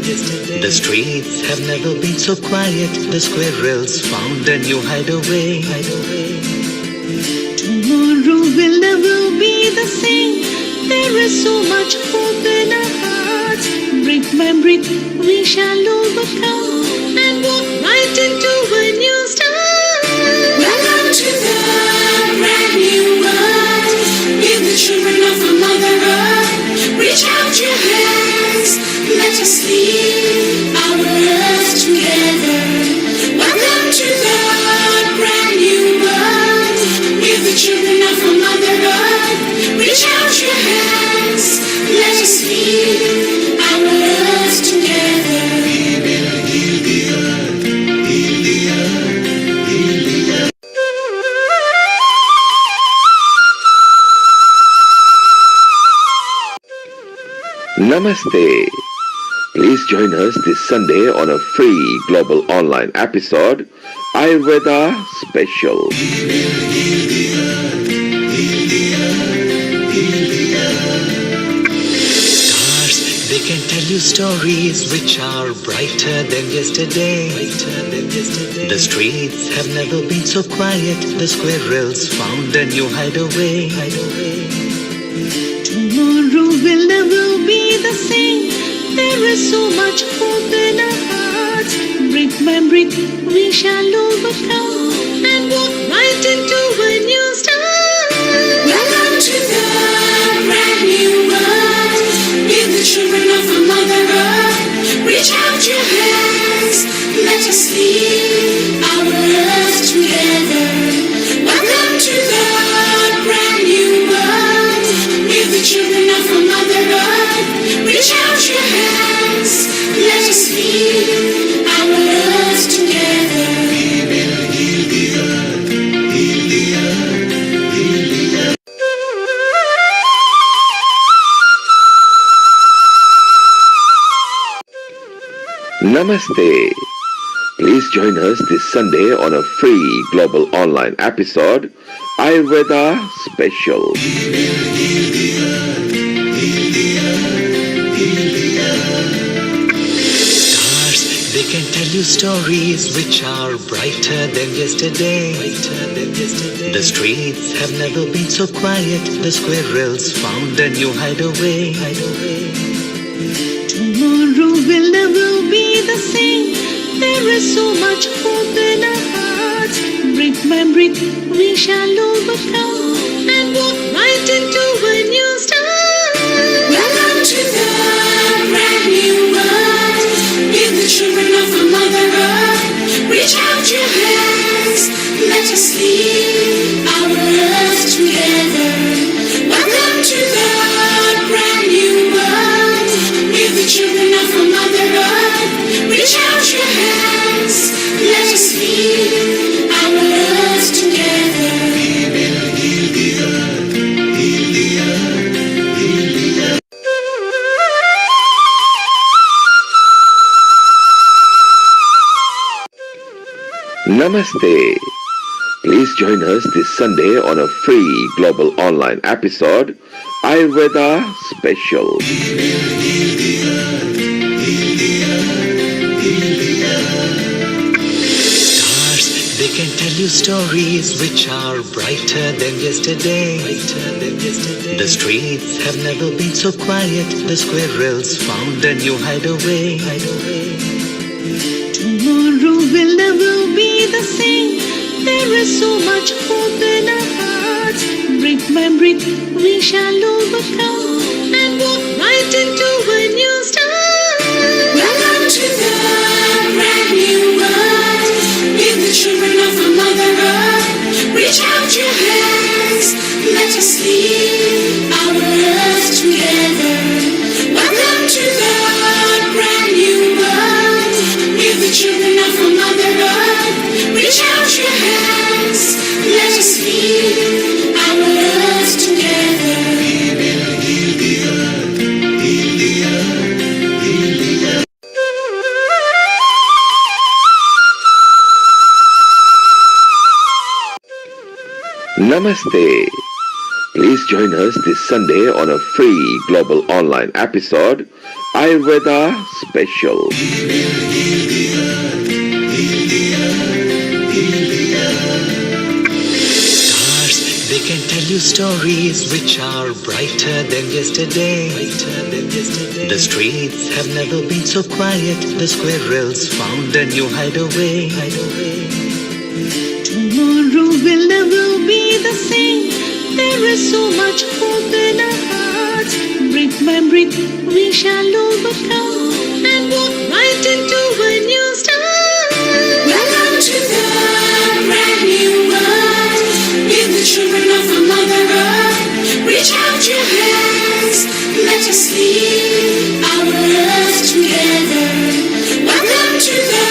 The streets have never been so quiet. The squirrels found a new hideaway. Tomorrow will never be the same. There is so much hope in our hearts. Brick by brick, we shall overcome and walk right into a new start. Welcome to the brand new world. Give the children of our Mother Earth. Reach out your hands. Let us lead our earth together. Welcome to the brand new world. Give the children of our Mother Earth. Reach out your hands. Let us lead our earth together. We will heal the earth. Heal the earth. Heal the earth. Namaste. Please join us this Sunday on a free global online episode, Ayurveda Special. Stars, they can tell you stories which are brighter than yesterday. The streets have never been so quiet. The squirrels found a new hideaway. Tomorrow will never be the same. There is so much hope in our hearts. Brick by brick, we shall overcome and walk right into a new start. Welcome to the brand new world. Give the children of our Mother Earth. Reach out your hands. Let us lead our earth together. Welcome to the brand new world. Give the children of our Mother Earth. Reach out your hands. Let us lead our earth together. We will heal the earth. Heal the earth. Heal the earth. Namaste. Please join us this Sunday on a free global online episode, Ayurveda Special. Stars, they can tell you stories which are brighter than yesterday. The streets have never been so quiet. The squirrels found a new hideaway. Tomorrow will never be the same. There is so much hope in our hearts. Brick by brick, we shall overcome and walk right into a new start. Welcome to the brand new world. Give the children of our Mother Earth. Reach out your hands. Let us lead our earth together. Welcome to the brand new world. Give the children of our Mother Earth. Reach out your hands. Let us lead our earth together. We will heal the earth. Heal the earth. Heal the earth. Namaste. Please join us this Sunday on a free global online episode, Ayurveda Special. Stars, they can tell you stories which are brighter than yesterday. The streets have never been so quiet. The squirrels found a new hideaway. Tomorrow will never be the same. There is so much hope in our hearts. Brick by brick, we shall overcome and walk right into a new start. Welcome to the brand new world. Give the children of our Mother Earth. Reach out your hands. Let us lead our earth together. Welcome to the brand new world. Give the children of our Mother Earth. Reach out your hands. Let us lead our earth together. We will heal the earth. Heal the earth. Heal the earth. Namaste. Please join us this Sunday on a free global online episode, Ayurveda Special. Stars, they can tell you stories which are brighter than yesterday. The streets have never been so quiet. The squirrels found a new hideaway. Tomorrow will never be the same. There is so much hope in our hearts. Brick by brick, we shall overcome and walk right into a new start. Welcome to the brand new world. We're the children of our Mother Earth. Reach out your hands, let us lead our earth together. Welcome to the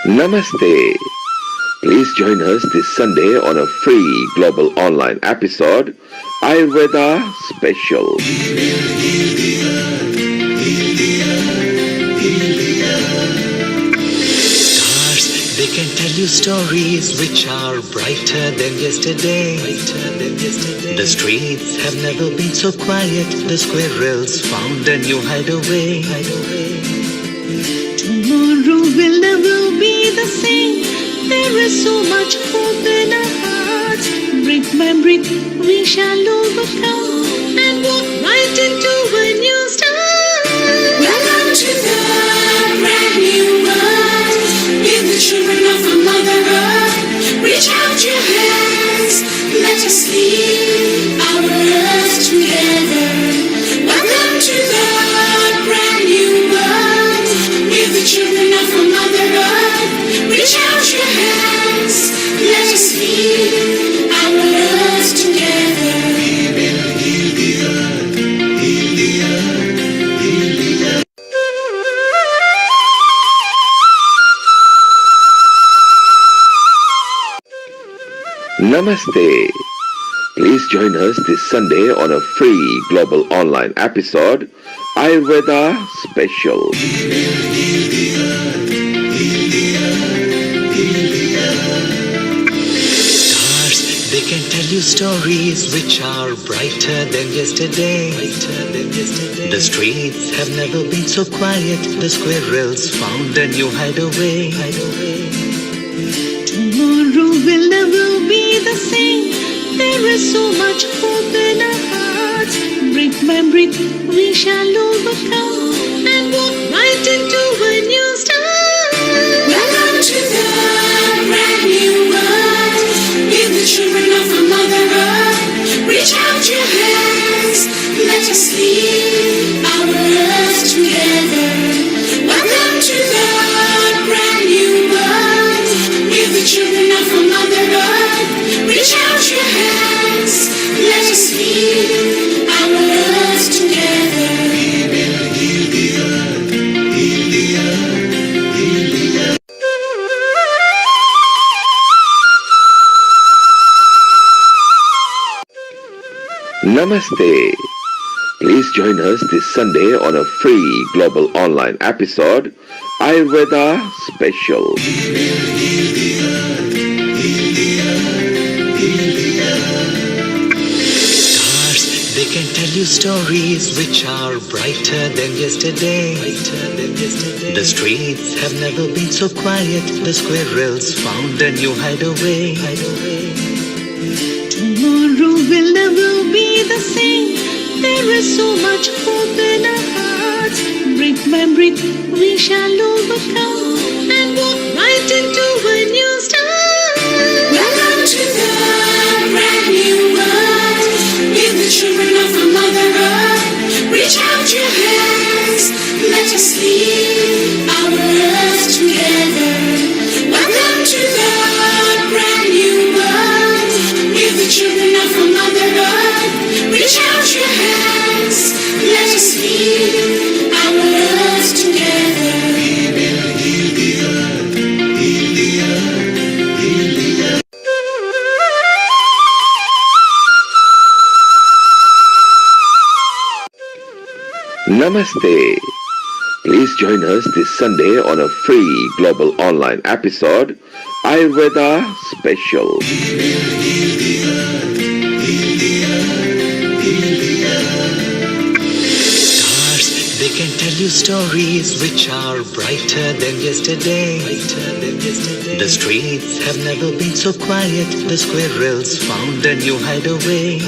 Namaste. Please join us this Sunday on a free global online episode, Ayurveda Special. Stars, they can tell you stories which are brighter than yesterday. The streets have never been so quiet. The squirrels found a new hideaway. Tomorrow will never be the same. There is so much hope in our hearts. Brick by brick, we shall overcome and walk right into a new start. Welcome to the brand new world. We're the children of our Mother Earth. Reach out your hands, let us lead our earth together. Welcome to the brand new world. We're the children of our Mother Earth. Reach out your hands, let us lead our earth together. Namaste. Please join us this Sunday on a free global online episode, Ayurveda Special. Stars, they can tell you stories which are brighter than yesterday. The streets have never been so quiet. The squirrels found a new hideaway. Tomorrow will never be the same. There is so much hope in our hearts. Brick by brick, we shall overcome and walk right into a new start. Welcome to the brand new world. We're the children of our Mother Earth. Reach out your hands, let us lead our earth together. Welcome to the brand new world. We're the children of our Mother Earth. Reach out your hands, let us lead our earth together. Namaste. Please join us this Sunday on a free global online episode, Ayurveda Special. Stars, they can tell you stories which are brighter than yesterday. The streets have never been so quiet. The squirrels found a new hideaway. Tomorrow will never be the same. There is so much hope in our hearts. Brick by brick, we shall overcome and walk right into a new start. Welcome to the brand new world. With the children of our Mother Earth, reach out your hands. Let us lead our earth together. Welcome to the brand new world. With the children of our Mother Earth, reach out your hands. Let us lead our earth together. Namaste. Please join us this Sunday on a free global online episode, Ayurveda Special. Stars, they can tell you stories which are brighter than yesterday. The streets have never been so quiet. The squirrels found a new hideaway.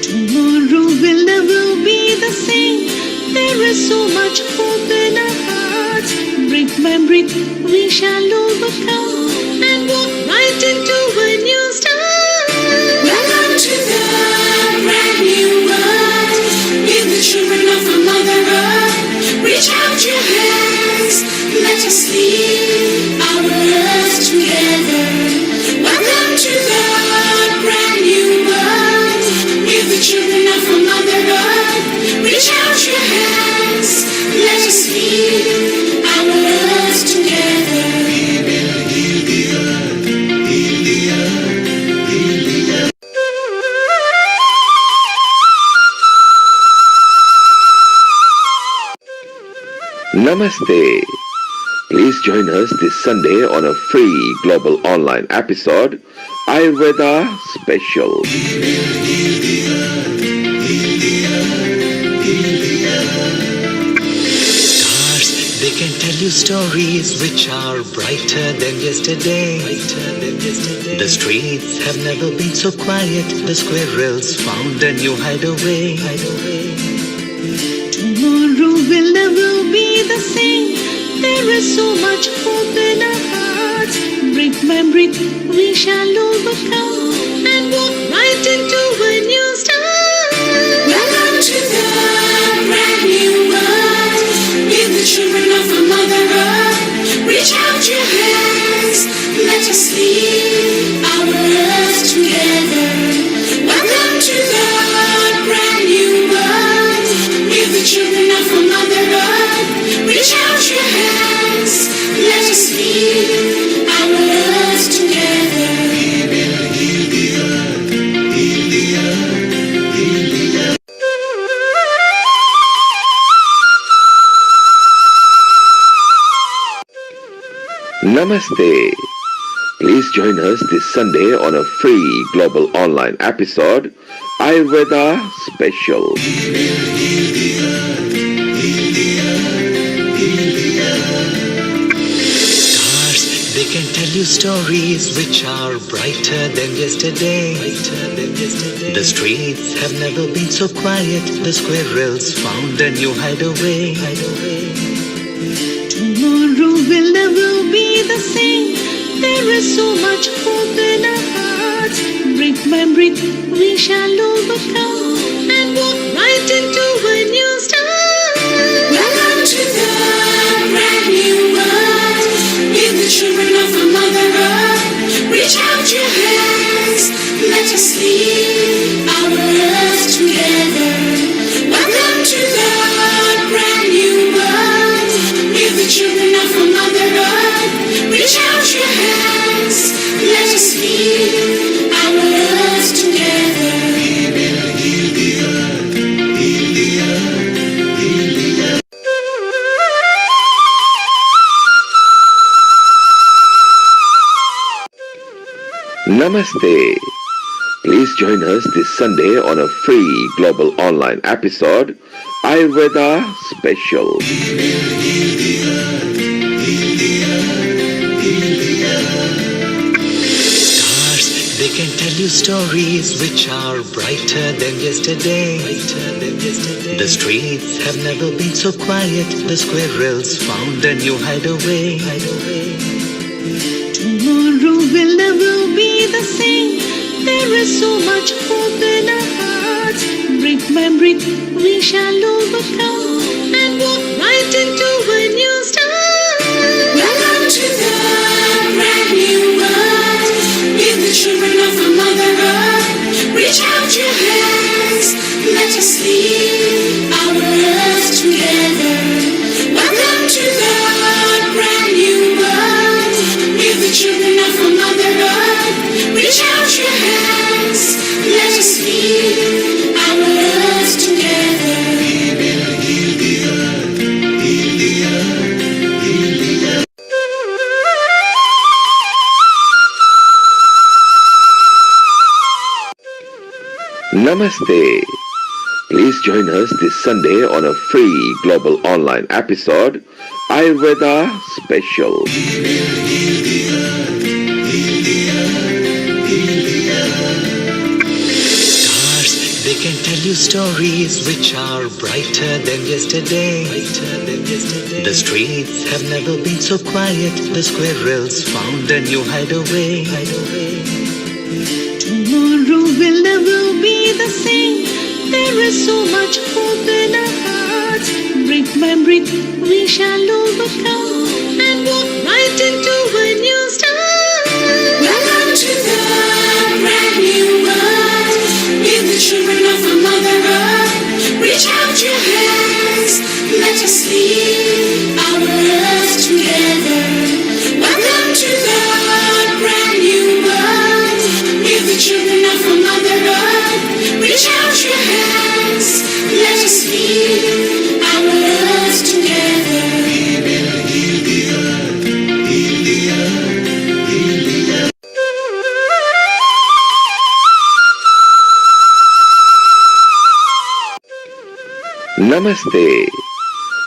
Tomorrow will never be the same. There is so much hope in our hearts. Brick by brick, we shall overcome and walk right into a new start. Welcome to the brand new world. With the children of our Mother Earth, reach out your hands. Let us lead our earth together. Welcome to the brand new world. With the children of our Mother Earth, reach out your hands. Let us lead our earth together. Namaste. Please join us this Sunday on a free global online episode, Ayurveda Special. Stars, they can tell you stories which are brighter than yesterday. The streets have never been so quiet. The squirrels found a new hideaway. Tomorrow will never be the same. There is so much hope in our hearts. Brick by brick, we shall overcome and walk right into a new start. Welcome to the brand new world. With the children of our Mother Earth, reach out your hands. Let us lead our earth together. Welcome to the brand new world. With the children of our Mother Earth, reach out your hands. Let us lead our earth together. Namaste. Please join us this Sunday on a free global online episode, Ayurveda Special. Stars, they can tell you stories which are brighter than yesterday. The streets have never been so quiet. The squirrels found a new hideaway. Tomorrow will never be the same. There is so much hope in our hearts. Brick by brick, we shall overcome and walk right into a new start. Welcome to the brand new world. With the children of our Mother Earth, reach out your hands. Let us lead our earth together. Welcome to the brand new world. With the children of our Mother Earth, reach out your hands. Let us lead our earth together. Namaste. Please join us this Sunday on a free global online episode, Ayurveda Special. Stars, they can tell you stories which are brighter than yesterday. The streets have never been so quiet. The squirrels found a new hideaway. Tomorrow will never be the same. There is so much hope in our hearts. Brick by brick, we shall overcome and walk right into a new start. Welcome to the brand new world. With the children of our Mother Earth, reach out your hands. Let us lead our earth together. Welcome to the brand new world. With the children of our Mother Earth, reach out your hands. Let us lead our earth together. We will heal the earth, heal the earth, heal the earth. Namaste. Please join us this Sunday on a free global online episode, Ayurveda Special. Stars, they can tell you stories which are brighter than yesterday. The streets have never been so quiet. The squirrels found a new hideaway. Tomorrow will never be the same. There is so much hope in our hearts. Brick by brick, we shall overcome and walk right into a new start. Welcome to the brand new world. With the children of our Mother Earth, reach out your hands. Let us lead our earth together. Welcome to the brand new world. With the children of our Mother Earth, reach out your hands. Let us lead our earth together. We will heal the earth, heal the earth, heal the earth. Namaste.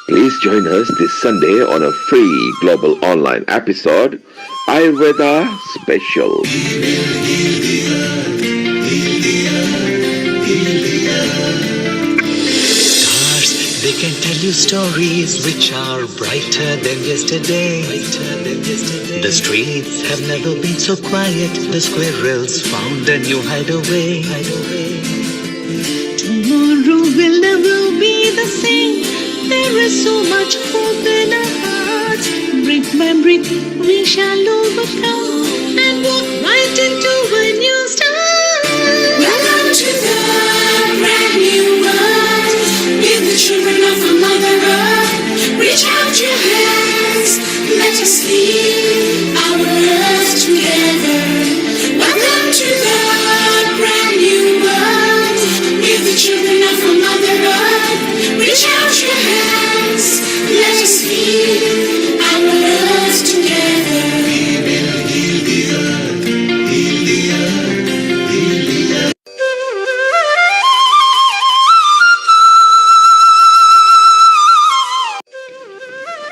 Please join us this Sunday on a free global online episode, Ayurveda Special. Stars, they can tell you stories which are brighter than yesterday. The streets have never been so quiet. The squirrels found a new hideaway. Tomorrow will never be the same. There is so much hope in our hearts. Brick by brick, we shall overcome and walk right into a new start. Welcome to the brand new world. With the children of our Mother Earth, reach out your hands. Let us lead our earth together. Welcome to the brand new world. With the children of our Mother Earth, reach out your hands. Let us lead our earth together. We will heal the earth, heal the earth, heal the earth.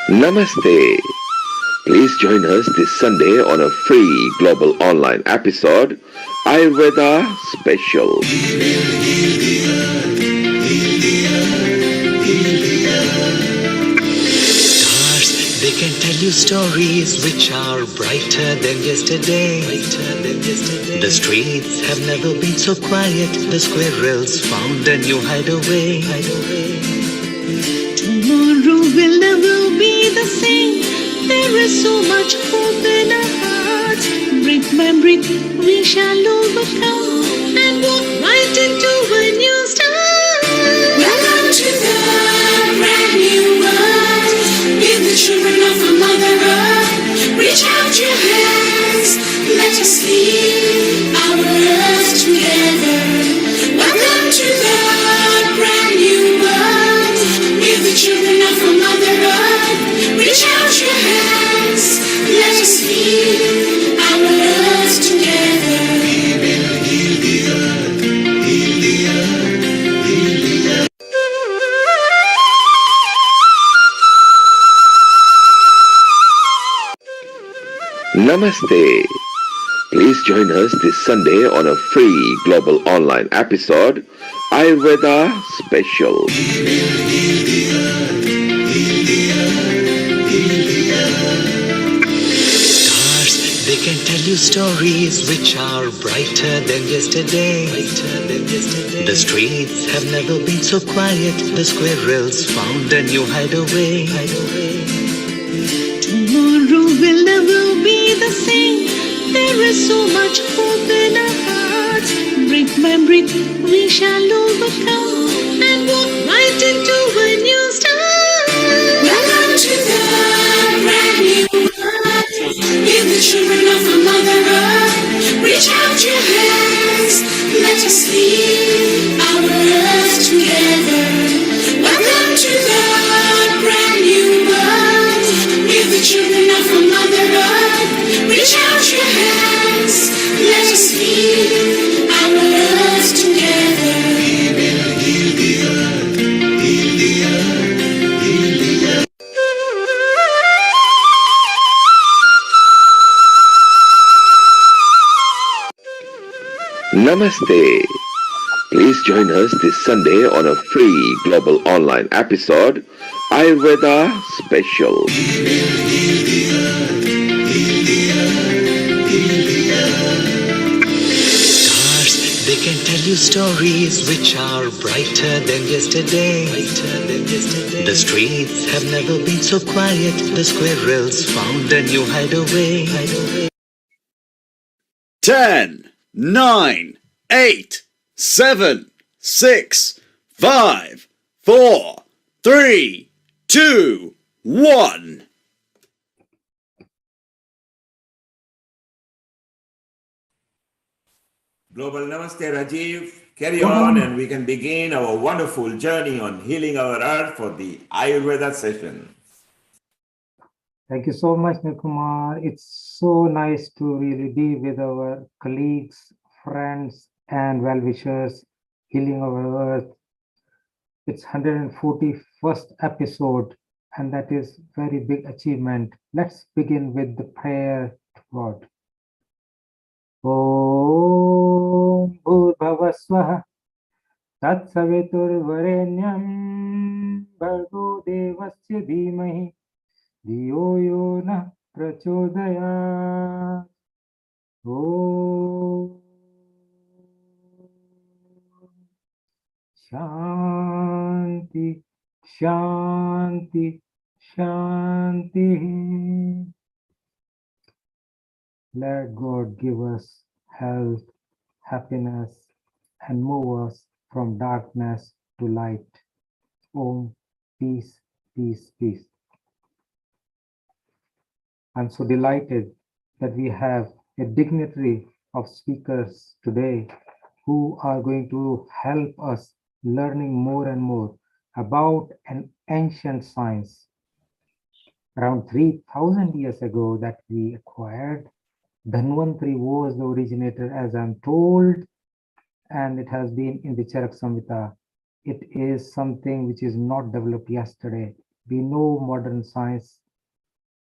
Namaste. Please join us this Sunday on a free global online episode, Ayurveda Special. Stars, they can tell you stories which are brighter than yesterday. The streets have never been so quiet. The squirrels found a new hideaway. Tomorrow will never be the same. There is so much hope in our hearts. Brick by brick, we shall overcome and walk right into a new start. Welcome to the brand new world. With the children of our Mother Earth, reach out your hands. Let us lead our earth together. Welcome to the brand new world. With the children of our Mother Earth, reach out your hands. Let us lead our earth together. Namaste. Please join us this Sunday on a free global online episode, Ayurveda Special. Stars, they can tell you stories which are brighter than yesterday. The streets have never been so quiet. The squirrels found a new hideaway. Tomorrow will never be the same. There is so much hope in our hearts. Brick by brick, we shall overcome and walk right into a new start. Welcome to the brand new world. We're the children of a mother earth. Reach out your hands. Let us lead our earth together. Welcome to the brand new world. We're the children of a mother earth. Reach out your hands. Let us lead our earth together. We will heal the earth. Heal the earth. Heal the earth. Namaste. Please join us this Sunday on a free global online episode, Ayurveda Special. Stars, they can tell you stories which are brighter than yesterday. The streets have never been so quiet. The squirrels found a new hideaway. 10, 9, 8, 7, 6, 5, 4, 3, 2, 1. Global Namaste, Rajiv. Carry on and we can begin our wonderful journey on healing our earth for the Ayurveda session. Thank you so much, Nilkumar. It's so nice to really be with our colleagues, friends, and well-wishers healing our earth. It's 141st episode, and that is very big achievement. Let's begin with the prayer to God. Om Bhurбhava Swaha Tatsaviturvarenyam Bhargo Devasya Dhimahi Dhiyo Yo Nah Prachodayat. Om Shanti Shanti Shanti. Let God give us health, happiness, and move us from darkness to light. Om, peace, peace, peace. I'm so delighted that we have a dignitary of speakers today who are going to help us learning more and more about an ancient science around 3,000 years ago that we acquired. Dhanvantari was the originator, as I'm told, and it has been in the Charak Samhita. It is something which is not developed yesterday. We know modern science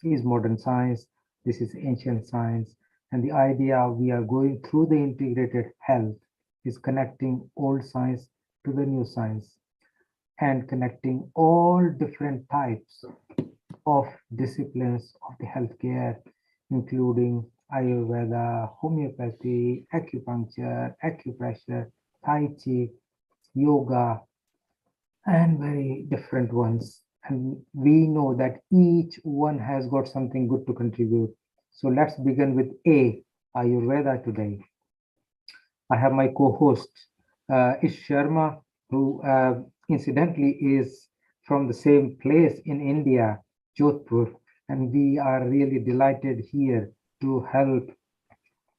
is modern science. This is ancient science. And the idea we are going through the integrated health is connecting old science to the new science and connecting all different types of disciplines of the healthcare, including Ayurveda, homeopathy, acupuncture, acupressure, Tai Chi, yoga, and very different ones. And we know that each one has got something good to contribute. So let's begin with A, Ayurveda today. I have my co-host, Ish Sharma, who incidentally is from the same place in India, Jodhpur, and we are really delighted here to help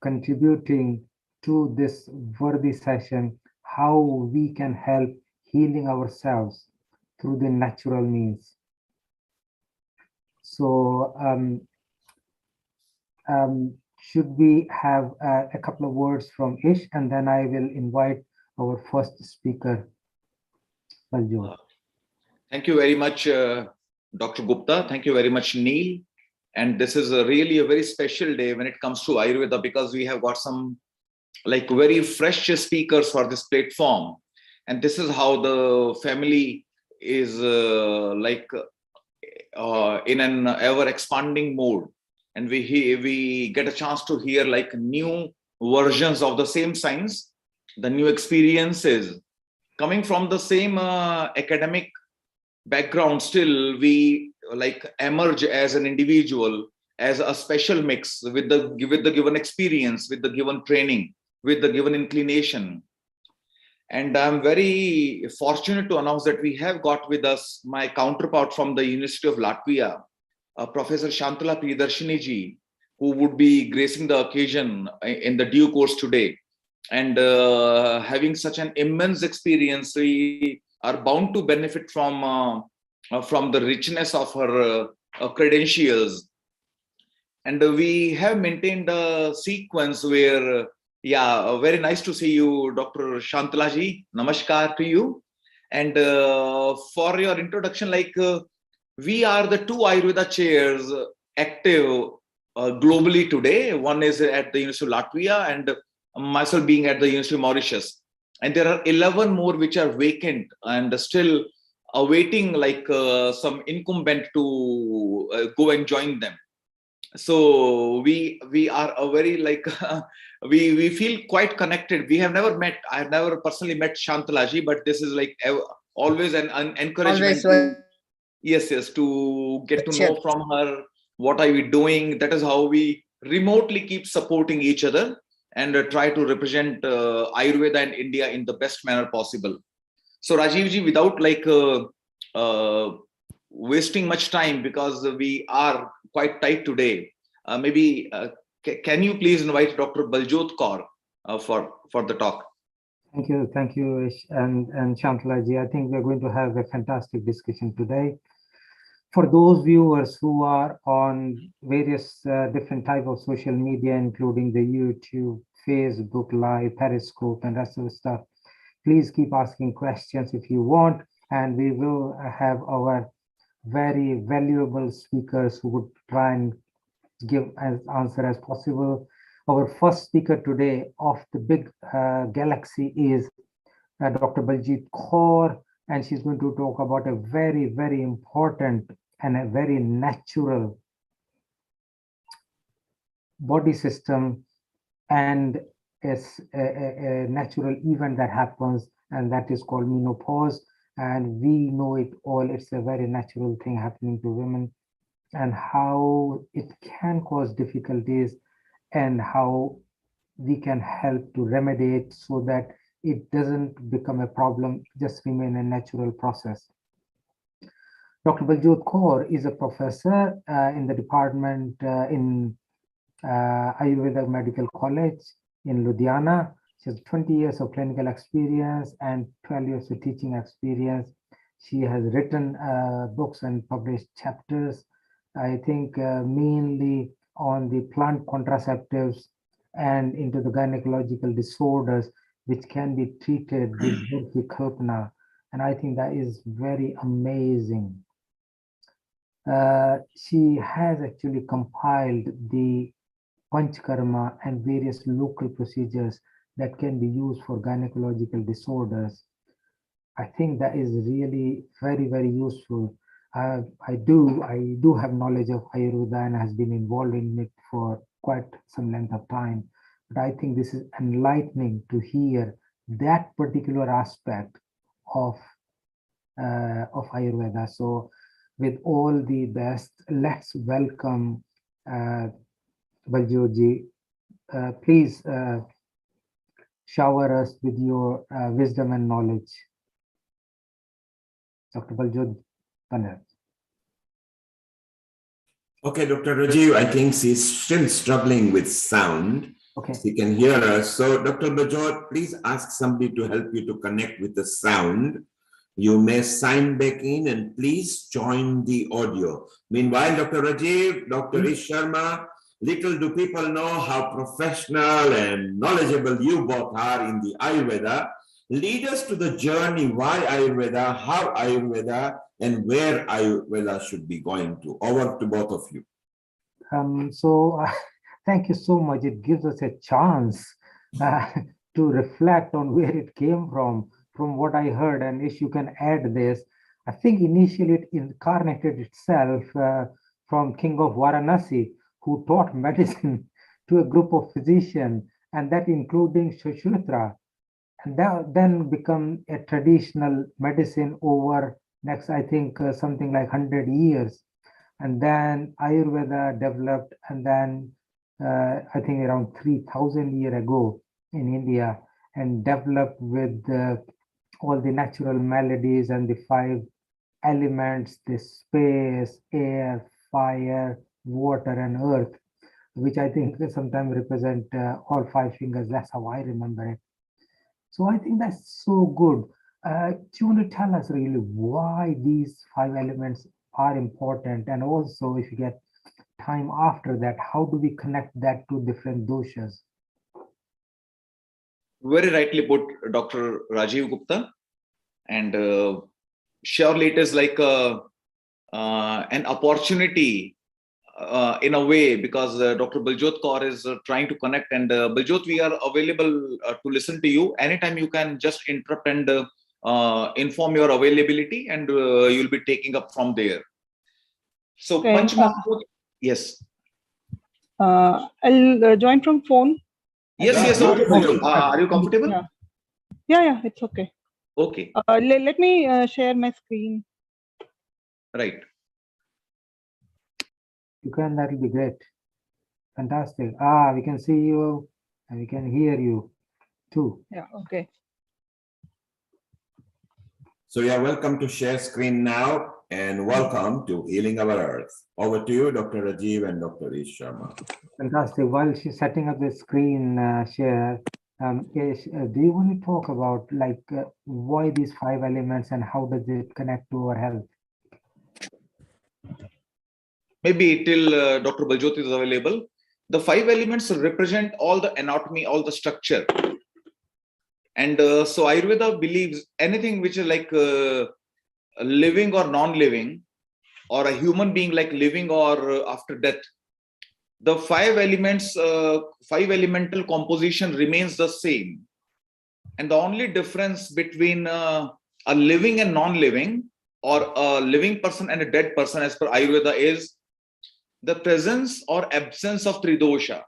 contributing to this worthy session, how we can help healing ourselves through the natural means. So should we have a couple of words from Ish, and then I will invite our first speaker, Baljo. Thank you very much, Dr. Gupta. Thank you very much, Neil. And this is really a very special day when it comes to Ayurveda, because we have got some like very fresh speakers for this platform. And this is how the family is in an ever expanding mode. And we get a chance to hear like new versions of the same science, the new experiences coming from the same academic background. Still we like emerge as an individual, as a special mix with the given experience, with the given training, with the given inclination. And I'm very fortunate to announce that we have got with us my counterpart from the University of Latvia, Professor Shantala Priyadarshini ji, who would be gracing the occasion in the due course today. And having such an immense experience, we are bound to benefit from the richness of her credentials. And we have maintained a sequence where, very nice to see you, Dr. Shantala ji. Namaskar to you. And for your introduction, we are the two Ayurveda chairs active globally today. One is at the University of Latvia, and myself being at the University of Mauritius. And there are 11 more which are vacant and still awaiting some incumbent to go and join them. So we are a very we feel quite connected. We have never met. I have never personally met Shantala ji, but this is always an encouragement. Yes, to get to know from her what are we doing. That is how we remotely keep supporting each other and try to represent Ayurveda and India in the best manner possible. So Rajiv ji, without wasting much time, because we are quite tight today, can you please invite Dr. Baljot Kaur for the talk? Thank you, and Shantala ji. I think we're going to have a fantastic discussion today. For those viewers who are on various different type of social media, including the YouTube, Facebook Live, Periscope, and rest of the stuff, please keep asking questions if you want, and we will have our very valuable speakers who would try and give as answer as possible. Our first speaker today of the big galaxy is Dr. Baljit Kaur, and she's going to talk about a very, very important and a very natural body system and a natural event that happens, and that is called menopause. And we know it all, it's a very natural thing happening to women, and how it can cause difficulties and how we can help to remedy it so that it doesn't become a problem, just remain a natural process. Dr. Baljot Kaur is a professor in the department in Ayurveda Medical College in Ludhiana. She has 20 years of clinical experience and 12 years of teaching experience. She has written books and published chapters, I think mainly on the plant contraceptives and into the gynecological disorders which can be treated with Vikalpana. And I think that is very amazing. She has actually compiled the Panchkarma and various local procedures that can be used for gynecological disorders. I think that is really very, very useful. I do have knowledge of Ayurveda and has been involved in it for quite some length of time. But I think this is enlightening to hear that particular aspect of Ayurveda. So with all the best, let's welcome Baljoji. Please shower us with your wisdom and knowledge. Dr. Baljot Paner. Okay, Dr. Rajiv, I think she's still struggling with sound. Okay. She can hear us. So, Dr. Baljot, please ask somebody to help you to connect with the sound. You may sign back in and please join the audio. Meanwhile, Dr. Rajiv, Dr. Ish Sharma, little do people know how professional and knowledgeable you both are in the Ayurveda. Lead us to the journey, why Ayurveda, how Ayurveda, and where Ayurveda should be going to. Over to both of you. So thank you so much. It gives us a chance uh, to reflect on where it came from what I heard. And if you can add this, I think initially it incarnated itself from King of Varanasi, who taught medicine to a group of physicians, and that including Sushruta, and that then become a traditional medicine over next, I think, something like 100 years. And then Ayurveda developed, and then I think around 3,000 years ago in India, and developed with all the natural melodies and the five elements, the space, air, fire, water, and earth, which I think sometimes represent all five fingers. That's how I remember it. So I think that's so good. Do you want to tell us really why these five elements are important? And also, if you get time after that, how do we connect that to different doshas? Very rightly put, Dr. Rajiv Gupta. And surely it is like an opportunity in a way, because Dr. Baljot Kaur is trying to connect. And Baljot, we are available to listen to you. Anytime you can just interrupt and inform your availability, and you'll be taking up from there. So, Okay, Panch Mahabhut, yes. I'll join from phone. Yes, okay. Are you comfortable? Yeah, it's okay. Okay. Let me share my screen. Right. You can, that will be great. Fantastic. We can see you and we can hear you too. Yeah, okay. So you're welcome to share screen now, and welcome to Healing Our Earth. Over to you, Dr. Rajiv and Dr. Ish Sharma. Fantastic. While she's setting up the screen share, Ish, do you want to talk about like why these five elements and how does it connect to our health? Maybe till Dr. Baljot is available. The five elements represent all the anatomy, all the structure. And so Ayurveda believes anything which is like living or non-living, or a human being like living or after death, the five elements, five elemental composition remains the same. And the only difference between a living and non-living, or a living person and a dead person as per Ayurveda, is the presence or absence of tridosha.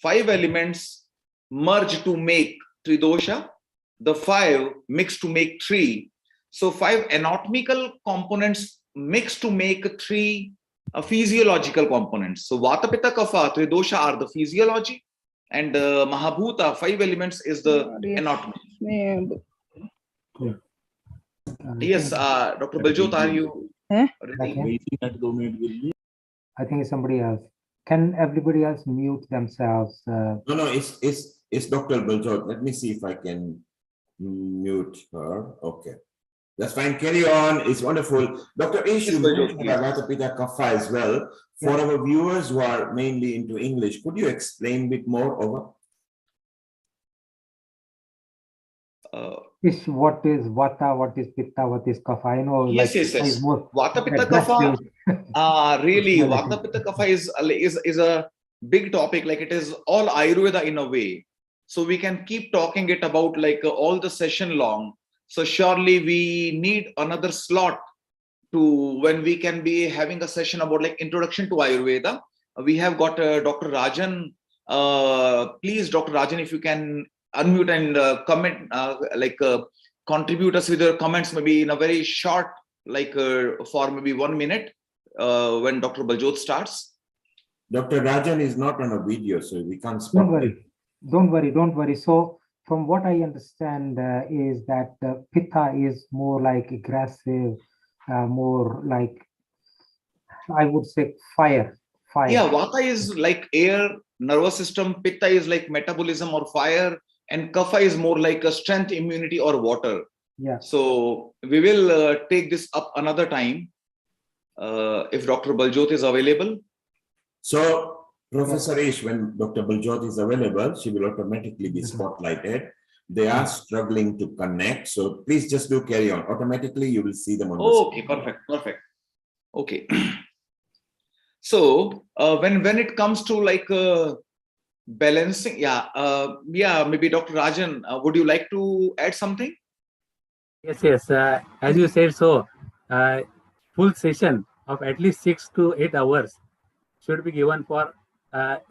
Five elements merge to make tridosha, the five mix to make three. So five anatomical components mix to make three physiological components. So Vata, Pitta, Kapha, tridosha are the physiology, and Mahabhuta, five elements, is the anatomy. Yes, Dr. Baljot, are you ready? I think it's somebody else. Can everybody else mute themselves? No, it's Dr. Baljot. Let me see if I can mute her. Okay. That's fine. Carry on. It's wonderful. Dr. Ish, you mentioned about Vata, Pitta, Kapha as well. For our viewers who are mainly into English, could you explain a bit more over? What is Vata, what is Pitta, what is Kapha? I know. Yes. Vata, Pitta, Kapha. Really, Vata, Pitta, Kapha is a big topic. Like, it is all Ayurveda in a way. So we can keep talking it about like all the session long. So surely we need another slot to when we can be having a session about like introduction to Ayurveda. We have got Dr. Rajan. Please, Dr. Rajan, if you can unmute and comment, contribute us with your comments, maybe in a very short, like for maybe 1 minute when Dr. Baljot starts. Dr. Rajan is not on a video, so we can't spot. Don't worry. So from what I understand is that Pitta is more like aggressive, more like, I would say, fire. Yeah, Vata is like air, nervous system. Pitta is like metabolism or fire, and Kapha is more like a strength, immunity, or water. Yeah. So we will take this up another time if Dr. Baljot is available. So, Professor Ish, when Dr. Baljot is available, she will automatically be spotlighted. They are struggling to connect, so please just do carry on. Automatically, you will see them on the screen. Okay, perfect. Okay. So when it comes to like balancing, maybe Dr. Rajan, would you like to add something? Yes, yes. As you said, so full session of at least 6 to 8 hours should be given for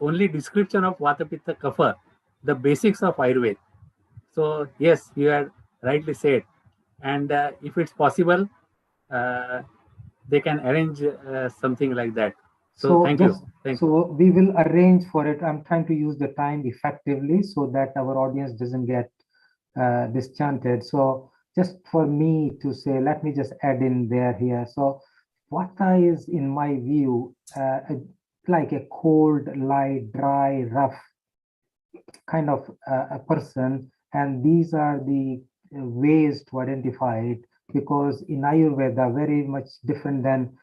only description of Vata Pitta Kapha, the basics of Ayurveda. So yes, you had rightly said, and if it's possible, uh, they can arrange something like that. So So thank you, just thank you. so we will arrange for it. I'm trying to use the time effectively so that our audience doesn't get disenchanted. So just for me to say, let me just add in there here. So Vata is, in my view, like a cold, light, dry, rough kind of a person, and these are the ways to identify it, because in Ayurveda, very much different than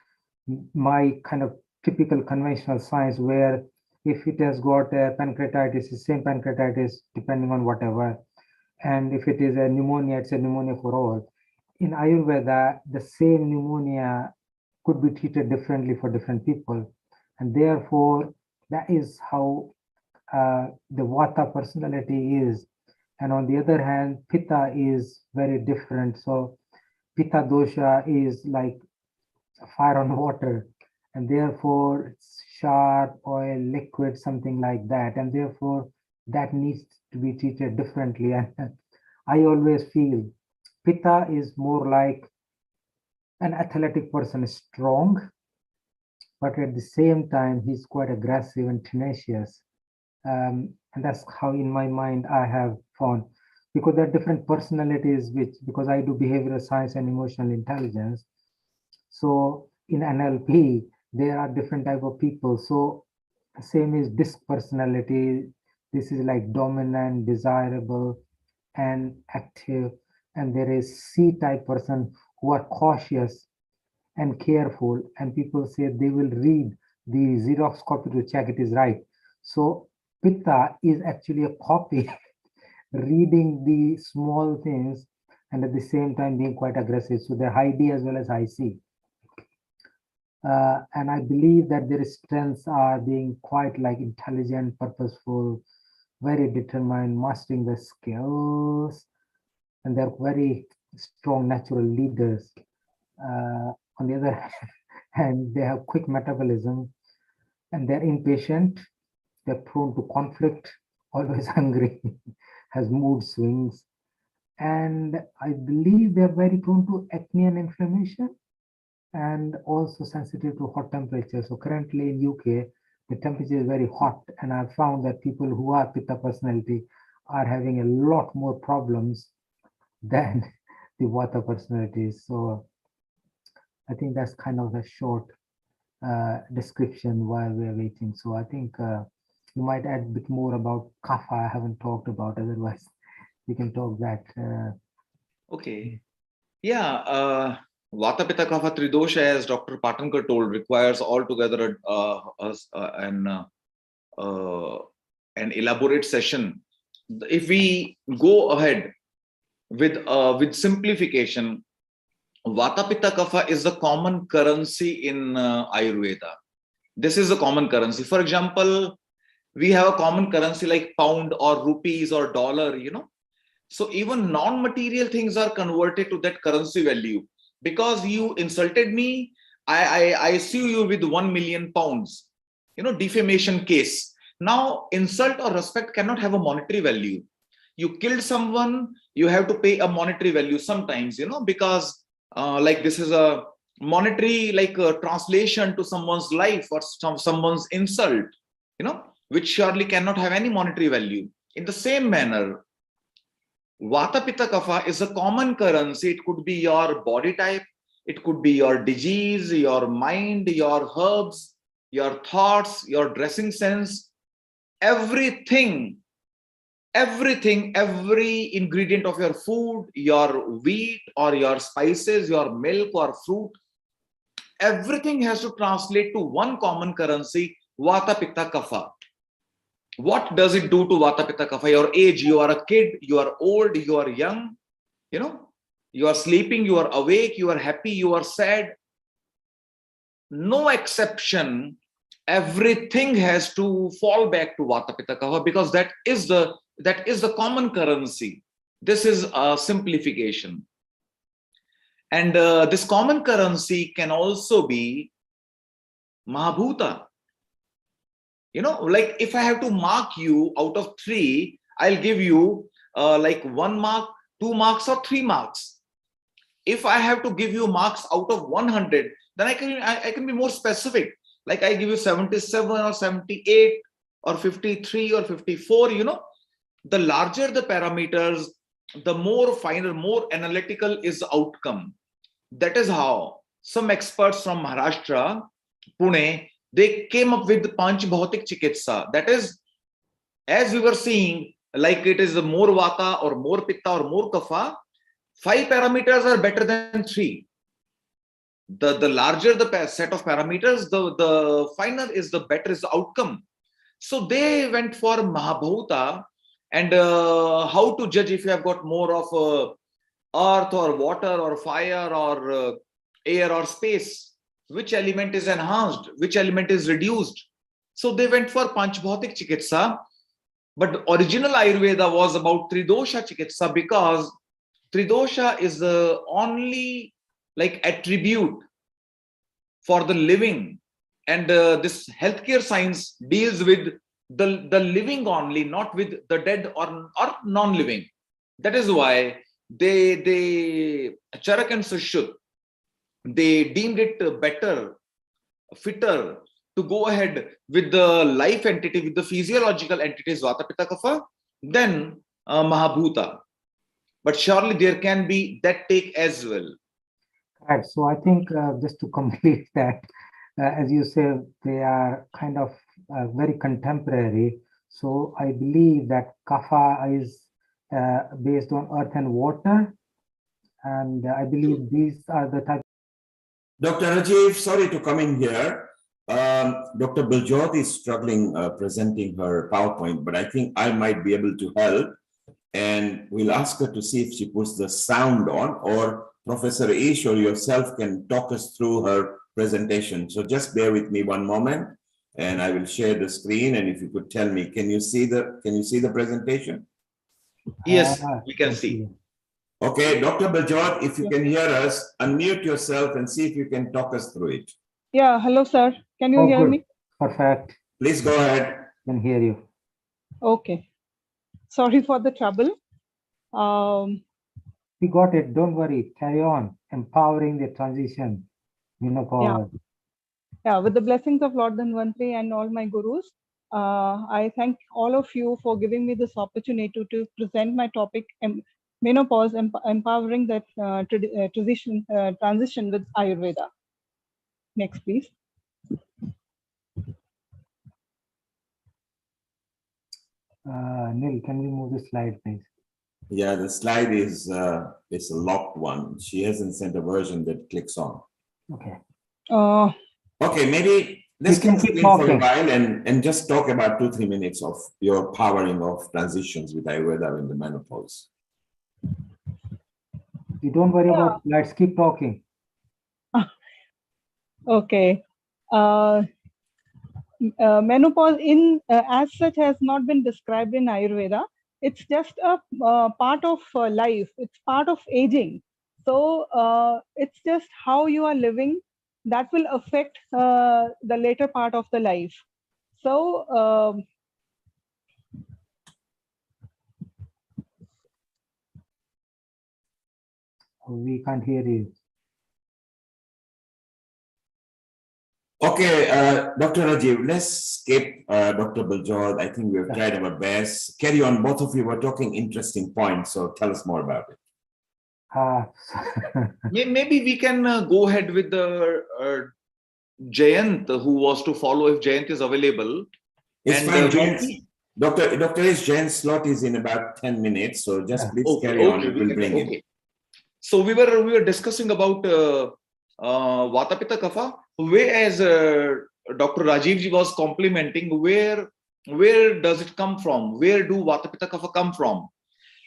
my kind of typical conventional science, where if it has got a pancreatitis, it's same pancreatitis depending on whatever, and if it is a pneumonia, it's a pneumonia for all. In Ayurveda, the same pneumonia could be treated differently for different people, and therefore that is how the Vata personality is. And on the other hand, Pitta is very different. So Pitta dosha is like fire on water, and therefore it's sharp, oil, liquid, something like that. And therefore that needs to be treated differently. And I always feel Pitta is more like an athletic person, strong, but at the same time, he's quite aggressive and tenacious. And that's how in my mind I have found, because there are different personalities, which, because I do behavioral science and emotional intelligence, so in NLP there are different type of people. So same is disc personality. This is like dominant, desirable, and active. And there is C type person who are cautious and careful, and people say they will read the Xerox copy to check it is right. So Pitta is actually a copy, reading the small things and at the same time being quite aggressive. So they're high D as well as high C. And I believe that their strengths are being quite like intelligent, purposeful, very determined, mastering the skills, and they're very strong natural leaders. On the other hand, they have quick metabolism, and they're impatient, they're prone to conflict, always hungry, has mood swings, and I believe they're very prone to acne and inflammation, and also sensitive to hot temperatures. So currently in UK, the temperature is very hot, and I've found that people who are Pitta personality are having a lot more problems than the Vata personalities. So I think that's kind of a short description while we're waiting. So I think you might add a bit more about Kapha. I haven't talked about, otherwise we can talk that. Okay. Yeah. Vata Pitta Kapha Tridosha, as Dr. Patankar told, requires altogether an elaborate session. If we go ahead with simplification, Vata Pitta Kapha is the common currency in Ayurveda. This is a common currency. For example, we have a common currency like pound or rupees or dollar, So even non-material things are converted to that currency value. Because you insulted me, I sue you with 1 million pounds, defamation case. Now, insult or respect cannot have a monetary value. You killed someone, you have to pay a monetary value sometimes, because like this is a monetary, like a translation to someone's life or someone's insult, which surely cannot have any monetary value. In the same manner, Vata Pitta Kapha is a common currency. It could be your body type, it could be your disease, your mind, your herbs, your thoughts, your dressing sense, everything, every ingredient of your food, your wheat or your spices, your milk or fruit, everything has to translate to one common currency, Vata Pitta Kapha. What does it do to Vata Pitta Kapha? Your age, you are a kid, you are old, you are young, you are sleeping, you are awake, you are happy, you are sad. No exception everything has to fall back to Vata Pitta Kapha, because that is the common currency. This is a simplification. And this common currency can also be Mahabhuta. Like if I have to mark you out of 3, I'll give you like 1 mark, 2 marks, or 3 marks. If I have to give you marks out of 100, then I can be more specific. Like I give you 77 or 78 or 53 or 54. The larger the parameters, the more finer, more analytical is the outcome. That is how some experts from Maharashtra, Pune, they came up with Panch Bhautik Chikitsa. That is, as we were seeing, like it is more Vata or more Pitta or more Kapha, 5 parameters are better than 3. The larger the set of parameters, the finer is, the better is the outcome. So they went for Mahabhuta, and how to judge if you have got more of earth or water or fire or air or space, which element is enhanced, which element is reduced. So they went for Panchbhautik Chikitsa, but original Ayurveda was about Tridosha Chikitsa, because Tridosha is the only like attribute for the living, and this healthcare science deals with the living only, not with the dead or non-living. That is why they Charak and Sushruta, they deemed it better, fitter to go ahead with the life entity, with the physiological entities Vata Pitta Kapha, than Mahabhuta. But surely there can be that take as well. Right. So I think just to complete that, as you say, they are kind of very contemporary. So I believe that Kapha is based on earth and water. And I believe these are the type. Dr. Rajiv, sorry to come in here. Dr. Biljot is struggling presenting her PowerPoint, but I think I might be able to help. And we'll ask her to see if she puts the sound on, or Professor Ish or yourself can talk us through her presentation. So just bear with me one moment, and I will share the screen. And if you could tell me, can you see the presentation? Yes, we can see. Okay, Dr. Biljot, if you can hear us, unmute yourself and see if you can talk us through it. Yeah, hello, sir. Can you hear Good. me? Perfect. Please go ahead. Can hear you. Okay. Sorry for the trouble. We got it. Don't worry. Carry on. Empowering the transition. Menopause. Yeah, with the blessings of Lord Dhanvantri and all my gurus, I thank all of you for giving me this opportunity to present my topic, menopause, empowering that transition with Ayurveda. Next, please. Neil, can we move the slide, please? Yeah, the slide is a locked one. She hasn't sent a version that clicks on. Okay. Okay, maybe let's can keep keep for a talking. while and just talk about 2-3 minutes of your powering of transitions with Ayurveda in the menopause. You don't worry about slides. Keep talking. Okay. Menopause as such has not been described in Ayurveda. It's just a part of life. It's part of aging. So it's just how you are living that will affect the later part of the life. So We can't hear you. Okay, Dr. Rajiv, let's skip Dr. Biljot. I think we've tried our best. Carry on. Both of you were talking interesting points, so tell us more about it. Maybe we can go ahead with the Jayant, who was to follow if Jayant is available. It's fine, Jayant. Dr. Ish, Jayant's slot is in about 10 minutes, so just please carry on. We'll bring it. So we were discussing about Vata Pitta Kapha, whereas Dr. Rajiv ji was complimenting where does it come from? Where do Vata Pitta Kapha come from?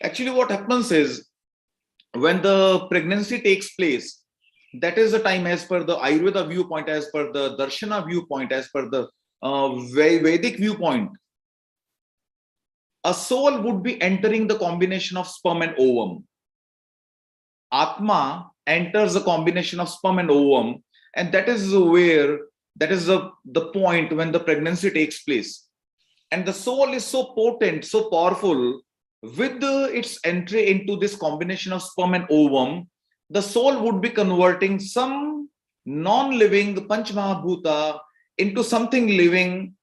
Actually, what happens is when the pregnancy takes place, that is the time, as per the Ayurveda viewpoint, as per the Darshana viewpoint, as per the Vedic viewpoint, a soul would be entering the combination of sperm and ovum. Atma enters the combination of sperm and ovum, and that is the point when the pregnancy takes place. And the soul is so potent, so powerful, with its entry into this combination of sperm and ovum, the soul would be converting some non-living Panch Mahabhuta into something living,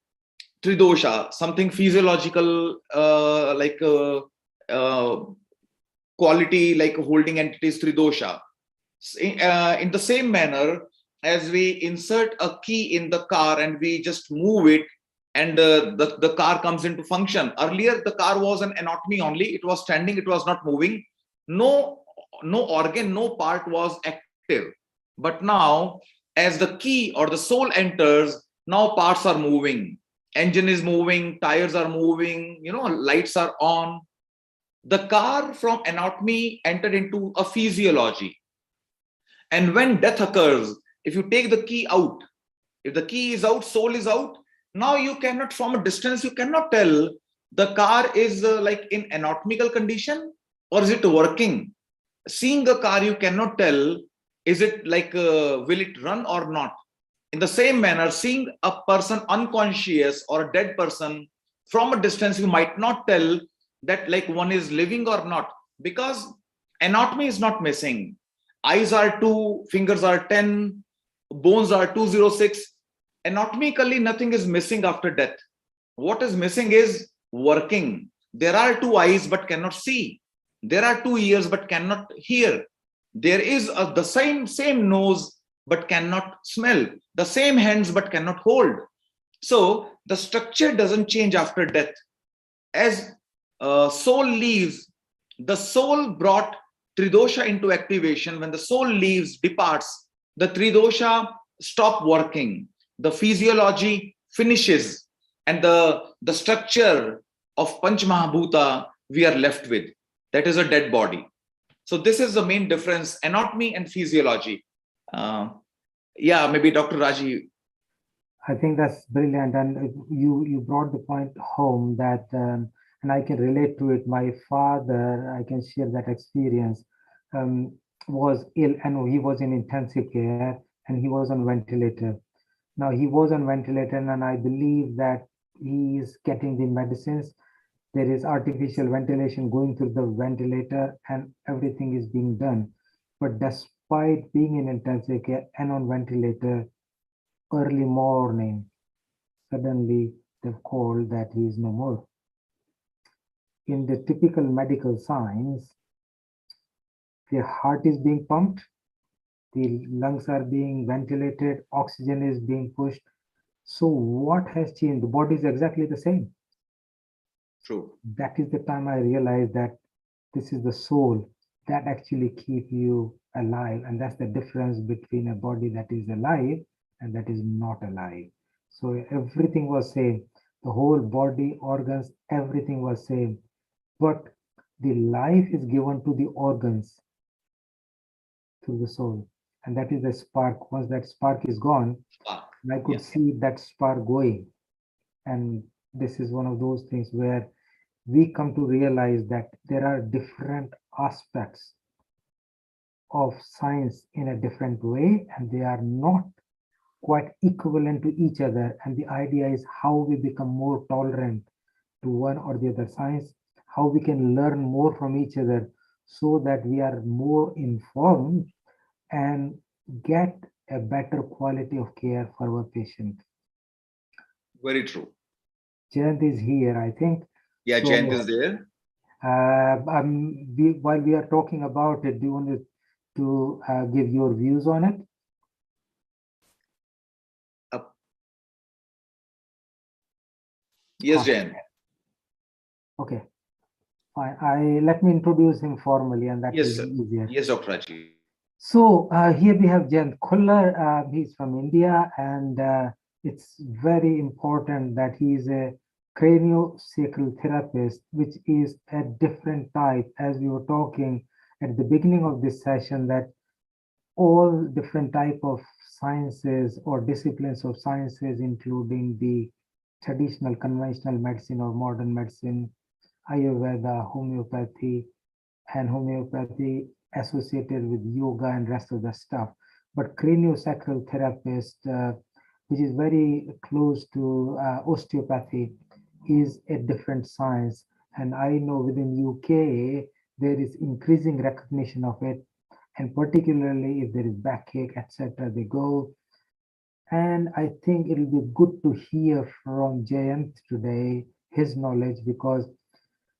Tridosha, something physiological, quality, like holding entities, Tridosha. In the same manner, as we insert a key in the car and we just move it, and the car comes into function. Earlier, the car was an anatomy only. It was standing, it was not moving. No organ, no part was active. But now, as the key or the soul enters, now parts are moving. Engine is moving, tires are moving, lights are on. The car from anatomy entered into a physiology. And when death occurs, if you take the key out, if the key is out, soul is out, now you cannot, from a distance, you cannot tell the car is like in anatomical condition or is it working. Seeing the car, you cannot tell, is it like, will it run or not? In the same manner, seeing a person unconscious or a dead person from a distance, you might not tell that like one is living or not, because anatomy is not missing. Eyes are 2, fingers are 10, bones are 206. Anatomically, nothing is missing after death. What is missing is working. There are 2 eyes but cannot see. There are 2 ears but cannot hear. There is the same nose but cannot smell. The same hands but cannot hold. So the structure doesn't change after death. As soul leaves, the soul brought Tridosha into activation. When the soul leaves, departs, the Tridosha stop working. The physiology finishes, and the structure of Panch Mahabhuta we are left with. That is a dead body. So this is the main difference, anatomy and physiology. Maybe Dr. Raji. I think that's brilliant, and you brought the point home that, and I can relate to it. My father, I can share that experience, was ill, and he was in intensive care, and he was on ventilator. Now he was on ventilator, and I believe that he is getting the medicines. There is artificial ventilation going through the ventilator, and everything is being done. But despite being in intensive care and on ventilator, early morning, suddenly they've called that he is no more. In the typical medical signs, the heart is being pumped, the lungs are being ventilated, oxygen is being pushed. So what has changed? The body is exactly the same. True. That is the time I realized that this is the soul that actually keep you alive. And that's the difference between a body that is alive and that is not alive. So everything was same. The whole body, organs, everything was same. But the life is given to the organs through the soul. And that is the spark. Once that spark is gone, I could see that spark going. And this is one of those things where we come to realize that there are different aspects of science in a different way, and they are not quite equivalent to each other. And the idea is how we become more tolerant to one or the other science, how we can learn more from each other so that we are more informed and get a better quality of care for our patient. Very true. Jayant is here, I think. Yeah, so, Jayant is there. While we are talking about it, do you want to give your views on it? Yes, Jayant. Okay, fine. Let me introduce him formally, and that will be easier. Yes, Dr. Raji. So here we have Jayant Khullar. He's from India, and it's very important that he is a craniosacral therapist, which is a different type. As we were talking at the beginning of this session, that all different type of sciences or disciplines of sciences, including the traditional conventional medicine or modern medicine, Ayurveda, homeopathy, and homeopathy associated with yoga and rest of the stuff. But craniosacral therapist, which is very close to osteopathy, is a different science. And I know within UK, there is increasing recognition of it. And particularly if there is backache, etc., they go. And I think it'll be good to hear from Jayant today, his knowledge, because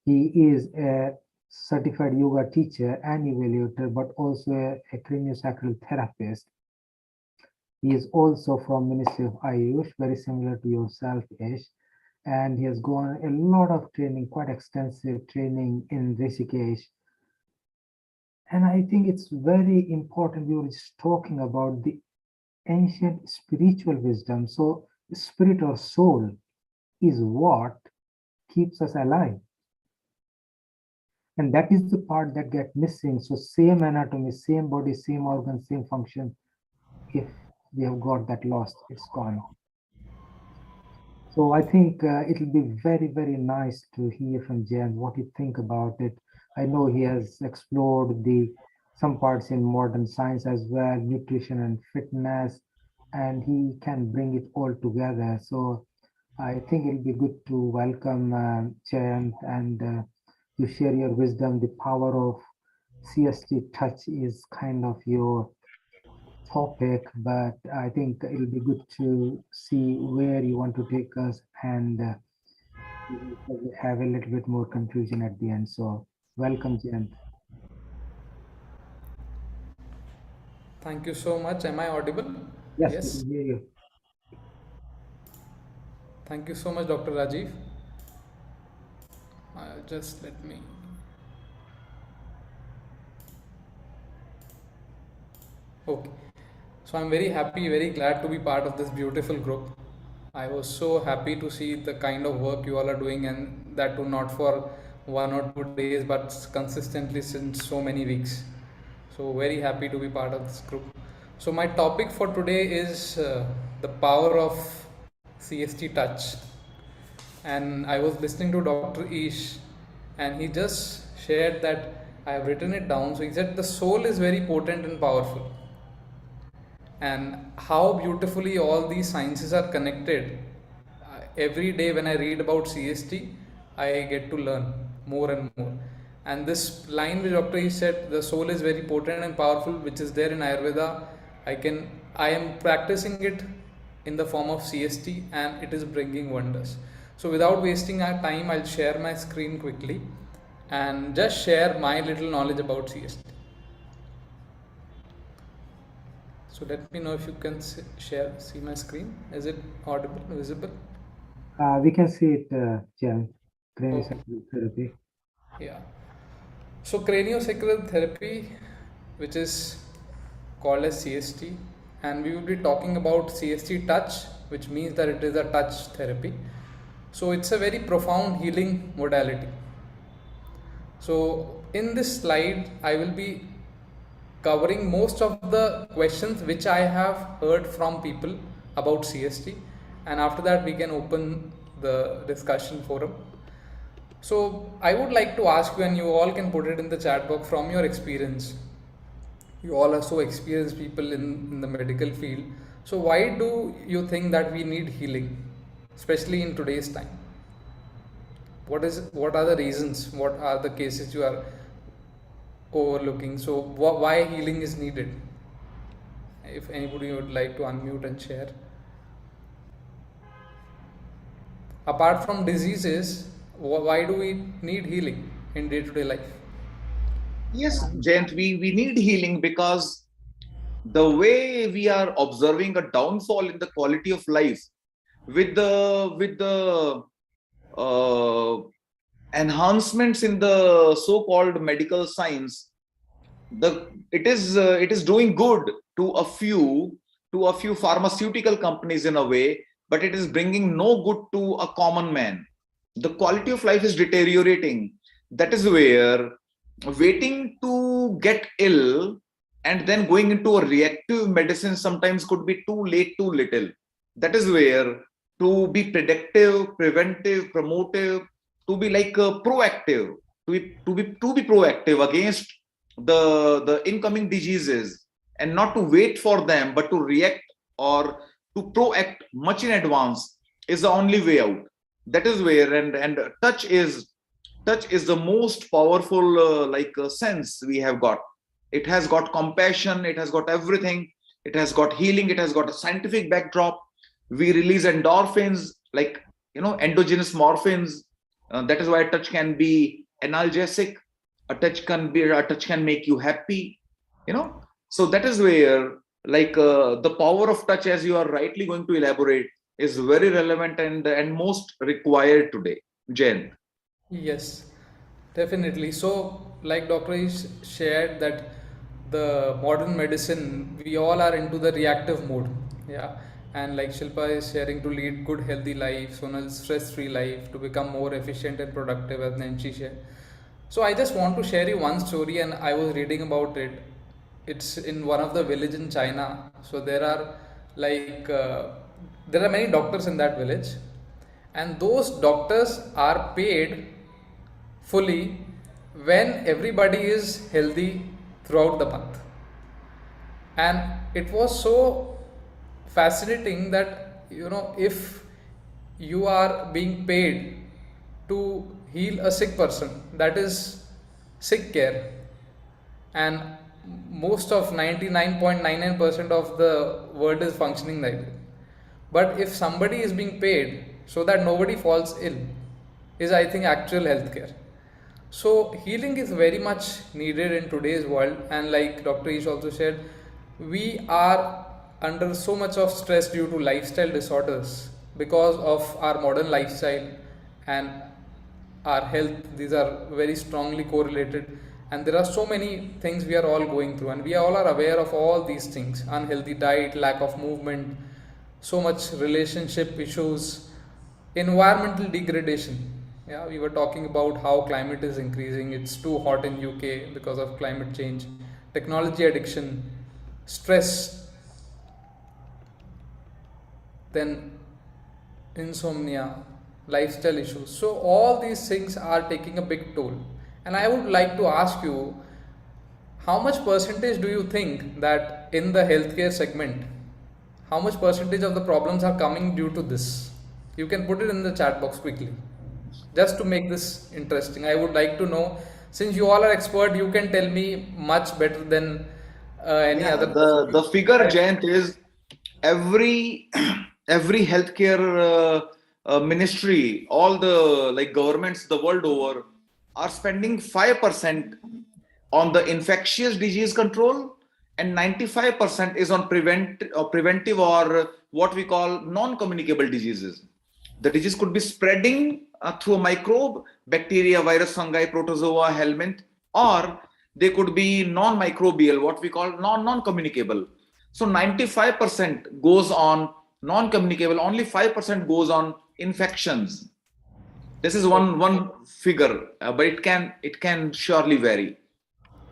he is a certified yoga teacher and evaluator, but also a craniosacral therapist. He is also from Ministry of Ayush, very similar to yourself, Ish. And he has gone a lot of training, quite extensive training in Rishikesh. And I think it's very important. We were just talking about the ancient spiritual wisdom. So spirit or soul is what keeps us alive. And that is the part that gets missing. So same anatomy, same body, same organ, same function. If we have got that lost, it's gone. So I think it'll be very, very nice to hear from Jan what you think about it. I know he has explored some parts in modern science as well, nutrition and fitness, and he can bring it all together. So I think it'll be good to welcome Jayant and to share your wisdom. The power of CST touch is kind of your topic, but I think it'll be good to see where you want to take us, and we will probably have a little bit more conclusion at the end. So welcome, Jayant. Thank you so much. Am I audible? Yes, we Yes. can hear you. Thank you so much, Dr. Rajiv. Just let me. Okay. So I'm very happy, very glad to be part of this beautiful group. I was so happy to see the kind of work you all are doing, and that too not for 1 or 2 days, but consistently since so many weeks. So very happy to be part of this group. So my topic for today is the power of CST touch. And I was listening to Dr. Ish, and he just shared that I have written it down. So he said the soul is very potent and powerful, and how beautifully all these sciences are connected. Every day when I read about CST, I get to learn more and more. And this line which Dr. E said, the soul is very potent and powerful, which is there in Ayurveda, I am practicing it in the form of CST, and it is bringing wonders. So without wasting our time, I'll share my screen quickly and just share my little knowledge about CST. So let me know if you can see my screen. Is it audible, visible? We can see it, Jayant. Craniosacral therapy. Yeah. So craniosacral therapy, which is called as CST, and we will be talking about CST touch, which means that it is a touch therapy. So it's a very profound healing modality. So in this slide, I will be covering most of the questions which I have heard from people about CST, and after that we can open the discussion forum. So I would like to ask you, and you all can put it in the chat box, from your experience. You all are so experienced people in the medical field. So why do you think that we need healing, especially in today's time? What are the reasons? What are the cases you are overlooking? So why healing is needed? If anybody would like to unmute and share. Apart from diseases, why do we need healing in day-to-day life? Yes, Jayant, we need healing because the way we are observing a downfall in the quality of life with the enhancements in the so-called medical science, it is doing good to a few pharmaceutical companies in a way, but it is bringing no good to a common man. The quality of life is deteriorating. That is where waiting to get ill and then going into a reactive medicine sometimes could be too late, too little. That is where to be predictive, preventive, promotive, to be like proactive, to be proactive against the incoming diseases, and not to wait for them, but to react or to proact much in advance is the only way out. That is where, and touch is the most powerful sense we have got. It has got compassion, it has got everything, it has got healing, it has got a scientific backdrop. We release endorphins, like endogenous morphins. That is why touch can be analgesic. A touch can make you happy. So that is where, the power of touch, as you are rightly going to elaborate, is very relevant and most required today. Jen. Yes, definitely. So, like Dr. is shared that the modern medicine, we all are into the reactive mode. Yeah. And like Shilpa is sharing to lead good healthy life, Sonal stress-free life, to become more efficient and productive, as Nancy shared. So I just want to share you one story, and I was reading about it. It's in one of the village in China. So there are many doctors in that village, and those doctors are paid fully when everybody is healthy throughout the month. And it was so fascinating that, if you are being paid to heal a sick person, that is sick care. And most of 99.99% of the world is functioning like that. But if somebody is being paid so that nobody falls ill, is, I think, actual healthcare. So healing is very much needed in today's world, and like Dr. Ish also said, we are under so much of stress due to lifestyle disorders because of our modern lifestyle and our health. These are very strongly correlated, and there are so many things we are all going through, and we all are aware of all these things: unhealthy diet, lack of movement, so much relationship issues, environmental degradation. Yeah, we were talking about how climate is increasing. It's too hot in UK because of climate change. Technology addiction, stress, then insomnia, lifestyle issues. So all these things are taking a big toll. And I would like to ask you, how much percentage do you think that in the healthcare segment, how much percentage of the problems are coming due to this? You can put it in the chat box quickly. Just to make this interesting, I would like to know, since you all are expert, you can tell me much better than any Yeah, other the person. figure, Jayant, is every every healthcare ministry, all the governments the world over are spending 5% on the infectious disease control, and 95% is on preventive, or what we call non-communicable diseases. The disease could be spreading through a microbe, bacteria, virus, fungi, protozoa, helminth, or they could be non-microbial, what we call non-communicable. So 95% goes on non-communicable, only 5% goes on infections. This is one figure, but it can surely vary.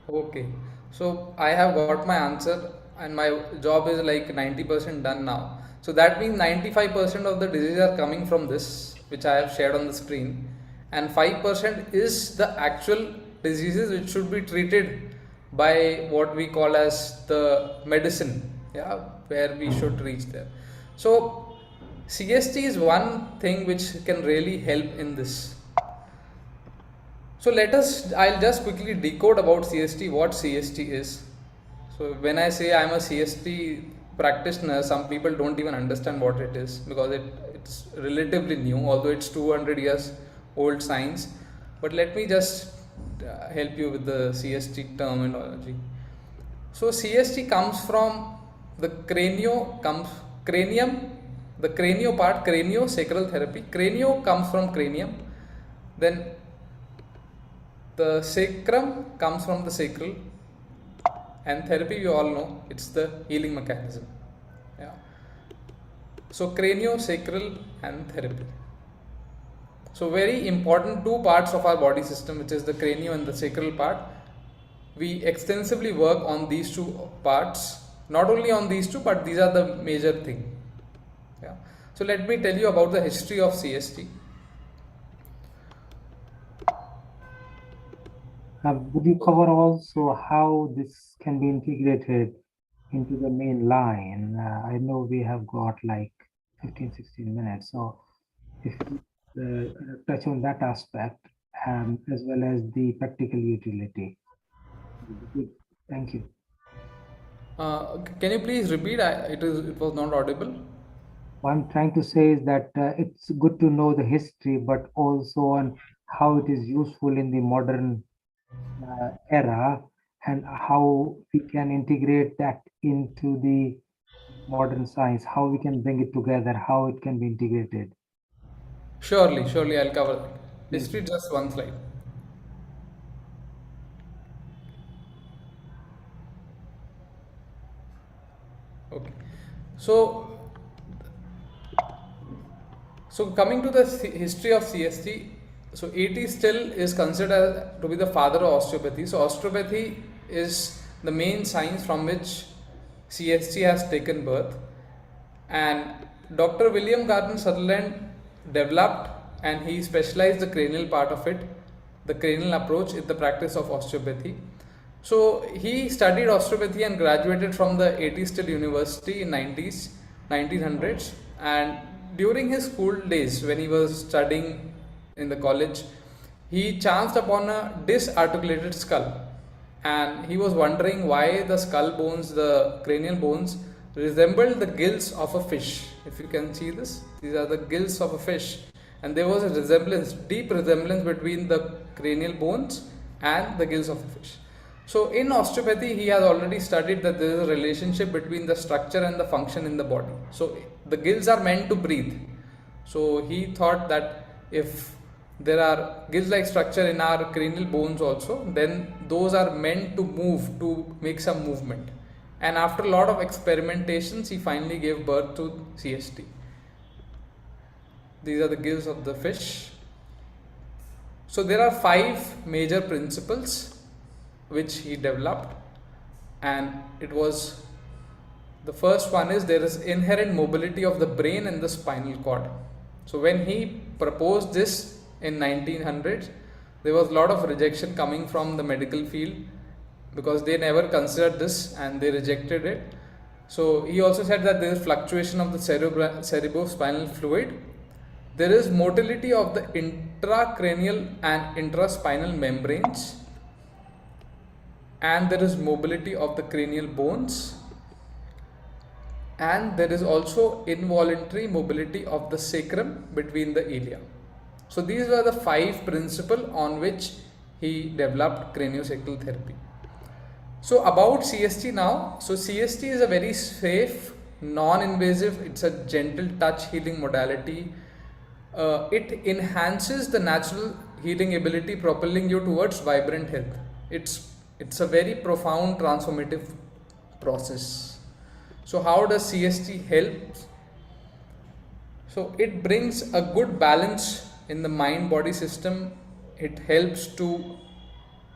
Okay, so I have got my answer, and my job is like 90% done now. So that means 95% of the diseases are coming from this, which I have shared on the screen, and 5% is the actual diseases which should be treated by what we call as the medicine, yeah, where we should reach there. So CST is one thing which can really help in this. So I'll just quickly decode about CST, what CST is. So when I say I'm a CST practitioner, some people don't even understand what it is because it's relatively new, although it's 200 years old science. But let me just help you with the CST terminology. So CST comes from the cranium, the cranio part, craniosacral therapy. Cranio comes from cranium, then the sacrum comes from the sacral, and therapy, we all know, it's the healing mechanism. Yeah. So craniosacral and therapy. So very important two parts of our body system, which is the cranial and the sacral part. we extensively work on these two parts. Not only on these two, but these are the major thing. Yeah. So let me tell you about the history of CST. Would you cover also how this can be integrated into the main line? I know we have got like 15-16 minutes, so if you touch on that aspect as well as the practical utility. Good. Thank you. Can you please repeat? It was not audible. What I'm trying to say is that it's good to know the history, but also on how it is useful in the modern era and how we can integrate that into the modern science, how we can bring it together, how it can be integrated. Surely, I'll cover that. History, just one slide. Okay. So, coming to the history of CST, so AT still is considered to be the father of osteopathy. So osteopathy is the main science from which CST has taken birth, and Dr. William Gardner Sutherland developed and he specialized the cranial part of it, the cranial approach in the practice of osteopathy. So he studied osteopathy and graduated from the AT Still University in 1900s, and during his school days when he was studying in the college, he chanced upon a disarticulated skull, and he was wondering why the skull bones, the cranial bones, resembled the gills of a fish. If you can see this, these are the gills of a fish, and there was a resemblance, deep resemblance between the cranial bones and the gills of a fish. So in osteopathy, he has already studied that there is a relationship between the structure and the function in the body. So the gills are meant to breathe. So he thought that if there are gill-like structure in our cranial bones also, then those are meant to move, to make some movement. And after a lot of experimentations, he finally gave birth to CST. These are the gills of the fish. So there are 5 major principles which he developed, and it was, the first one is there is inherent mobility of the brain and the spinal cord. So when he proposed this in 1900s, there was a lot of rejection coming from the medical field because they never considered this and they rejected it. So he also said that there is fluctuation of the cerebrospinal fluid, there is motility of the intracranial and intraspinal membranes, and there is mobility of the cranial bones, and there is also involuntary mobility of the sacrum between the ilia. So these were the 5 principles on which he developed craniosacral therapy. So about CST now, so CST is a very safe, non-invasive, it's a gentle touch healing modality. It enhances the natural healing ability, propelling you towards vibrant health. It's a very profound transformative process. So how does CST help? So it brings a good balance in the mind-body system. It helps to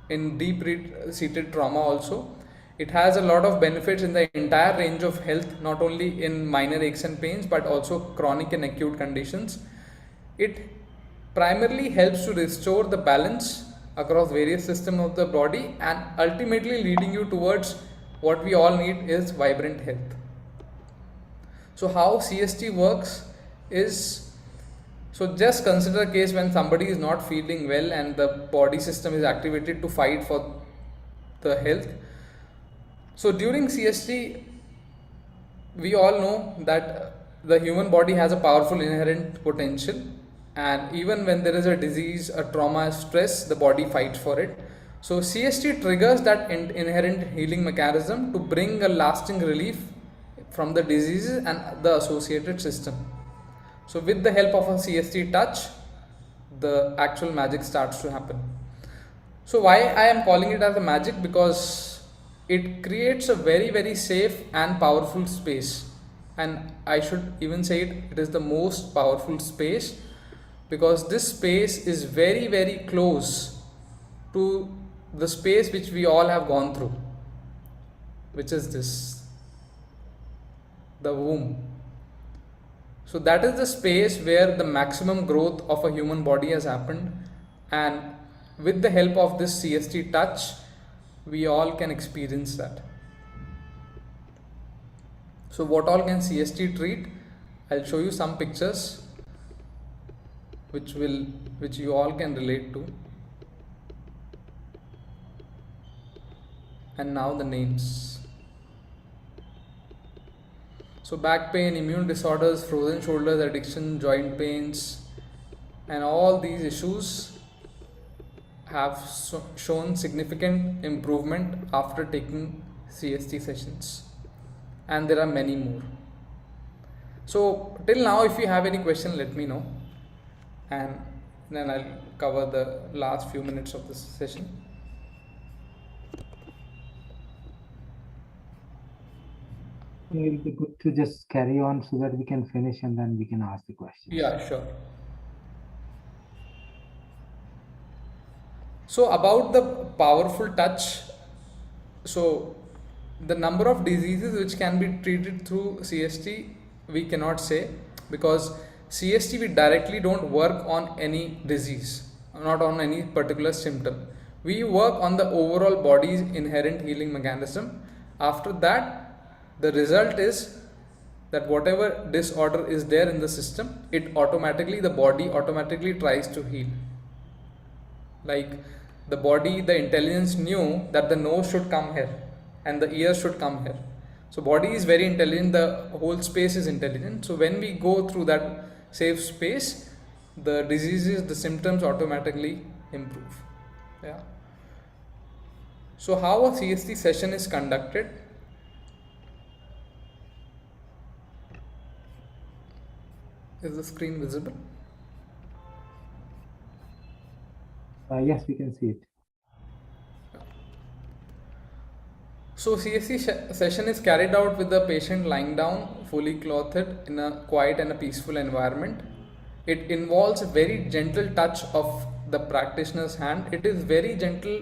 in deep-seated trauma also. It has a lot of benefits in the entire range of health, not only in minor aches and pains, but also chronic and acute conditions. It primarily helps to restore the balance across various systems of the body and ultimately leading you towards what we all need is vibrant health. So how CST works is, so just consider a case when somebody is not feeling well and the body system is activated to fight for the health. So during CST, we all know that the human body has a powerful inherent potential, and even when there is a disease, a trauma, a stress, the body fights for it. So CST triggers that inherent healing mechanism to bring a lasting relief from the diseases and the associated system. So with the help of a CST touch, the actual magic starts to happen. So why I am calling it as a magic? Because it creates a very, very safe and powerful space, and I should even say it is the most powerful space, because this space is very, very close to the space which we all have gone through, which is this, the womb. So that is the space where the maximum growth of a human body has happened, and with the help of this CST touch, we all can experience that. So what all can CST treat? I'll show you some pictures which you all can relate to. And now the names. So back pain, immune disorders, frozen shoulders, addiction, joint pains, and all these issues have shown significant improvement after taking CST sessions, and there are many more. So till now, if you have any question, let me know, and then I'll cover the last few minutes of this session. It will be good to just carry on so that we can finish and then we can ask the questions. Yeah, sure. So about the powerful touch, so the number of diseases which can be treated through CST, we cannot say, because CST we directly don't work on any disease, not on any particular symptom. We work on the overall body's inherent healing mechanism. After that, the result is that whatever disorder is there in the system, the body automatically tries to heal. Like the body, the intelligence knew that the nose should come here and the ear should come here. So body is very intelligent, the whole space is intelligent. So when we go through that safe space, the diseases, the symptoms automatically improve. Yeah. So how a CST session is conducted? Is the screen visible? Yes, we can see it. So CST session is carried out with the patient lying down, fully clothed in a quiet and a peaceful environment. It involves a very gentle touch of the practitioner's hand. It is very gentle,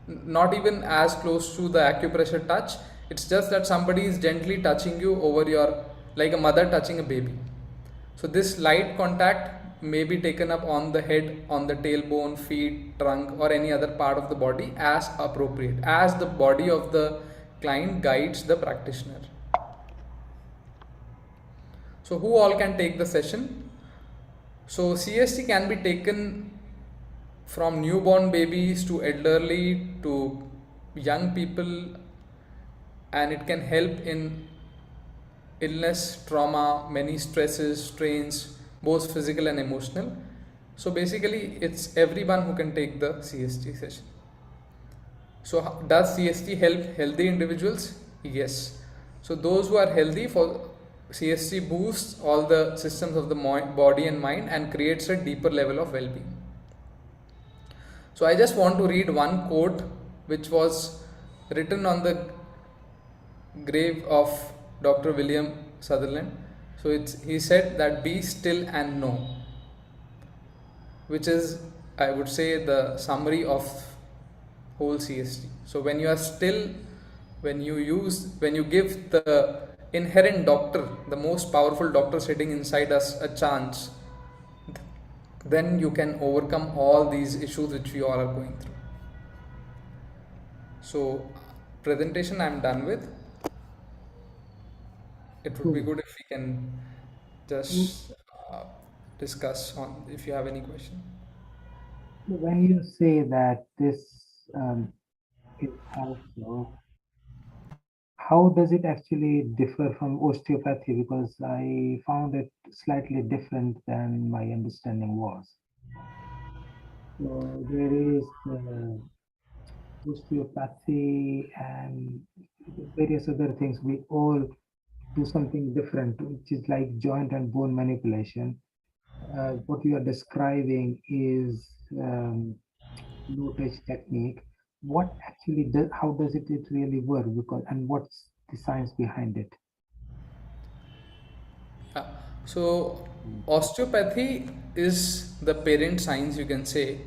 not even as close to the acupressure touch. It's just that somebody is gently touching you over your, like a mother touching a baby. So this light contact may be taken up on the head, on the tailbone, feet, trunk, or any other part of the body as appropriate, as the body of the client guides the practitioner. So who all can take the session? So CST can be taken from newborn babies to elderly to young people, and it can help in illness, trauma, many stresses, strains, both physical and emotional. So basically it's everyone who can take the CST session. So does CST help healthy individuals? Yes. So those who are healthy, for CST boosts all the systems of the body and mind and creates a deeper level of well-being. So I just want to read one quote which was written on the grave of Dr. William Sutherland. So he said that be still and know, which is, I would say, the summary of whole CST. So when you are still, when you give the inherent doctor, the most powerful doctor sitting inside us, a chance, then you can overcome all these issues which we all are going through. So presentation I am done with. It would be good if we can just discuss on if you have any question. When you say that this is helpful, how does it actually differ from osteopathy? Because I found it slightly different than my understanding was. So there is osteopathy and various other things. We all do something different, which is like joint and bone manipulation. What you are describing is low touch technique. What actually does, how does it really work? Because, and what's the science behind it? Yeah. So osteopathy is the parent science, you can say.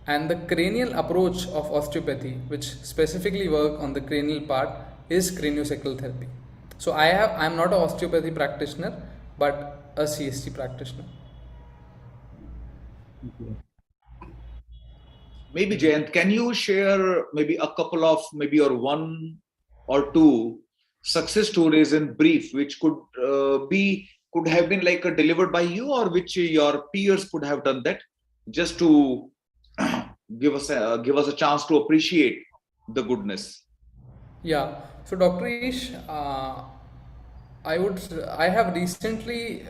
And the cranial approach of osteopathy, which specifically work on the cranial part, is craniosacral therapy. So I'm not an osteopathy practitioner, but a CST practitioner. Okay. Maybe Jayant, can you share maybe a couple of maybe or one or two success stories in brief, which could have been like delivered by you, or which your peers could have done that, just to give us a chance to appreciate the goodness. Yeah. So Dr. Ish, I have recently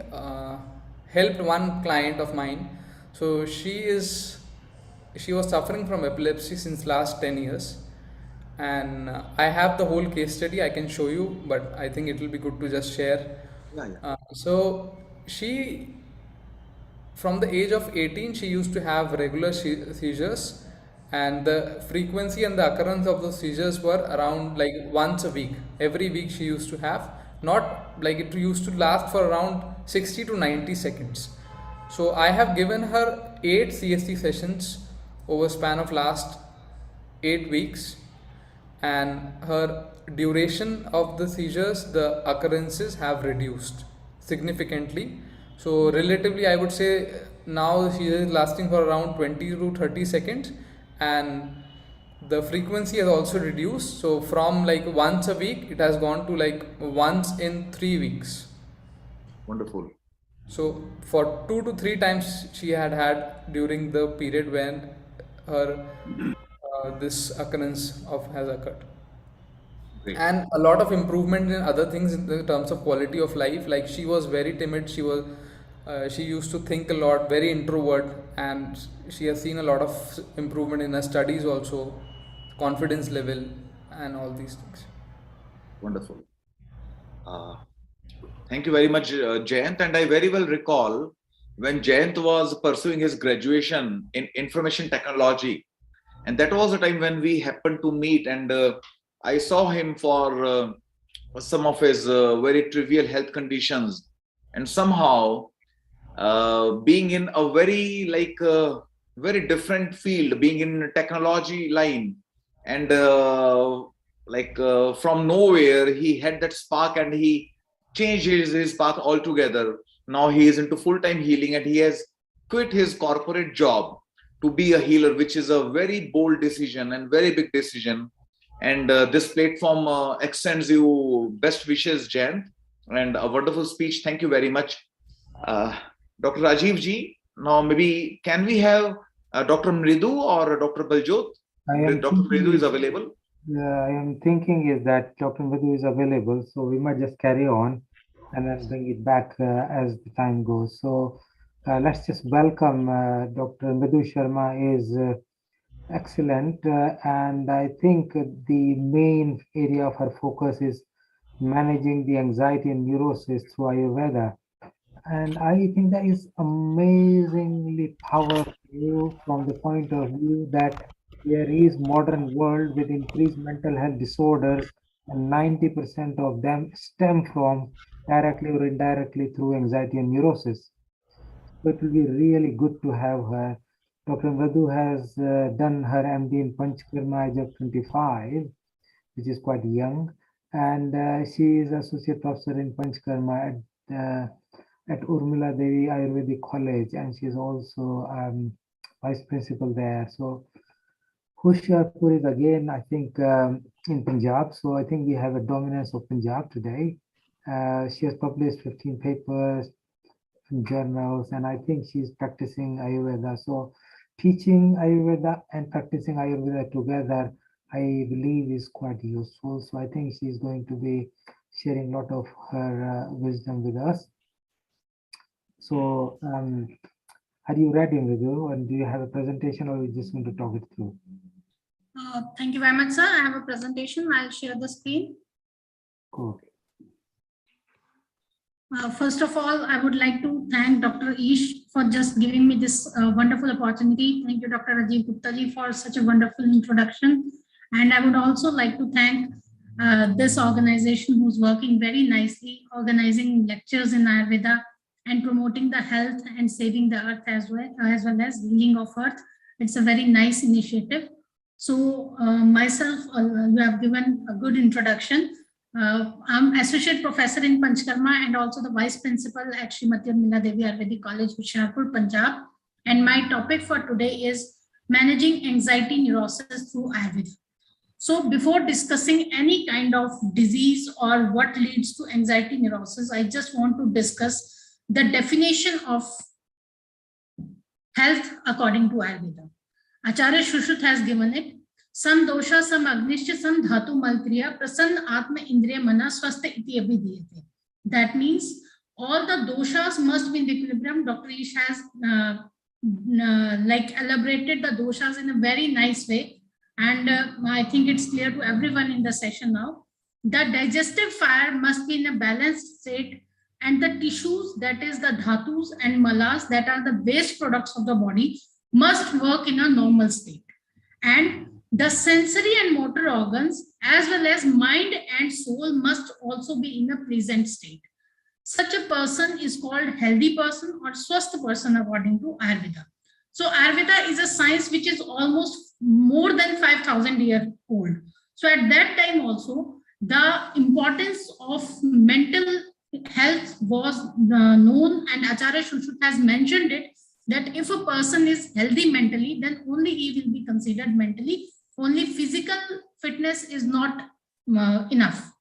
helped one client of mine. So she was suffering from epilepsy since last 10 years, and I have the whole case study. I can show you, but I think it will be good to just share. Yeah, yeah. So she from the age of 18 she used to have regular seizures, and the frequency and the occurrence of those seizures were around like once a week. Every week she used to have, not like it used to last for around 60 to 90 seconds. So I have given her 8 CST sessions over span of last 8 weeks, and her duration of the seizures, the occurrences have reduced significantly. So relatively I would say now she is lasting for around 20 to 30 seconds, and the frequency has also reduced. So from like once a week it has gone to like once in 3 weeks. Wonderful. So for 2 to 3 times she had during the period when her this occurrence of has occurred. Great. And a lot of improvement in other things in the terms of quality of life. Like she was very timid. She used to think a lot, very introvert, and she has seen a lot of improvement in her studies also, confidence level, and all these things. Wonderful. Thank you very much, Jayant. And I very well recall when Jayant was pursuing his graduation in information technology. And that was a time when we happened to meet, and I saw him for some of his very trivial health conditions. And somehow, being in a very different field, being in technology line, and from nowhere, he had that spark and he changed his path altogether. Now he is into full-time healing, and he has quit his corporate job to be a healer, which is a very bold decision and very big decision. And this platform extends you best wishes, Jayant, and a wonderful speech. Thank you very much. Dr. Rajiv ji, now maybe can we have Dr. Mridu or Dr. Baljot? Dr. Mridu is available. I am thinking is that Dr. Madhu is available, so we might just carry on and then bring it back as the time goes. So let's just welcome Dr. Madhu Sharma is excellent, and I think the main area of her focus is managing the anxiety and neurosis through Ayurveda. And I think that is amazingly powerful from the point of view that there is modern world with increased mental health disorders, and 90% of them stem from directly or indirectly through anxiety and neurosis. So it will be really good to have her. Dr. Madhu has done her MD in Panchkarma age of 25, which is quite young, and she is associate professor in Panchkarma at Urmila Devi Ayurvedic College, and she's also vice principal there. So Hoshiarpur is again, I think, in Punjab. So I think we have a dominance of Punjab today. She has published 15 papers in journals, and I think she's practicing Ayurveda. So teaching Ayurveda and practicing Ayurveda together, I believe, is quite useful. So I think she's going to be sharing a lot of her wisdom with us. So are you ready, Mridu? And do you have a presentation, or are you just going to talk it through? Thank you very much, sir. I have a presentation. I'll share the screen. Cool. First of all, I would like to thank Dr. Ish for just giving me this wonderful opportunity. Thank you, Dr. Rajiv Gupta ji, for such a wonderful introduction. And I would also like to thank this organization who's working very nicely, organizing lectures in Ayurveda and promoting the health and saving the earth as well as healing of earth It's a very nice initiative. So myself, you have given a good introduction. I'm associate professor in Panchkarma and also the vice principal at Srimati Amina Devi Ayurvedic College, Hoshiarpur, Punjab. And my topic for today is managing anxiety neurosis through Ayurveda. So before discussing any kind of disease or what leads to anxiety neurosis, I just want to discuss the definition of health according to Ayurveda. Acharya Shushruta has given it. Sam dosha, sam agnishya, sam dhatu malkriya, prasanna atma indriya mana swastha iti abhidhyate. That means all the doshas must be in equilibrium. Dr. Ish has like elaborated the doshas in a very nice way. And I think it's clear to everyone in the session now. The digestive fire must be in a balanced state, and the tissues, that is the dhatus and malas, that are the waste products of the body, must work in a normal state. And the sensory and motor organs, as well as mind and soul, must also be in a pleasant state. Such a person is called healthy person or swasth person according to Ayurveda. So Ayurveda is a science which is almost more than 5,000 years old. So at that time also, the importance of mental health was known, and Acharya Shushruta has mentioned it, that if a person is healthy mentally, then only he will be considered mentally. Only physical fitness is not enough.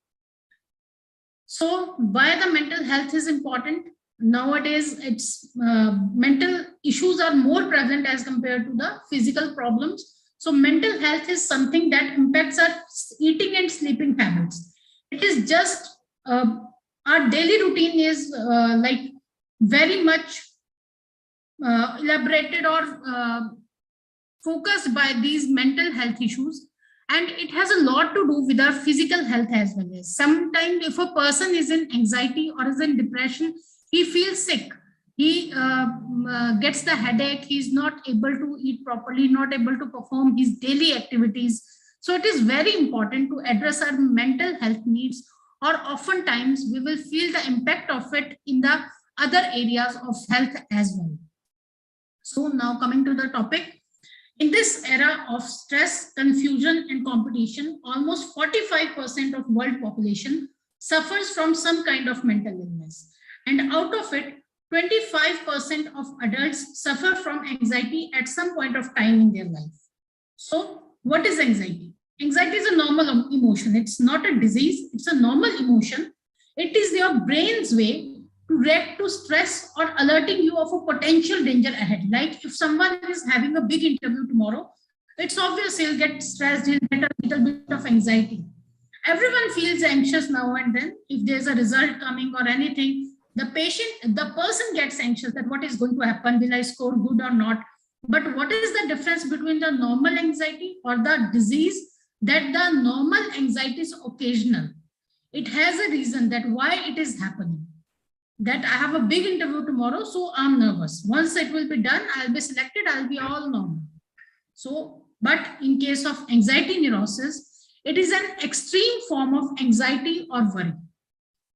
So why the mental health is important? Nowadays, it's mental issues are more prevalent as compared to the physical problems. So mental health is something that impacts our eating and sleeping habits. It is just our daily routine is like very much elaborated or focused by these mental health issues, and it has a lot to do with our physical health as well. As sometimes if a person is in anxiety or is in depression, he feels sick, he gets the headache, he's not able to eat properly, not able to perform his daily activities. So it is very important to address our mental health needs, or oftentimes we will feel the impact of it in the other areas of health as well. So now coming to the topic. In this era of stress, confusion, and competition, almost 45% of world population suffers from some kind of mental illness. And out of it, 25% of adults suffer from anxiety at some point of time in their life. So what is anxiety? Anxiety is a normal emotion. It's not a disease. It's a normal emotion. It is your brain's way to react to stress or alerting you of a potential danger ahead. Like if someone is having a big interview tomorrow, it's obvious he'll get stressed, he'll get a little bit of anxiety. Everyone feels anxious now and then. If there's a result coming or anything, the person gets anxious that what is going to happen, will I score good or not? But what is the difference between the normal anxiety or the disease? That the normal anxiety is occasional. It has a reason that why it is happening. That I have a big interview tomorrow, so I'm nervous. Once it will be done, I'll be selected, I'll be all normal. So, but in case of anxiety neurosis, it is an extreme form of anxiety or worry.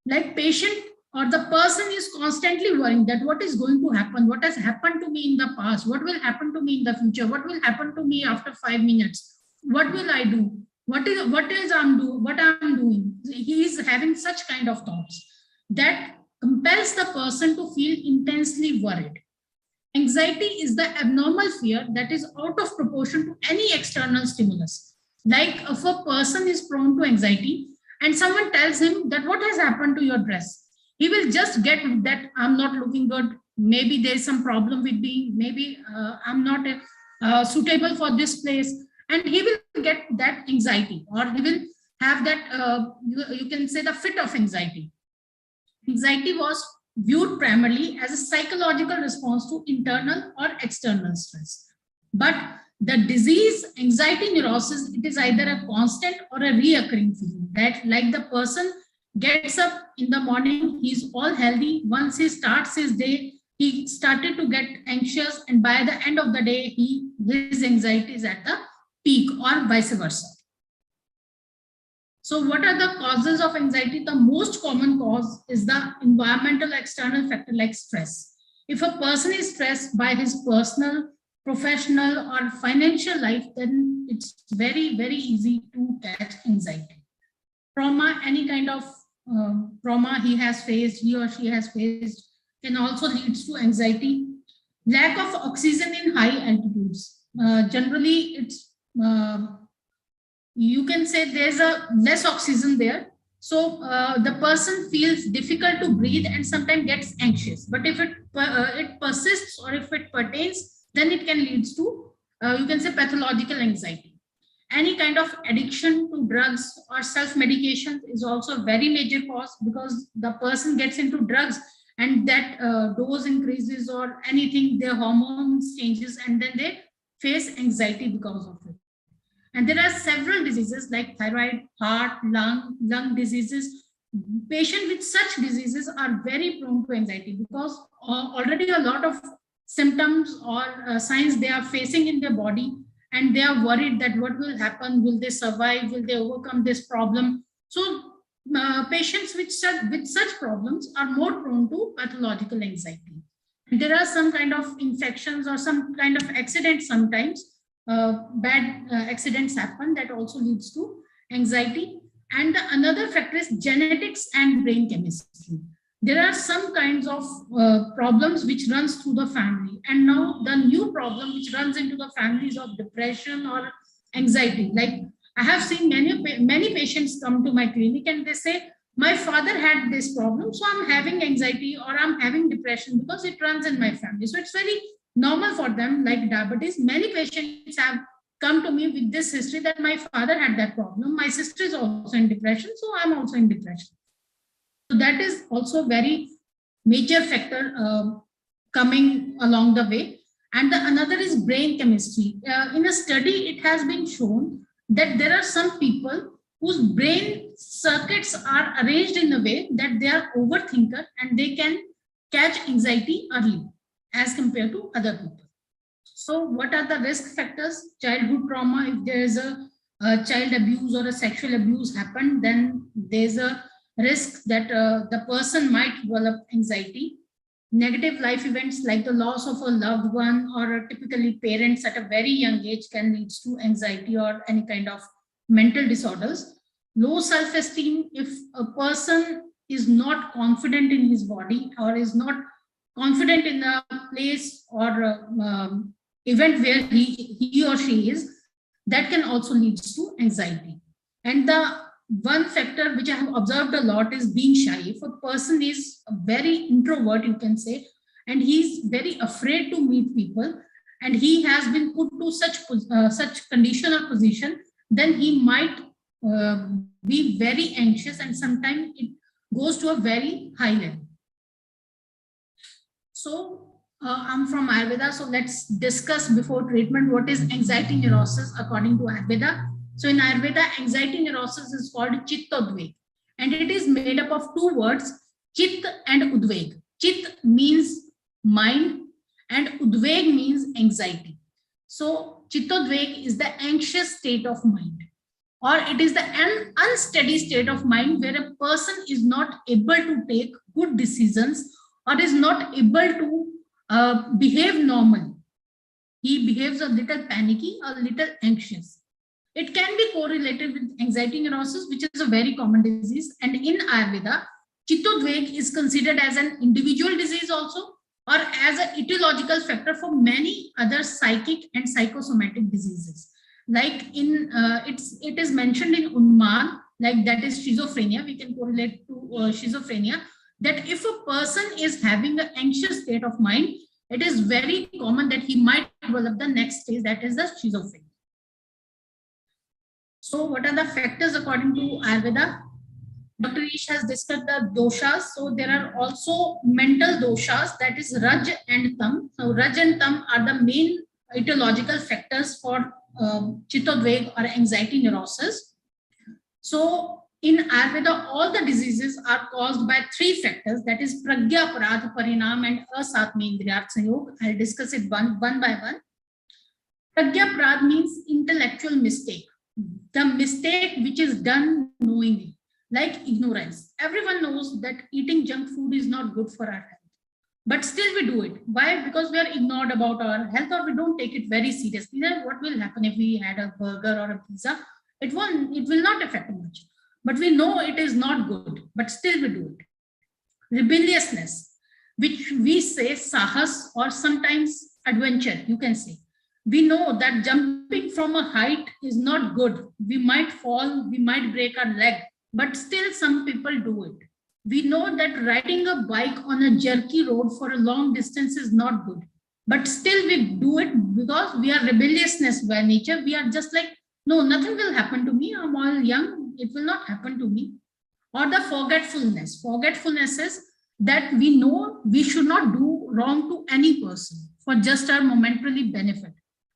Like patient or the person is constantly worrying that what is going to happen, what has happened to me in the past, what will happen to me in the future, what will happen to me after 5 minutes, what will I do, what I'm doing. He is having such kind of thoughts that compels the person to feel intensely worried. Anxiety is the abnormal fear that is out of proportion to any external stimulus. Like if a person is prone to anxiety and someone tells him that what has happened to your dress, he will just get that I'm not looking good, maybe there's some problem with me, maybe I'm not suitable for this place, and he will get that anxiety, or he will have that, you can say, the fit of anxiety. Anxiety was viewed primarily as a psychological response to internal or external stress. But the disease, anxiety neurosis, it is either a constant or a reoccurring feeling that like the person gets up in the morning, he's all healthy. Once he starts his day, he started to get anxious, and by the end of the day, his anxiety is at the peak, or vice versa. So what are the causes of anxiety? The most common cause is the environmental external factor like stress. If a person is stressed by his personal professional or financial life, then it's very, very easy to catch anxiety. Trauma, any kind of trauma he or she has faced, can also lead to anxiety. Lack of oxygen in high altitudes. Generally, it's you can say there's a less oxygen there, so the person feels difficult to breathe and sometimes gets anxious. But if it persists or if it pertains, then it can lead to you can say pathological anxiety. Any kind of addiction to drugs or self-medication is also a very major cause, because the person gets into drugs and that dose increases or anything, their hormones changes, and then they face anxiety because of it. And there are several diseases like thyroid, heart, lung diseases. Patients with such diseases are very prone to anxiety, because already a lot of symptoms or signs they are facing in their body, and they are worried that what will happen, will they survive, will they overcome this problem. So patients with such problems are more prone to pathological anxiety. And there are some kind of infections or some kind of accidents sometimes, bad accidents happen, that also leads to anxiety. And the another factor is genetics and brain chemistry. There are some kinds of problems which runs through the family, and now the new problem which runs into the families of depression or anxiety. Like I have seen many patients come to my clinic and they say, my father had this problem, so I'm having anxiety or I'm having depression because it runs in my family. So it's very normal for them, like diabetes. Many patients have come to me with this history that my father had that problem, my sister is also in depression, so I'm also in depression. So that is also very major factor coming along the way. And the another is brain chemistry. In a study, it has been shown that there are some people whose brain circuits are arranged in a way that they are overthinker and they can catch anxiety early as compared to other people. So what are the risk factors? Childhood trauma, if there is a child abuse or a sexual abuse happened, then there's a risk that the person might develop anxiety. Negative life events like the loss of a loved one or typically parents at a very young age can lead to anxiety or any kind of mental disorders. Low self-esteem, if a person is not confident in his body or is not confident in a place or event where he or she is, that can also lead to anxiety. And the one factor which I have observed a lot is being shy. If a person is a very introvert, you can say, and he's very afraid to meet people, and he has been put to such condition or position, then he might be very anxious, and sometimes it goes to a very high level. So I'm from Ayurveda, so let's discuss before treatment what is anxiety neurosis according to Ayurveda. So in Ayurveda, anxiety neurosis is called Chittodveg, and it is made up of two words, Chit and Udveg. Chit means mind and Udveg means anxiety. So Chittodveg is the anxious state of mind, or it is the unsteady state of mind where a person is not able to take good decisions or is not able to behave normally. He behaves a little panicky, a little anxious. It can be correlated with anxiety neurosis, which is a very common disease. And in Ayurveda, Chittodveg is considered as an individual disease also, or as an etiological factor for many other psychic and psychosomatic diseases. Like it is mentioned in Unman, like that is schizophrenia. We can correlate to schizophrenia, that if a person is having an anxious state of mind, it is very common that he might develop the next stage, that is the schizophrenia. So what are the factors according to Ayurveda? Dr. Ish has discussed the doshas. So there are also mental doshas, that is Raj and Tam. So Raj and Tam are the main etiological factors for Chittodveg or anxiety neurosis. So in Ayurveda, all the diseases are caused by three factors, that is Pragya, Paradha, Parinam and Asatmi Indriyat Sanyog. I'll discuss it one by one. Pragya Prad means intellectual mistake, the mistake which is done knowingly, like ignorance. Everyone knows that eating junk food is not good for our health. but still we do it. Why? Because we are ignored about our health, or we don't take it very seriously. Then what will happen if we had a burger or a pizza? It will not affect much, but we know it is not good, but still we do it. Rebelliousness, which we say sahas, or sometimes adventure, you can say. We know that jumping from a height is not good. We might fall, we might break our leg, but still some people do it. We know that riding a bike on a jerky road for a long distance is not good, but still we do it because we are rebelliousness by nature. We are just like, no, nothing will happen to me. I'm all young. It will not happen to me. Or the forgetfulness. Forgetfulness is that we know we should not do wrong to any person for just our momentarily benefit.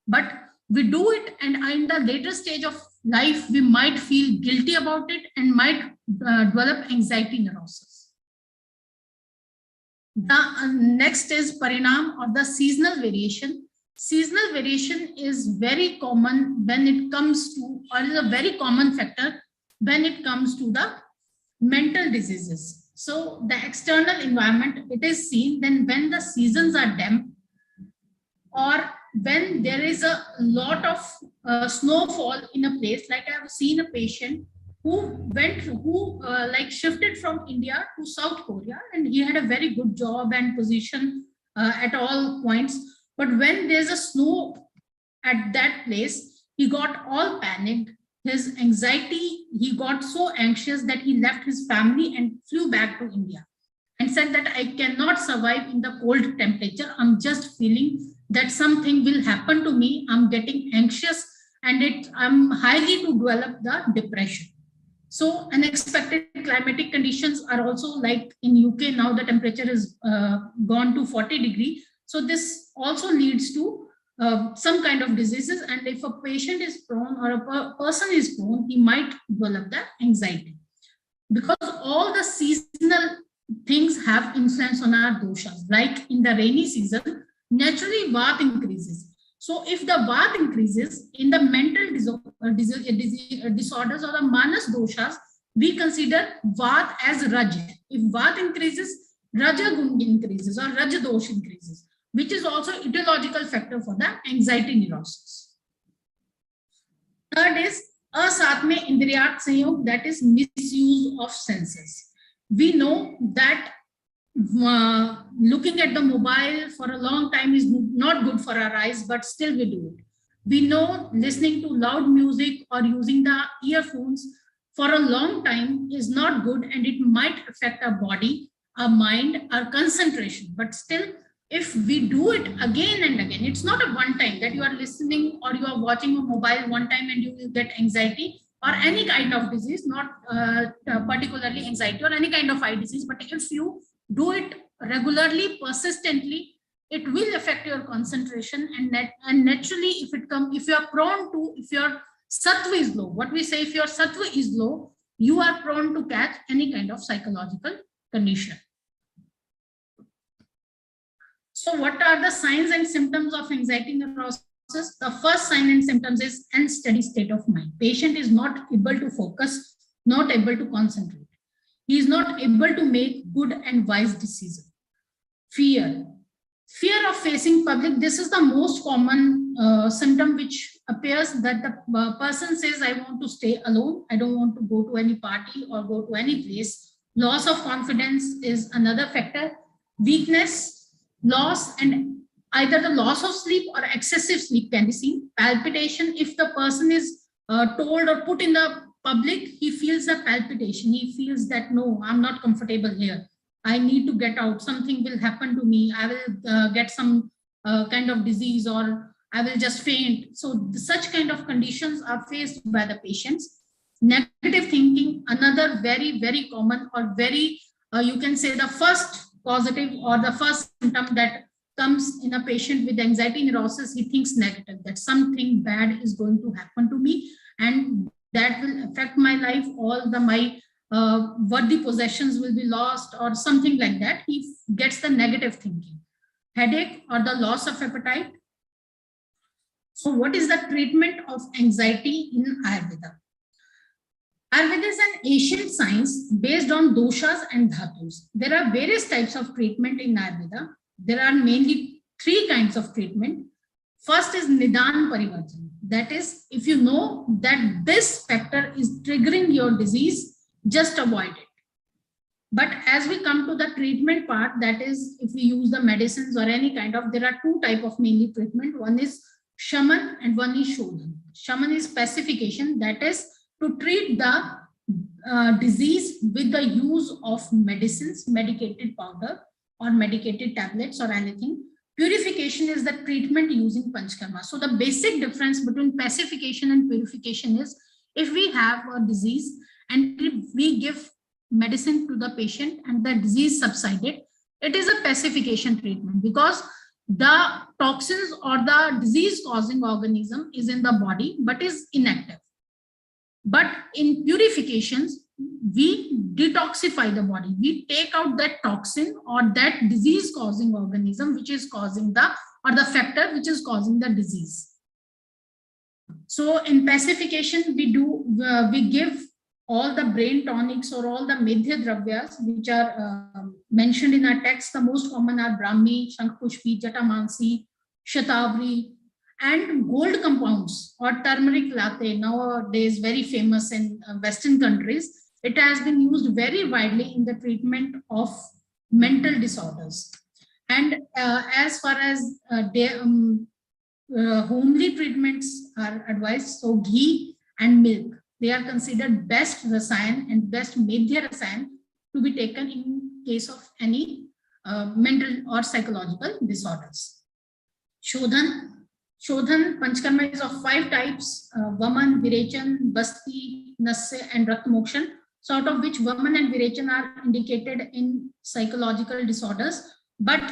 But we do it, and in the later stage of life, we might feel guilty about it and might develop anxiety neurosis. The next is parinam, or the seasonal variation. Seasonal variation is very common when it comes to, or is a very common factor when it comes to the mental diseases. So the external environment, it is seen then when the seasons are damp, or when there is a lot of snowfall in a place. Like I have seen a patient who shifted from India to South Korea, and he had a very good job and position at all points. But when there's a snow at that place, he got all panicked. His anxiety, he got so anxious that he left his family and flew back to India and said that I cannot survive in the cold temperature. I'm just feeling that something will happen to me. I'm getting anxious, and I'm highly to develop the depression. So unexpected climatic conditions are also, like in UK now, the temperature is gone to 40 degrees. So this also leads to some kind of diseases. And if a patient is prone, or a person is prone, he might develop the anxiety. Because all the seasonal things have influence on our doshas. Like in the rainy season, naturally Vata increases. So if the Vata increases in the mental disorders or the manas doshas, we consider Vata as Raja. If Vata increases, Raja Gun increases, or Raja dosh increases, which is also etiological factor for the anxiety neurosis. Third is asatme indriyat sanyog, that is misuse of senses. We know that looking at the mobile for a long time is not good for our eyes, but still we do it. We know listening to loud music or using the earphones for a long time is not good, and it might affect our body, our mind, our concentration. But still, if we do it again and again, it's not a one time that you are listening or you are watching a mobile one time and you will get anxiety or any kind of disease, not particularly anxiety or any kind of eye disease. But if you do it regularly, persistently, it will affect your concentration, and naturally, if you are prone to, if your sattva is low, what we say, if your sattva is low, you are prone to catch any kind of psychological condition. So what are the signs and symptoms of anxiety neurosis? The first sign and symptoms is unsteady state of mind. Patient is not able to focus, not able to concentrate. He is not able to make good and wise decisions. Fear of facing public. This is the most common symptom which appears, that the person says, I want to stay alone. I don't want to go to any party or go to any place. Loss of confidence is another factor. Weakness, loss, and either the loss of sleep or excessive sleep can be seen. Palpitation, if the person is told or put in the public, he feels a palpitation. He feels that, no, I'm not comfortable here. I need to get out. Something will happen to me. I will get some kind of disease, or I will just faint. So such kind of conditions are faced by the patients. Negative thinking, another very, very common, or very, you can say the first positive or the first symptom that comes in a patient with anxiety neurosis. He thinks negative, that something bad is going to happen to me and that will affect my life. All my worthy possessions will be lost, or something like that. He gets the negative thinking. Headache or the loss of appetite. So what is the treatment of anxiety in Ayurveda? Ayurveda is an ancient science based on doshas and dhatus. There are various types of treatment in Ayurveda. there are mainly three kinds of treatment. First is Nidan Parivartan. That is, if you know that this factor is triggering your disease, just avoid it. But as we come to the treatment part, that is, if we use the medicines or any kind of, there are two type of mainly treatment. One is Shaman and one is Shodhan. Shaman is pacification, that is to treat the disease with the use of medicines, medicated powder or medicated tablets or anything. Purification is the treatment using Panchkarma. So the basic difference between pacification and purification is, if we have a disease and we give medicine to the patient and the disease subsided, it is a pacification treatment because the toxins or the disease causing organism is in the body but is inactive. But in purifications, we detoxify the body. We take out that toxin or that disease causing organism which is causing the, or the factor which is causing the disease. So in pacification, we give all the brain tonics or all the Medhya Dravyas which are mentioned in our text. The most common are Brahmi, Shankpushpi, Jatamansi, Shatavari, and gold compounds or turmeric latte, nowadays very famous in Western countries. It has been used very widely in the treatment of mental disorders. And as far as homely treatments are advised, so ghee and milk, they are considered best rasayan and best medhya rasayan to be taken in case of any mental or psychological disorders. Shodhan Panchkarma is of 5 types: Vaman, Virechan, Basti, Nasya, and Ratmokshan. So out of which Vaman and Virechan are indicated in psychological disorders. But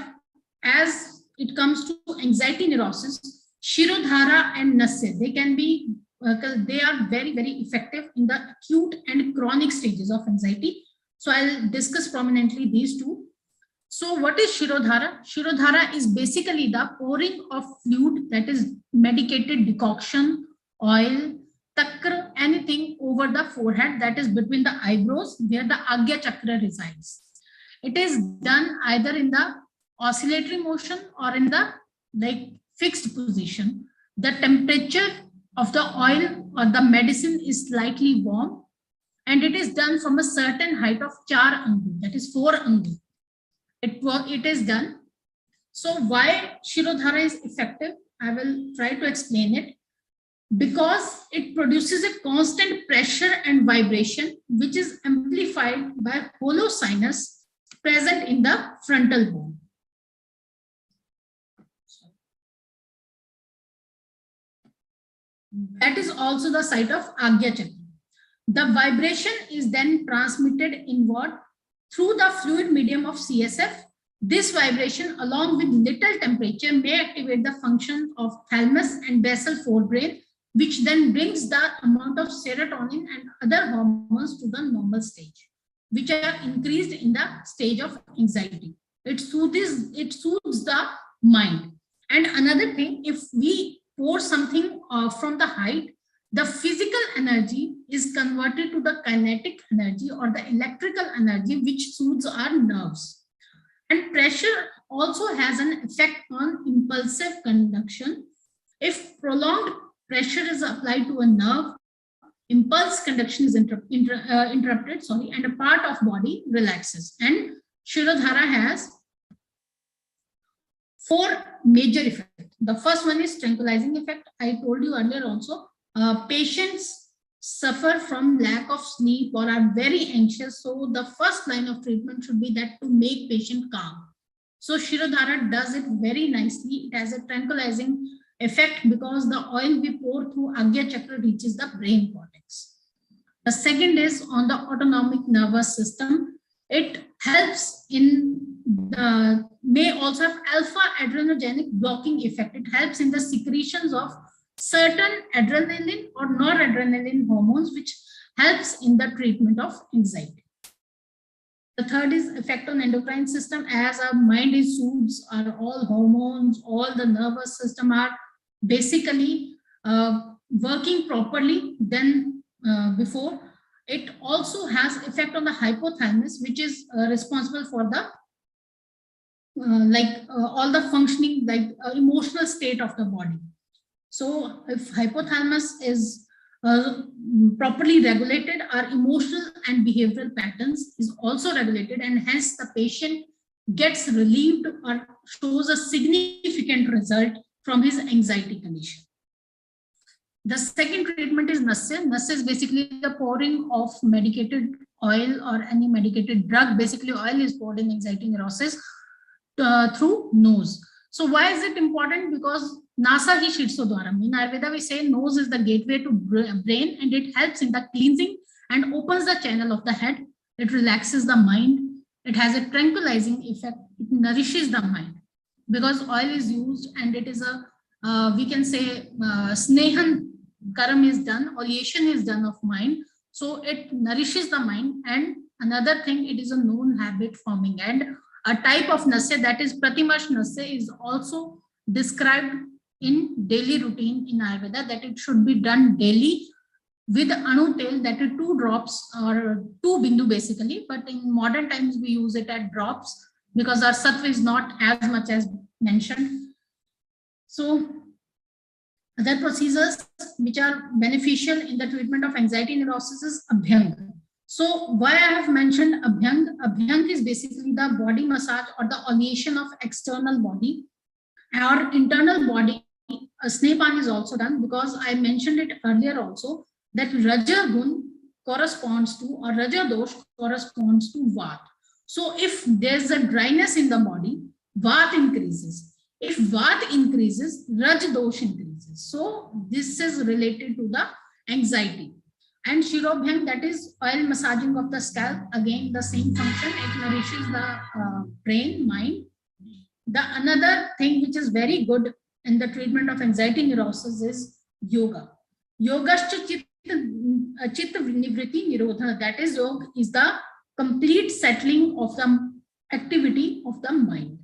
as it comes to anxiety neurosis, Shirodhara and Nasya, they can be, they are very, very effective in the acute and chronic stages of anxiety. So I'll discuss prominently these two. So what is Shirodhara? Shirodhara is basically the pouring of fluid, that is medicated decoction, oil, takra, anything over the forehead, that is between the eyebrows where the Agya Chakra resides. It is done either in the oscillatory motion or in the fixed position. The temperature of the oil or the medicine is slightly warm and it is done from a certain height of 4 angu, that is 4 angu. It is done. So why Shirodhara is effective? I will try to explain it. Because it produces a constant pressure and vibration which is amplified by hollow sinus present in the frontal bone. That is also the site of Agya Chakra. The vibration is then transmitted inward through the fluid medium of CSF. This vibration along with little temperature may activate the function of thalamus and basal forebrain, which then brings the amount of serotonin and other hormones to the normal stage, which are increased in the stage of anxiety. It soothes the mind. And another thing, if we pour something from the height, the physical energy is converted to the kinetic energy or the electrical energy, which soothes our nerves. And pressure also has an effect on impulsive conduction. If prolonged pressure is applied to a nerve, impulse conduction is interrupted, and a part of body relaxes. And Shirodhara has 4 major effects. The first one is tranquilizing effect. I told you earlier also, patients suffer from lack of sleep or are very anxious. So the first line of treatment should be that to make patient calm. So Shirodhara does it very nicely. It has a tranquilizing effect because the oil we pour through Agya Chakra reaches the brain cortex. The second is on the autonomic nervous system. It helps in the, may also have alpha adrenogenic blocking effect. It helps in the secretions of certain adrenaline or noradrenaline hormones, which helps in the treatment of anxiety. The third is effect on endocrine system. As our mind is soothed, our all hormones, all the nervous system are basically working properly than before. It also has effect on the hypothalamus, which is responsible for the all the functioning, emotional state of the body. So if hypothalamus is properly regulated, our emotional and behavioral patterns is also regulated, and hence the patient gets relieved or shows a significant result from his anxiety condition. The second treatment is Nasya. Nasya is basically the pouring of medicated oil or any medicated drug. Basically, oil is poured in anxiety neurosis through nose. So why is it important? Because nasa hi shirtodwaram. In Ayurveda, we say nose is the gateway to brain, and it helps in the cleansing and opens the channel of the head. It relaxes the mind. It has a tranquilizing effect. It nourishes the mind because oil is used, and it is a we can say snehan karam is done, oleation is done of mind. So it nourishes the mind. And another thing, it is a known habit forming, and a type of nasya, that is pratimash nasya, is also described in daily routine in Ayurveda, that it should be done daily with anu tel, that is 2 drops or 2 bindu basically, but in modern times we use it at drops because our sattva is not as much as mentioned. So other procedures which are beneficial in the treatment of anxiety neurosis is Abhyang. So why I have mentioned Abhyang? Abhyang is basically the body massage or the oleation of external body or internal body. Snepan is also done because I mentioned it earlier also that Raja Gun corresponds to, or Raja Dosh corresponds to Vat. So if there's a dryness in the body, Vat increases. If Vat increases, Raj Dosh increases. So this is related to the anxiety. And Shirobhyang, that is oil massaging of the scalp, again the same function. It nourishes the brain, mind. The another thing which is very good in the treatment of anxiety neurosis is yoga. Yogascha chitta nivriti nirodha, that is yoga is the complete settling of the activity of the mind.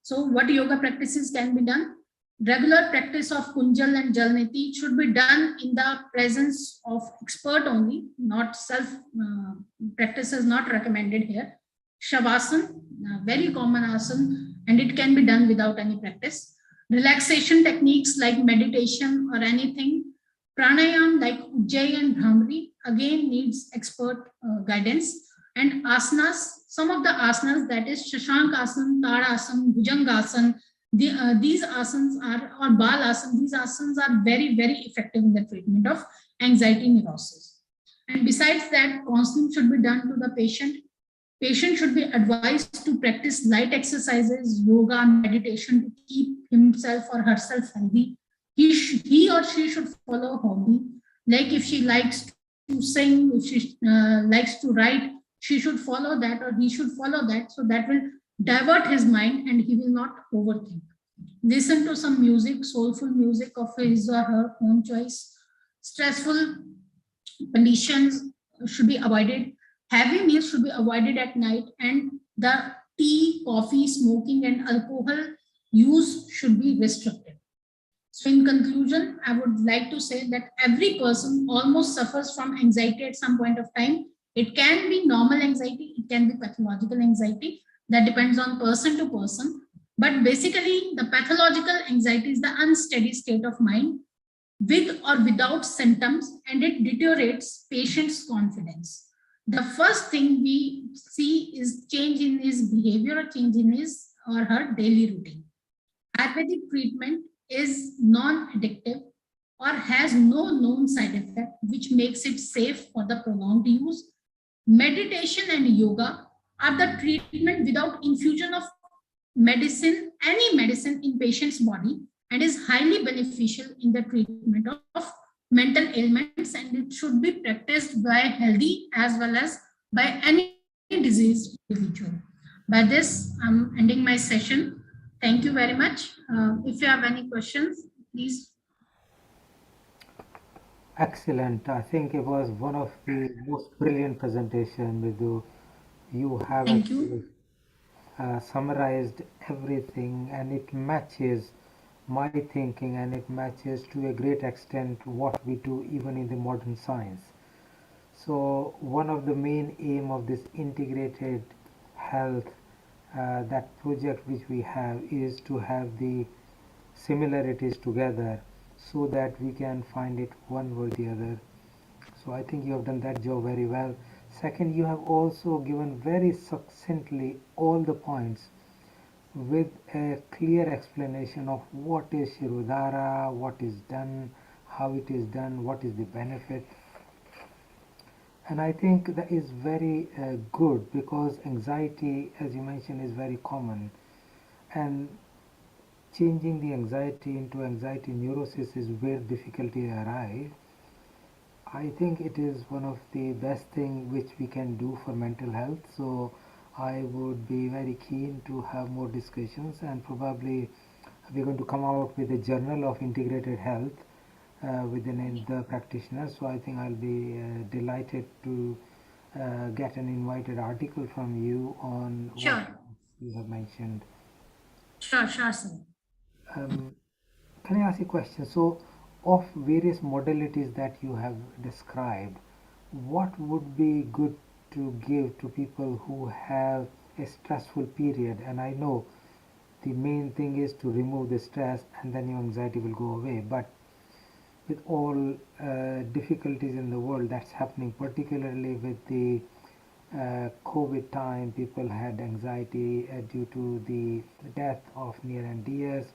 So what yoga practices can be done? Regular practice of Kunjal and Jalniti should be done in the presence of expert only, not self practice is not recommended here. Shavasana, very common asana, and it can be done without any practice. Relaxation techniques like meditation or anything. Pranayam like Ujjayi and Bhramari again needs expert guidance. And asanas, some of the asanas, that is Shashank Asana, Tadasana, Bhujangasana, these asanas are, or Bal Asana, these asanas are very, very effective in the treatment of anxiety neurosis. And besides that, counseling should be done to the patient. Patient should be advised to practice light exercises, yoga, and meditation to keep himself or herself healthy. He or she should follow a hobby. Like if she likes to sing, if she likes to write, she should follow that, or he should follow that. So that will divert his mind and he will not overthink. Listen to some music, soulful music of his or her own choice. Stressful conditions should be avoided. Heavy meals should be avoided at night, and the tea, coffee, smoking, and alcohol use should be restricted. So in conclusion, I would like to say that every person almost suffers from anxiety at some point of time. It can be normal anxiety, it can be pathological anxiety. That depends on person to person. But basically, the pathological anxiety is the unsteady state of mind with or without symptoms, and it deteriorates patient's confidence. The first thing we see is change in his behavior or change in his or her daily routine. Ayurvedic treatment is non-addictive or has no known side effect, which makes it safe for the prolonged use. Meditation and yoga are the treatment without infusion of medicine, any medicine in patient's body, and is highly beneficial in the treatment of mental ailments, and it should be practiced by healthy as well as by any diseased individual. By this, I'm ending my session. Thank you very much. If you have any questions, please. Excellent. I think it was one of the most brilliant presentation, Vidhu. You have Thank actually you. summarized everything, and it matches my thinking, and it matches to a great extent what we do even in the modern science. So one of the main aim of this integrated health that project which we have is to have the similarities together so that we can find it one or the other. So I think you have done that job very well. Second, you have also given very succinctly all the points with a clear explanation of what is Shirodhara, what is done, how it is done, what is the benefit. And I think that is very good because anxiety, as you mentioned, is very common. And changing the anxiety into anxiety neurosis is where difficulty arrives. I think it is one of the best thing which we can do for mental health. So I would be very keen to have more discussions, and probably we're going to come out with a journal of integrated health within the practitioners. So I think I'll be delighted to get an invited article from you on what Sure, you have mentioned. sure, sure, sir. Can I ask you a question? So, of various modalities that you have described, what would be good to give to people who have a stressful period? And I know the main thing is to remove the stress and then your anxiety will go away. But with all difficulties in the world that's happening, particularly with the COVID time, people had anxiety due to the death of near and dears,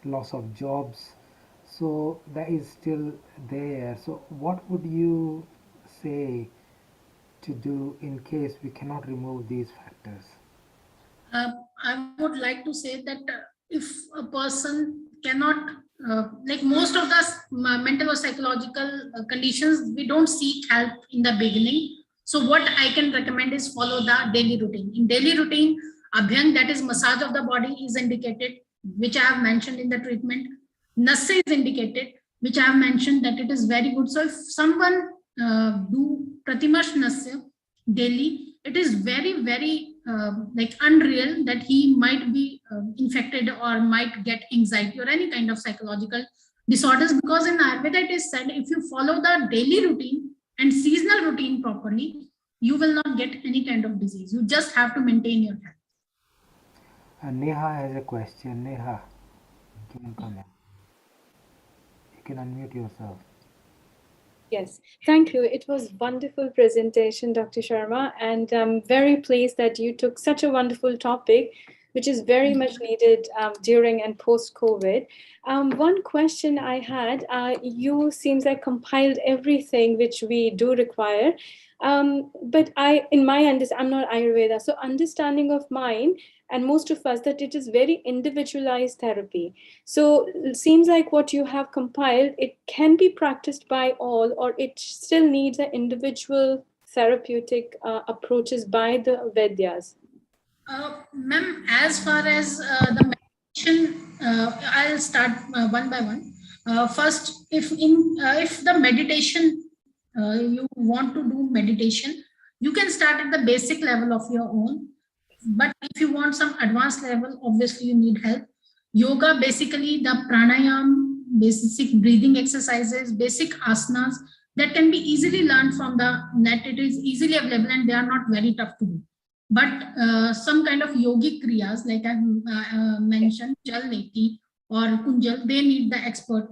loss of jobs. So that is still there. So what would you say to do in case we cannot remove these factors? I would like to say that if a person cannot, like most of the mental or psychological conditions, we don't seek help in the beginning. So what I can recommend is follow the daily routine. In daily routine, Abhyang, that is massage of the body, is indicated, which I have mentioned in the treatment. Nasya is indicated, which I have mentioned that it is very good. So if someone do Pratimash Nasya daily, it is very, very like unreal that he might be infected or might get anxiety or any kind of psychological disorders, because in Ayurveda it is said if you follow the daily routine and seasonal routine properly, you will not get any kind of disease. You just have to maintain your health. Neha has a question. Neha, you can come in. You can unmute yourself. Yes, thank you. It was wonderful presentation, Dr. Sharma, and I'm very pleased that you took such a wonderful topic, which is very much needed during and post-COVID. One question I had, you seems like compiled everything which we do require, but in my understanding, I'm not Ayurveda, so understanding of mine and most of us that it is very individualized therapy. So it seems like what you have compiled, it can be practiced by all, or it still needs an individual therapeutic approaches by the Vedyas. Ma'am, as far as the meditation, I'll start one by one. First, if the meditation you want to do meditation, you can start at the basic level of your own. But if you want some advanced level, obviously you need help. Yoga, basically the pranayam, basic breathing exercises, basic asanas that can be easily learned from the net. It is easily available and they are not very tough to do. But some kind of yogic kriyas, like I mentioned, Jal Neti or Kunjal, they need the expert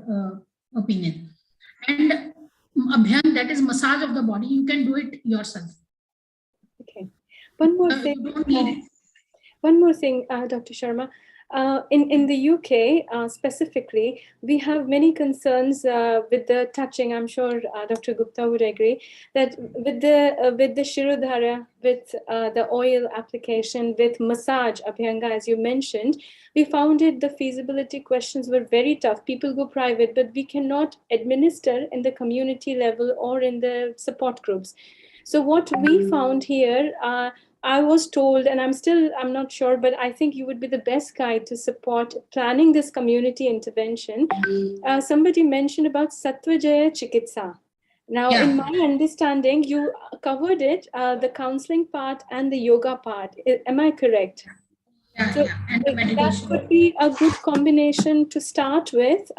opinion. And Abhyang, that is massage of the body, you can do it yourself. Okay. One more thing. You don't need One more thing, Dr. Sharma. In the UK specifically, we have many concerns with the touching. I'm sure Dr. Gupta would agree that with the Shirodhara, with the oil application, with massage, Abhyanga, as you mentioned, we found it the feasibility questions were very tough. People go private, but we cannot administer in the community level or in the support groups. So what we found here, I was told, and I'm not sure, but I think you would be the best guide to support planning this community intervention. Somebody mentioned about Sattvajaya Chikitsa. Now, in my understanding, you covered it, the counseling part and the yoga part. Am I correct? So and that could be a good combination to start with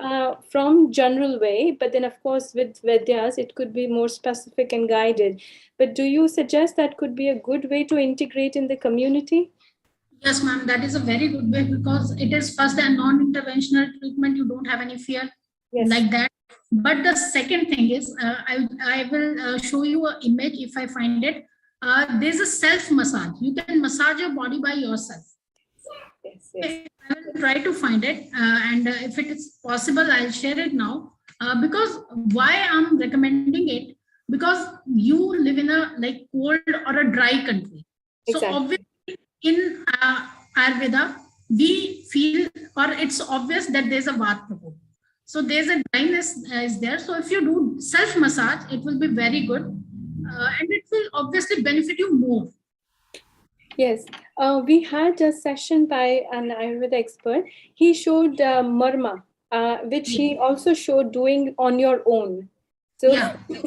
from general way, but then of course with Vedyas, it could be more specific and guided. But do you suggest that could be a good way to integrate in the community? Yes, ma'am, that is a very good way because it is first a non-interventional treatment. You don't have any fear like that. But the second thing is, I will show you an image if I find it. There's a self massage. You can massage your body by yourself. I will try to find it, and if it is possible, I'll share it now. Because why I'm recommending it, because you live in a like cold or a dry country. So obviously in Ayurveda, we feel, or it's obvious that there's a Vata Prabhu. So there's a dryness is there. So if you do self massage, it will be very good, and it will obviously benefit you more. Yes, we had a session by an Ayurveda expert. He showed marma, which he also showed doing on your own. So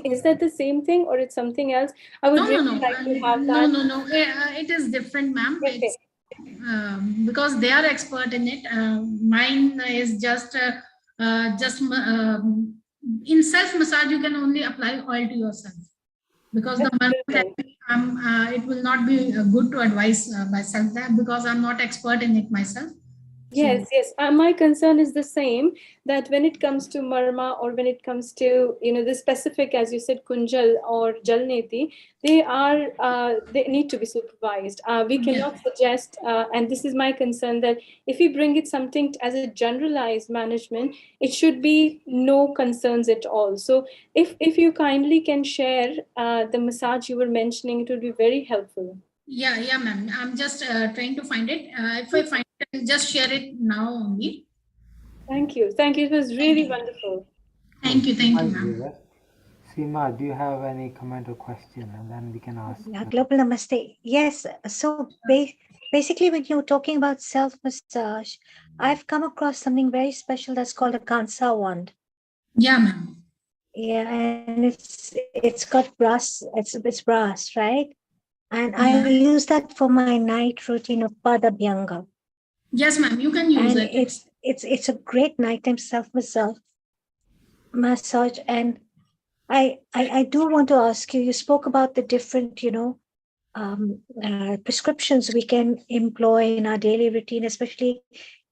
is that the same thing or it's something else? I would really like to have that. No. It is different, ma'am. It's because they are expert in it. Mine is just in self massage. You can only apply oil to yourself because the it will not be good to advise myself that because I'm not expert in it myself. Yes, yes. My concern is the same, that when it comes to marma or when it comes to, the specific, as you said, kunjal or jalneti, they need to be supervised. We cannot suggest, and this is my concern, that if we bring it something as a generalized management, it should be no concerns at all. So if you kindly can share the massage you were mentioning, it would be very helpful. Yeah, ma'am. I'm just trying to find it. If I find it, I'll just share it now only. Thank you. It was really wonderful. Thank you, ma'am. Seema, do you have any comment or question? And then we can ask. Global Namaste. Yes. So basically, when you're talking about self massage, I've come across something very special that's called a Kansa wand. Yeah, ma'am. Yeah, and it's got brass. It's brass, right? And I use that for my night routine of Padabhyanga. Yes, ma'am. You can use and it. It's a great nighttime self massage. And I do want to ask you. You spoke about the different, prescriptions we can employ in our daily routine, especially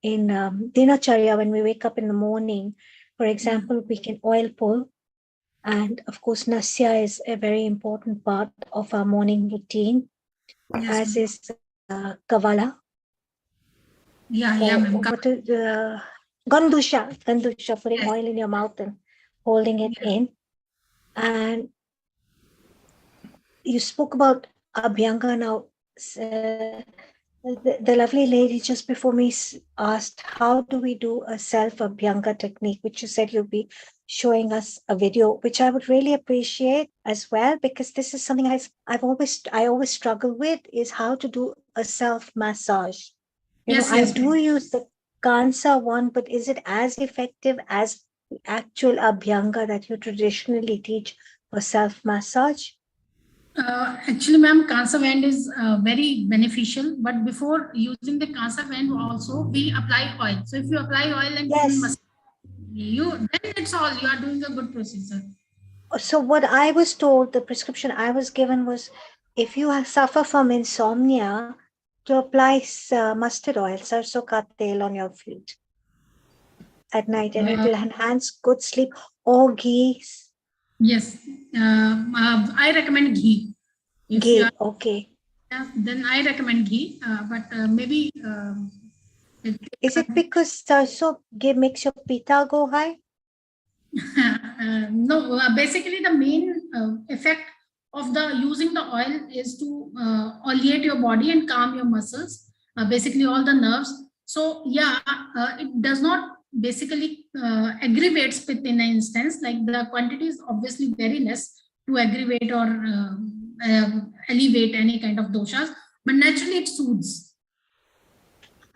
in dinacharya when we wake up in the morning. For example, we can oil pull. And of course, nasya is a very important part of our morning routine, as is kavala. Ma'am. What is gandusha, putting oil in your mouth and holding it in. And you spoke about Abhyanga now. The lovely lady just before me asked, how do we do a self-Abhyanga technique, which you said you'll be showing us a video, which I would really appreciate as well, because this is something I always struggle with, is how to do a self-massage. I do use the Kansa one, but is it as effective as the actual Abhyanga that you traditionally teach for self-massage? Actually, ma'am, Kansa band is very beneficial. But before using the Kansa band, also we apply oil. So if you apply oil and then it's all, you are doing a good procedure. So what I was told, the prescription I was given was, if you suffer from insomnia, to apply mustard oil, sarso ka tel, on your feet at night, and it will enhance good sleep, or ghee. Yes, I recommend ghee. Ghee, okay. Then I recommend ghee, but maybe. Is it because sarso makes your pitta go high? No, basically the main effect of the using the oil is to oleate your body and calm your muscles, basically all the nerves. So it does not basically aggravates pitta in an instance, like the quantity is obviously very less to aggravate or elevate any kind of doshas, but naturally it soothes.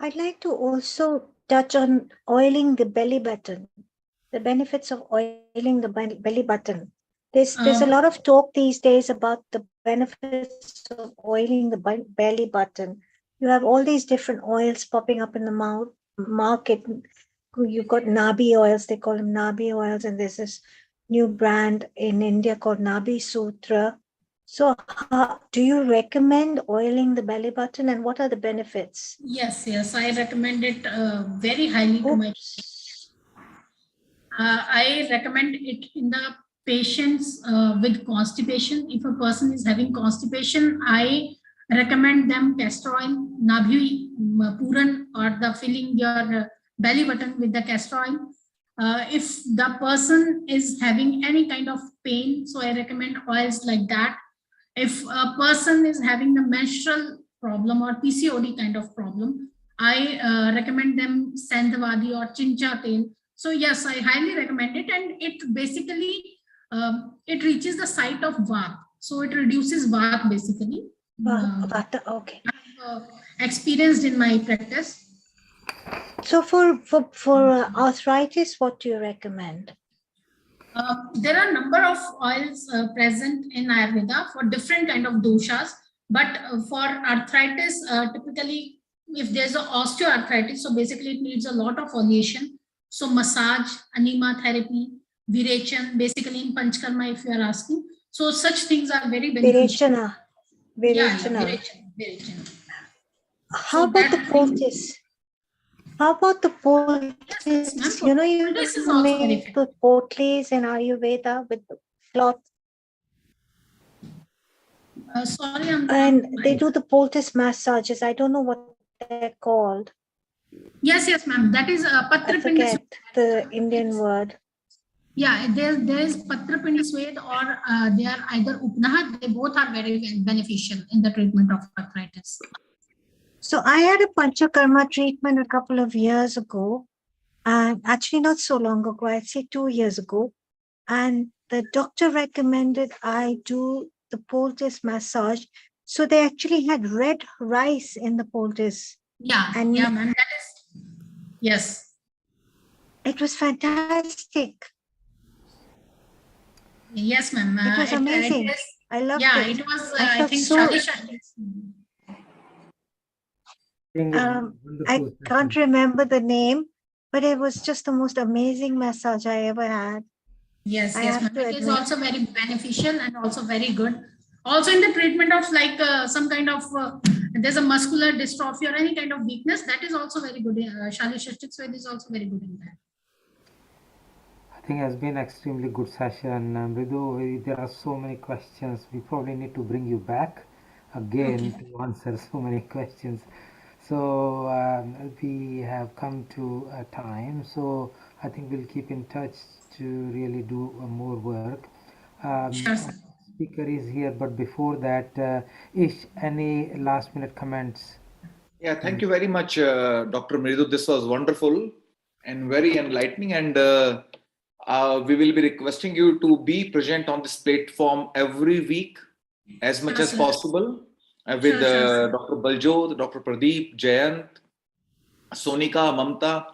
I'd like to also touch on oiling the belly button, the benefits of oiling the belly button. There's a lot of talk these days about the benefits of oiling the belly button. You have all these different oils popping up in the market. You've got Nabi oils, they call them Nabi oils, and there's this new brand in India called Nabi Sutra. So, do you recommend oiling the belly button, and what are the benefits? Yes, yes, I recommend it very highly to my. I recommend it in the patients with constipation. If a person is having constipation, I recommend them castor oil, nabhi puran, or the filling your belly button with the castor oil. If the person is having any kind of pain, so I recommend oils like that. If a person is having the menstrual problem or PCOD kind of problem, I recommend them Sandhavadi or Chincha tail. So yes, I highly recommend it, and it basically it reaches the site of Vata, so it reduces Vata basically. Vata, okay. Experienced in my practice. So for arthritis, what do you recommend? There are a number of oils present in Ayurveda for different kind of doshas, but for arthritis, typically if there's an osteoarthritis, so basically it needs a lot of oleation. So massage, anema therapy, virechan, basically in Panchkarma if you are asking. So such things are very beneficial. Virechana. Yeah, Virechana. Virechana. How about the poultice? How about the poultice? Yes, you know, you poultice is also very make the poultice in Ayurveda with the cloth. Sorry, and they do the poultice massages. I don't know what they're called. Yes, ma'am. That is I forget the Indian word. Yeah, there is Patrapindi Swed or they are either Upnaha. They both are very beneficial in the treatment of arthritis. So I had a Panchakarma treatment a couple of years ago, and actually not so long ago, I'd say 2 years ago. And the doctor recommended I do the poultice massage. So they actually had red rice in the poultice. Yeah, yeah, ma'am. That is, yes. It was fantastic. Yes, ma'am. It was amazing. I loved it. Yeah, it was, I think, so, I can't remember the name, but it was just the most amazing massage I ever had. Yes, ma'am. It is also very beneficial and also very good. Also in the treatment of like some kind of, there's a muscular dystrophy or any kind of weakness, that is also very good. Shali Swed is also very good in that. I think it has been extremely good session. Mridu, there are so many questions. We probably need to bring you back again to answer so many questions. So we have come to a time. So I think we'll keep in touch to really do more work. Sure, sir. Speaker is here, but before that, Ish, any last minute comments? Yeah, thank you very much, Dr. Mridu. This was wonderful and very enlightening. And we will be requesting you to be present on this platform every week as much as possible with Dr. Baljot, Dr. Pradeep, Jayant, Sonika, Mamta.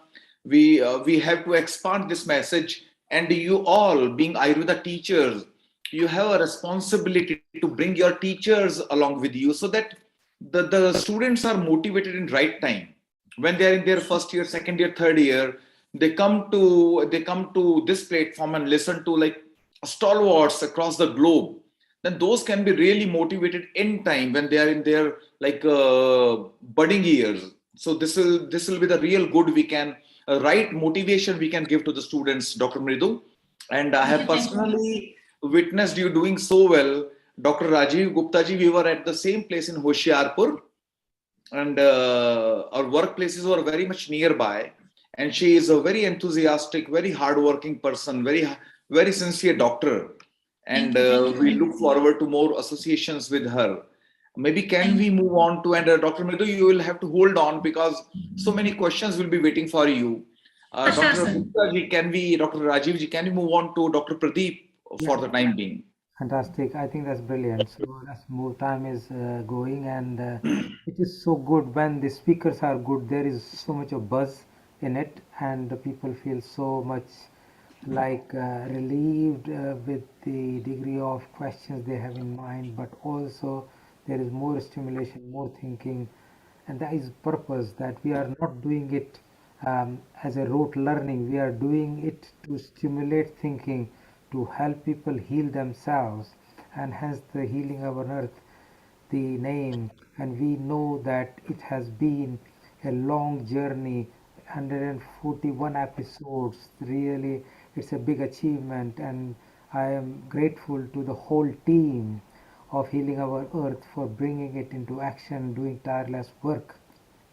We have to expand this message, and you all being Ayurveda teachers, you have a responsibility to bring your teachers along with you so that the students are motivated in right time. When they are in their first year, second year, third year, they come to this platform and listen to like stalwarts across the globe. Then those can be really motivated in time when they are in their like budding years. So this will be the real good we can right motivation we can give to the students, Dr. Mridu. And I have personally witnessed you doing so well. Dr. Rajiv Gupta ji, we were at the same place in Hoshiarpur, and our workplaces were very much nearby. And she is a very enthusiastic, very hardworking person, very sincere doctor. And we look forward to more associations with her. Maybe can we move on to, and Dr. Mridu, you will have to hold on because so many questions will be waiting for you. Dr. Gupta ji, Dr. Rajiv ji, can we move on to Dr. Pradeep for the time being? Fantastic. I think that's brilliant. So that's more time is going, and it is so good when the speakers are good. There is so much of buzz in it, and the people feel so much like relieved with the degree of questions they have in mind, but also there is more stimulation, more thinking, and that is purpose, that we are not doing it as a rote learning. We are doing it to stimulate thinking, to help people heal themselves, and hence the Healing Our Earth, the name. And we know that it has been a long journey, 141 episodes. Really, it's a big achievement, and I am grateful to the whole team of Healing Our Earth for bringing it into action, doing tireless work.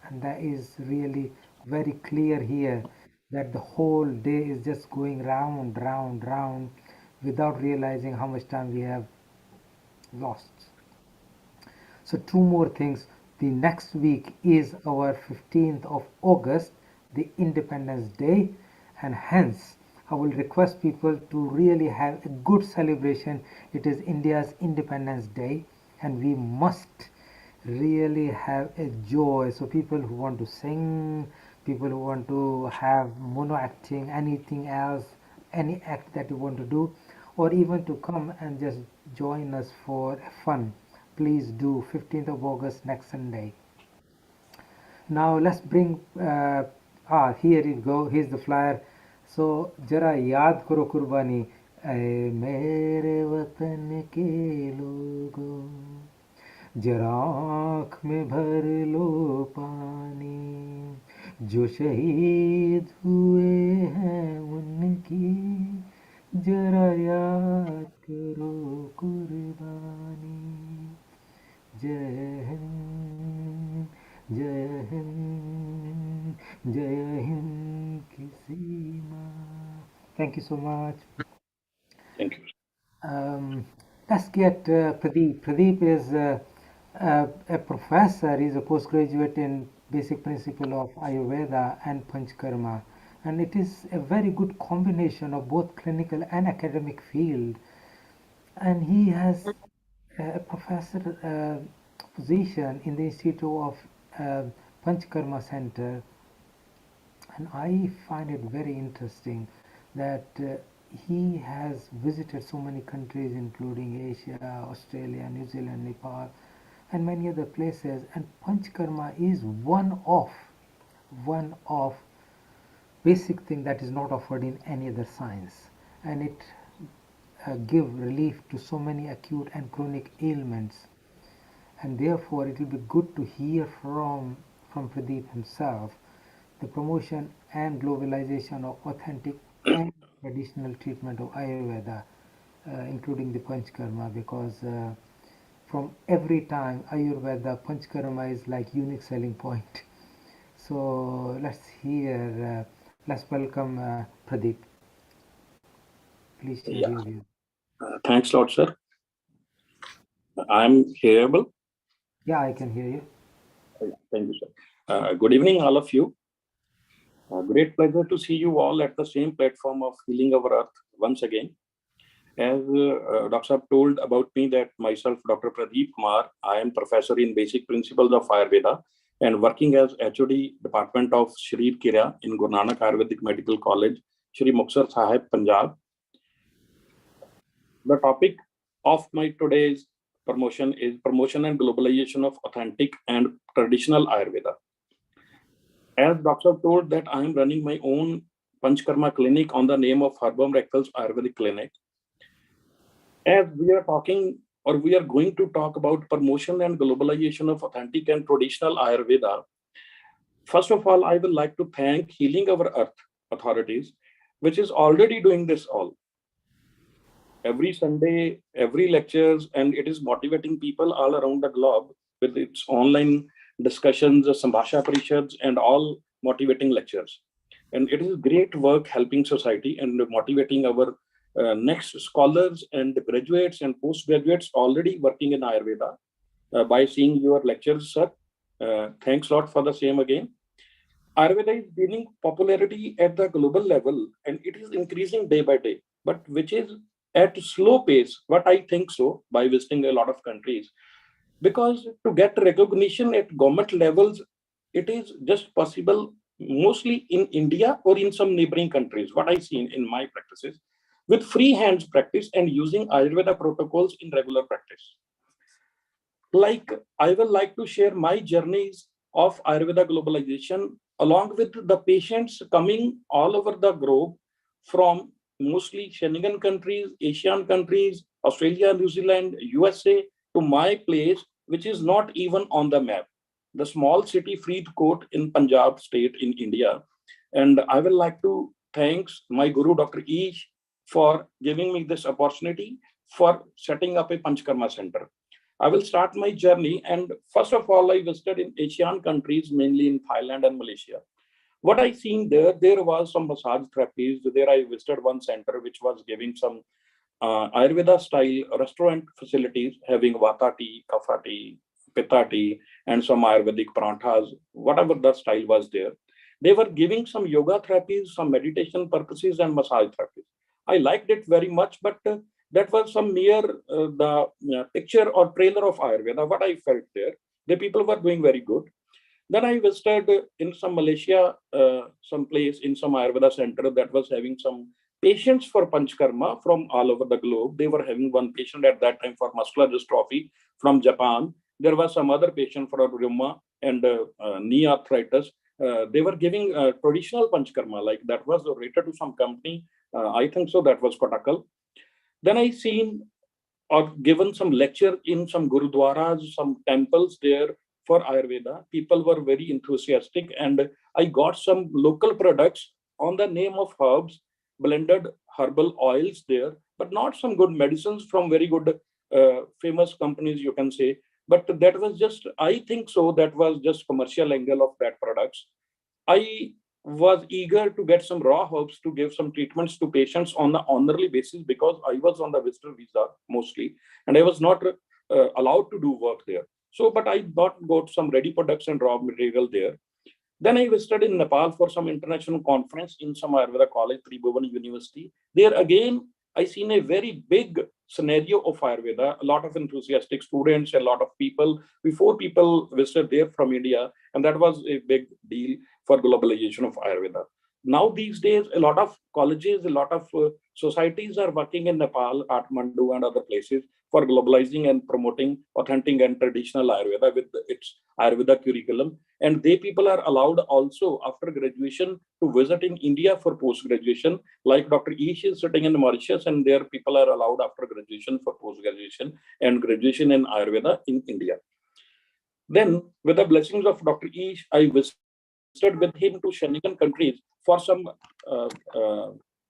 And that is really very clear here, that the whole day is just going round, round, round without realizing how much time we have lost. So two more things. The next week is our 15th of August, the Independence Day, and hence I will request people to really have a good celebration. It is India's Independence Day, and we must really have a joy. So people who want to sing, people who want to have mono acting, anything else, any act that you want to do, or even to come and just join us for fun, please do. 15th of August, next Sunday. Now let's bring here you go, here's the flyer. So जरा याद करो कुर्बानी, ऐ मेरे वतन के लोगों, जरा आँख में भर लो पानी, जो शहीद हुए हैं उनकी जरा याद करो कुर्बानी. जय हिंद, जय हिंद, जय हिंद की सीमा. Thank you so much. Thank you. Let's get Pradeep. Pradeep is a professor. He's a postgraduate in basic principle of Ayurveda and Panchkarma. And it is a very good combination of both clinical and academic field. And he has a professor position in the Institute of Panchkarma Center. And I find it very interesting that he has visited so many countries, including Asia, Australia, New Zealand, Nepal, and many other places. And Panchkarma is one of basic thing that is not offered in any other science, and it give relief to so many acute and chronic ailments. And therefore, it will be good to hear from Pradeep himself the promotion and globalization of authentic and traditional treatment of Ayurveda, including the Panchkarma, because from every time Ayurveda, Panchkarma is like unique selling point. So let's welcome Pradeep. Please share your views. Thanks a lot, sir. I'm hearable. Yeah, I can hear you. Thank you, sir. Good evening, all of you. Great pleasure to see you all at the same platform of Healing Our Earth once again. As Dr. Saab told about me, that myself, Dr. Pradeep Kumar, I am professor in basic principles of Ayurveda and working as HOD Department of Sharir Kriya in Guru Nanak Ayurvedic Medical College, Shri Muxar Sahib, Punjab. The topic of my today's promotion is promotion and globalization of authentic and traditional Ayurveda. As Dr. told that I am running my own Panchkarma clinic on the name of Herbal Miracles Ayurvedic Clinic. As we are talking, or we are going to talk about promotion and globalization of authentic and traditional Ayurveda, first of all, I would like to thank Healing Our Earth authorities, which is already doing this all. Every Sunday, every lectures, and it is motivating people all around the globe with its online discussions, Sambhasha Parishads, and all motivating lectures. And it is great work helping society and motivating our next scholars and graduates and postgraduates already working in Ayurveda by seeing your lectures, sir. Thanks a lot for the same again. Ayurveda is gaining popularity at the global level, and it is increasing day by day, but which is at slow pace, what I think so, by visiting a lot of countries. Because to get recognition at government levels, it is just possible mostly in India or in some neighboring countries, what I see in my practices, with free hands practice and using Ayurveda protocols in regular practice. Like, I will like to share my journeys of Ayurveda globalization along with the patients coming all over the globe from mostly Schengen countries, Asian countries, Australia, New Zealand, USA, to my place, which is not even on the map, the small city Faridkot in Punjab state in India. And I would like to thanks my guru, Dr. Ish, for giving me this opportunity for setting up a Panchkarma center. I will start my journey. And first of all, I visited in Asian countries, mainly in Thailand and Malaysia. What I seen there was some massage therapies. There I visited one center which was giving some Ayurveda style restaurant facilities, having Vata tea, Kapha tea, Pitta tea, and some Ayurvedic pranthas, whatever the style was there. They were giving some yoga therapies, some meditation purposes, and massage therapies. I liked it very much, but that was some mere the picture or trailer of Ayurveda. What I felt there, the people were doing very good. Then I visited in some Malaysia, some place in some Ayurveda center that was having some patients for Panchkarma from all over the globe. They were having one patient at that time for muscular dystrophy from Japan. There was some other patient for rheuma and knee arthritis. They were giving traditional Panchkarma, like that was related to some company. I think so, that was Kotakal. Then I seen or given some lecture in some gurudwaras, some temples there for Ayurveda. People were very enthusiastic, and I got some local products on the name of herbs, blended herbal oils there, but not some good medicines from very good famous companies, you can say. But that was just, I think so, that was just commercial angle of that products. I was eager to get some raw herbs to give some treatments to patients on the honorary basis, because I was on the visitor visa mostly, and I was not allowed to do work there. So, but I got some ready products and raw material there. Then I visited in Nepal for some international conference in some Ayurveda college, Tribhuvan University. There again, I seen a very big scenario of Ayurveda, a lot of enthusiastic students, a lot of people. Before people visited there from India, and that was a big deal for globalization of Ayurveda. Now these days, a lot of colleges, a lot of societies are working in Nepal, Kathmandu, and other places for globalizing and promoting authentic and traditional Ayurveda with its Ayurveda curriculum. And they people are allowed also after graduation to visit in India for post-graduation. Like Dr. Ish is sitting in Mauritius, and there people are allowed after graduation for post-graduation and graduation in Ayurveda in India. Then, with the blessings of Dr. Ish, I visited with him to Schengen countries for some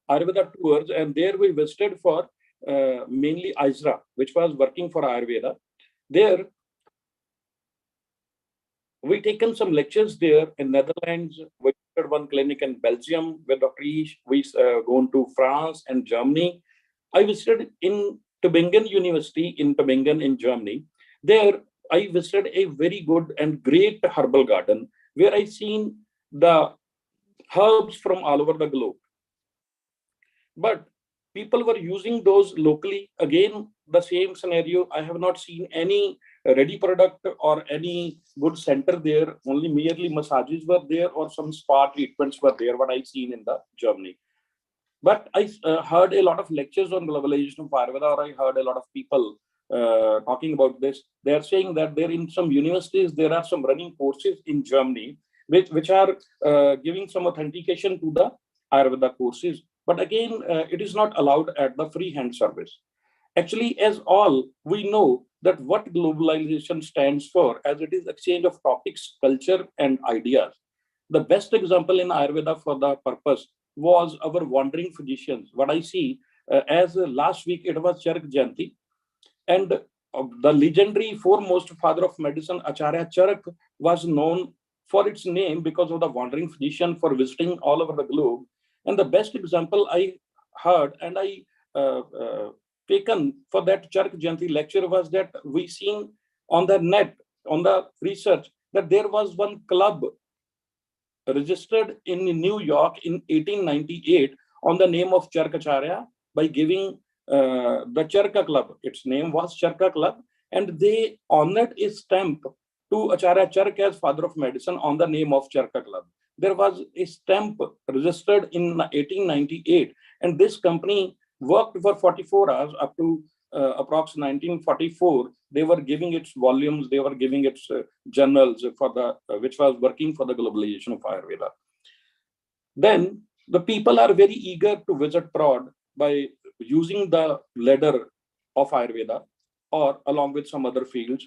Ayurveda tours, and there we visited for mainly ISRA, which was working for Ayurveda. There, we taken some lectures there in Netherlands. We did one clinic in Belgium with Dr. Ish. We gone to France and Germany. I visited in Tübingen University in Tübingen in Germany. There, I visited a very good and great herbal garden where I seen the herbs from all over the globe. But people were using those locally. Again, the same scenario. I have not seen any ready product or any good center there. Only merely massages were there or some spa treatments were there, what I seen in the Germany. But I heard a lot of lectures on globalization of Ayurveda, or I heard a lot of people talking about this. They are saying that there in some universities, there are some running courses in Germany, which are giving some authentication to the Ayurveda courses. But again, it is not allowed at the free hand service. Actually, as all, we know that what globalization stands for, as it is exchange of topics, culture, and ideas. The best example in Ayurveda for the purpose was our wandering physicians. What I see, as last week, it was Charak Jayanti, and the legendary foremost father of medicine, Acharya Charak, was known for its name because of the wandering physician for visiting all over the globe. And the best example I heard and I taken for that Charak Jayanti lecture was that we seen on the net, on the research, that there was one club registered in New York in 1898 on the name of Charkacharya by giving the Charka Club. Its name was Charka Club, and they honored a stamp to Acharya Chark as father of medicine on the name of Charka Club. There was a stamp registered in 1898, and this company worked for 44 hours up to approx 1944. They were giving its volumes, they were giving its journals for the which was working for the globalization of Ayurveda. Then the people are very eager to visit abroad by using the ladder of Ayurveda or along with some other fields,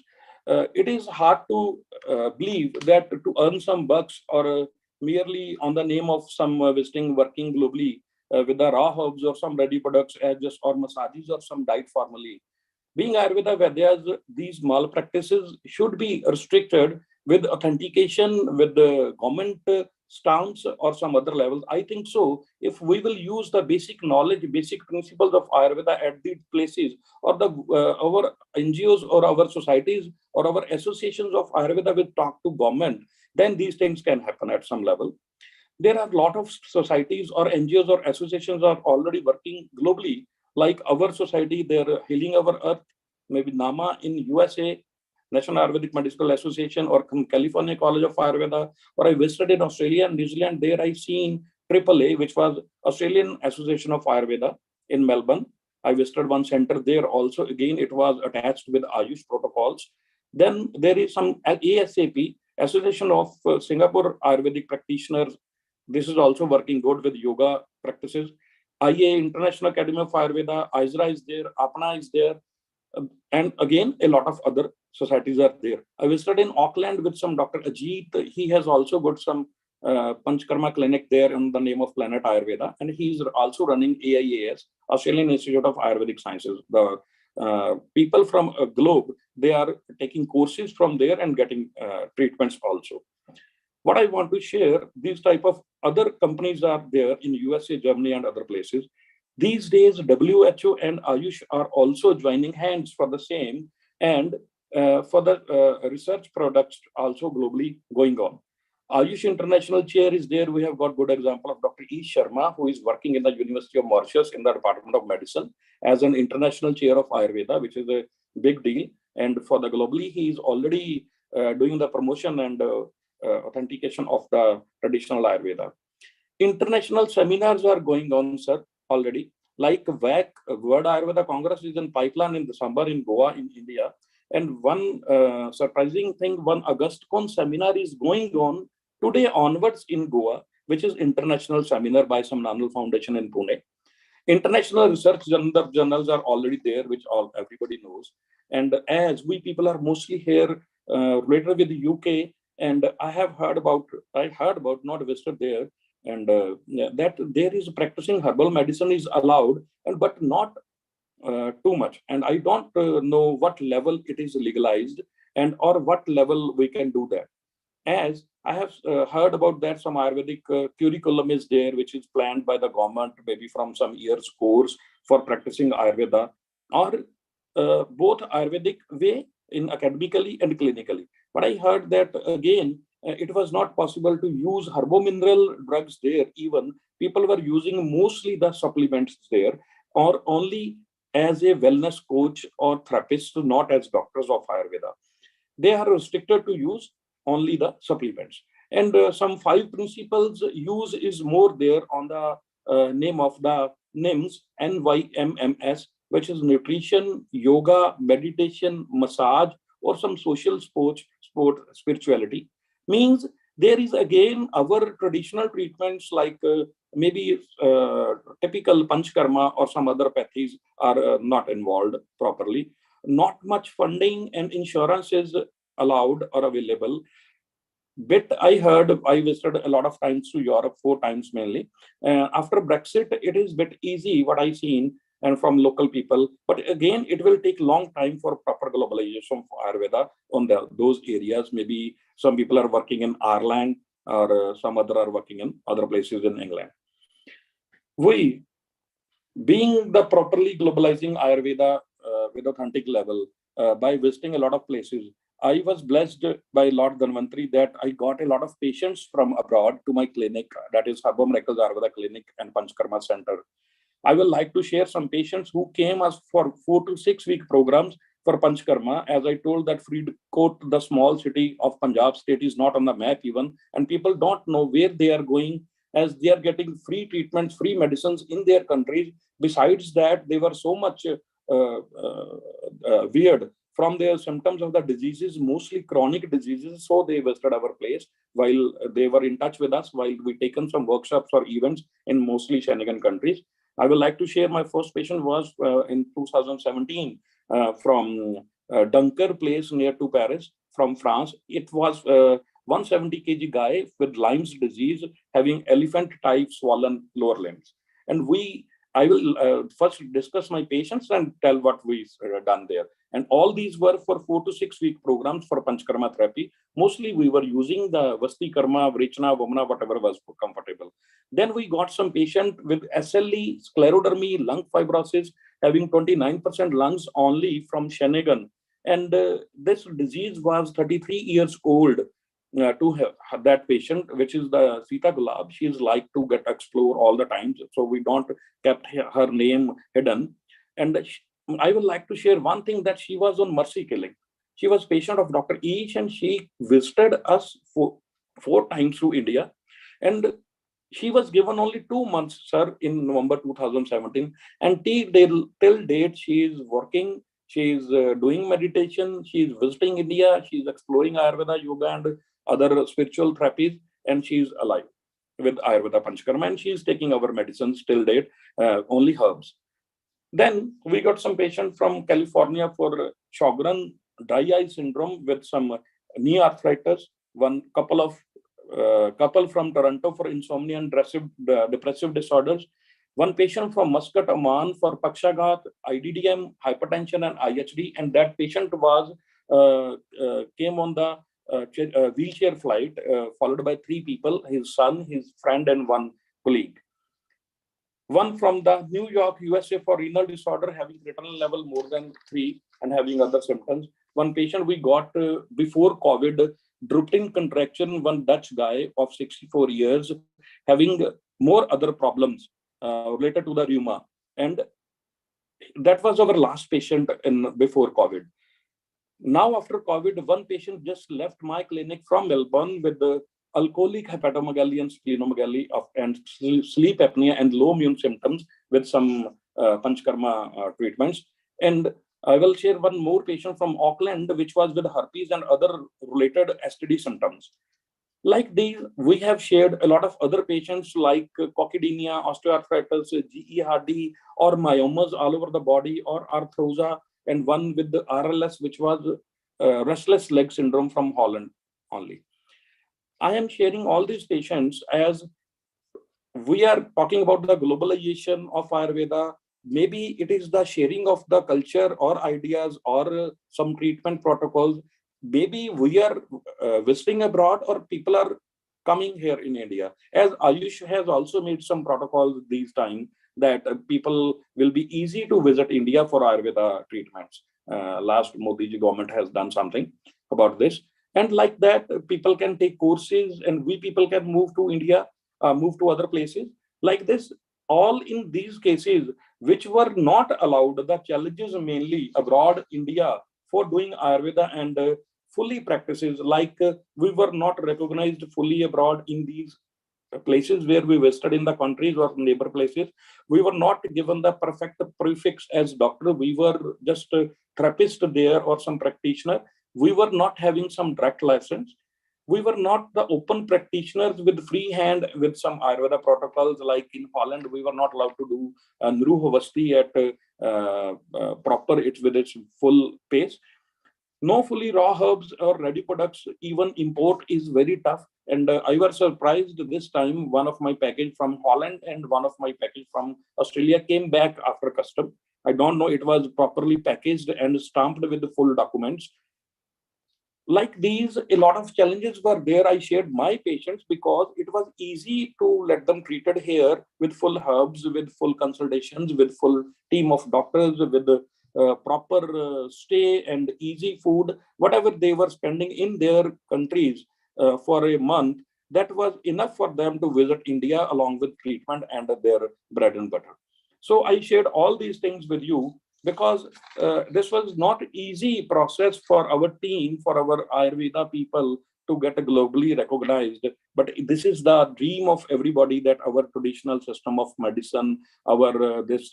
it is hard to believe that to earn some bucks or merely on the name of some visiting working globally with the raw herbs or some ready products as just or massages or some diet formally. Being Ayurveda Vaidya's, these malpractices should be restricted with authentication with the government stamps or some other levels. I think so. If we will use the basic knowledge, basic principles of Ayurveda at these places, or the our NGOs or our societies or our associations of Ayurveda will talk to government, then these things can happen at some level. There are a lot of societies or NGOs or associations are already working globally, like our society, they're Healing Our Earth, maybe NAMA in USA, National Ayurvedic Medical Association, or California College of Ayurveda, or I visited in Australia and New Zealand. There I seen AAA, which was Australian Association of Ayurveda in Melbourne. I visited one center there also. Again, it was attached with Ayush protocols. Then there is some ASAP, Association of Singapore Ayurvedic Practitioners. This is also working good with yoga practices. IA, International Academy of Ayurveda, ISRA is there, APNA is there, and again, a lot of other societies are there. I visited in Auckland with some Dr. Ajit. He has also got some Panchkarma clinic there in the name of Planet Ayurveda, and he's also running AIAS, Australian Institute of Ayurvedic Sciences. The people from a globe, they are taking courses from there and getting treatments also. What I want to share, these type of other companies are there in USA, Germany, and other places. These days, WHO and Ayush are also joining hands for the same, and for the research products also globally going on. Ayush International Chair is there. We have got good example of Dr. E. Sharma, who is working in the University of Mauritius in the Department of Medicine as an international chair of Ayurveda, which is a big deal. And for the globally, he is already doing the promotion and authentication of the traditional Ayurveda. International seminars are going on, sir, already. Like WAC, World Ayurveda Congress is in pipeline in December in Goa, in India. And one surprising thing, one AugustCon seminar is going on today onwards in Goa, which is international seminar by some Nanal Foundation in Pune. International research journals are already there, which everybody knows. And as we people are mostly here related with the UK, and I heard about, not visited there, and that there is practicing herbal medicine is allowed, but not too much. And I don't know what level it is legalized and or what level we can do that. As I have heard about that some Ayurvedic curriculum is there, which is planned by the government, maybe from some years course for practicing Ayurveda, or both Ayurvedic way in academically and clinically. But I heard that again, it was not possible to use herbomineral drugs there. Even people were using mostly the supplements there, or only as a wellness coach or therapist, not as doctors of Ayurveda. They are restricted to use only the supplements. And some 5 principles use is more there on the name of the NIMS, NYMMS, which is nutrition, yoga, meditation, massage, or some social sport, spirituality. Means there is again our traditional treatments like maybe typical Panchkarma or some other pathies are not involved properly. Not much funding and insurance is allowed or available. Bit I heard, I visited a lot of times to Europe, 4 times mainly. After Brexit, it is bit easy what I seen and from local people. But again, it will take long time for proper globalization for Ayurveda on those areas. Maybe some people are working in Ireland or some other are working in other places in England. We, being the properly globalizing Ayurveda with authentic level by visiting a lot of places, I was blessed by Lord Dhanvantri that I got a lot of patients from abroad to my clinic, that is Harbo Miracles Ayurveda Clinic and Panchkarma Center. I will like to share some patients who came as for 4 to 6 week programs for Panchkarma. As I told that Faridkot, the small city of Punjab state, is not on the map even, and people don't know where they are going, as they are getting free treatments, free medicines in their countries. Besides that, they were so much weird from their symptoms of the diseases, mostly chronic diseases. So they visited our place while they were in touch with us, while we taken some workshops or events in mostly Schengen countries. I would like to share my first patient was in 2017 from Dunker place near to Paris from France. It was 170 kg guy with Lyme's disease having elephant type swollen lower limbs. And I will first discuss my patients and tell what we done there. And all these were for 4 to 6 week programs for Panchkarma therapy. Mostly we were using the Vasti Karma, Vrichna, Vamana, whatever was comfortable. Then we got some patient with SLE, sclerodermy, lung fibrosis, having 29% lungs only from Shenigan. And this disease was 33 years old. To have that patient, which is the Sita Gulab, she is like to get explore all the time, so we don't kept her name hidden. And I would like to share one thing, that she was on mercy killing. She was patient of Dr. Ish, and she visited us four times through India, and she was given only 2 months, sir, in November 2017, and till date she is working. She is doing meditation. She is visiting India. She is exploring Ayurveda, yoga, and other spiritual therapies, and she is alive with Ayurveda Panchakarma, and she is taking our medicines till date, only herbs. Then we got some patient from California for Sjogren dry eye syndrome with some knee arthritis. One couple from Toronto for insomnia and depressive disorders. One patient from Muscat, Oman for Pakshagat, IDDM, hypertension, and IHD, and that patient was came on the wheelchair flight, followed by 3 people: his son, his friend, and one colleague. One from the New York, USA for renal disorder, having retinal level more than 3 and having other symptoms. One patient we got before COVID, drooping contraction, one Dutch guy of 64 years, having more other problems related to the rheuma. And that was our last patient before COVID. Now, after COVID, one patient just left my clinic from Melbourne with the alcoholic hepatomegaly and splenomegaly and sleep apnea and low immune symptoms with some Panchkarma treatments. And I will share one more patient from Auckland, which was with herpes and other related STD symptoms. Like these, we have shared a lot of other patients like coccydynia, osteoarthritis, GERD, or myomas all over the body, or arthrosa, and one with the RLS, which was restless leg syndrome from Holland only. I am sharing all these patients as we are talking about the globalization of Ayurveda. Maybe it is the sharing of the culture or ideas or some treatment protocols. Maybe we are visiting abroad, or people are coming here in India. As Ayush has also made some protocols these times that people will be easy to visit India for Ayurveda treatments. Last Modi ji government has done something about this. And like that, people can take courses, and we people can move to India, move to other places. Like this, all in these cases, which were not allowed, the challenges mainly abroad India for doing Ayurveda and fully practices, like we were not recognized fully abroad in these places where we visited in the countries or neighbor places. We were not given the perfect prefix as doctor. We were just a therapist there or some practitioner. We were not having some direct license. We were not the open practitioners with free hand with some Ayurveda protocols. Like in Holland, we were not allowed to do Nruhavasti at proper, it's with its full pace. No fully raw herbs or ready products, even import is very tough. And I was surprised this time, one of my package from Holland and one of my package from Australia came back after custom. I don't know, it was properly packaged and stamped with the full documents. Like these, a lot of challenges were there. I shared my patients because it was easy to let them treated here with full herbs, with full consultations, with full team of doctors, with the proper stay and easy food, whatever they were spending in their countries for a month, that was enough for them to visit India along with treatment and their bread and butter. So I shared all these things with you because this was not easy process for our team, for our Ayurveda people to get globally recognized. But this is the dream of everybody, that our traditional system of medicine, our this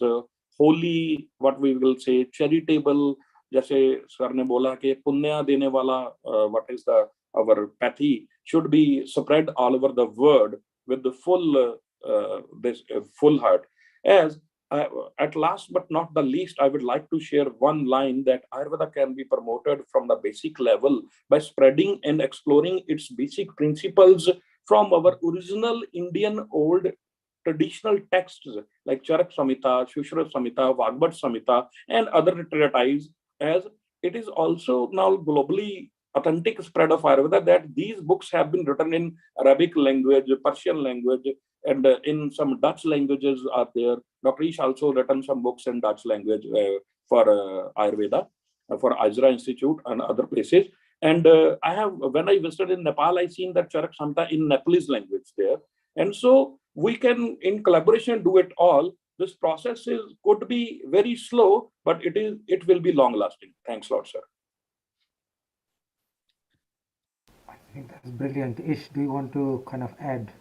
holy, what we will say, charitable, जैसे sir ने बोला कि पुण्य देने वाला, what is the our pathy should be spread all over the world with the full this full heart. As at last but not the least, I would like to share one line that Ayurveda can be promoted from the basic level by spreading and exploring its basic principles from our original Indian old traditional texts like Charak Samhita, Shushra Samhita, Vagbat Samhita, and other treatises, as it is also now globally authentic spread of Ayurveda that these books have been written in Arabic language, Persian language, and in some Dutch languages are there. Dr. Ish also written some books in Dutch language for Ayurveda, for Ajra Institute and other places. And I have, when I visited in Nepal, I seen that Charak Samhita in Nepalese language there. And so we can, in collaboration, do it all. This process could be very slow, but it will be long lasting. Thanks a lot, sir. I think that's brilliant. Ish, do you want to kind of add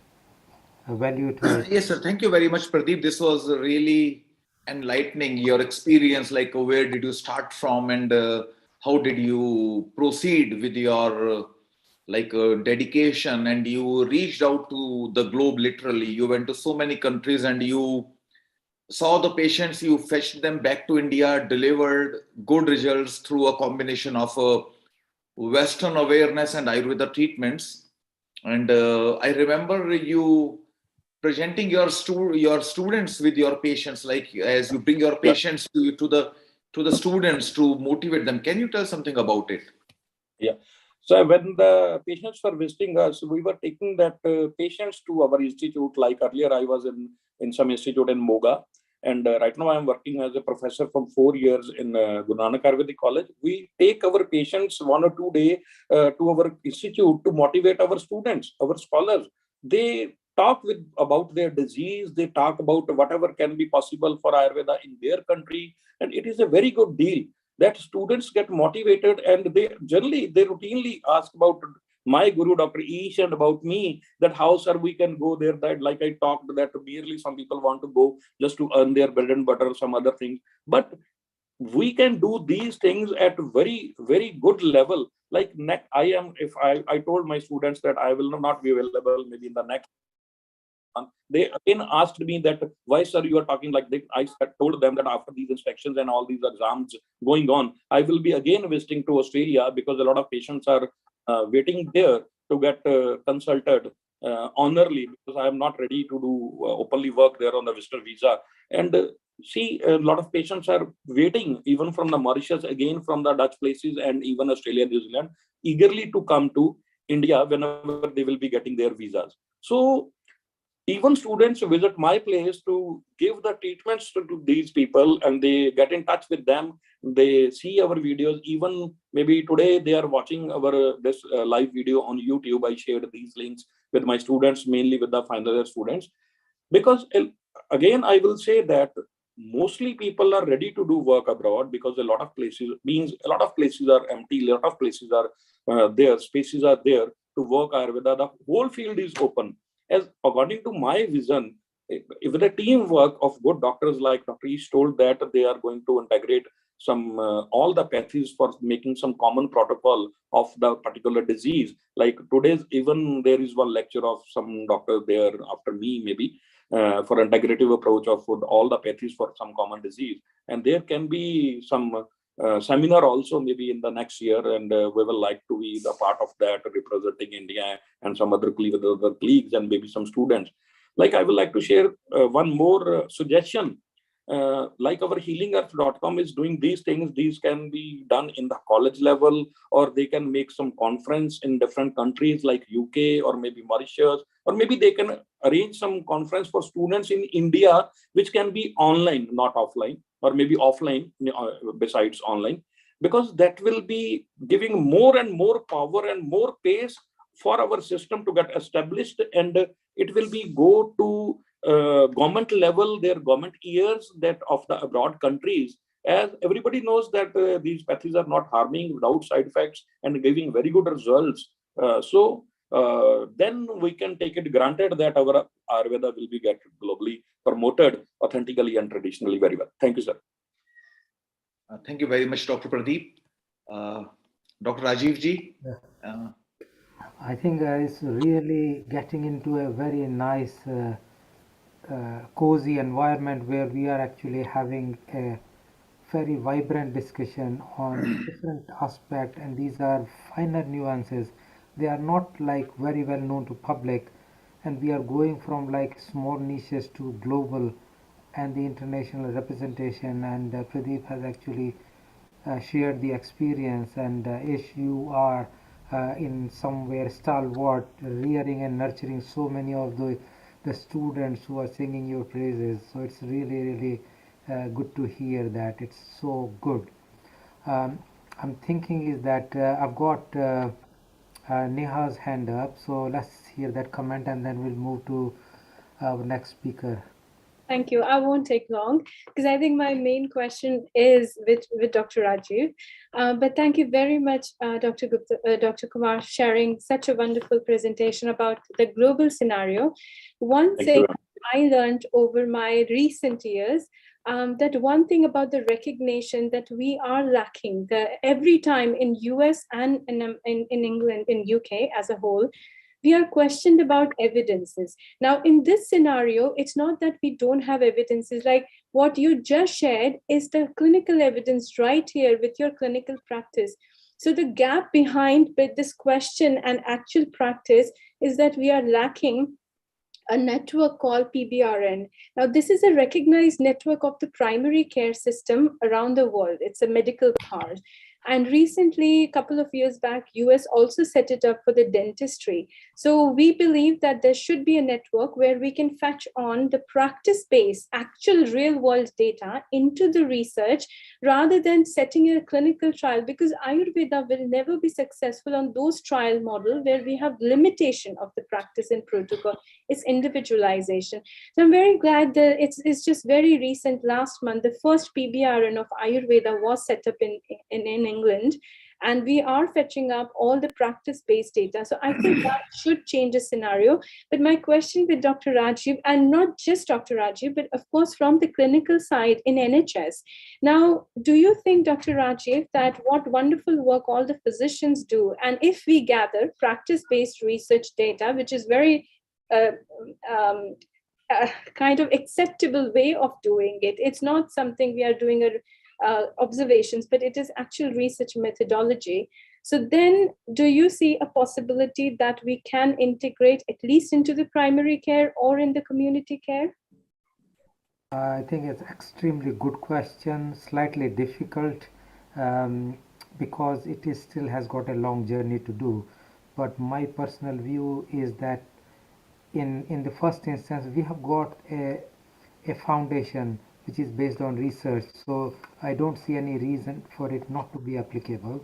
a value to it? Yes, sir. Thank you very much, Pradeep. This was really enlightening. Your experience, like where did you start from, and how did you proceed with your dedication? And you reached out to the globe literally. You went to so many countries, and you saw the patients. You fetched them back to India, delivered good results through a combination of Western awareness and Ayurveda treatments. And I remember you presenting your students with your patients, like as you bring your patients to the students to motivate them. Can you tell something about it? Yeah. So when the patients were visiting us, we were taking that patients to our institute. Like earlier, I was in some institute in Moga, and right now I'm working as a professor from 4 years in Guru Nanak Ayurvedic College. We take our patients 1 or 2 days to our institute to motivate our students, our scholars. They talk about their disease. They talk about whatever can be possible for Ayurveda in their country, and it is a very good deal that students get motivated, and they routinely ask about my guru, Dr. Ish, and about me, that how, sir, we can go there. That, like I talked, that merely some people want to go just to earn their bread and butter, some other things. But we can do these things at very, very good level. Like if I told my students that I will not be available maybe in the next month, they again asked me that, why, sir, you are talking like this? I told them that after these inspections and all these exams going on, I will be again visiting to Australia, because a lot of patients are waiting there to get consulted honorably, because I am not ready to do openly work there on the visitor visa. And see, a lot of patients are waiting, even from the Mauritius, again from the Dutch places, and even Australia, New Zealand, eagerly to come to India whenever they will be getting their visas. So even students visit my place to give the treatments to these people, and they get in touch with them. They see our videos. Even maybe today they are watching our this live video on YouTube. I shared these links with my students, mainly with the final year students, because again I will say that mostly people are ready to do work abroad, because a lot of places are empty, a lot of places are there, spaces are there to work Ayurveda. The whole field is open. As according to my vision, if the teamwork of good doctors, like Dr. Ish told, that they are going to integrate some all the pathies for making some common protocol of the particular disease. Like today's, even there is one lecture of some doctor there after me, maybe for integrative approach of all the pathies for some common disease. And there can be some seminar also maybe in the next year, and we will like to be the part of that, representing India and some other colleagues and maybe some students. Like I would like to share one more suggestion. Like our healingearth.com is doing these things. These can be done in the college level, or they can make some conference in different countries like UK or maybe Mauritius, or maybe they can arrange some conference for students in India, which can be online, not offline, or maybe offline besides online, because that will be giving more and more power and more pace for our system to get established, and it will be go to government level, their government ears, that of the abroad countries, as everybody knows that these pathies are not harming, without side effects, and giving very good results. Then we can take it granted that our Ayurveda will be get globally promoted authentically and traditionally very well. Thank you, sir. Thank you very much, Dr. Pradeep. Dr. Rajiv ji. I think it's really getting into a very nice cozy environment where we are actually having a very vibrant discussion on different aspects, and these are finer nuances. They are not like very well known to public, and we are going from like small niches to global and the international representation. And Pradeep has actually shared the experience, and Ish, you are in somewhere stalwart, rearing and nurturing so many of the students who are singing your praises. So it's really, really good to hear that. It's so good. Um, I'm thinking is that I've got Neha's hand up, so let's hear that comment and then we'll move to our next speaker. Thank you. I won't take long because I think my main question is with Dr. Rajiv. But thank you very much, Dr. Gupta, Dr. Kumar, sharing such a wonderful presentation about the global scenario. One thing I learned over my recent years, that one thing about the recognition that we are lacking, every time in US and in England, in UK as a whole, we are questioned about evidences. Now, in this scenario, it's not that we don't have evidences. Like what you just shared is the clinical evidence right here with your clinical practice. So the gap behind with this question and actual practice is that we are lacking a network called PBRN. Now, this is a recognized network of the primary care system around the world. It's a medical card. And recently, a couple of years back, US also set it up for the dentistry. So we believe that there should be a network where we can fetch on the practice-based, actual real-world data into the research rather than setting a clinical trial, because Ayurveda will never be successful on those trial models where we have limitation of the practice and protocol. It's individualization. So I'm very glad that it's just very recent, last month, the first PBRN of Ayurveda was set up in England, and we are fetching up all the practice-based data. So I think that should change the scenario. But my question with Dr. Rajiv, and not just Dr. Rajiv, but of course from the clinical side in NHS. Now, do you think, Dr. Rajiv, that what wonderful work all the physicians do, and if we gather practice-based research data, which is very kind of acceptable way of doing it. It's not something we are doing observations, but it is actual research methodology. So then do you see a possibility that we can integrate at least into the primary care or in the community care? I think it's extremely good question, slightly difficult because it is still has got a long journey to do. But my personal view is that in the first instance, we have got a foundation which is based on research. So I don't see any reason for it not to be applicable.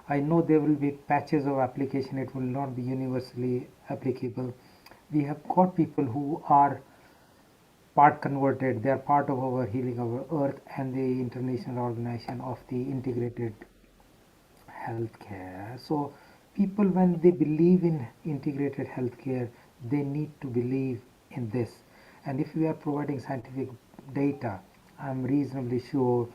I know there will be patches of application. It will not be universally applicable. We have got people who are part converted. They are part of our Healing Our Earth and the International Organization of the Integrated Healthcare. So people, when they believe in integrated healthcare, they need to believe in this. And if we are providing scientific data, I'm reasonably sure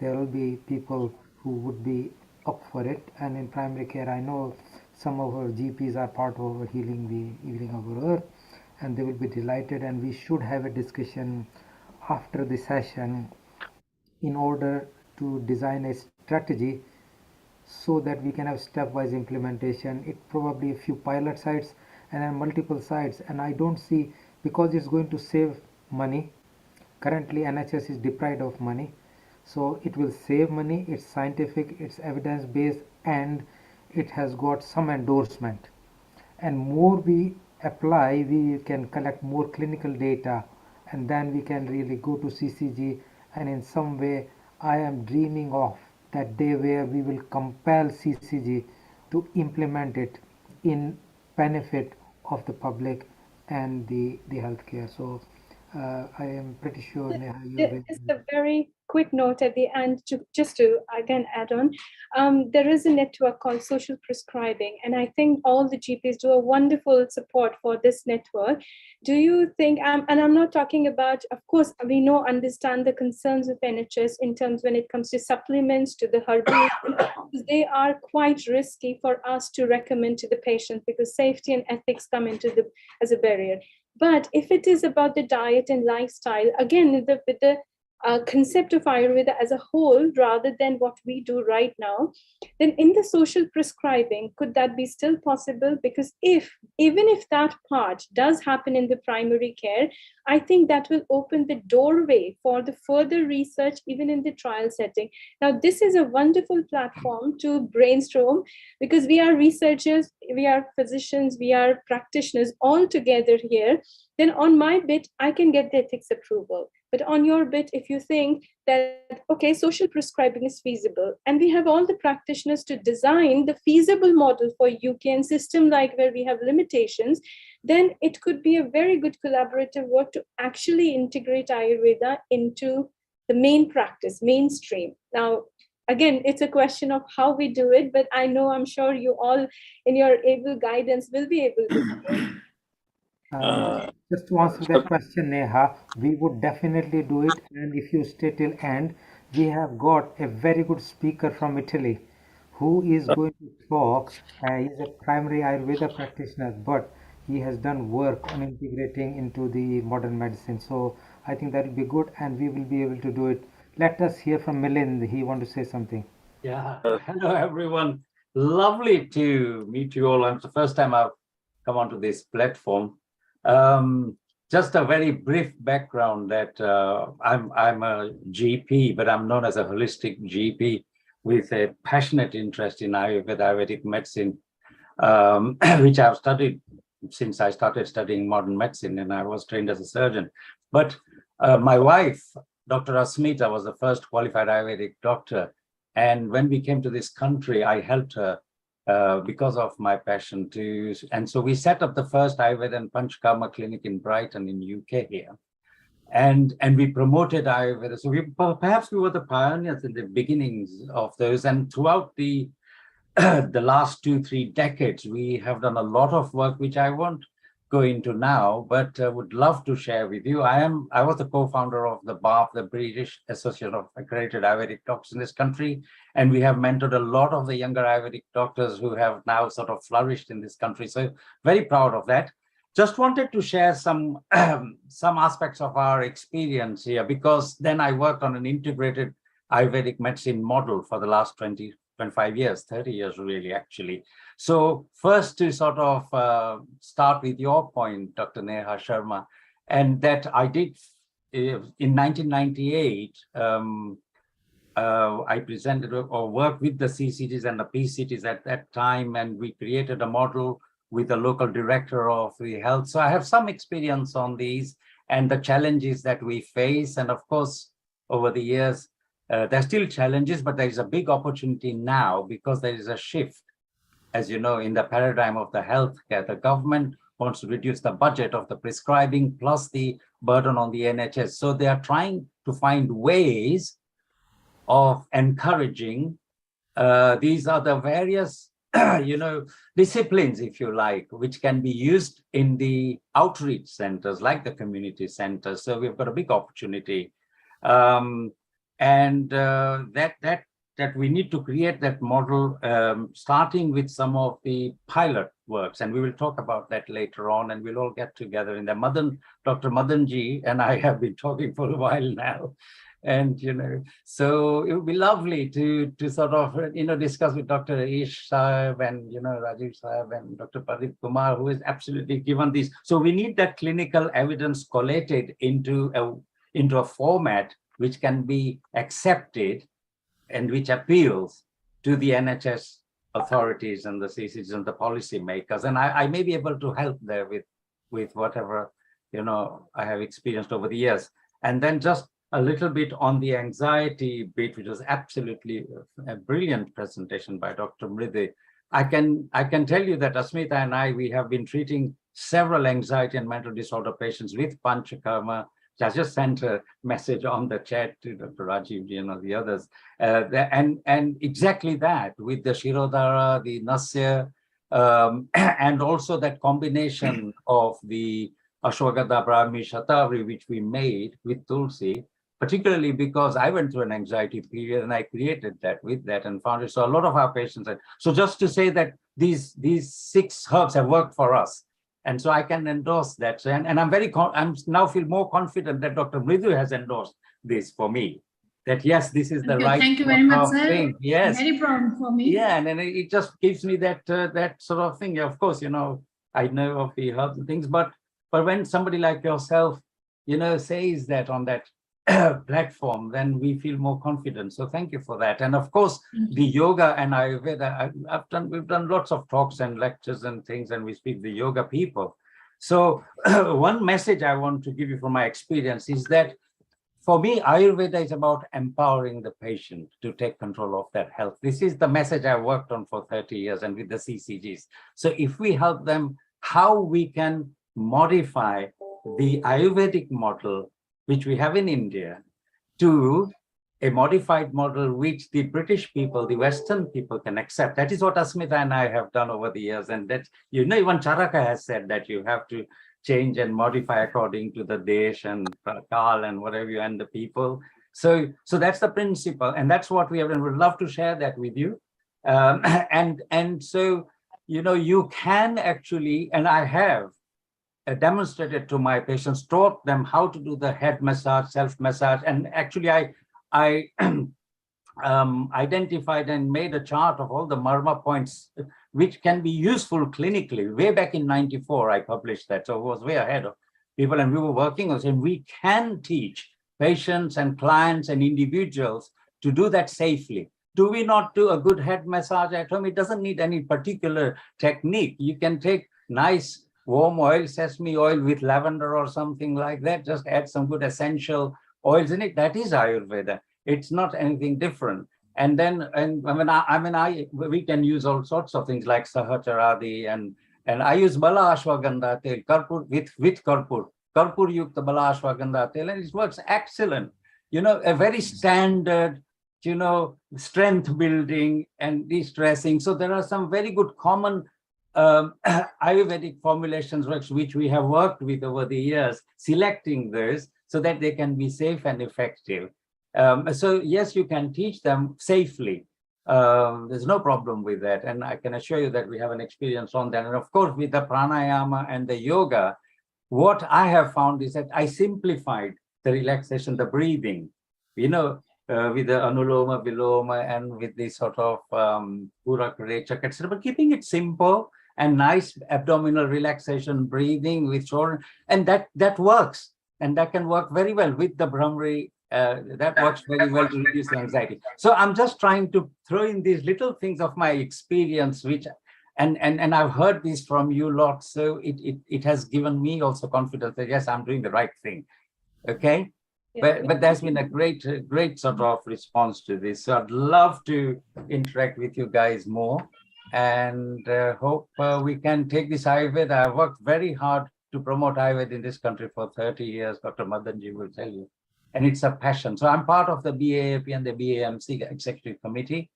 there will be people who would be up for it. And in primary care, I know some of our GPs are part of our Healing Our Earth, and they will be delighted. And we should have a discussion after the session in order to design a strategy so that we can have stepwise implementation. It probably a few pilot sites and then multiple sites, and I don't see, because it's going to save money. Currently NHS is deprived of money, so it will save money. It's scientific, it's evidence based, and it has got some endorsement. And more we apply, we can collect more clinical data, and then we can really go to CCG. And in some way I am dreaming of that day where we will compel CCG to implement it in benefit of the public and the healthcare. So I am pretty sure, Neha, you will. Just a very quick note at the end, just to again add on. There is a network called Social Prescribing, and I think all the GPs do a wonderful support for this network. Do you think, and I'm not talking about, of course, we understand the concerns of NHS in terms when it comes to supplements, to the herbal, because they are quite risky for us to recommend to the patient because safety and ethics come into as a barrier. But if it is about the diet and lifestyle, again, with the concept of Ayurveda as a whole, rather than what we do right now, then in the social prescribing, could that be still possible? Because even if that part does happen in the primary care, I think that will open the doorway for the further research, even in the trial setting. Now, this is a wonderful platform to brainstorm, because we are researchers, we are physicians, we are practitioners all together here. Then on my bit, I can get the ethics approval. But on your bit, if you think that, okay, social prescribing is feasible, and we have all the practitioners to design the feasible model for UK and system like where we have limitations, then it could be a very good collaborative work to actually integrate Ayurveda into the main practice, mainstream. Now, again, it's a question of how we do it, but I know, I'm sure you all in your able guidance will be able to do it. Just to answer that question, Neha, we would definitely do it. And if you stay till end, we have got a very good speaker from Italy who is going to talk. He's a primary Ayurveda practitioner, but he has done work on integrating into the modern medicine. So I think that will be good, and we will be able to do it. Let us hear from Milind. He want to say something. Yeah, hello everyone. Lovely to meet you all. It's the first time I've come onto this platform. Just a very brief background that I'm a GP, but I'm known as a holistic GP with a passionate interest in Ayurvedic medicine, which I've studied since I started studying modern medicine, and I was trained as a surgeon. But my wife, Dr. Asmita, was the first qualified Ayurvedic doctor. And when we came to this country, I helped her because of my passion to, and so we set up the first Ayurveda and Panchkarma clinic in Brighton in UK here. And we promoted Ayurveda. So perhaps we were the pioneers in the beginnings of those. And throughout the last 2-3 decades, we have done a lot of work, which I won't go into now, but would love to share with you. I was the co-founder of the BARP, the British Association of Accredited Ayurvedic Doctors in this country, and we have mentored a lot of the younger Ayurvedic doctors who have now sort of flourished in this country. So very proud of that. Just wanted to share some aspects of our experience here, because then I worked on an integrated Ayurvedic medicine model for the last 25 years, 30 years really, actually. So first, to sort of start with your point, Dr. Neha Sharma, and that I did in 1998, I presented or worked with the CCTs and the PCTs at that time, and we created a model with the local director of the health. So I have some experience on these and the challenges that we face. And of course, over the years, there are still challenges, but there is a big opportunity now because there is a shift, as you know, in the paradigm of the healthcare. The government wants to reduce the budget of the prescribing plus the burden on the NHS. So they are trying to find ways of encouraging. These are the various, disciplines, if you like, which can be used in the outreach centers, like the community centers. So we've got a big opportunity. That we need to create that model, starting with some of the pilot works, and we will talk about that later on, and we'll all get together in there. Dr. Madanji and I have been talking for a while now, and so it would be lovely to sort of discuss with Dr. Ish Sahib and Rajiv Sahib and Dr. Pradeep Kumar, who is absolutely given these. So we need that clinical evidence collated into a format which can be accepted and which appeals to the NHS authorities and the CCs and the policy makers. And I may be able to help there with whatever, I have experienced over the years. And then just a little bit on the anxiety bit, which was absolutely a brilliant presentation by Dr. Mridhi. I can tell you that Asmita and we have been treating several anxiety and mental disorder patients with Panchakarma. I just sent a message on the chat to Dr. Rajiv, the others, and exactly that with the Shirodhara, the Nasya, and also that combination of the Ashwagandha Brahmi Shatavari, which we made with Tulsi, particularly because I went through an anxiety period and I created that with that and found it. So a lot of our patients, so just to say that these 6 herbs have worked for us. And so I can endorse that. So, and I'm now feel more confident that Dr. Mridu has endorsed this for me. That yes, this is the right Thank you very much, sir. thing. Yes. Very proud for me. Yeah, and then it just gives me that that sort of thing. Of course, you know, I know of the herbs and things, but when somebody like yourself, you know, says that on that platform, then we feel more confident. So thank you for that. And of course, the yoga and Ayurveda, we've done lots of talks and lectures and things, and we speak the yoga people. So one message I want to give you from my experience is that for me, Ayurveda is about empowering the patient to take control of their health. This is the message I worked on for 30 years and with the CCGs. So if we help them, how we can modify the Ayurvedic model, which we have in India, to a modified model which the British people, the Western people can accept. That is what Asmita and I have done over the years. And that, you know, even Charaka has said that you have to change and modify according to the Desh and Kal and whatever you and the people. So that's the principle. And that's what we have, and we'd love to share that with you. And so, you know, you can actually, and I have demonstrated to my patients, taught them how to do the head massage, self-massage. And actually I identified and made a chart of all the marma points which can be useful clinically. Way back in 94, I published that. So it was way ahead of people, and we were working on it. And we can teach patients and clients and individuals to do that safely. Do we not do a good head massage at home? It doesn't need any particular technique. You can take nice warm oil, sesame oil with lavender or something like that. Just add some good essential oils in it. That is Ayurveda. It's not anything different. And then, we can use all sorts of things like Sahacharadi, and I use Bala Ashwagandha tel, Karpur with Karpur Yukta Bala Ashwagandha tel, and it works excellent. You know, a very standard, you know, strength building and de-stressing. So there are some very good common Ayurvedic formulations which we have worked with over the years, selecting those so that they can be safe and effective. So yes, you can teach them safely. There's no problem with that. And I can assure you that we have an experience on that. And of course, with the pranayama and the yoga, what I have found is that I simplified the relaxation, the breathing, you know, with the anuloma, viloma, and with this sort of purak, rechak, etc. But keeping it simple and nice abdominal relaxation, breathing with shoulder, and that works. And that can work very well with the Brahmari. That works very well to reduce anxiety. So I'm just trying to throw in these little things of my experience, which, and I've heard this from you lot. So it has given me also confidence that yes, I'm doing the right thing. Okay. Yeah. But there's been a great sort of response to this. So I'd love to interact with you guys more, and hope we can take this Ayurveda. I've worked very hard to promote Ayurveda in this country for 30 years. Dr. Madanji will tell you. And it's a passion. So I'm part of the BAAP and the BAMC executive committee,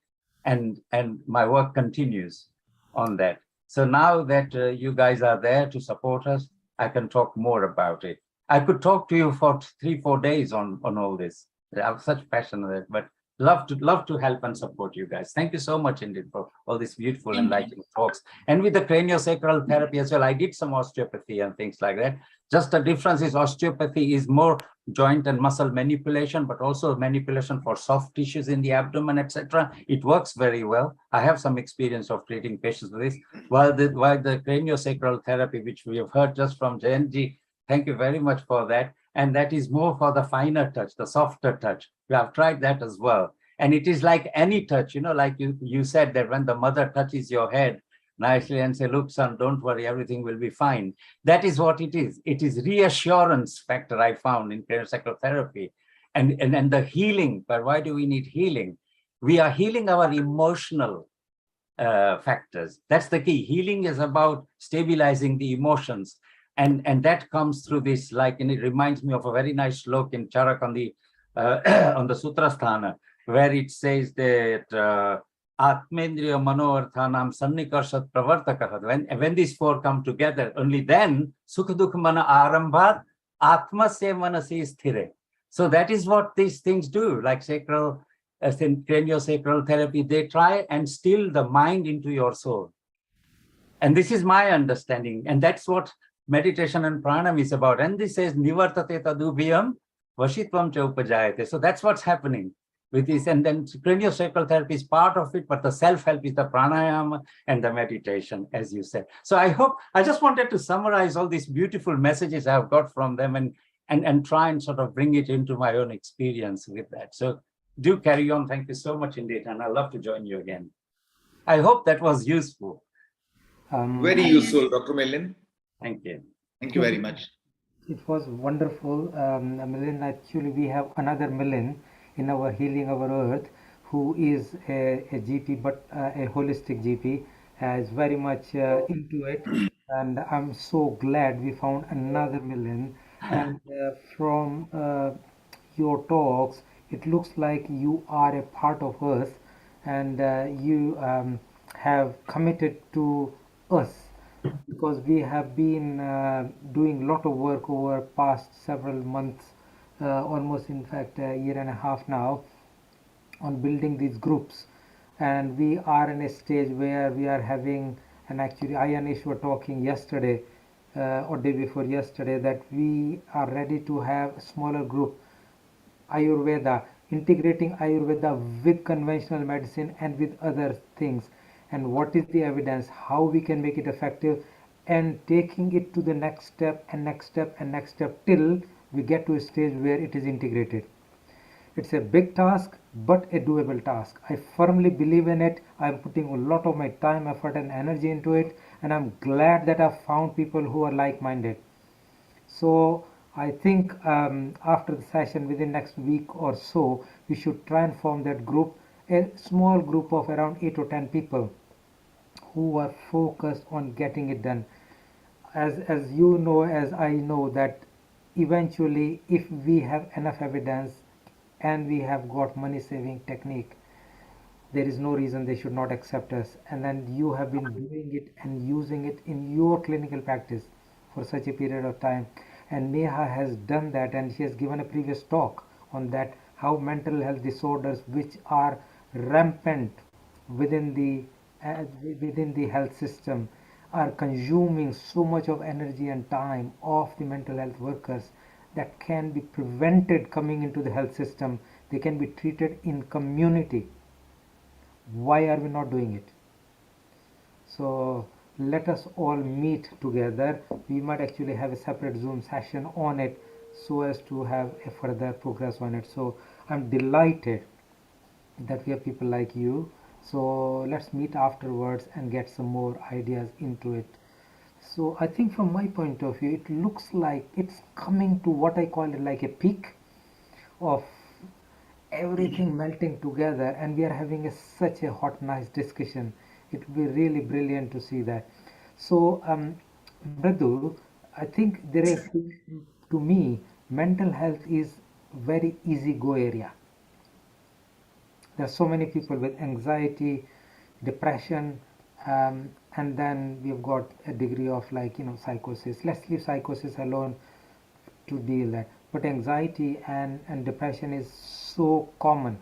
and my work continues on that. So now that you guys are there to support us, I can talk more about it. I could talk to you for 3-4 days on all this. I have such passion on it, but love to help and support you guys. Thank you so much indeed for all these beautiful enlightening talks. And with the craniosacral therapy as well, I did some osteopathy and things like that. Just the difference is osteopathy is more joint and muscle manipulation, but also manipulation for soft tissues in the abdomen, etc. It works very well. I have some experience of treating patients with this. While the craniosacral therapy, which we have heard just from Jayanji, thank you very much for that. And that is more for the finer touch, the softer touch. We have tried that as well. And it is like any touch, you know, like you said that when the mother touches your head nicely and say, look, son, don't worry, everything will be fine. That is what it is. It is reassurance factor I found in craniosacral therapy. And the healing, but why do we need healing? We are healing our emotional factors. That's the key. Healing is about stabilizing the emotions. And that comes through this, like, and it reminds me of a very nice slok in Charak on the Sutrasthana, where it says that Atmendriya Manoarthanam Sannikarshat Pravartakaha. When these four come together, only then Sukha Dukha Mana Arambhat Atma Se Manasi Sthire. So that is what these things do, like sacral, craniosacral therapy. They try and still the mind into your soul. And this is my understanding. And that's what meditation and pranam is about. And this says, nivartate tadubhyam vashitvam cha upajayate. So that's what's happening with this. And then craniosacral therapy is part of it, but the self-help is the pranayama and the meditation, as you said. So I just wanted to summarize all these beautiful messages I've got from them and try and sort of bring it into my own experience with that. So do carry on. Thank you so much indeed. And I'd love to join you again. I hope that was useful. Very useful, Dr. Milin. Thank you. Thank you very much. It was wonderful. Milin, actually, we have another Milin in our Healing Our Earth who is a GP, but a holistic GP, is very much into it. And I'm so glad we found another Milin. And from your talks, it looks like you are a part of us and you have committed to us, because we have been doing a lot of work over past several months, almost in fact a year and a half now, on building these groups. And we are in a stage where we are having, and actually I and Ish were talking yesterday or day before yesterday, that we are ready to have a smaller group, Ayurveda, integrating Ayurveda with conventional medicine and with other things, and what is the evidence, how we can make it effective, and taking it to the next step and next step and next step till we get to a stage where it is integrated. It's a big task, but a doable task. I firmly believe in it. I'm putting a lot of my time, effort, and energy into it, and I'm glad that I've found people who are like-minded. So I think after the session, within next week or so, we should try and form that group, a small group of around 8 or 10 people who are focused on getting it done. As you know, as I know, that eventually if we have enough evidence and we have got money saving technique, there is no reason they should not accept us. And then you have been doing it and using it in your clinical practice for such a period of time, and Neha has done that, and she has given a previous talk on that, how mental health disorders which are rampant within the health system are consuming so much of energy and time of the mental health workers, that can be prevented coming into the health system. They can be treated in community. Why are we not doing it? So let us all meet together. We might actually have a separate Zoom session on it so as to have a further progress on it. So I'm delighted that we have people like you. So let's meet afterwards and get some more ideas into it. So I think from my point of view, it looks like it's coming to what I call it like a peak of everything melting together, and we are having such a hot, nice discussion. It will be really brilliant to see that. So, Mridu, I think there is, to me, mental health is very easy go area. There are so many people with anxiety, depression, and then we've got a degree of psychosis. Let's leave psychosis alone to deal that. But anxiety and depression is so common.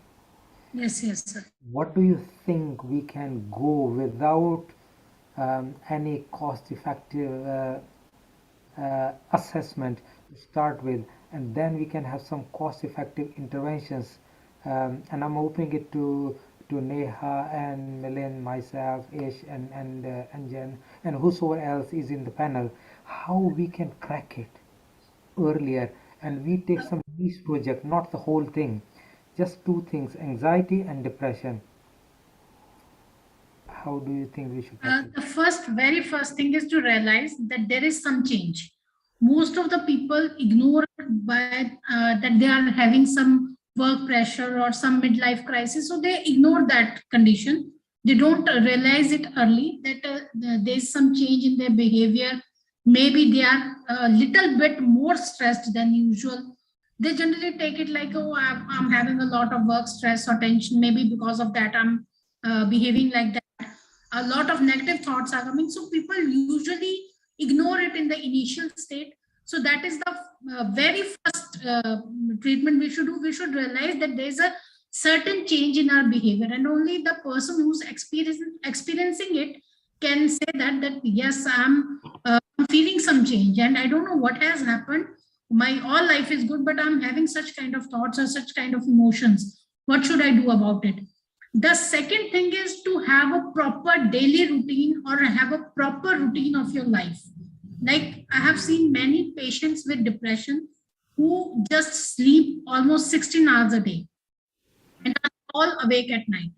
Yes, sir. What do you think we can go without any cost-effective assessment to start with, and then we can have some cost-effective interventions? And I'm opening it to Neha and Milin, myself, Ish, and Jen, and whosoever else is in the panel, how we can crack it earlier, and we take some niche project, not the whole thing, just two things, anxiety and depression. How do you think we should tackle The very first thing is to realize that there is some change. Most of the people ignore by that they are having some work pressure or some midlife crisis, so they ignore that condition. They don't realize it early that there is some change in their behavior. Maybe they are a little bit more stressed than usual. They generally take it like, oh, I'm having a lot of work stress or tension. Maybe because of that, I'm behaving like that. A lot of negative thoughts are coming. So people usually ignore it in the initial state. So that is the very first treatment we should do. We should realize that there's a certain change in our behavior, and only the person who's experiencing it can say that yes, I'm feeling some change and I don't know what has happened. My all life is good, but I'm having such kind of thoughts or such kind of emotions. What should I do about it? The second thing is to have a proper daily routine or have a proper routine of your life. Like I have seen many patients with depression who just sleep almost 16 hours a day and are all awake at night.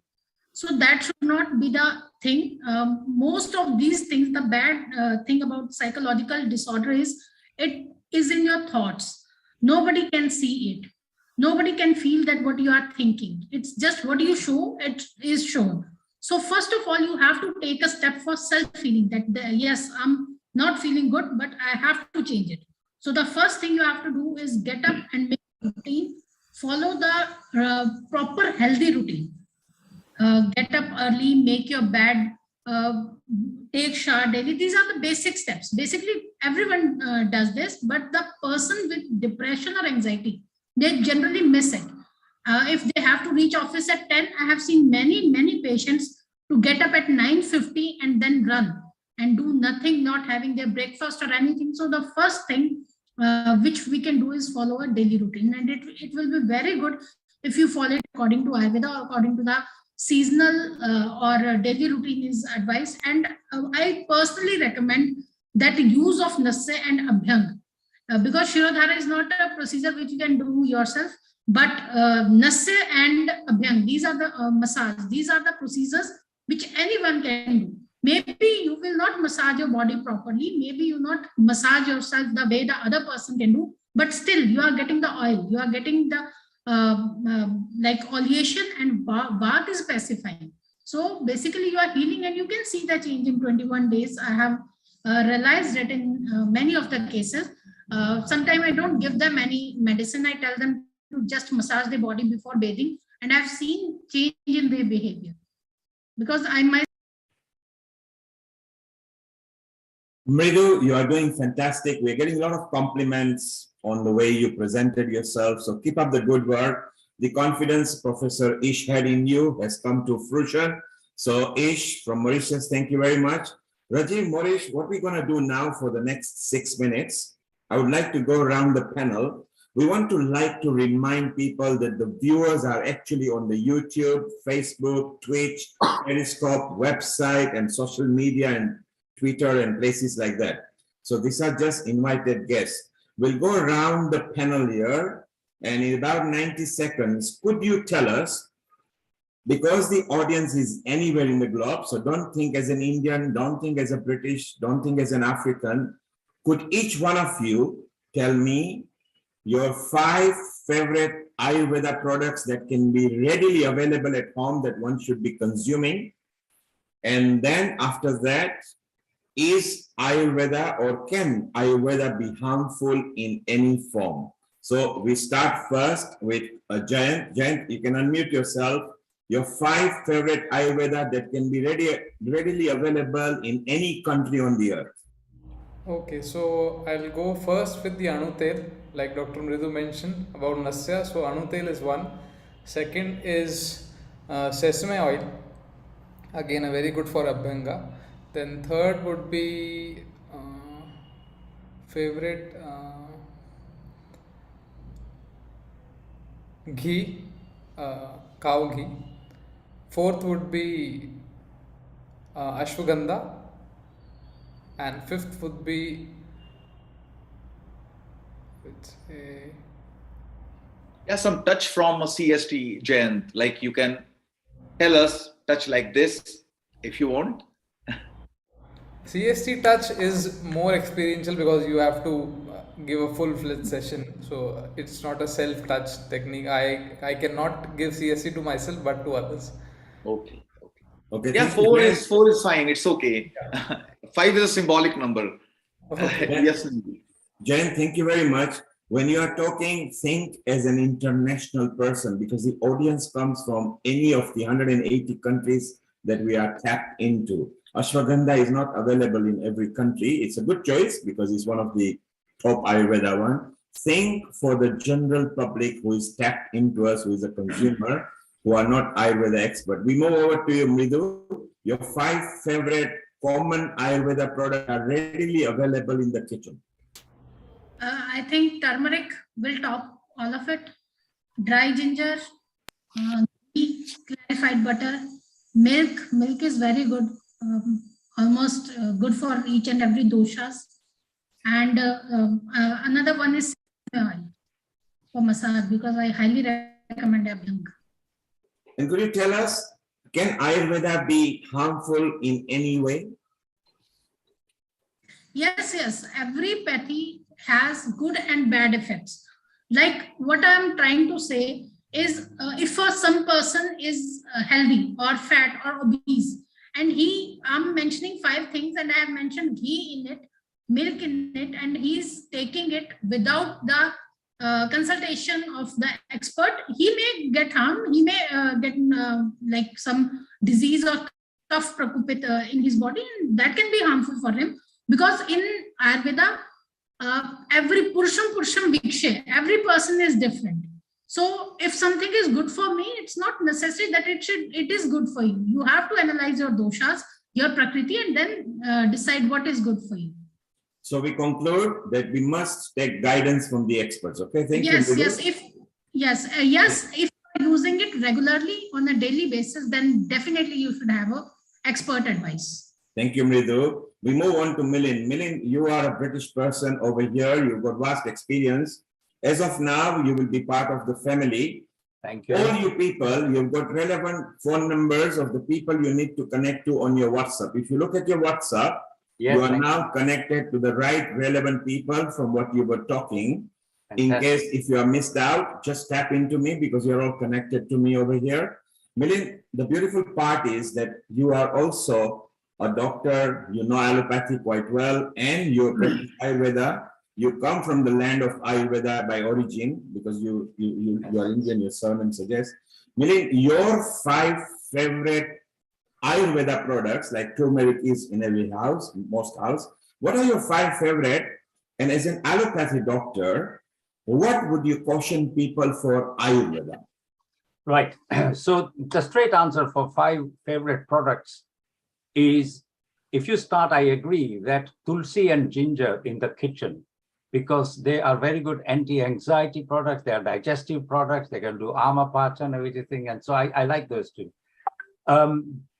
So that should not be the thing. Most of these things, the bad thing about psychological disorder is it is in your thoughts. Nobody can see it. Nobody can feel that what you are thinking. It's just what you show, it is shown. So first of all, you have to take a step for self-healing that yes, I'm not feeling good, but I have to change it. So the first thing you have to do is get up and make a routine, follow the proper healthy routine. Get up early, make your bed, take shower daily. These are the basic steps. Basically, everyone does this, but the person with depression or anxiety, they generally miss it. If they have to reach office at 10, I have seen many patients to get up at 9:50 and then run and do nothing, not having their breakfast or anything. So the first thing which we can do is follow a daily routine, and it will be very good if you follow it according to Ayurveda or according to the seasonal or daily routine is advised. And I personally recommend that use of Nasse and Abhyang because Shirodhara is not a procedure which you can do yourself, but Nasse and Abhyang, these are the massage, these are the procedures which anyone can do. Maybe you will not massage your body properly, maybe you not massage yourself the way the other person can do, but still you are getting the oil, you are getting the like oleation and bath is pacifying. So basically you are healing and you can see the change in 21 days. I have realized that in many of the cases, sometimes I don't give them any medicine. I tell them to just massage their body before bathing, and I've seen change in their behavior because I myself. Mridu, you are doing fantastic. We're getting a lot of compliments on the way you presented yourself. So keep up the good work. The confidence Professor Ish had in you has come to fruition. So Ish from Mauritius, thank you very much. Rajiv, Maurice, what we're going to do now for the next 6 minutes, I would like to go around the panel. We want to remind people that the viewers are actually on the YouTube, Facebook, Twitch, Periscope, website, and social media, and Twitter and places like that. So these are just invited guests. We'll go around the panel here, and in about 90 seconds, could you tell us, because the audience is anywhere in the globe, so don't think as an Indian, don't think as a British, don't think as an African, could each one of you tell me your 5 favorite Ayurveda products that can be readily available at home that one should be consuming? And then after that, is Ayurveda or can Ayurveda be harmful in any form? So we start first with Jayant. Jayant, you can unmute yourself. Your 5 favorite Ayurveda that can be readily available in any country on the earth. Okay, so I'll go first with the Anutel, like Dr. Mridu mentioned about Nasya. So Anutel is one. Second is sesame oil, again a very good for Abhyanga. Then third would be favorite ghee, cow ghee. Fourth would be ashwagandha, and fifth would be Yeah, some touch from a CST, Jayant, like you can tell us touch like this if you want. CST touch is more experiential because you have to give a full-fledged session. So it's not a self-touch technique. I cannot give CST to myself, but to others. Okay. Okay. Yeah, four is fine. It's okay. Yeah. 5 is a symbolic number. Okay. Yes. Jayant, thank you very much. When you are talking, think as an international person because the audience comes from any of the 180 countries that we are tapped into. Ashwagandha is not available in every country. It's a good choice because it's one of the top Ayurveda one. Think for the general public who is tapped into us, who is a consumer, who are not Ayurveda expert. We move over to you, Mridu. Your 5 favorite common Ayurveda products are readily available in the kitchen? I think turmeric will top all of it. Dry ginger, ghee, clarified butter, milk. Milk is very good, almost good for each and every doshas. And another one is oil for massage, because I highly recommend Abhyang. And could you tell us, can Ayurveda be harmful in any way? Yes, yes. Every pathy has good and bad effects. Like what I'm trying to say is, if some person is healthy or fat or obese, and I'm mentioning 5 things, and I have mentioned ghee in it, milk in it, and he's taking it without the consultation of the expert, he may get harm. He may get like some disease or tough prakupit in his body, and that can be harmful for him. Because in Ayurveda, every Purusham Vikshe, every person is different. So if something is good for me, it's not necessary that it is good for you. You have to analyze your doshas, your prakriti, and then decide what is good for you. So we conclude that we must take guidance from the experts. Okay, thank you. Yes. If you're using it regularly on a daily basis, then definitely you should have a expert advice. Thank you, Mridu. We move on to Milind. Milind, you are a British person over here. You've got vast experience. As of now, you will be part of the family. Thank you. All you people, you've got relevant phone numbers of the people you need to connect to on your WhatsApp. If you look at your WhatsApp, yes, you are now connected to the right relevant people from what you were talking. In case if you are missed out, just tap into me because you're all connected to me over here. Milind, the beautiful part is that you are also a doctor, you know allopathy quite well, and you practice Ayurveda. You come from the land of Ayurveda by origin because you are Indian, your surname suggests. Milind, your 5 favorite Ayurveda products, like turmeric is in every house, most house. What are your 5 favorite? And as an allopathy doctor, what would you caution people for Ayurveda? Right. So the straight answer for 5 favorite products is, if you start, I agree that tulsi and ginger in the kitchen, because they are very good anti-anxiety products, they are digestive products, they can do amapacha and everything. And so I like those 2.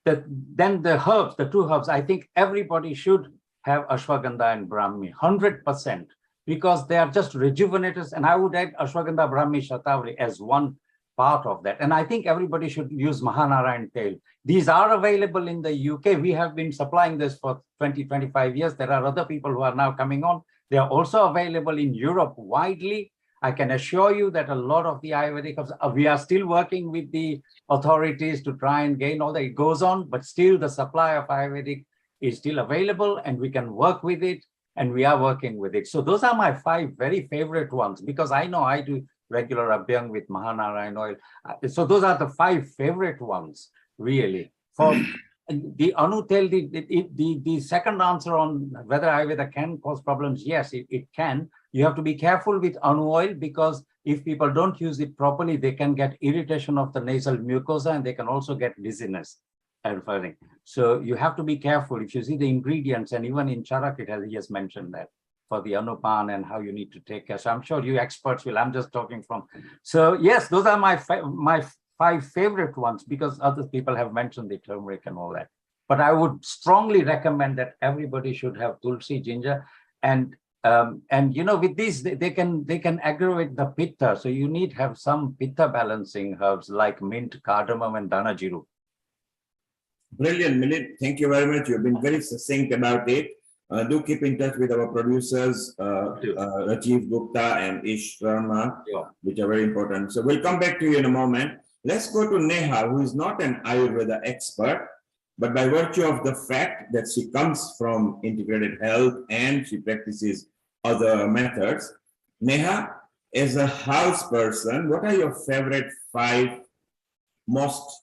Then the herbs, the 2 herbs, I think everybody should have ashwagandha and brahmi, 100%, because they are just rejuvenators. And I would add ashwagandha, brahmi, shatavari as one part of that. And I think everybody should use Mahanarayan tail. These are available in the UK. We have been supplying this for 20, 25 years. There are other people who are now coming on. They are also available in Europe widely. I can assure you that a lot of the Ayurvedic herbs, we are still working with the authorities to try and gain all that. It goes on, but still the supply of Ayurvedic is still available and we can work with it, and we are working with it. So those are my 5 very favorite ones, because I know I do regular Abhyang with Mahanarayan oil. So those are the 5 favorite ones, really. For the Anu Tel, the second answer on whether Ayurveda can cause problems, yes, it can. You have to be careful with Anu oil, because if people don't use it properly, they can get irritation of the nasal mucosa and they can also get dizziness and further. So you have to be careful. If you see the ingredients, and even in Charak, he has mentioned that for the Anupan and how you need to take care. So I'm sure you experts will, I'm just talking from. So yes, those are my 5 favorite ones, because other people have mentioned the turmeric and all that. But I would strongly recommend that everybody should have tulsi, ginger, and you know, with these they can aggravate the pitta. So you need to have some pitta balancing herbs like mint, cardamom, and danajiru. Brilliant, Milind. Thank you very much. You've been very succinct about it. Do keep in touch with our producers, Rajiv Gupta and Ish Sharma, which are very important. So we'll come back to you in a moment. Let's go to Neha, who is not an Ayurveda expert, but by virtue of the fact that she comes from integrated health and she practices other methods. Neha, as a house person, what are your favorite 5 most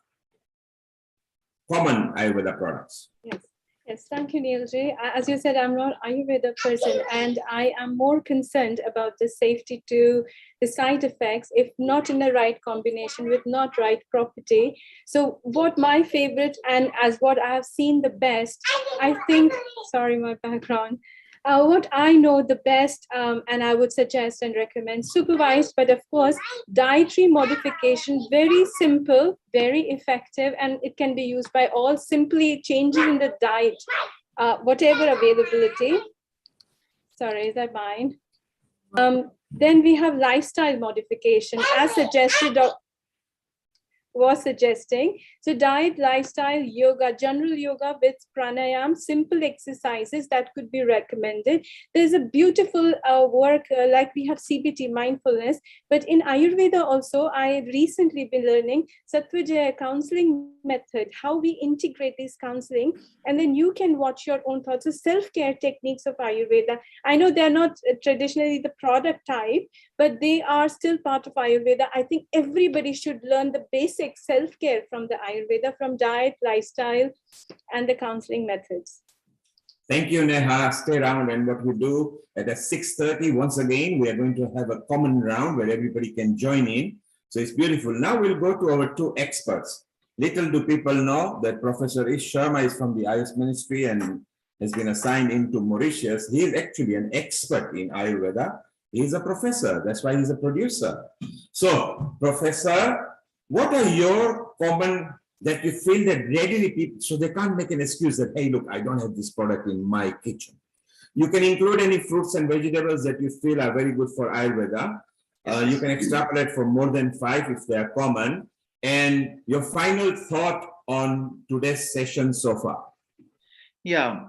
common Ayurveda products? Yes. Yes, thank you, Neilji. As you said, I'm not Ayurveda person, and I am more concerned about the safety to the side effects if not in the right combination with not right property. So what my favorite and as what I have seen the best, I think, sorry, my background, what I know the best, and I would suggest and recommend supervised, but of course, dietary modification, very simple, very effective, and it can be used by all, simply changes in the diet, whatever availability. Sorry, is that mine? Then we have lifestyle modification, as suggested was suggesting. So diet, lifestyle, yoga, general yoga with pranayam, simple exercises that could be recommended. There's a beautiful work like we have CBT, mindfulness, but in Ayurveda also, I recently been learning Sattvajaya counseling method, how we integrate this counseling, and then you can watch your own thoughts. So self-care techniques of Ayurveda. I know they're not traditionally the product type, but they are still part of Ayurveda. I think everybody should learn the basic self-care from the Ayurveda, from diet, lifestyle, and the counseling methods. Thank you, Neha. Stay around, and what we do at 6:30, once again, we are going to have a common round where everybody can join in. So it's beautiful. Now we'll go to our two experts. Little do people know that Professor Ish Sharma is from the Ayush Ministry and has been assigned into Mauritius. He is actually an expert in Ayurveda. He's a professor. That's why he's a producer. So, Professor, what are your common that you feel that readily people, so they can't make an excuse that, hey, look, I don't have this product in my kitchen. You can include any fruits and vegetables that you feel are very good for Ayurveda. You can extrapolate for more than 5 if they are common. And your final thought on today's session so far. Yeah.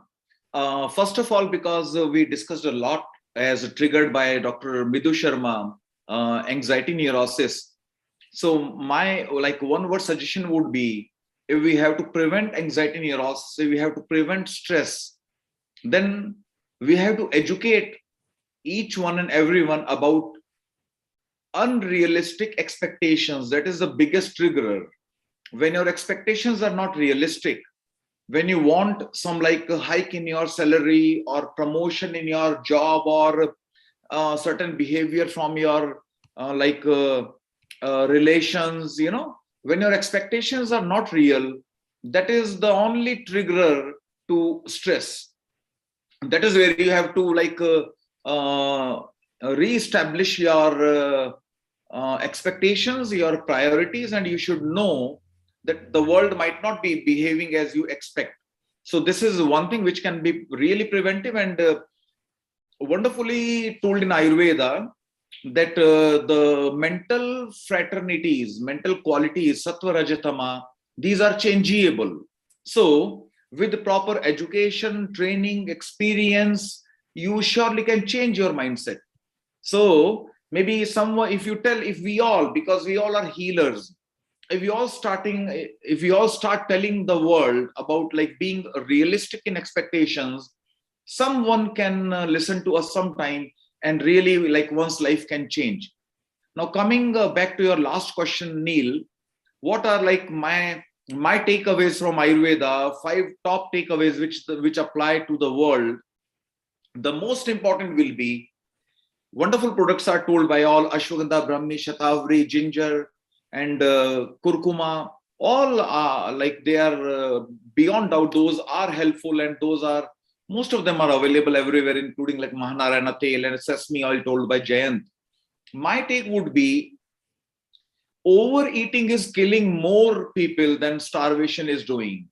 First of all, because we discussed a lot as triggered by Dr. Midhu Sharma, anxiety neurosis. So my one word suggestion would be, if we have to prevent anxiety neurosis, if we have to prevent stress, then we have to educate each one and everyone about unrealistic expectations. That is the biggest triggerer. When your expectations are not realistic, when you want some a hike in your salary or promotion in your job or certain behavior from your relations, when your expectations are not real, that is the only triggerer to stress. That is where you have to re-establish your expectations, your priorities, and you should know that the world might not be behaving as you expect. So this is one thing which can be really preventive and wonderfully told in Ayurveda, that the mental fraternities, mental qualities, sattva, rajatama, these are changeable. So with proper education, training, experience, you surely can change your mindset. So maybe someone, if we all, because we all are healers, if we all start telling the world about being realistic in expectations, someone can listen to us sometime, and really one's life can change. Now coming back to your last question, Neil, what are my takeaways from Ayurveda, 5 top takeaways which apply to the world. The most important will be, wonderful products are told by all, ashwagandha, brahmi, shatavari, ginger, and kurkuma, all are they are beyond doubt, those are helpful, and those are, most of them are available everywhere, including Mahanarayana tail and sesame oil told by Jayant. My take would be, overeating is killing more people than starvation is doing.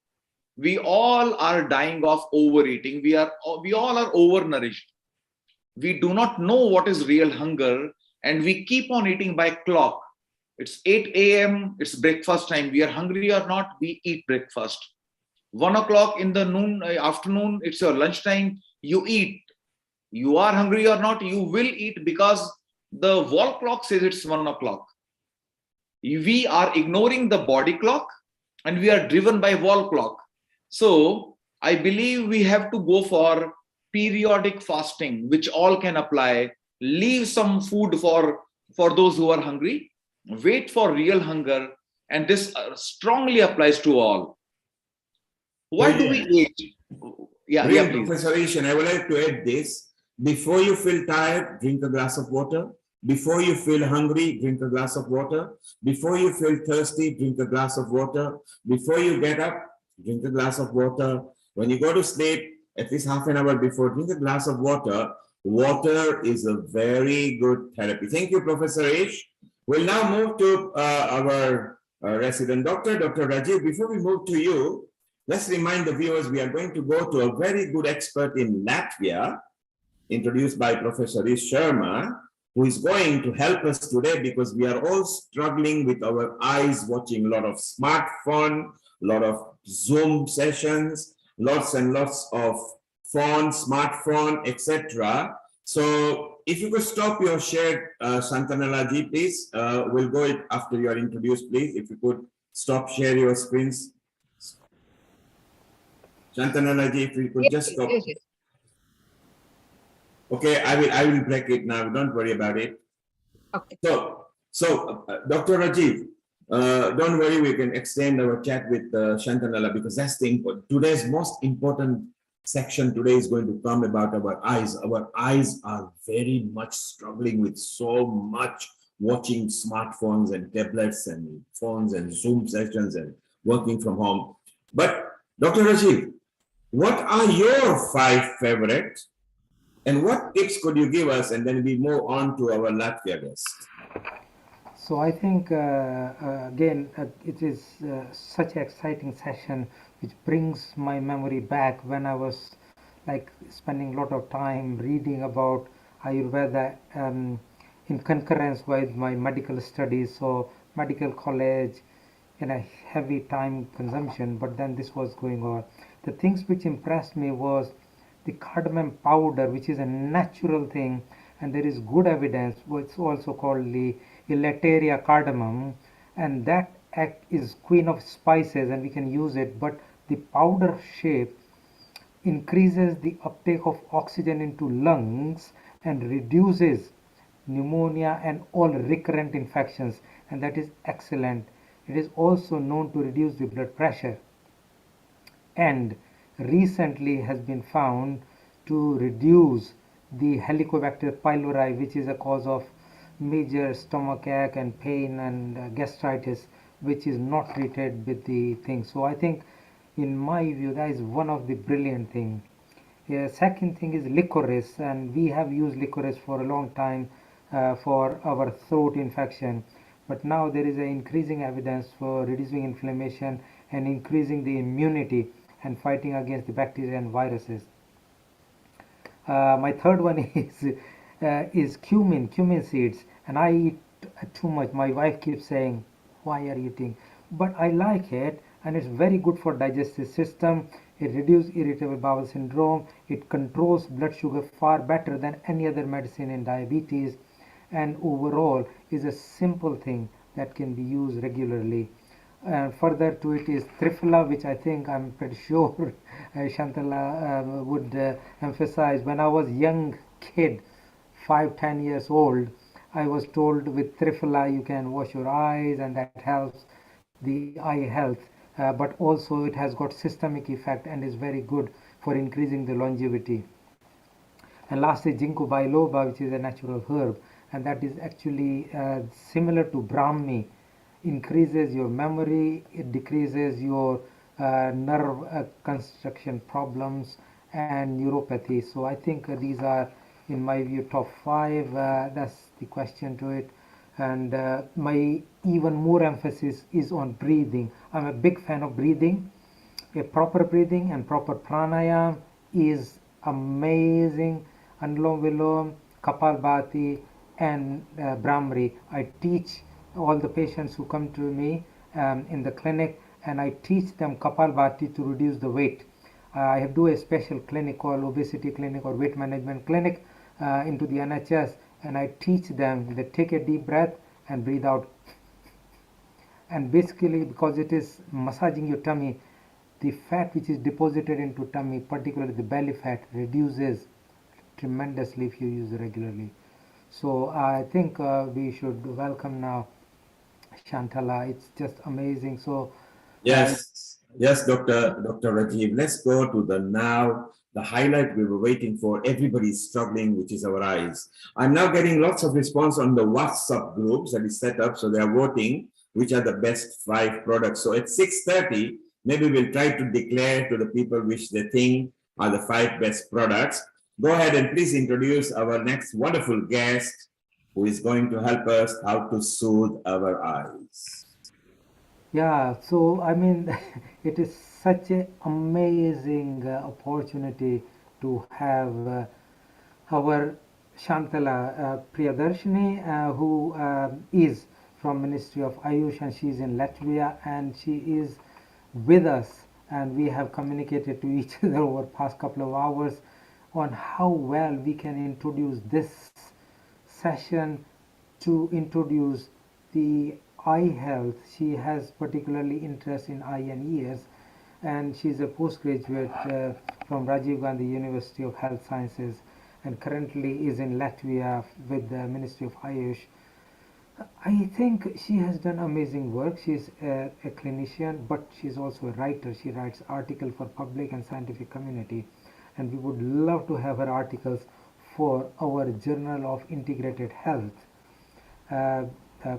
We all are dying of overeating. We all are overnourished. We do not know what is real hunger, and we keep on eating by clock. It's 8 a.m., it's breakfast time. We are hungry or not, we eat breakfast. 1 o'clock in the afternoon, it's your lunchtime, you eat. You are hungry or not, you will eat, because the wall clock says it's 1 o'clock. We are ignoring the body clock and we are driven by wall clock. So I believe we have to go for periodic fasting, which all can apply. Leave some food for those who are hungry. Wait for real hunger, and this strongly applies to all. Why do we age? Yeah, Really, please. Professor Ish, and I would like to add this. Before you feel tired, drink a glass of water. Before you feel hungry, drink a glass of water. Before you feel thirsty, drink a glass of water. Before you get up, drink a glass of water. When you go to sleep, at least half an hour before, drink a glass of water. Water is a very good therapy. Thank you, Professor Ish. We'll now move to our resident doctor, Dr. Rajiv. Before we move to you, let's remind the viewers we are going to go to a very good expert in Latvia, introduced by Professor Ish Sharma, who is going to help us today because we are all struggling with our eyes, watching a lot of smartphone, a lot of Zoom sessions, lots and lots of phone, smartphone, etc. So if you could stop your share, Shantanala ji, please. We'll go it after you are introduced, please. If you could stop share your screens. Shantanala ji, if you could just stop. Yes. Okay, I will break it now. Don't worry about it. Okay. So Dr. Rajiv, don't worry. We can extend our chat with Shantanala because that's the today's most important section. Today is going to come about our eyes. Our eyes are very much struggling with so much watching smartphones and tablets and phones and Zoom sessions and working from home. But Dr. Rajiv, what are your 5 favorites? And what tips could you give us? And then we move on to our Latvia guest. So I think, again, it is such an exciting session which brings my memory back when I was like spending a lot of time reading about Ayurveda in concurrence with my medical studies. So medical college, in a heavy time consumption, but then this was going on. The things which impressed me was the cardamom powder, which is a natural thing, and there is good evidence. It's also called the Elateria cardamom, and that act is queen of spices, and we can use it. But the powder shape increases the uptake of oxygen into lungs and reduces pneumonia and all recurrent infections, and that is excellent. It is also known to reduce the blood pressure, and recently has been found to reduce the Helicobacter pylori, which is a cause of major stomachache and pain and gastritis, which is not treated with the thing. So I think, in my view, that is one of the brilliant thing. Second thing is licorice, and we have used licorice for a long time for our throat infection, but now there is an increasing evidence for reducing inflammation and increasing the immunity and fighting against the bacteria and viruses. My third one is cumin seeds, and I eat too much. My wife keeps saying, "Why are you eating?" But I like it, and it's very good for digestive system. It reduces irritable bowel syndrome. It controls blood sugar far better than any other medicine in diabetes, and overall is a simple thing that can be used regularly. Further to it is Triphala, which I think I'm pretty sure Shantala would emphasize. When I was young kid, 5-10 years old, I was told with Triphala you can wash your eyes and that helps the eye health. But also it has got systemic effect and is very good for increasing the longevity. And lastly, ginkgo biloba, which is a natural herb, and that is actually similar to Brahmi, increases your memory, it decreases your nerve construction problems and neuropathy. So I think these are, in my view, top 5. That's the question to it. And my even more emphasis is on breathing. I'm a big fan of breathing. A proper breathing and proper pranayam is amazing. Anulom Vilom, Kapalbhati, and Brahmari. I teach all the patients who come to me in the clinic, and I teach them Kapalbhati to reduce the weight. I do a special clinic called obesity clinic or weight management clinic into the NHS, and I teach them that take a deep breath and breathe out. And basically, because it is massaging your tummy, the fat which is deposited into tummy, particularly the belly fat, reduces tremendously if you use it regularly. So I think we should welcome now Shantala. It's just amazing. So yes, Yes, Dr. Rajiv, let's go to the highlight we were waiting for. Everybody's struggling, which is our eyes. I'm now getting lots of response on the WhatsApp groups that is set up. So they are voting which are the best 5 products. So at 6:30, maybe we'll try to declare to the people which they think are the 5 best products. Go ahead and please introduce our next wonderful guest who is going to help us how to soothe our eyes. Yeah, so I mean, it is such an amazing opportunity to have our Shantala Priyadarshini, who is from Ministry of Ayush, and she is in Latvia, and she is with us, and we have communicated to each other over past couple of hours on how well we can introduce this session to introduce the eye health. She has particularly interest in eye and ears, and she's a postgraduate from Rajiv Gandhi University of Health Sciences, and currently is in Latvia with the Ministry of Ayush. I think she has done amazing work. She's a clinician, but she's also a writer. She writes articles for public and scientific community, and we would love to have her articles for our Journal of Integrated Health,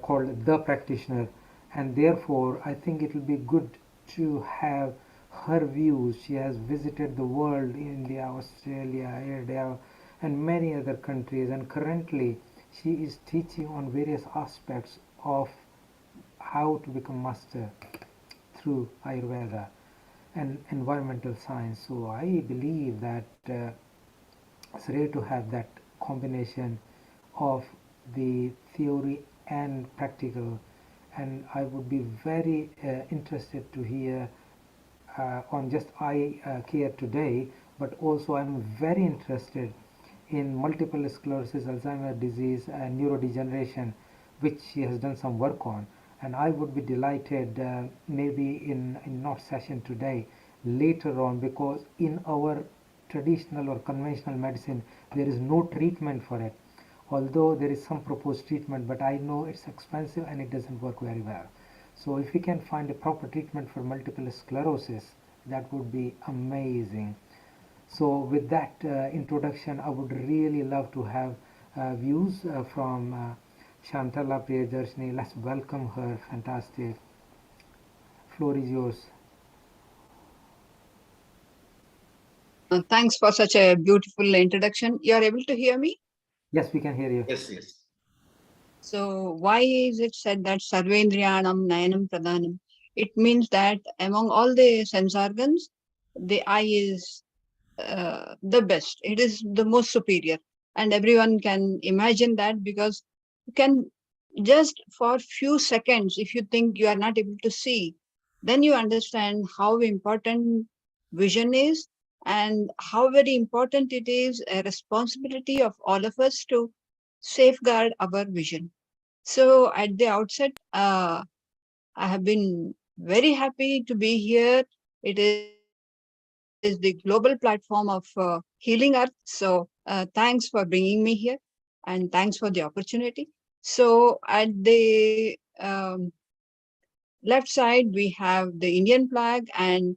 called The Practitioner, and therefore I think it will be good to have her views. She has visited the world, India, Australia, India, and many other countries, and currently she is teaching on various aspects of how to become master through Ayurveda and environmental science. So I believe that it's rare to have that combination of the theory and practical, and I would be very interested to hear on just eye care today, but also I'm very interested in multiple sclerosis, Alzheimer's disease, and neurodegeneration, which she has done some work on. And I would be delighted maybe in not session today, later on, because in our traditional or conventional medicine, there is no treatment for it. Although there is some proposed treatment, but I know it's expensive and it doesn't work very well. So if we can find a proper treatment for multiple sclerosis, that would be amazing. So with that introduction, I would really love to have views from Shantala Priyadarshini. Let's welcome her. Fantastic. Floor is yours. Thanks for such a beautiful introduction. You are able to hear me? Yes, we can hear you. Yes, yes. So why is it said that Sarvendriyanam Nayanam Pradhanam? It means that among all the sense organs, the eye is the best. It is the most superior. And everyone can imagine that, because you can just for few seconds, if you think you are not able to see, then you understand how important vision is and how very important it is, a responsibility of all of us to safeguard our vision. So at the outset, I have been very happy to be here. It is the global platform of Healing Earth. So thanks for bringing me here, and thanks for the opportunity. So at the left side, we have the Indian flag, and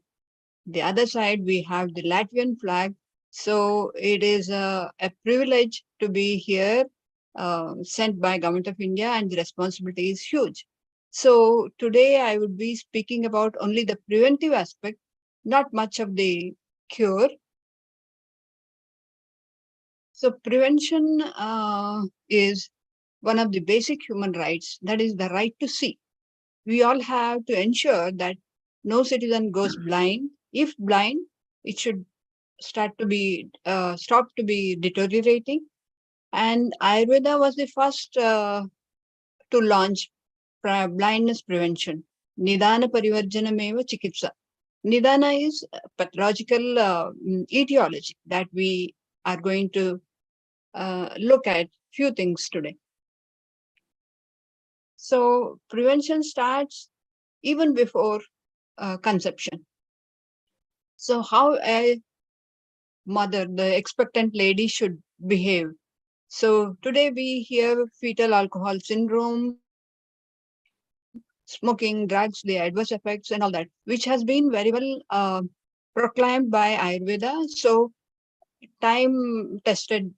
the other side, we have the Latvian flag. So it is a privilege to be here, sent by Government of India, and the responsibility is huge. So today I would be speaking about only the preventive aspect, not much of the cure. So prevention is one of the basic human rights, that is the right to see. We all have to ensure that no citizen goes blind. If blind, it should stop to be deteriorating. And Ayurveda was the first to launch blindness prevention. Nidana Parivarjanameva Chikitsa. Nidana is pathological etiology that we are going to look at few things today. So prevention starts even before conception. So how a mother, the expectant lady, should behave. So today we hear fetal alcohol syndrome, smoking, drugs, the adverse effects, and all that, which has been very well proclaimed by Ayurveda. So, time tested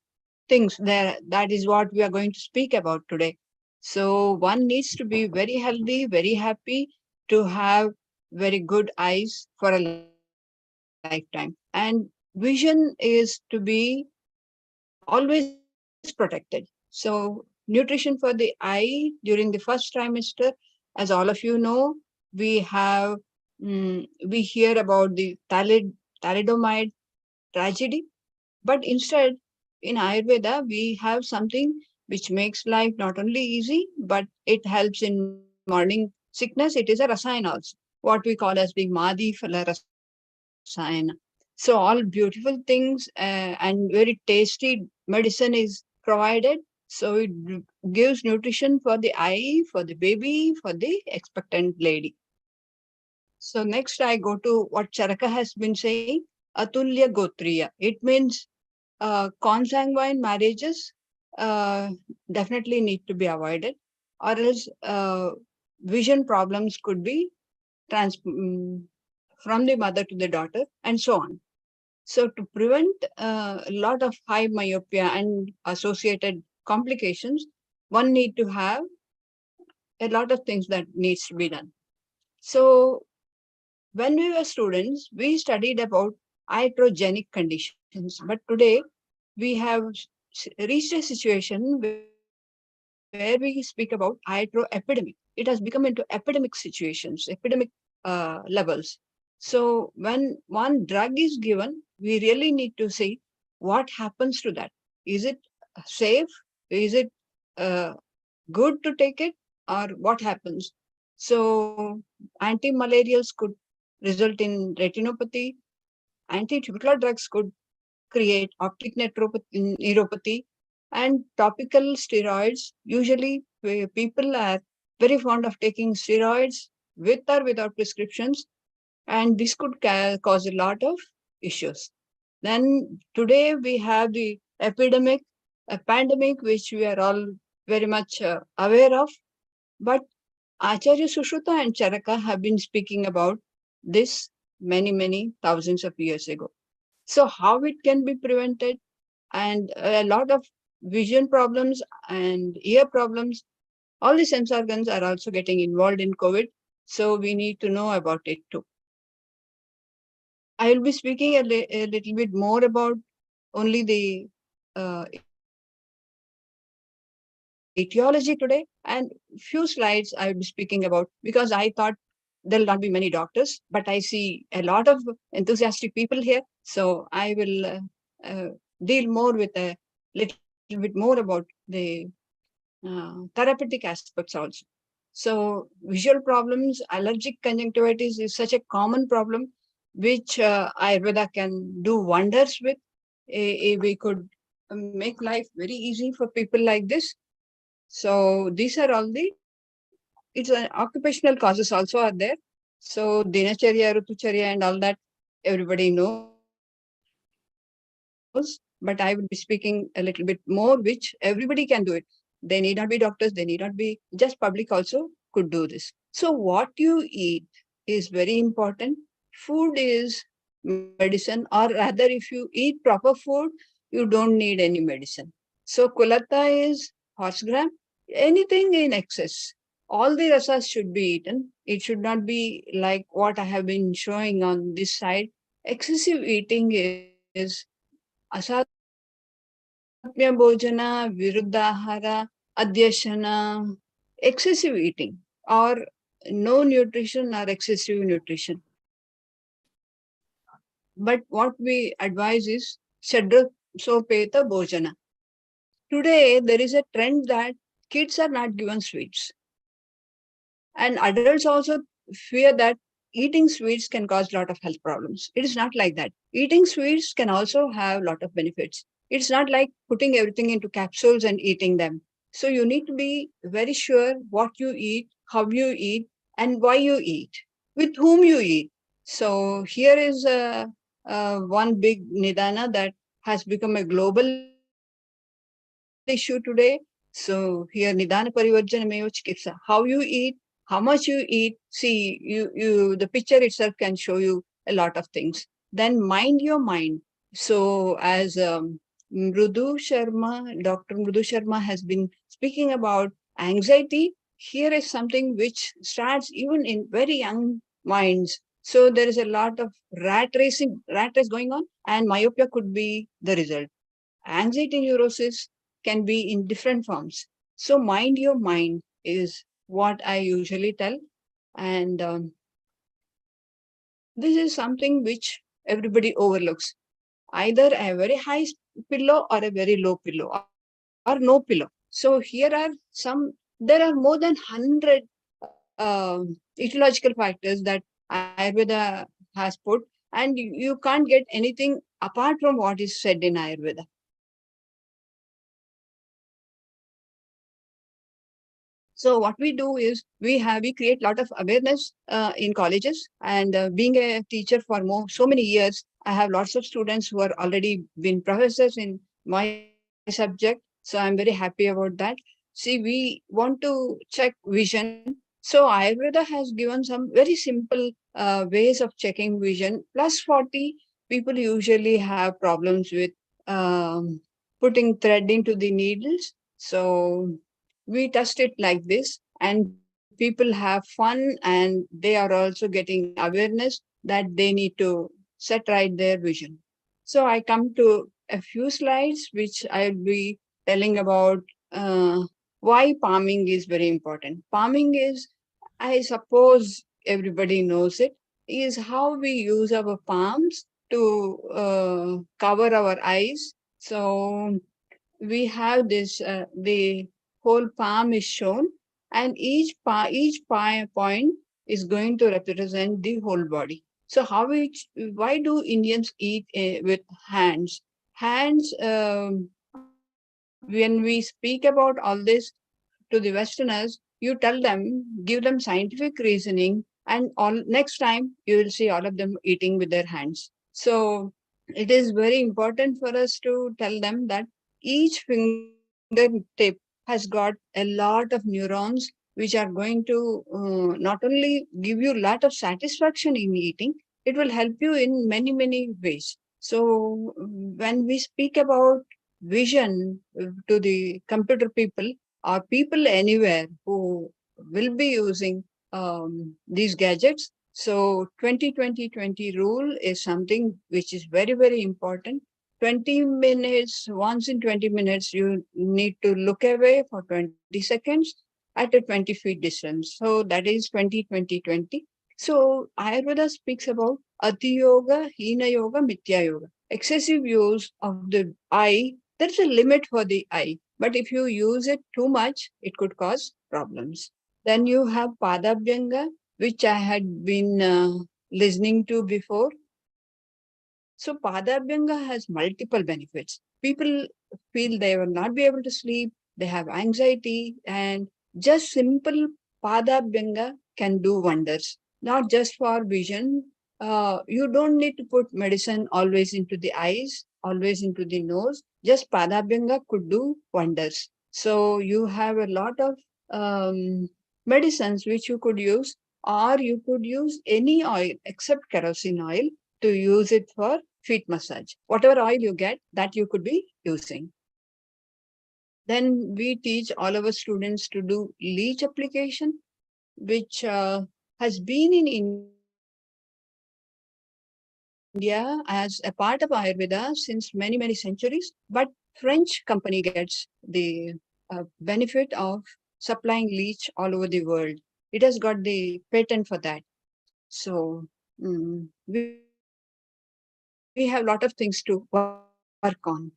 things there. That is what we are going to speak about today. So, one needs to be very healthy, very happy to have very good eyes for a lifetime. And vision is to be always protected. So, nutrition for the eye during the first trimester, as all of you know, we hear about the thalidomide tragedy, but instead in Ayurveda we have something which makes life not only easy but it helps in morning sickness. It is a rasayana also, what we call as the Madi Phala Rasayana. So all beautiful things and very tasty medicine is provided. So it gives nutrition for the eye, for the baby, for the expectant lady. So next I go to what Charaka has been saying, Atulya Gotriya. It means consanguine marriages definitely need to be avoided, or else vision problems could be from the mother to the daughter, and so on. So to prevent a lot of high myopia and associated complications, one need to have a lot of things that needs to be done. So when we were students, we studied about iatrogenic conditions, but today we have reached a situation where we speak about iatroepidemic. It has become into epidemic situations, epidemic levels. So when one drug is given, we really need to see what happens to that. Is it safe? Is it uh, good to take it, or what happens? So anti-malarials could result in retinopathy. Anti-tubercular drugs could create optic neuropathy, and topical steroids. Usually, people are very fond of taking steroids with or without prescriptions, and this could cause a lot of issues. Then today we have the epidemic, a pandemic, which we are all very much aware of. But Acharya Sushruta and Charaka have been speaking about this many thousands of years ago. So how it can be prevented, and a lot of vision problems and ear problems, all the sense organs are also getting involved in COVID. So we need to know about it too. I will be speaking a little bit more about only the etiology today, and few slides I will be speaking about because I thought there'll not be many doctors, but I see a lot of enthusiastic people here. So I will deal more with a little bit more about the therapeutic aspects also. So visual problems, allergic conjunctivitis is such a common problem which Ayurveda can do wonders with. We could make life very easy for people like this. So these are all the, it's occupational causes also are there. So dinacharya, rutucharya and all that everybody knows, but I will be speaking a little bit more which everybody can do it. They need not be doctors, they need not be just public also could do this. So what you eat is very important. Food is medicine, or rather if you eat proper food, you don't need any medicine. So kulata is horse gram, anything in excess. All the rasas should be eaten. It should not be like what I have been showing on this side. Excessive eating is asatmya bhojana, viruddhahara, adhyashana, excessive eating, or no nutrition or excessive nutrition. But what we advise is Shadrasopeta Bhojana. Today, there is a trend that kids are not given sweets. And adults also fear that eating sweets can cause a lot of health problems. It is not like that. Eating sweets can also have a lot of benefits. It's not like putting everything into capsules and eating them. So you need to be very sure what you eat, how you eat, and why you eat, with whom you eat. So here is one big nidana that has become a global issue today. So here nidana parivarjana meva chikitsa. How you eat, how you live, how much you eat. See, the picture itself can show you a lot of things. Then mind your mind. So as Mrudu Sharma, Dr. Mrudu Sharma has been speaking about anxiety, here is something which starts even in very young minds. So there is a lot of rat race going on, and myopia could be the result. Anxiety neurosis can be in different forms. So mind your mind is what I usually tell. And this is something which everybody overlooks. Either a very high pillow or a very low pillow or no pillow. So here are there are more than 100 ecological factors that Ayurveda has put, and you can't get anything apart from what is said in Ayurveda. So what we do is we create a lot of awareness in colleges, and being a teacher for so many years, I have lots of students who are already been professors in my subject. So I'm very happy about that. See, we want to check vision. So Ayurveda has given some very simple ways of checking vision. Plus 40 people usually have problems with putting thread into the needles. So we test it like this, and people have fun, and they are also getting awareness that they need to set right their vision. So I come to a few slides which I'll be telling about why palming is very important. Palming is, I suppose everybody knows it, is how we use our palms to cover our eyes. So we have this, the whole palm is shown, and each point is going to represent the whole body. So why do Indians eat with hands? Hands, when we speak about all this to the Westerners, you tell them, give them scientific reasoning, and all next time you will see all of them eating with their hands. So it is very important for us to tell them that each fingertip has got a lot of neurons which are going to not only give you a lot of satisfaction in eating, it will help you in many ways. So when we speak about vision to the computer people or people anywhere who will be using these gadgets, so 20-20-20 rule is something which is very important. 20 minutes, once in 20 minutes, you need to look away for 20 seconds at a 20 feet distance. So that is 20-20-20. So Ayurveda speaks about Ati Yoga, Hina Yoga, Mithya Yoga. Excessive use of the eye, there's a limit for the eye. But if you use it too much, it could cause problems. Then you have Padabhyanga, which I had been listening to before. So Padabhyanga has multiple benefits. People feel they will not be able to sleep, they have anxiety, and just simple Padabhyanga can do wonders. Not just for vision. You don't need to put medicine always into the eyes, always into the nose. Just Padabhyanga could do wonders. So you have a lot of medicines which you could use, or you could use any oil except kerosene oil to use it for feet massage. Whatever oil you get, that you could be using. Then we teach all our students to do leech application, which has been in India as a part of Ayurveda since many centuries. But French company gets the benefit of supplying leech all over the world. It has got the patent for that. So we have a lot of things to work on.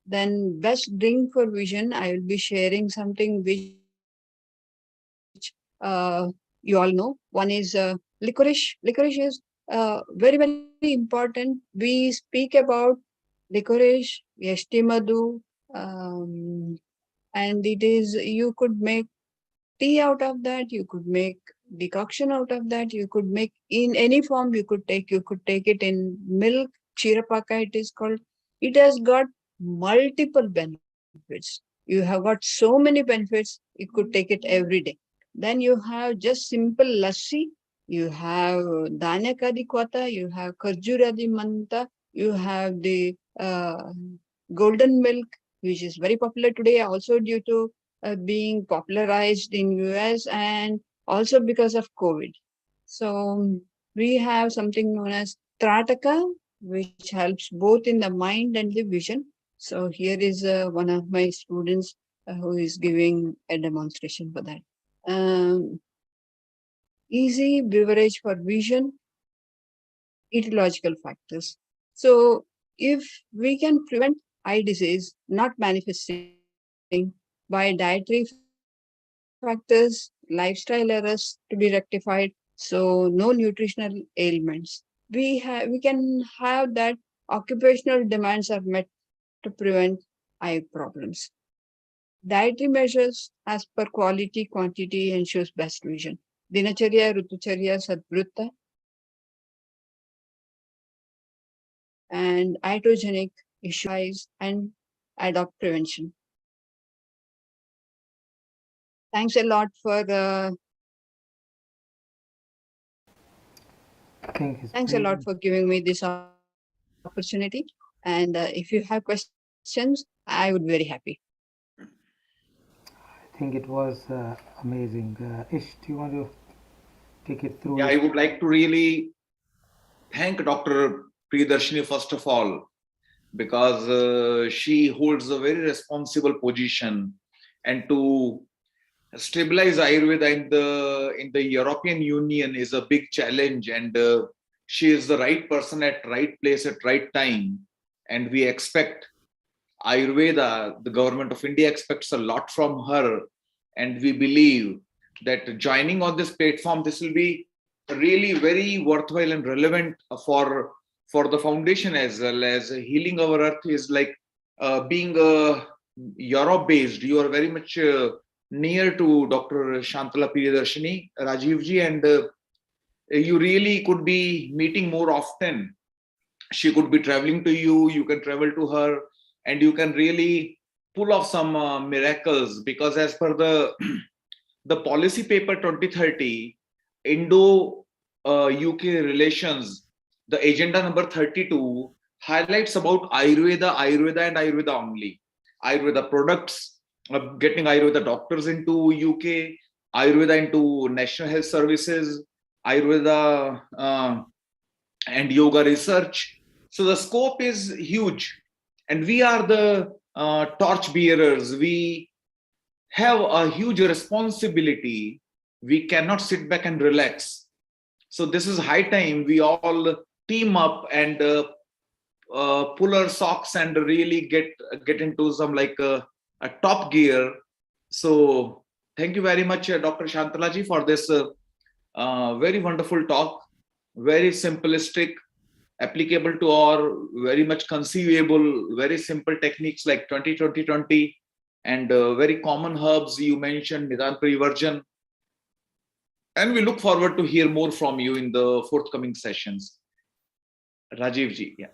Then best drink for vision, I will be sharing something which you all know. One is licorice. Licorice is very important. We speak about licorice, yashtimadu, and it is, you could make tea out of that, you could make decoction out of that, you could make in any form you could take it in milk, chirapaka it is called. It has got multiple benefits. You have got so many benefits, you could take it every day. Then you have just simple lassi, you have Danyakadi Kwata, you have Karjuradi Manta, you have the golden milk, which is very popular today, also due to being popularized in US and also because of COVID. So we have something known as Trataka, which helps both in the mind and the vision. So here is one of my students who is giving a demonstration for that. Easy beverage for vision, etiological factors. So if we can prevent eye disease not manifesting by dietary factors, lifestyle errors to be rectified, so no nutritional ailments. We can have that occupational demands are met to prevent eye problems. Dietary measures as per quality, quantity ensures best vision. Dinacharya, Rutucharya, Sadvrutta, and iatrogenic issues and adopt prevention. Thanks a lot for thanks a lot for giving me this opportunity. And if you have questions, I would be very happy. I think it was amazing. Ish, do you want to take it through? Yeah, I would like to really thank Dr. Priyadarshini first of all, because she holds a very responsible position, and to stabilize Ayurveda in the European Union is a big challenge, and she is the right person at right place at right time, and we expect Ayurveda, the government of India expects a lot from her, and we believe that joining on this platform, this will be really very worthwhile and relevant for the foundation, as well as healing our earth is like being Europe based. You are very much near to Dr. Shantala Priyadarshini, Rajivji, and you really could be meeting more often. She could be traveling to you, you can travel to her, and you can really pull off some miracles, because as per the the policy paper 2030 Indo UK relations, the agenda number 32 highlights about Ayurveda and Ayurveda only. Ayurveda products, getting Ayurveda doctors into UK, Ayurveda into national health services, Ayurveda and yoga research. So the scope is huge, and we are the torch bearers. We have a huge responsibility. We cannot sit back and relax. So this is high time we all team up and pull our socks and really get into some like a top gear. So thank you very much, Dr. Shantalaji, for this very wonderful talk. Very simplistic, applicable to all, very much conceivable, very simple techniques like 20-20-20, and very common herbs you mentioned, Nidan Parivarjan. And we look forward to hear more from you in the forthcoming sessions. Rajiv ji, yeah.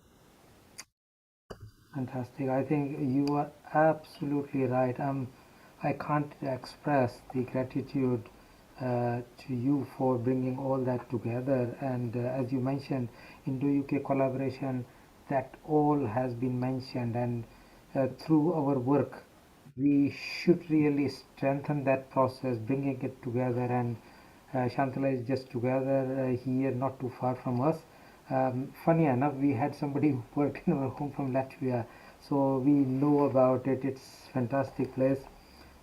Fantastic. I think you are absolutely right. I can't express the gratitude to you for bringing all that together. And as you mentioned, Indo-UK collaboration, that all has been mentioned. And through our work, we should really strengthen that process, bringing it together. And Shantala is just together here, not too far from us. Funny enough, we had somebody who worked in our home from Latvia, so we know about it. It's fantastic place.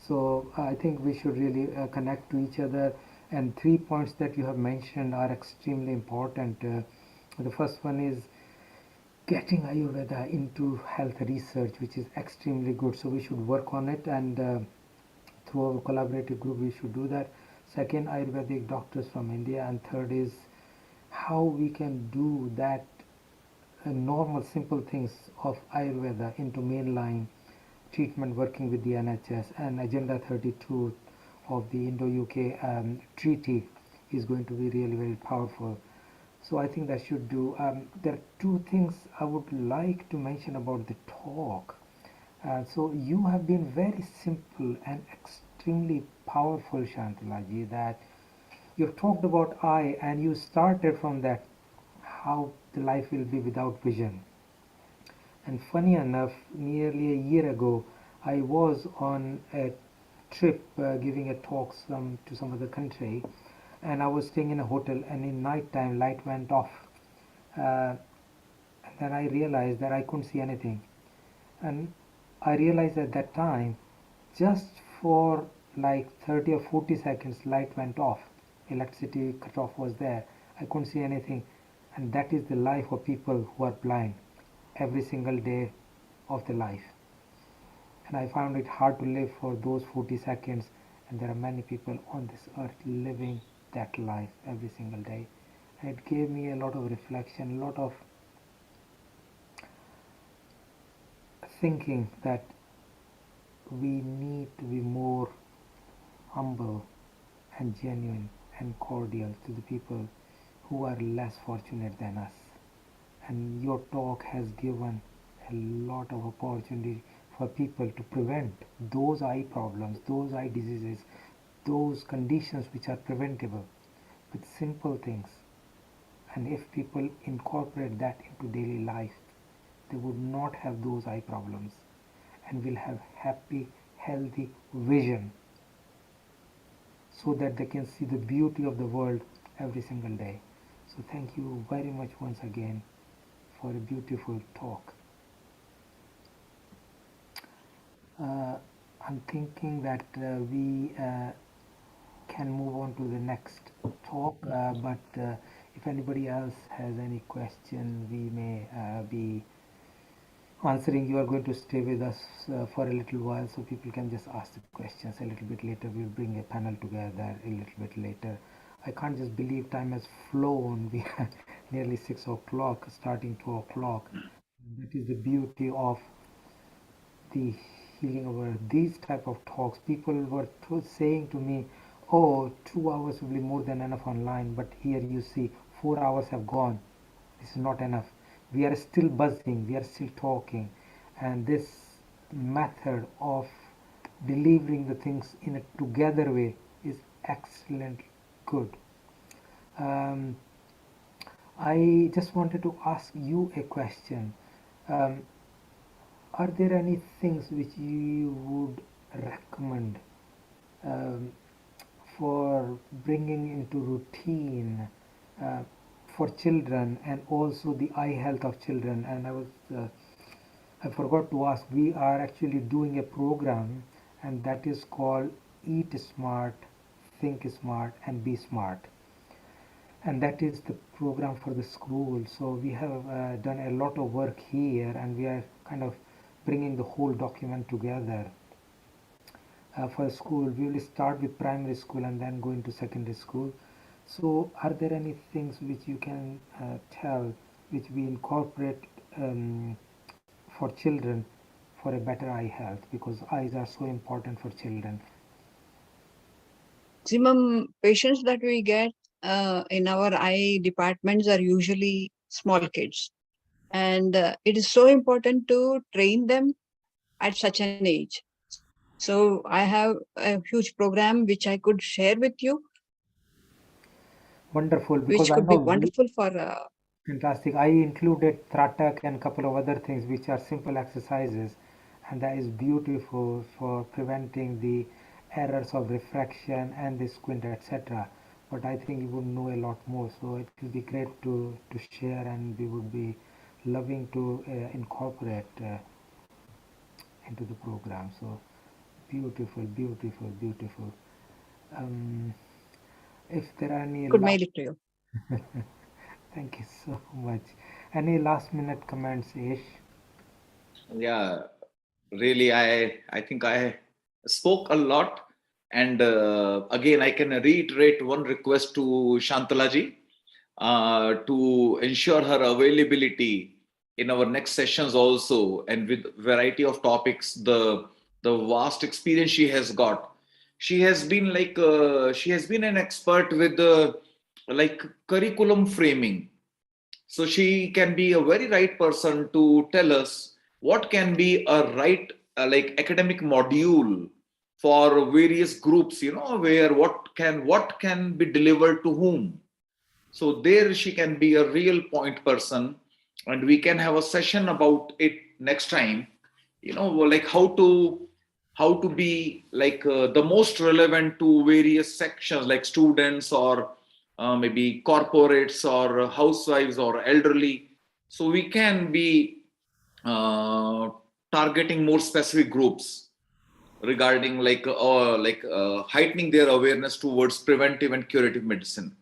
So I think we should really connect to each other. And 3 points that you have mentioned are extremely important. The first one is getting Ayurveda into health research, which is extremely good. So we should work on it, and through our collaborative group, we should do that. Second, Ayurvedic doctors from India, and third is how we can do that normal simple things of Ayurveda into mainline treatment, working with the NHS. And Agenda 32 of the Indo-UK treaty is going to be really very powerful. So I think that should do. There are two things I would like to mention about the talk. So you have been very simple and extremely powerful, Shantalaji, that you've talked about I and you started from that, how the life will be without vision. And funny enough, nearly a year ago, I was on a trip giving a talk to some other country, and I was staying in a hotel, and in night time light went off. And then I realized that I couldn't see anything. And I realized at that time, just for like 30 or 40 seconds, light went off. Electricity cut off was there. I couldn't see anything. And that is the life of people who are blind every single day of the life. And I found it hard to live for those 40 seconds. And there are many people on this earth living that life every single day. And it gave me a lot of reflection, a lot of thinking that we need to be more humble and genuine and cordial to the people who are less fortunate than us. And your talk has given a lot of opportunity for people to prevent those eye problems, those eye diseases, those conditions which are preventable with simple things. And if people incorporate that into daily life, they would not have those eye problems and will have happy, healthy vision so that they can see the beauty of the world every single day. So thank you very much once again for a beautiful talk. I'm thinking that we can move on to the next talk, but if anybody else has any question, we may be answering. You are going to stay with us for a little while, so people can just ask the questions a little bit later. We'll bring a panel together a little bit later. I can't just believe time has flown. We are nearly 6 o'clock, starting 2 o'clock. That is the beauty of the healing over these type of talks. People were saying to me, oh, 2 hours will be more than enough online, but here you see 4 hours have gone. This is not enough. We are still buzzing, we are still talking, and this method of delivering the things in a together way is excellent, good. I just wanted to ask you a question. Are there any things which you would recommend for bringing into routine for children and also the eye health of children? And I forgot to ask, we are actually doing a program, and that is called Eat Smart, Think Smart, and Be Smart. And that is the program for the school. So we have done a lot of work here, and we are kind of bringing the whole document together. For school, we will start with primary school and then go into secondary school. So are there any things which you can tell which we incorporate for children for a better eye health, because eyes are so important for children? Maximum patients that we get in our eye departments are usually small kids. And it is so important to train them at such an age. So I have a huge program which I could share with you. Wonderful, Which because I could be know wonderful for fantastic. I included Tratak and a couple of other things which are simple exercises, and that is beautiful for preventing the errors of refraction and the squint, etc. But I think you would know a lot more, so it will be great to share, and we would be loving to incorporate into the program. So beautiful, beautiful, beautiful. If there are any could mail it to you. Thank you so much. Any last minute comments, Ish? Yeah, really, I think I spoke a lot. And again, I can reiterate one request to Shantalaji to ensure her availability in our next sessions also, and with variety of topics. The vast experience she has got. She has been an expert with the like curriculum framing. So she can be a very right person to tell us what can be a right like academic module for various groups, where what can be delivered to whom. So there she can be a real point person, and we can have a session about it next time. Like how to be like the most relevant to various sections, like students or maybe corporates or housewives or elderly. So we can be uh, targeting more specific groups regarding heightening their awareness towards preventive and curative medicine.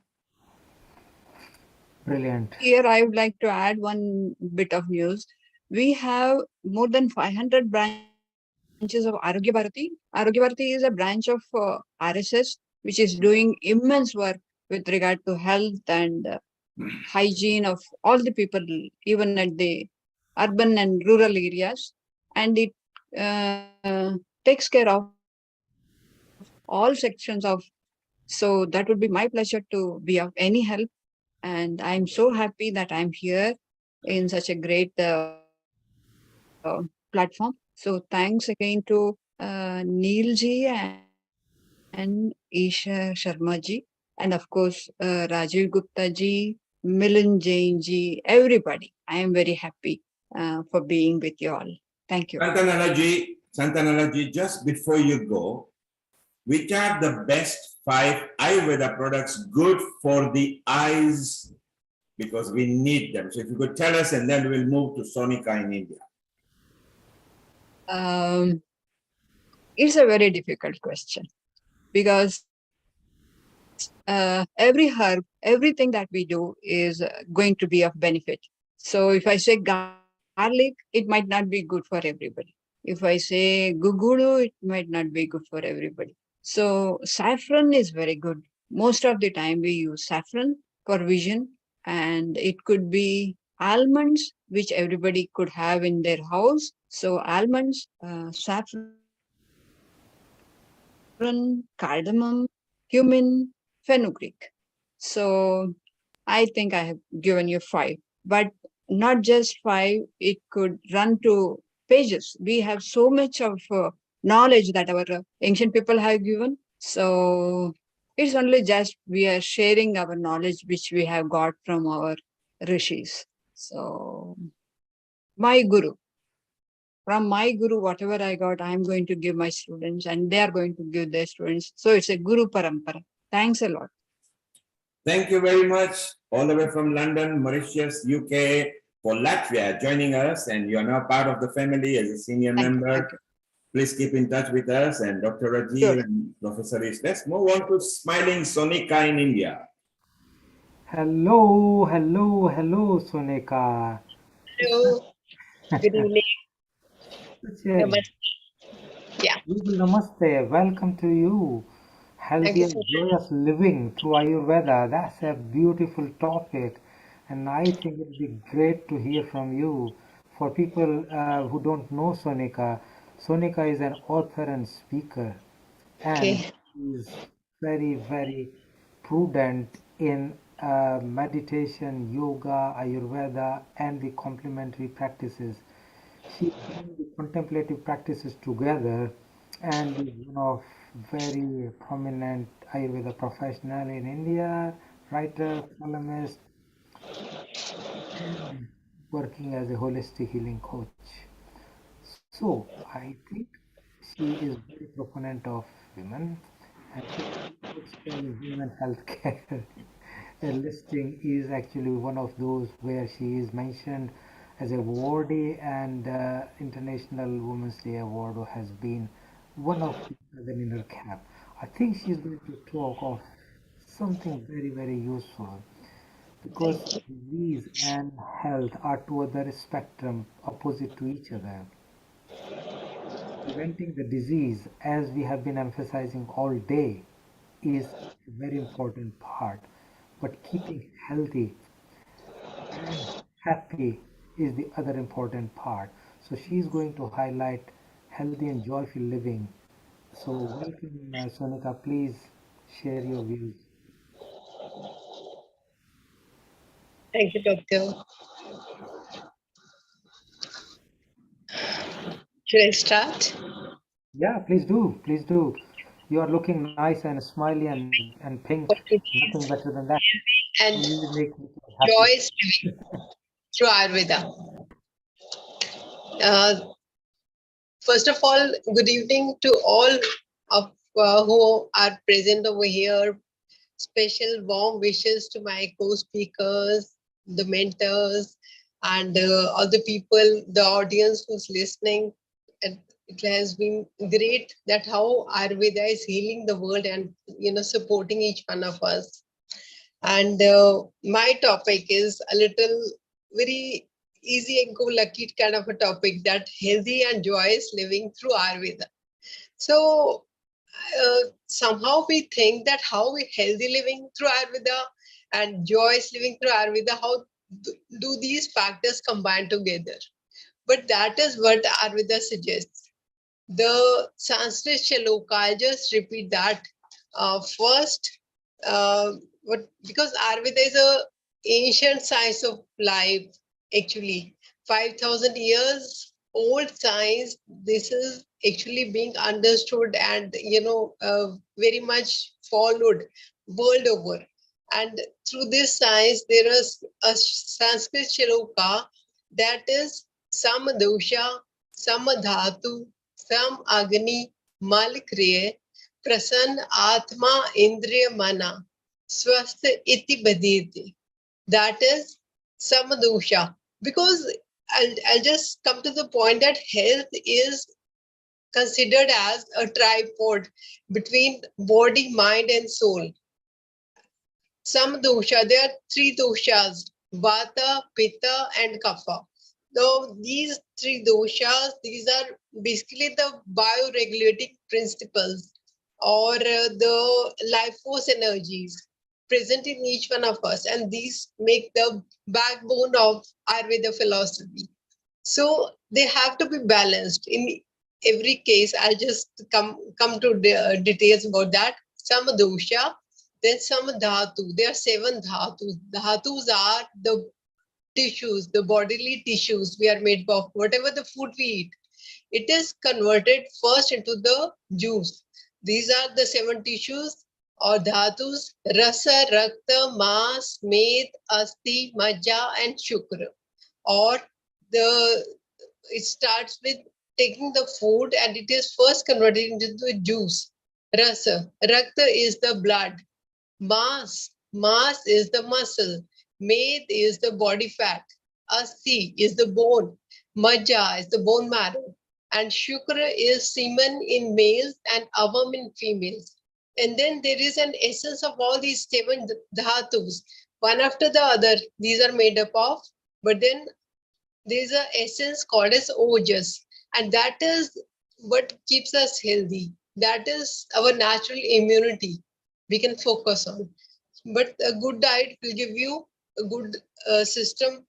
Brilliant. Here, I would like to add one bit of news. We have more than 500 branches of Arogya Bharati. Arogya Bharati is a branch of RSS, which is doing immense work with regard to health and hygiene of all the people, even at the urban and rural areas. And it takes care of all sections of. So that would be my pleasure to be of any help. And I'm so happy that I'm here in such a great platform. So thanks again to Neil ji and Isha Sharma ji, and of course Rajiv Gupta ji, Milan Jain ji, everybody. I am very happy for being with you all. Thank you. Santanalaji, just before you go, which are the best 5 Ayurveda products good for the eyes? Because we need them. So if you could tell us, and then we'll move to Sonika in India. It's a very difficult question because every herb, everything that we do is going to be of benefit. So if I say garlic, it might not be good for everybody. If I say gugulu, it might not be good for everybody. So saffron is very good. Most of the time we use saffron for vision, and it could be almonds, which everybody could have in their house. So almonds, saffron, cardamom, cumin, fenugreek. So I think I have given you 5, but not just 5, it could run to pages. We have so much of knowledge that our ancient people have given. So it's only just we are sharing our knowledge which we have got from our rishis. So my guru, from my guru, whatever I got, I am going to give my students and they are going to give their students. So it's a guru parampara. Thanks a lot. Thank you very much. All the way from London, Mauritius, UK, for Latvia joining us. And you are now part of the family as a senior member. Please keep in touch with us and Dr. Rajiv and Professor Ish. Let's move on to smiling Sonika in India. Hello, hello, hello, Sonika. Hello. Good evening. Namaste. Yeah. Namaste. Welcome to you. Thank Healthy you and so much. joyous living through Ayurveda. That's a beautiful topic. And I think it would be great to hear from you. For people who don't know Sonika, Sonika is an author and speaker. And Okay. is very, very prudent in meditation, yoga, Ayurveda, and the complementary practices. She brings the contemplative practices together and is one of very prominent Ayurveda professional in India, writer, columnist, and working as a holistic healing coach. So I think she is very proponent of women and she explains women healthcare. A listing is actually one of those where she is mentioned as a awardee, and International Women's Day Award has been one of them in her cap. I think she's going to talk of something very, very useful because disease and health are two other spectrum opposite to each other. Preventing the disease, as we have been emphasizing all day, is a very important part. But keeping healthy and happy is the other important part. So she's going to highlight healthy and joyful living. So welcome, Sonika. Please share your views. Thank you, doctor. Should I start? Yeah, please do. Please do. You are looking nice and smiley and pink. Nothing better than that. And You make me happy. joyous living through Ayurveda. Uh, First of all, good evening to all of who are present over here. Special warm wishes to my co-speakers, the mentors, and all the people, the audience who's listening. And it has been great that how Ayurveda is healing the world and supporting each one of us. And my topic is a little very easy and go lucky kind of a topic, that healthy and joyous living through Ayurveda. So somehow we think that how we healthy living through Ayurveda and joyous living through Ayurveda, how do these factors combine together? But that is what Ayurveda suggests. The Sanskrit shloka, I'll just repeat that first. Because Ayurveda is a ancient science of life, actually 5,000 years old science. This is actually being understood and very much followed world over. And through this science, there is a Sanskrit shloka that is Samadosha, Samadhatu, Sam Agni, Mal Kriya, Prasann Atma Indriya Mana, Swasth Iti Baditi. That is Samadosha. Because I'll just come to the point that health is considered as a tripod between body, mind, and soul. Some dosha, there are three doshas, Vata, Pitta, and Kapha. Now, these three doshas, these are basically the bioregulating principles or the life force energies present in each one of us, and these make the backbone of Ayurveda philosophy. So they have to be balanced in every case. I'll just come to the details about that. Some dosha, then some dhatu. There are 7 dhatus. Dhatus are the tissues, the bodily tissues we are made of. Whatever the food we eat, it is converted first into the juice. These are the 7 tissues or dhatus: rasa, rakta, mas, med, asti, majja, and shukra. Or it starts with taking the food and it is first converted into the juice. Rasa, rakta is the blood. Mass is the muscle. Med is the body fat. Asti is the bone. Majja is the bone marrow. And shukra is semen in males and avam in females. And then there is an essence of all these 7 dhatus, one after the other. These are made up of, but then there's an essence called as ojas, and that is what keeps us healthy. That is our natural immunity we can focus on. But a good diet will give you a good system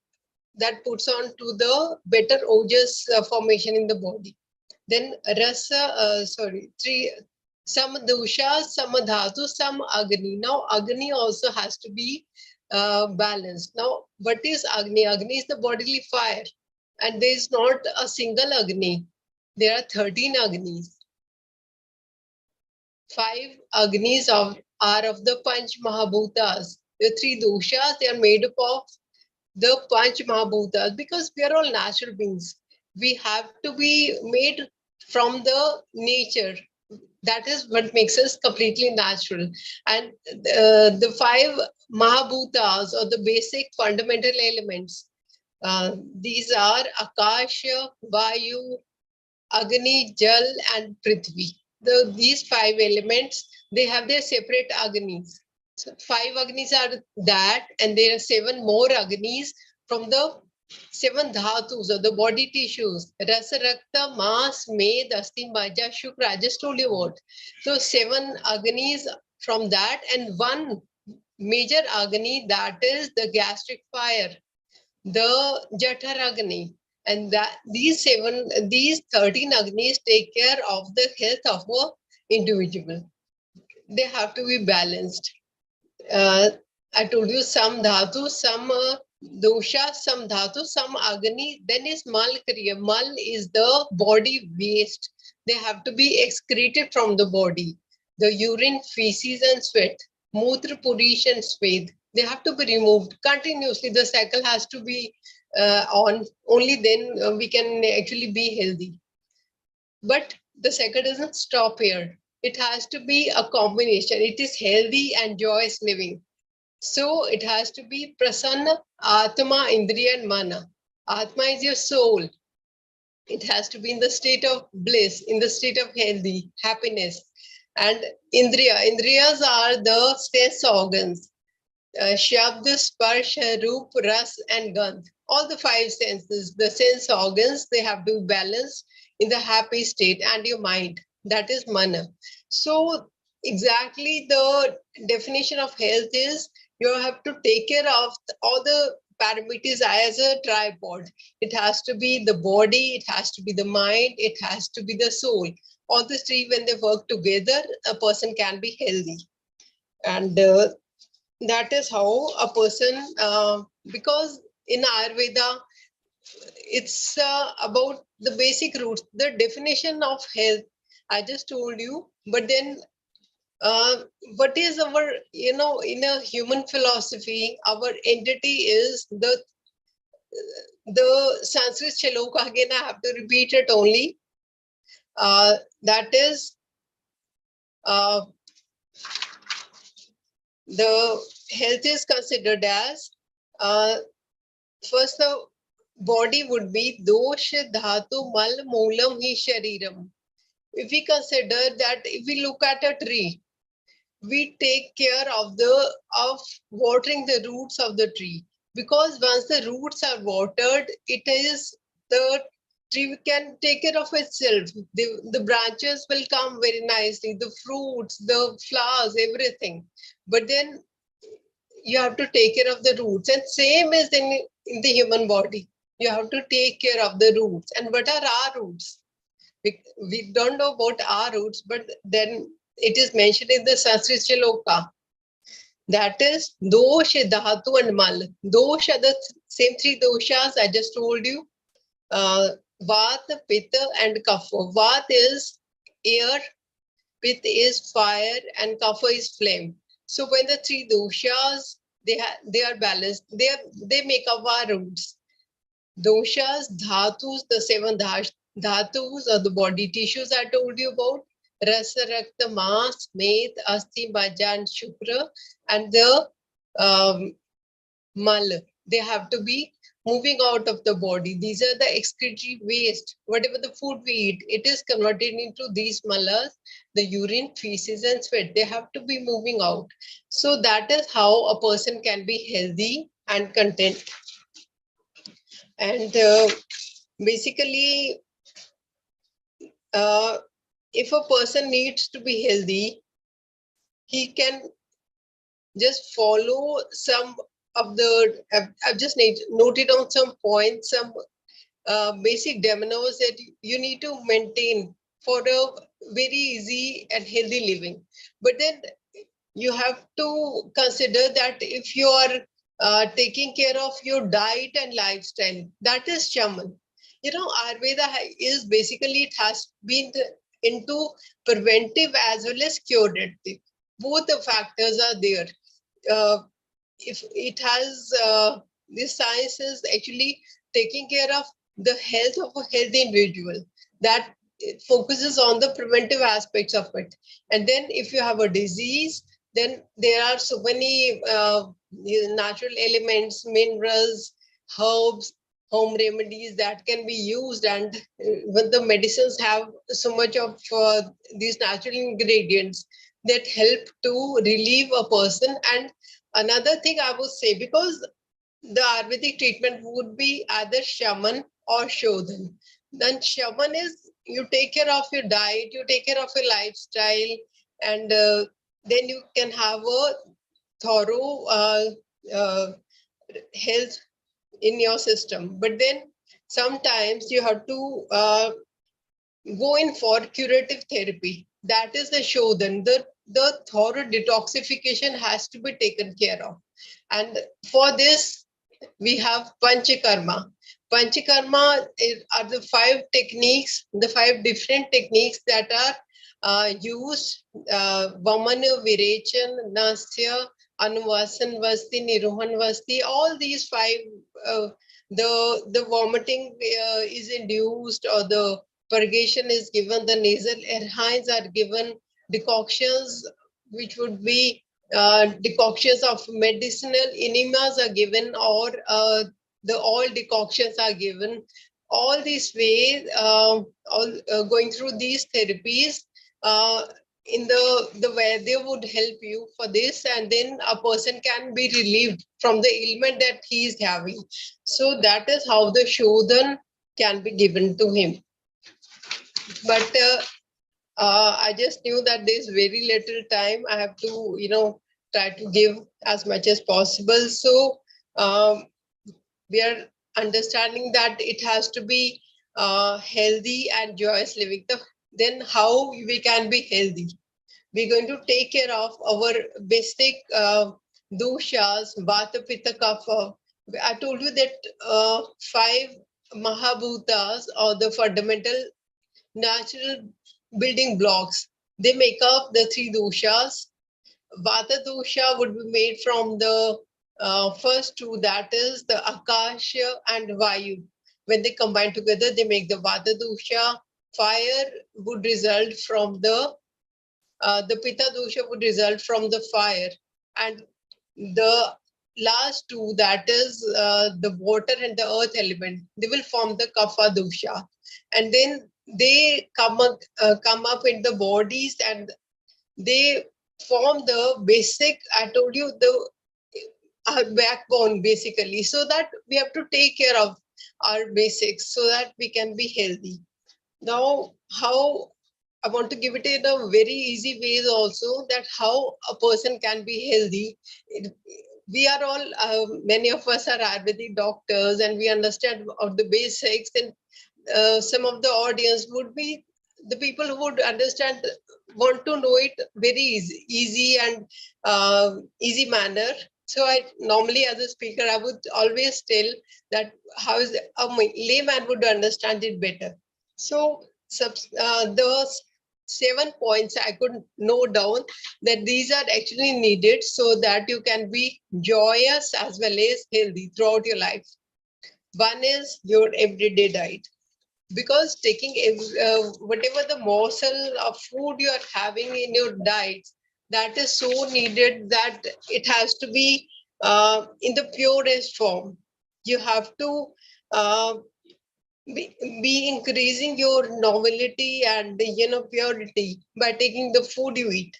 that puts on to the better ojas formation in the body. Then some dosha, some dhatu, some agni. Now agni also has to be balanced. Now what is agni? Agni is the bodily fire, and there is not a single agni. There are 13 agnis. 5 agnis are of the Panch Mahabhutas. The 3 doshas, they are made up of the Panch Mahabhutas, because we are all natural beings. We have to be made from the nature. That is what makes us completely natural. And the 5 Mahabhutas, or the basic fundamental elements, these are Akasha, Vayu, Agni, Jal, and Prithvi. These 5 elements, they have their separate Agnis. So 5 Agnis are that, and there are 7 more Agnis from the 7 dhatus, or the body tissues: Rasa, Rakta, Mas, Med, Asti, Majja, Shukra. I just told you what. So 7 Agnis from that, and 1 major Agni, that is the gastric fire, the Jathar Agni. And that these 13 Agnis take care of the health of an individual. They have to be balanced. I told you some dhatu, some dosha, some dhatu, some agni. Then is mal kriya. Mal is the body waste. they have to be excreted from the body. The urine, feces, and sweat, mutra, purish, and swed, they have to be removed continuously. The cycle has to be on. Only then we can actually be healthy. But the cycle doesn't stop here. It has to be a combination. It is healthy and joyous living. So it has to be prasanna, atma, indriya, and mana. Atma is your soul. It has to be in the state of bliss, in the state of healthy, happiness. And indriyas are the sense organs. Shabd, Sparsh, Roop, Ras, and Gandh. All the five senses, the sense organs, they have to be balanced in the happy state, and your mind. That is mana. So exactly the definition of health is you have to take care of all the parameters as a tripod. It has to be the body, it has to be the mind, it has to be the soul. All the three, when they work together, a person can be healthy. And that is how a person, because in Ayurveda, it's about the basic roots, the definition of health. I just told you, but then what is our, in a human philosophy, our entity is the Sanskrit shloka. Again, I have to repeat it only. That is the health is considered as first the body would be dosha dhatu mal moolam hi shariram. If we consider that, if we look at a tree, we take care of watering the roots of the tree, because once the roots are watered, the tree can take care of itself. The branches will come very nicely, the fruits, the flowers, everything. But then you have to take care of the roots, and same is in the human body. You have to take care of the roots. And what are our roots? We don't know about our roots, but then it is mentioned in the Sanskrit shloka. That is dosha, dhatu, and mal. Dosha, the same three doshas I just told you. Vata, pitta, and kapha. Vata is air, pitta is fire, and kapha is flame. So when the three doshas, they are balanced, they make up our roots. Doshas, dhatus, the seven dhatus are the body tissues I told you about. Rasa, Rakta, Mas, Med, Asti, Baja, and Shukra. And the Mal, they have to be moving out of the body. These are the excretory waste. Whatever the food we eat, it is converted into these malas, the urine, feces, and sweat. They have to be moving out. So that is how a person can be healthy and content. And basically, if a person needs to be healthy, he can just follow some of the, I've just noted on some points, some basic dominoes that you need to maintain for a very easy and healthy living. But then you have to consider that if you are taking care of your diet and lifestyle, that is shaman. Ayurveda is basically, it has been into preventive as well as curative. Both the factors are there. If it has, this science is actually taking care of the health of a healthy individual. That it focuses on the preventive aspects of it. And then if you have a disease, then there are so many natural elements, minerals, herbs, home remedies that can be used. And when the medicines have so much of these natural ingredients that help to relieve a person. And another thing I would say, because the Ayurvedic treatment would be either shaman or shodhan. Then shaman is, you take care of your diet, you take care of your lifestyle, and then you can have a thorough health in your system. But then sometimes you have to go in for curative therapy. That is the shodhan. The thorough detoxification has to be taken care of. And for this, we have panchakarma. Panchakarma are the 5 techniques, the 5 different techniques that are used. Vamana, Virechan, Nasya, Anuvasan Vasti, Niruhan Vasti, all these 5, the vomiting is induced, or the purgation is given, the nasal erhines are given, decoctions which would be decoctions of medicinal enemas are given, or the oil decoctions are given. All these ways, going through these therapies, in the way they would help you for this, and then a person can be relieved from the ailment that he is having. So that is how the shodhan can be given to him. But I just knew that there's very little time. I have to, try to give as much as possible. So we are understanding that it has to be healthy and joyous living. Then how we can be healthy? We're going to take care of our basic doshas, vata, pitta, kapha. I told you that 5 mahabhutas, or the fundamental natural building blocks, they make up the 3 doshas. Vata dosha would be made from the first 2, that is the Akasha and Vayu. When they combine together, they make the Vata dosha. Fire would result from the Pitta dosha would result from the fire. And the last 2, that is the water and the earth element, they will form the Kapha dosha. And then they come up in the bodies, and they form the basic, I told you, the our backbone basically, so that we have to take care of our basics so that we can be healthy. Now, how I want to give it in a very easy way also, that how a person can be healthy. We are all, many of us are Ayurvedic doctors, and we understand of the basics, and some of the audience would be the people who would understand, want to know it very easy and easy manner. So I normally, as a speaker, I would always tell that how is a layman would understand it better. So the 7 points I could note down, that these are actually needed so that you can be joyous as well as healthy throughout your life. One is your everyday diet, because taking whatever the morsel of food you are having in your diet, that is so needed that it has to be in the purest form. You have to uh, be increasing your novelty and purity by taking the food you eat.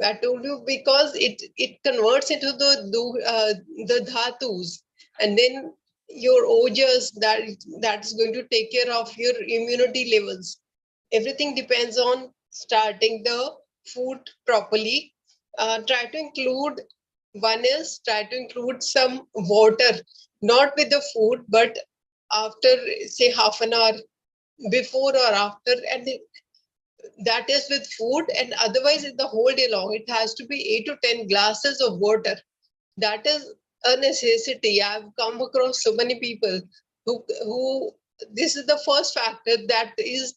I told you, because it converts into the dhatus, and then your ojas, that's going to take care of your immunity levels. Everything depends on starting the food properly. Try to include, one is try to include some water, not with the food, but after say half an hour, before or after, and that is with food. And otherwise, in the whole day long, it has to be 8 to 10 glasses of water. That is a necessity. I've come across so many people who this is the first factor that is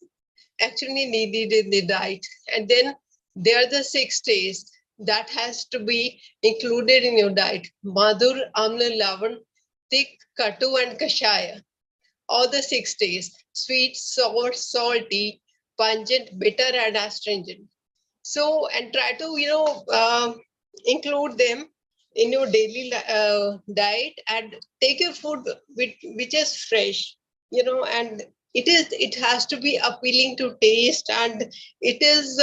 actually needed in the diet. And then there are the 6 tastes that has to be included in your diet: madhur, amla, lavan, thick, katu, and kashaya. All the 6 tastes: sweet, sour, salty, pungent, bitter, and astringent. So, and try to include them in your daily diet, and take your food which is fresh, and it has to be appealing to taste, and it is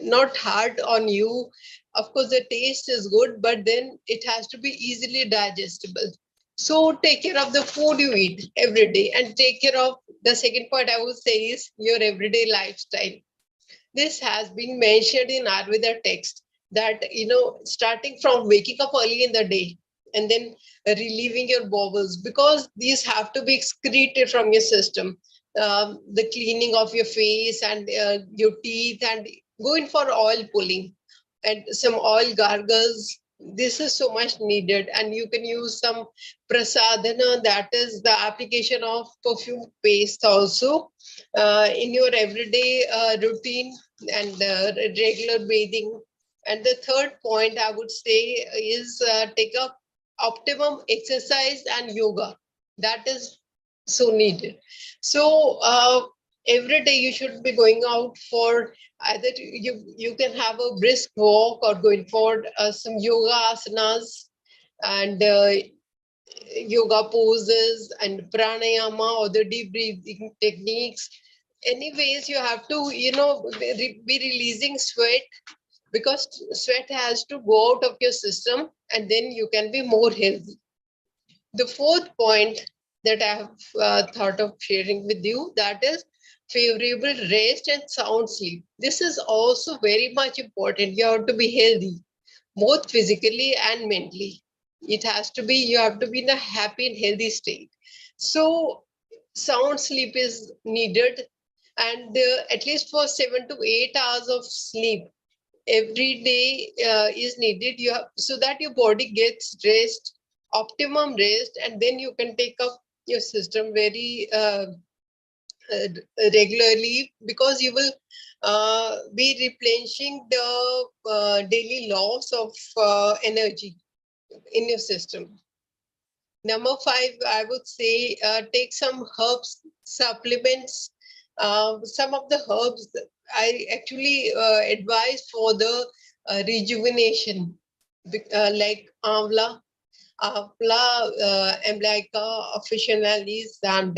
not hard on you. Of course, the taste is good, but then it has to be easily digestible. So take care of the food you eat every day, and take care of the second point I would say is your everyday lifestyle. This has been mentioned in Ayurveda text, that starting from waking up early in the day, and then relieving your bowels, because these have to be excreted from your system. The cleaning of your face and your teeth, and going for oil pulling and some oil gargles, This is so much needed, and you can use some prasadana, that is the application of perfume paste also in your everyday routine and regular bathing. And the third point I would say is take up optimum exercise and yoga. That is so needed. So every day you should be going out for either you can have a brisk walk or going for some yoga asanas and yoga poses and pranayama or the deep breathing techniques. Anyways, you have to be releasing sweat, because sweat has to go out of your system, and then you can be more healthy. The fourth point that I have thought of sharing with you, that is favorable rest and sound sleep. This is also very much important. You have to be healthy, both physically and mentally. It has to be, you have to be in a happy and healthy state. So sound sleep is needed, and at least for 7 to 8 hours of sleep every day is needed. You have, so that your body gets rest, optimum rest, and then you can take up your system very regularly, because you will be replenishing the daily loss of energy in your system. Number 5, I would say take some herbs supplements. Some of the herbs I actually advise for the rejuvenation, like Amla, Emblica officinalis, and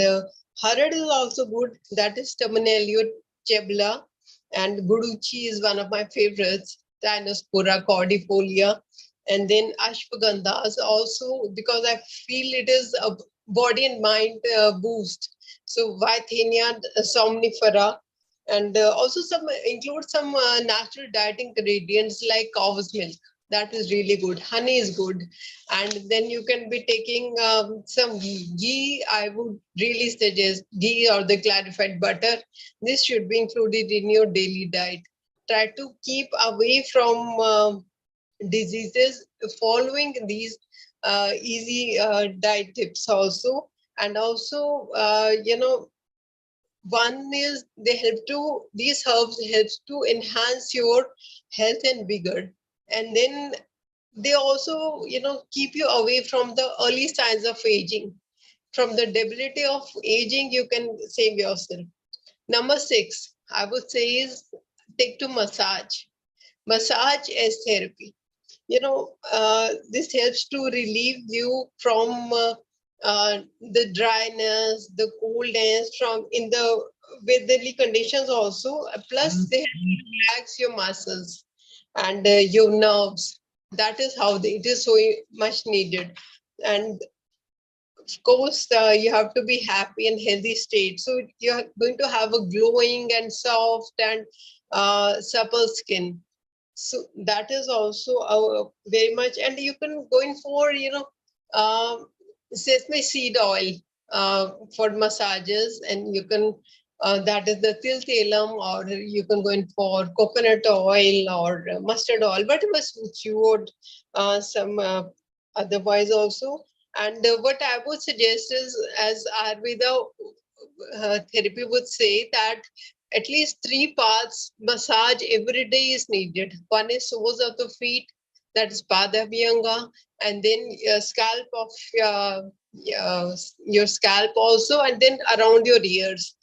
Harad is also good. That is Terminalio chebla, and Guduchi is one of my favorites. Dinospora cordifolia, and then ashwagandhas also, because I feel it is a body and mind boost. So Vithenia somnifera, and also some include some natural diet ingredients like cow's milk. That is really good. Honey is good, and then you can be taking some ghee. Ghee, I would really suggest ghee or the clarified butter. This should be included in your daily diet. Try to keep away from diseases following these easy diet tips also. And also one is they help to, these herbs helps to enhance your health and vigor, and then they also keep you away from the early signs of aging. From the debility of aging, you can save yourself. Number 6, I would say, is take to massage. Massage as therapy. This helps to relieve you from the dryness, the coldness from in the weatherly conditions also. Plus, they help to relax your muscles and your nerves. That is how it is so much needed. And of course, you have to be happy and healthy state. So you're going to have a glowing and soft and supple skin. So that is also very much, and you can go in for sesame seed oil for massages, and you can that is the til telam, or you can go in for coconut oil or mustard oil, whatever suits you, or some otherwise also. And what I would suggest is, as Ayurveda therapy would say, that at least 3 parts massage every day is needed. One is soles of the feet, that is Padabhyanga, and then scalp of your scalp also, and then around your ears.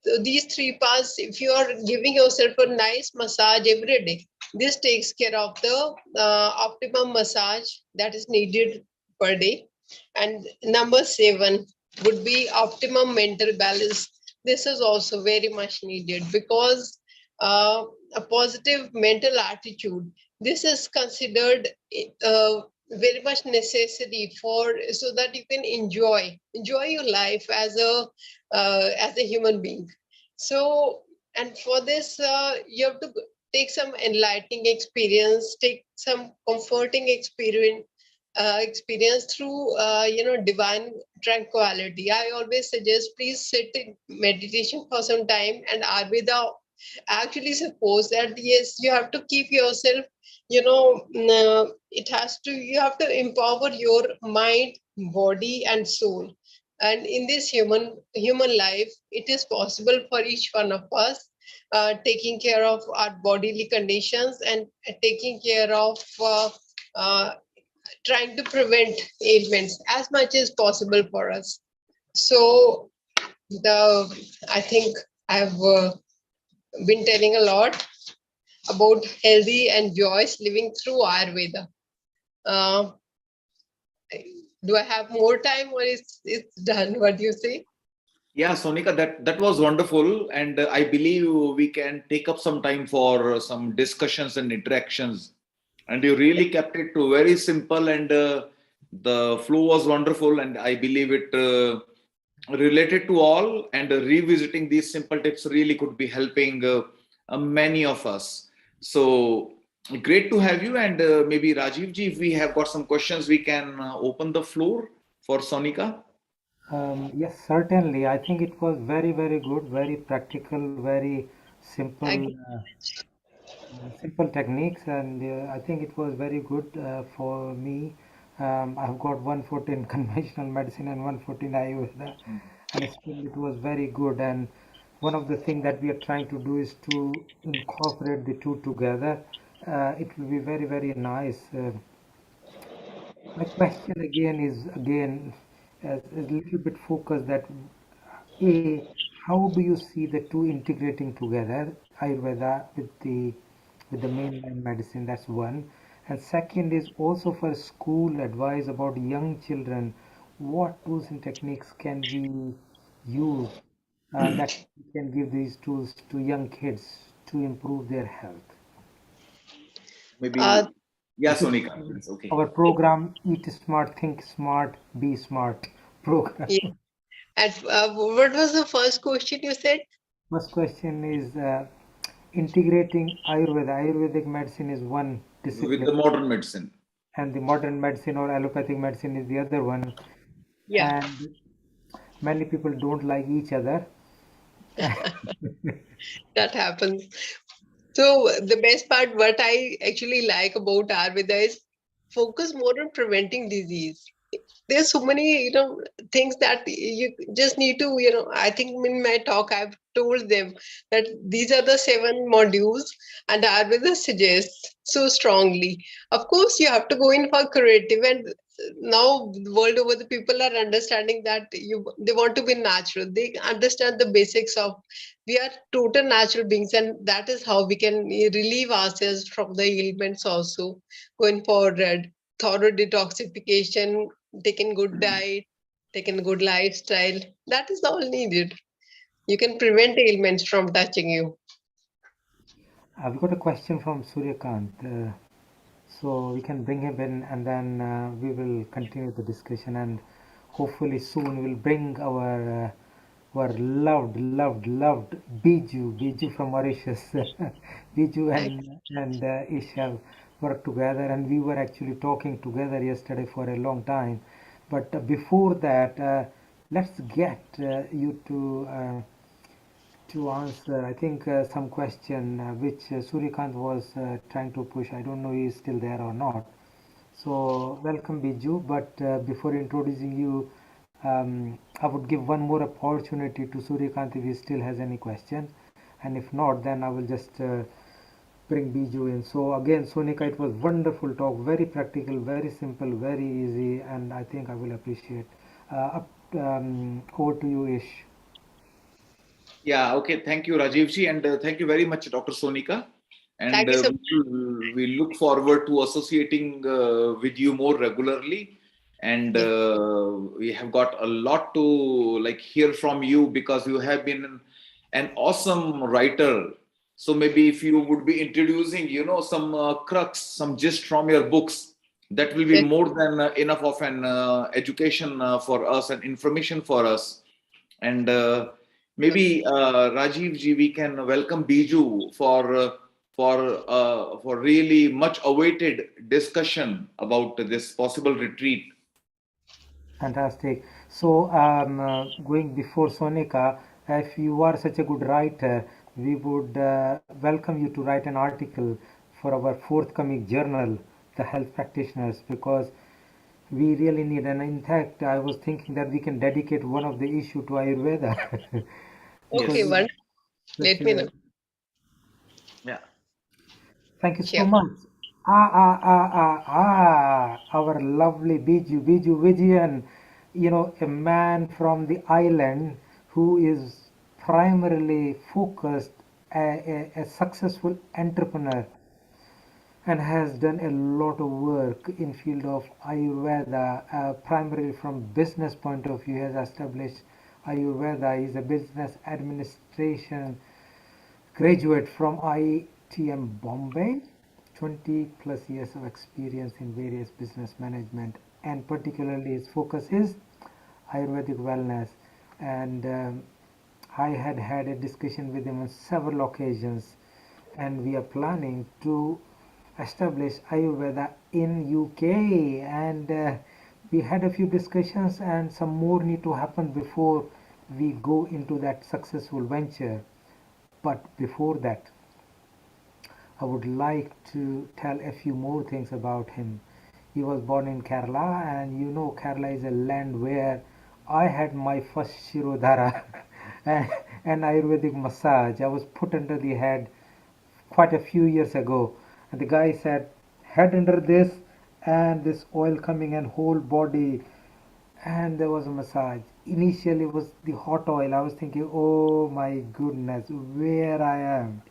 So these 3 parts, if you are giving yourself a nice massage every day, this takes care of the optimum massage that is needed per day. And number 7 would be optimum mental balance. This is also very much needed, because a positive mental attitude, this is considered very much necessary for, so that you can enjoy your life as a human being. So, and for this you have to take some enlightening experience, take some comforting experience through divine tranquility. I always suggest, please sit in meditation for some time, and Ayurveda actually suppose that yes, you have to keep yourself, it has to, you have to empower your mind, body, and soul. And in this human life, it is possible for each one of us taking care of our bodily conditions and taking care of uh, trying to prevent ailments as much as possible for us. So I think I've been telling a lot about healthy and joyous living through Ayurveda. Uh, do I have more time, or it's done? What do you say? Yeah, Sonika, that was wonderful, and I believe we can take up some time for some discussions and interactions. And you really kept it to very simple, and the flow was wonderful, and I believe it related to all. And revisiting these simple tips really could be helping many of us. So great to have you, and maybe Rajiv ji, if we have got some questions, we can open the floor for Sonika. Yes, certainly. I think it was very, very good, very practical, very simple, simple techniques, and I think it was very good for me. I've got 114 conventional medicine and 114 Ayurveda, and still it was very good. And one of the things that we are trying to do is to incorporate the two together. It will be very, very nice. My question again is a little bit focused that A, how do you see the two integrating together, Ayurveda with the mainline medicine? That's one. And second is also for school advice about young children. What tools and techniques can we use that we can give these tools to young kids to improve their health? Maybe, yeah, This is Sonika. Yes, okay. our program, Eat Smart, Think Smart, Be Smart program. Yeah. And what was the first question you said? First question is integrating Ayurveda. Ayurvedic medicine is one With discipline, the modern medicine. and the modern medicine or allopathic medicine is the other one. Yeah. And many people don't like each other. That happens. So the best part, what I actually like about Ayurveda is focus more on preventing disease. There's so many, things that you just need to, I think in my talk I've told them that these are the 7 modules, and Ayurveda suggests so strongly. Of course, you have to go in for curative, and now world over the people are understanding that they want to be natural. They understand the basics of we are total natural beings, and that is how we can relieve ourselves from the ailments also going forward. Thorough detoxification, taking good diet, taking good lifestyle. That is all needed. You can prevent ailments from touching you. I've got a question from Suryakant. So we can bring him in, and then we will continue the discussion, and hopefully soon we'll bring our loved Biju from Mauritius. Biju and Ish have worked together, and we were actually talking together yesterday for a long time. But before that, let's get you to answer, I think, some question which Suryakant was trying to push. I don't know he is still there or not. So welcome Biju, but before introducing you, I would give one more opportunity to Suryakant if he still has any question, and if not, then I will just bring Biju in. So again, Sonika, it was wonderful talk, very practical, very simple, very easy, and I think I will appreciate. Over to you, Ish. Yeah, okay. Thank you, Rajivji, and thank you very much, Dr. Sonika. And Thank you so we look forward to associating with you more regularly. And we have got a lot to hear from you, because you have been an awesome writer. So maybe if you would be introducing, some crux, some gist from your books, that will be more than enough of an education for us and information for us. And maybe Rajiv ji, we can welcome Biju for really much awaited discussion about this possible retreat. Fantastic. So, going before Sonika, if you are such a good writer, we would welcome you to write an article for our forthcoming journal, The Health Practitioners, because we really need. And in fact, I was thinking that we can dedicate one of the issue to Ayurveda. Because Okay, wonderful. such Let me know. Yeah. Thank you so Sure. much. Our lovely Biju Vijayan, a man from the island who is primarily focused, a successful entrepreneur, and has done a lot of work in field of Ayurveda, primarily from business point of view. He has established Ayurveda. Is a business administration graduate from IITM Bombay, 20 plus years of experience in various business management, and particularly his focus is Ayurvedic wellness. And I had a discussion with him on several occasions, and we are planning to establish Ayurveda in UK. And we had a few discussions, and some more need to happen before we go into that successful venture. But before that, I would like to tell a few more things about him. He was born in Kerala, and Kerala is a land where I had my first Shirodhara and an Ayurvedic massage. I was put under the head quite a few years ago, and the guy said, head under this, and this oil coming and whole body, and there was a massage. Initially it was the hot oil. I was thinking, oh my goodness, where I am.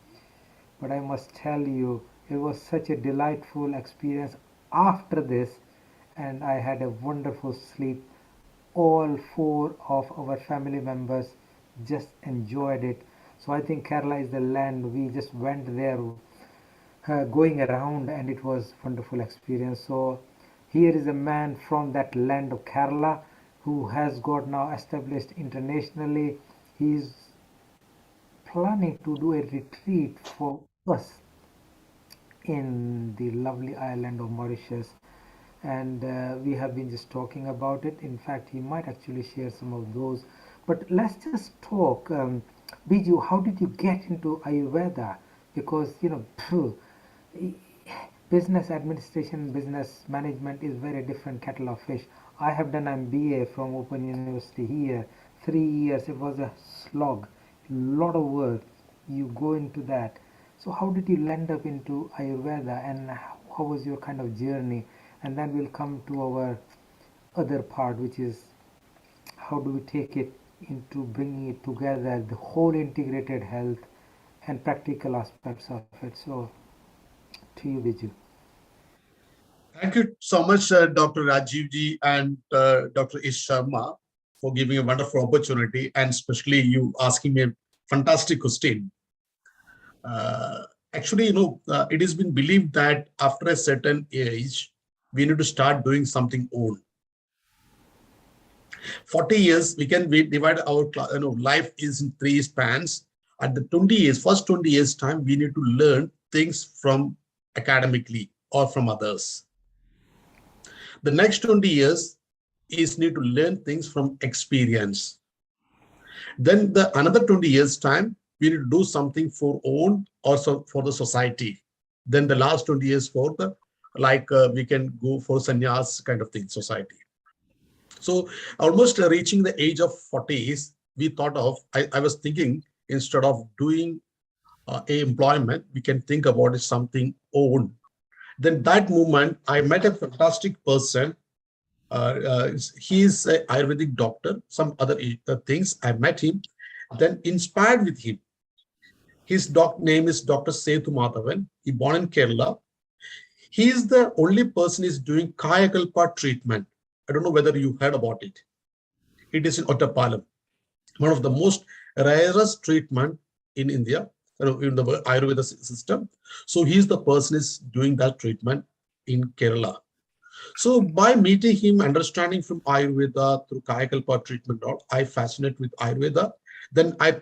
But I must tell you, it was such a delightful experience after this, and I had a wonderful sleep. All four of our family members just enjoyed it. So I think Kerala is the land. We just went there, going around, and it was wonderful experience. So here is a man from that land of Kerala who has got now established internationally. He's planning to do a retreat for us in the lovely island of Mauritius, and we have been just talking about it. In fact, he might actually share some of those. But let's just talk. Biju, how did you get into Ayurveda? Because business administration, business management is very different kettle of fish. I have done MBA from Open University here. 3 years. It was a slog, lot of work. You go into that. So how did you land up into Ayurveda, and how was your kind of journey? And then we'll come to our other part, which is how do we take it into bringing it together, the whole integrated health and practical aspects of it. So to you, Biju. Thank you so much, Dr. Rajivji and Dr. Ish Sharma, for giving a wonderful opportunity, and especially you asking me a fantastic question. Actually, it has been believed that after a certain age, we need to start doing something own. 40 years, we can divide our life is in 3 spans. At the 20 years, first 20 years time, we need to learn things from academically or from others. The next 20 years is need to learn things from experience. Then another 20 years time, we need to do something for own, also for the society. Then the last 20 years for the, we can go for sannyas kind of thing, society. So almost reaching the age of 40s, we thought of, I was thinking, instead of doing a employment, we can think about it something own. Then that moment, I met a fantastic person. He is an Ayurvedic doctor, some other things. I met him, then inspired with him. His name is Dr. Sethu Madhavan. He born in Kerala. He is the only person is doing Kayakalpa treatment. I don't know whether you heard about it. It is in Ottapalam, one of the most rarest treatment in India, in the Ayurveda system. So he's the person is doing that treatment in Kerala. So by meeting him, understanding from Ayurveda through Kayakalpa treatment, I fascinate with Ayurveda. Then I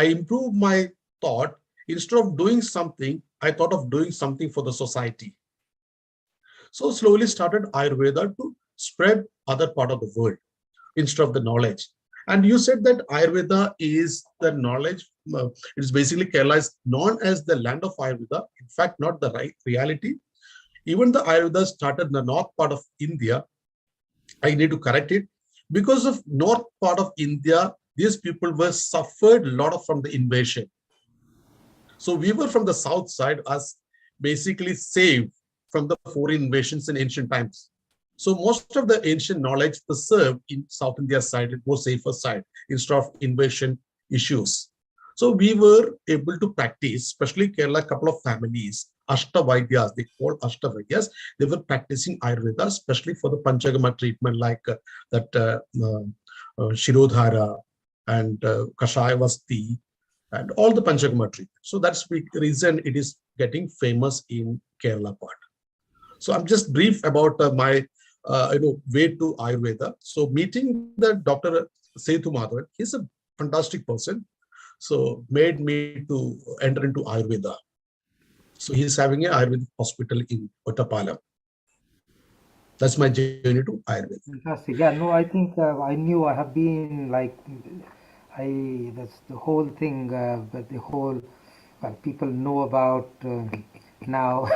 improved my thought. Instead of doing something, I thought of doing something for the society. So slowly started Ayurveda to spread other part of the world instead of the knowledge. And you said that Ayurveda is the knowledge it's basically Kerala is known as the land of Ayurveda. In fact, not the right reality. Even the Ayurveda started in the north part of India. I need to correct it. Because of north part of India, these people were suffered a lot of from the invasion. So we were from the south side as basically saved from the foreign invasions in ancient times. So most of the ancient knowledge preserved in South India side, it was safer side instead of invasion issues. So we were able to practice, especially Kerala, a couple of families, Ashtavadyas, they call Ashtavadyas, they were practicing Ayurveda, especially for the Panchagama treatment like Shirodhara and Kashayavasti and all the Panchagama treatment. So that's the reason it is getting famous in Kerala part. So I'm just brief about my way to Ayurveda. So meeting the Dr. Sethu Madhavan, he's a fantastic person. So made me to enter into Ayurveda. So he's having an Ayurvedic hospital in Ottapalam. That's my journey to Ayurveda. Fantastic. Yeah, no, I think I knew I have been like, that's the whole thing, but the whole, well, people know about now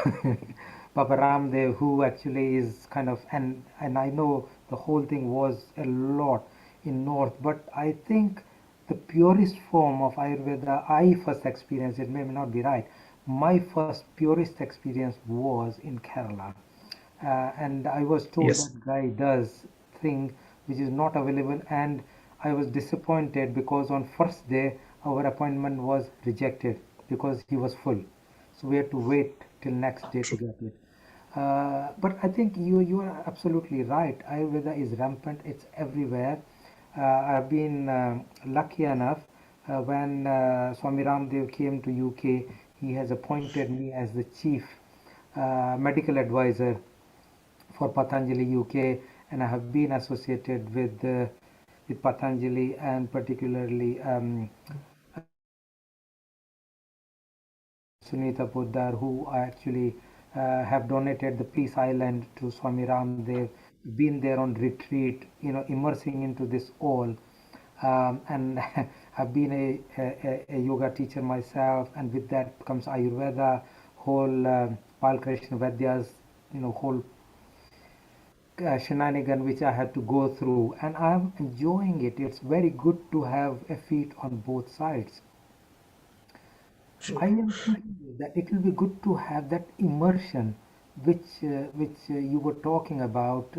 Papa Ramdev, who actually is kind of, and I know the whole thing was a lot in North, but I think the purest form of Ayurveda I first experienced, it may not be right, my first purest experience was in Kerala. And I was told Yes. that guy does thing which is not available, and I was disappointed because on first day our appointment was rejected because he was full, so we had to wait till next day to get it. But I think you are absolutely right. Ayurveda is rampant; it's everywhere. I've been lucky enough when Swami Ramdev came to UK, he has appointed me as the chief medical advisor for Patanjali UK, and I have been associated with Patanjali and particularly Sunita Poddar, who actually have donated the Peace Island to Swami Ramdev, been there on retreat, immersing into this all. And I've been a yoga teacher myself, and with that comes Ayurveda, whole Pal Krishna Vaidya's, whole shenanigan which I had to go through, and I'm enjoying it. It's very good to have a feet on both sides. I am thinking that it will be good to have that immersion, which you were talking about,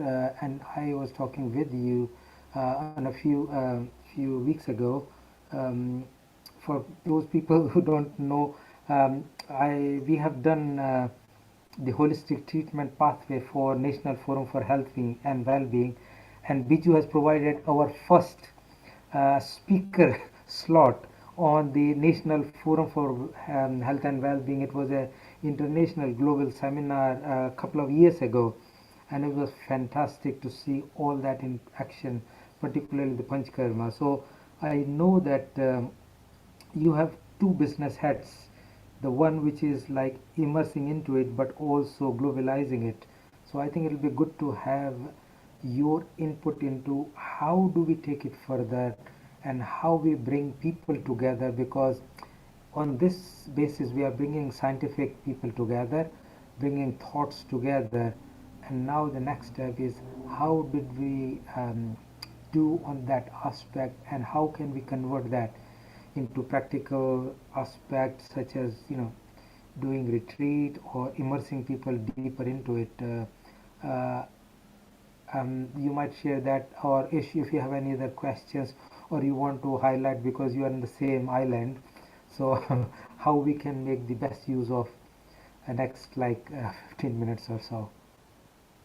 and I was talking with you on a few weeks ago. Um, for those people who don't know, we have done the holistic treatment pathway for National Forum for Health and Well-being, and Biju has provided our first speaker slot on the National Forum for Health and Well-being. It was a international global seminar a couple of years ago, and it was fantastic to see all that in action, particularly the Panchkarma. So I know that you have two business heads, the one which is like immersing into it but also globalizing it. So I think it'll be good to have your input into how do we take it further and how we bring people together, because on this basis we are bringing scientific people together, bringing thoughts together, and now the next step is how did we do on that aspect, and how can we convert that into practical aspects such as doing retreat or immersing people deeper into it. You might share that, or if you have any other questions or you want to highlight, because you are in the same island, so how we can make the best use of the next 15 minutes or so.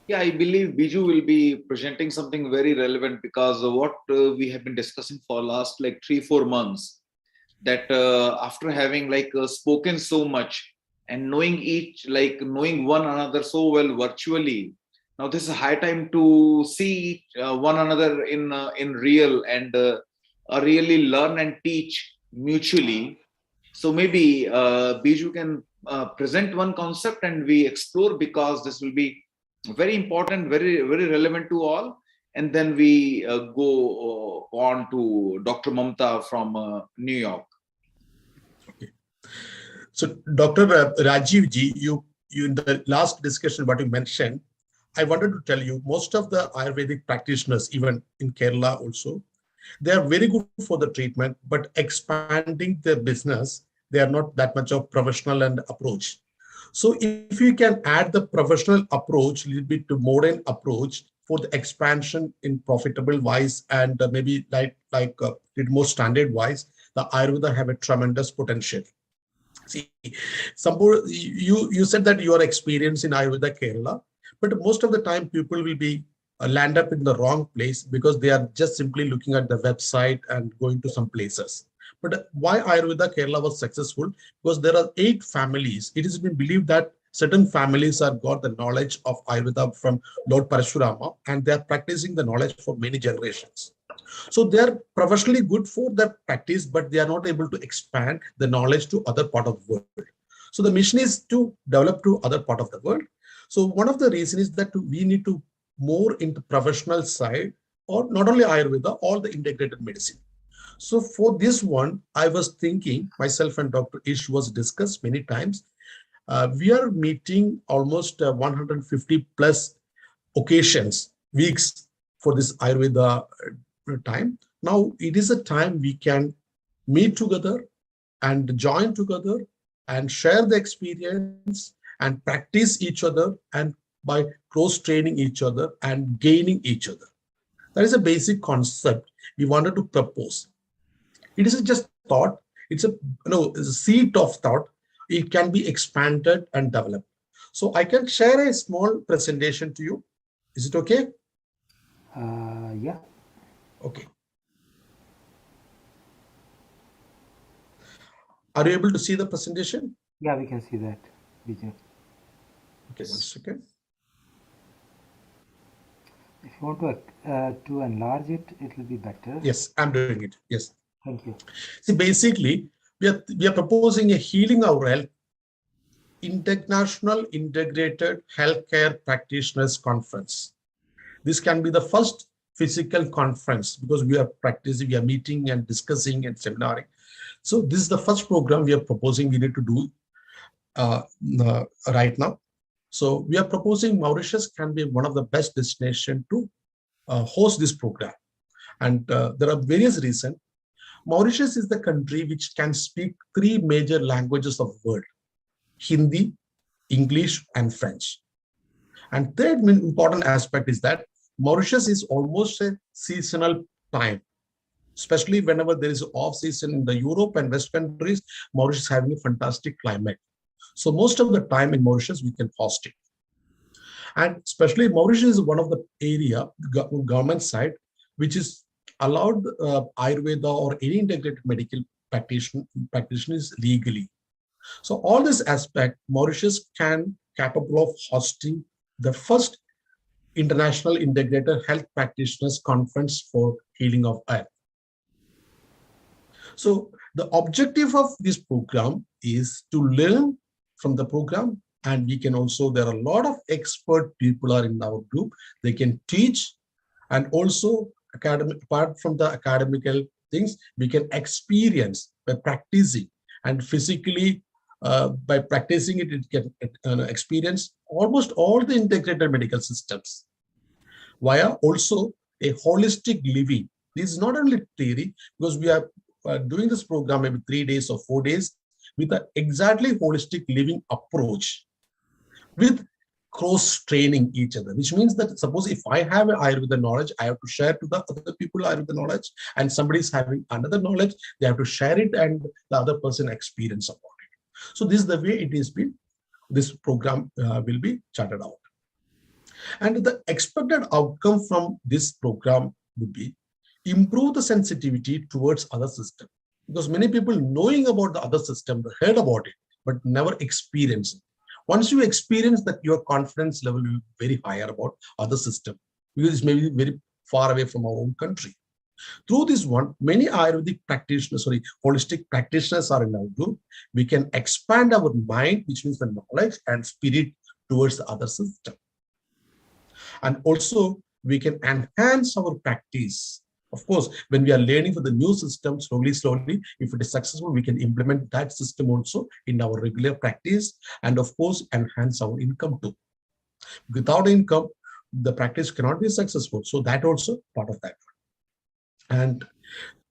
Yeah, I believe Biju will be presenting something very relevant, because what we have been discussing for last 3-4 months, that after having spoken so much and knowing one another so well virtually, now this is a high time to see one another in real, and really learn and teach mutually. So maybe Biju can present one concept and we explore, because this will be very important, very relevant to all. And then we go on to Dr. Mamta from New York. So Dr. Rajiv ji, you in the last discussion, what you mentioned, I wanted to tell you, most of the Ayurvedic practitioners, even in Kerala also, they are very good for the treatment, but expanding their business, they are not that much of professional and approach. So if you can add the professional approach, a little bit to modern approach for the expansion in profitable wise and maybe more standard wise, the Ayurveda have a tremendous potential. See, you said that you are experienced in Ayurveda Kerala, but most of the time people will be land up in the wrong place because they are just simply looking at the website and going to some places. But why Ayurveda Kerala was successful? Because there are 8 families. It has been believed that certain families have got the knowledge of Ayurveda from Lord Parashurama, and they are practicing the knowledge for many generations. So they are professionally good for their practice, but they are not able to expand the knowledge to other part of the world. So the mission is to develop to other part of the world. So one of the reasons is that we need to more into professional side, or not only Ayurveda, all the integrated medicine. So for this one, I was thinking, myself and Dr. Ish was discussed many times. We are meeting almost 150 plus occasions, weeks for this Ayurveda time. Now it is a time we can meet together and join together and share the experience and practice each other, and by cross training each other and gaining each other. That is a basic concept we wanted to propose. It is just thought. It's it's a seed of thought. It can be expanded and developed. So I can share a small presentation to you. Is it okay? Yeah. Okay. Are you able to see the presentation? Yeah, we can see that, Vijay. Okay, 1 second. If you want to enlarge it, it will be better. Yes, I'm doing it. Yes. Thank you. See, basically, we are proposing a Healing Our Health International Integrated Healthcare Practitioners Conference. This can be the first physical conference because we are practicing, we are meeting and discussing and seminaring. So this is the first program we are proposing we need to do right now. So we are proposing Mauritius can be one of the best destinations to host this program. And there are various reasons. Mauritius is the country which can speak 3 major languages of the world: Hindi, English, and French. And third important aspect is that Mauritius is almost a seasonal time, especially whenever there is off season in the Europe and West countries. Mauritius is having a fantastic climate. So most of the time in Mauritius, we can host it. And especially Mauritius is one of the area, government side, which is allowed Ayurveda or any integrated medical practitioners legally. So all this aspect, Mauritius can capable of hosting the first International Integrated Health Practitioners Conference for Healing of Earth. So the objective of this program is to learn from the program, and we can also, there are a lot of expert people are in our group. They can teach, and also apart from the academical things, we can experience by practicing, and physically by practicing it, it can experience almost all the integrated medical systems via also a holistic living. This is not only theory, because we are doing this program maybe 3 days or 4 days with an exactly holistic living approach with cross training each other, which means that suppose if I have an Ayurveda knowledge, I have to share to the other people Ayurveda knowledge, and somebody is having another knowledge, they have to share it and the other person experience about it. So this is the way it is been, this program will be charted out. And the expected outcome from this program would be improve the sensitivity towards other system, because many people knowing about the other system, they heard about it, but never experienced it. Once you experience that, your confidence level will be very higher about other system, because it's maybe very far away from our own country. Through this one, many Ayurvedic practitioners, holistic practitioners are in our group. We can expand our mind, which means the knowledge and spirit towards the other system. And also we can enhance our practice Of course, when we are learning for the new system, slowly, if it is successful, we can implement that system also in our regular practice, and of course, enhance our income too. Without income, the practice cannot be successful. So that also part of that. And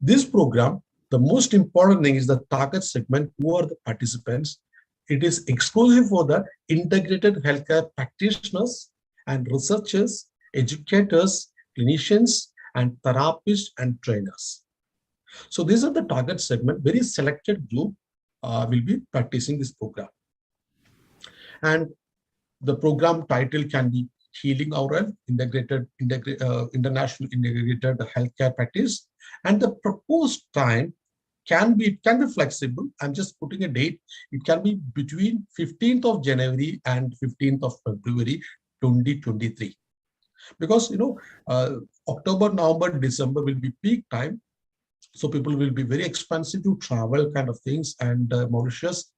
this program, the most important thing is the target segment. Who are the participants? It is exclusive for the integrated healthcare practitioners and researchers, educators, clinicians, and therapists and trainers. So these are the target segment. Very selected group will be practicing this program. And the program title can be Healing Our Health, International Integrated Healthcare Practice. And the proposed time can be flexible. I'm just putting a date. It can be between 15th of January and 15th of February 2023. Because October, November, December will be peak time. So people will be very expensive to travel kind of things. And Mauritius,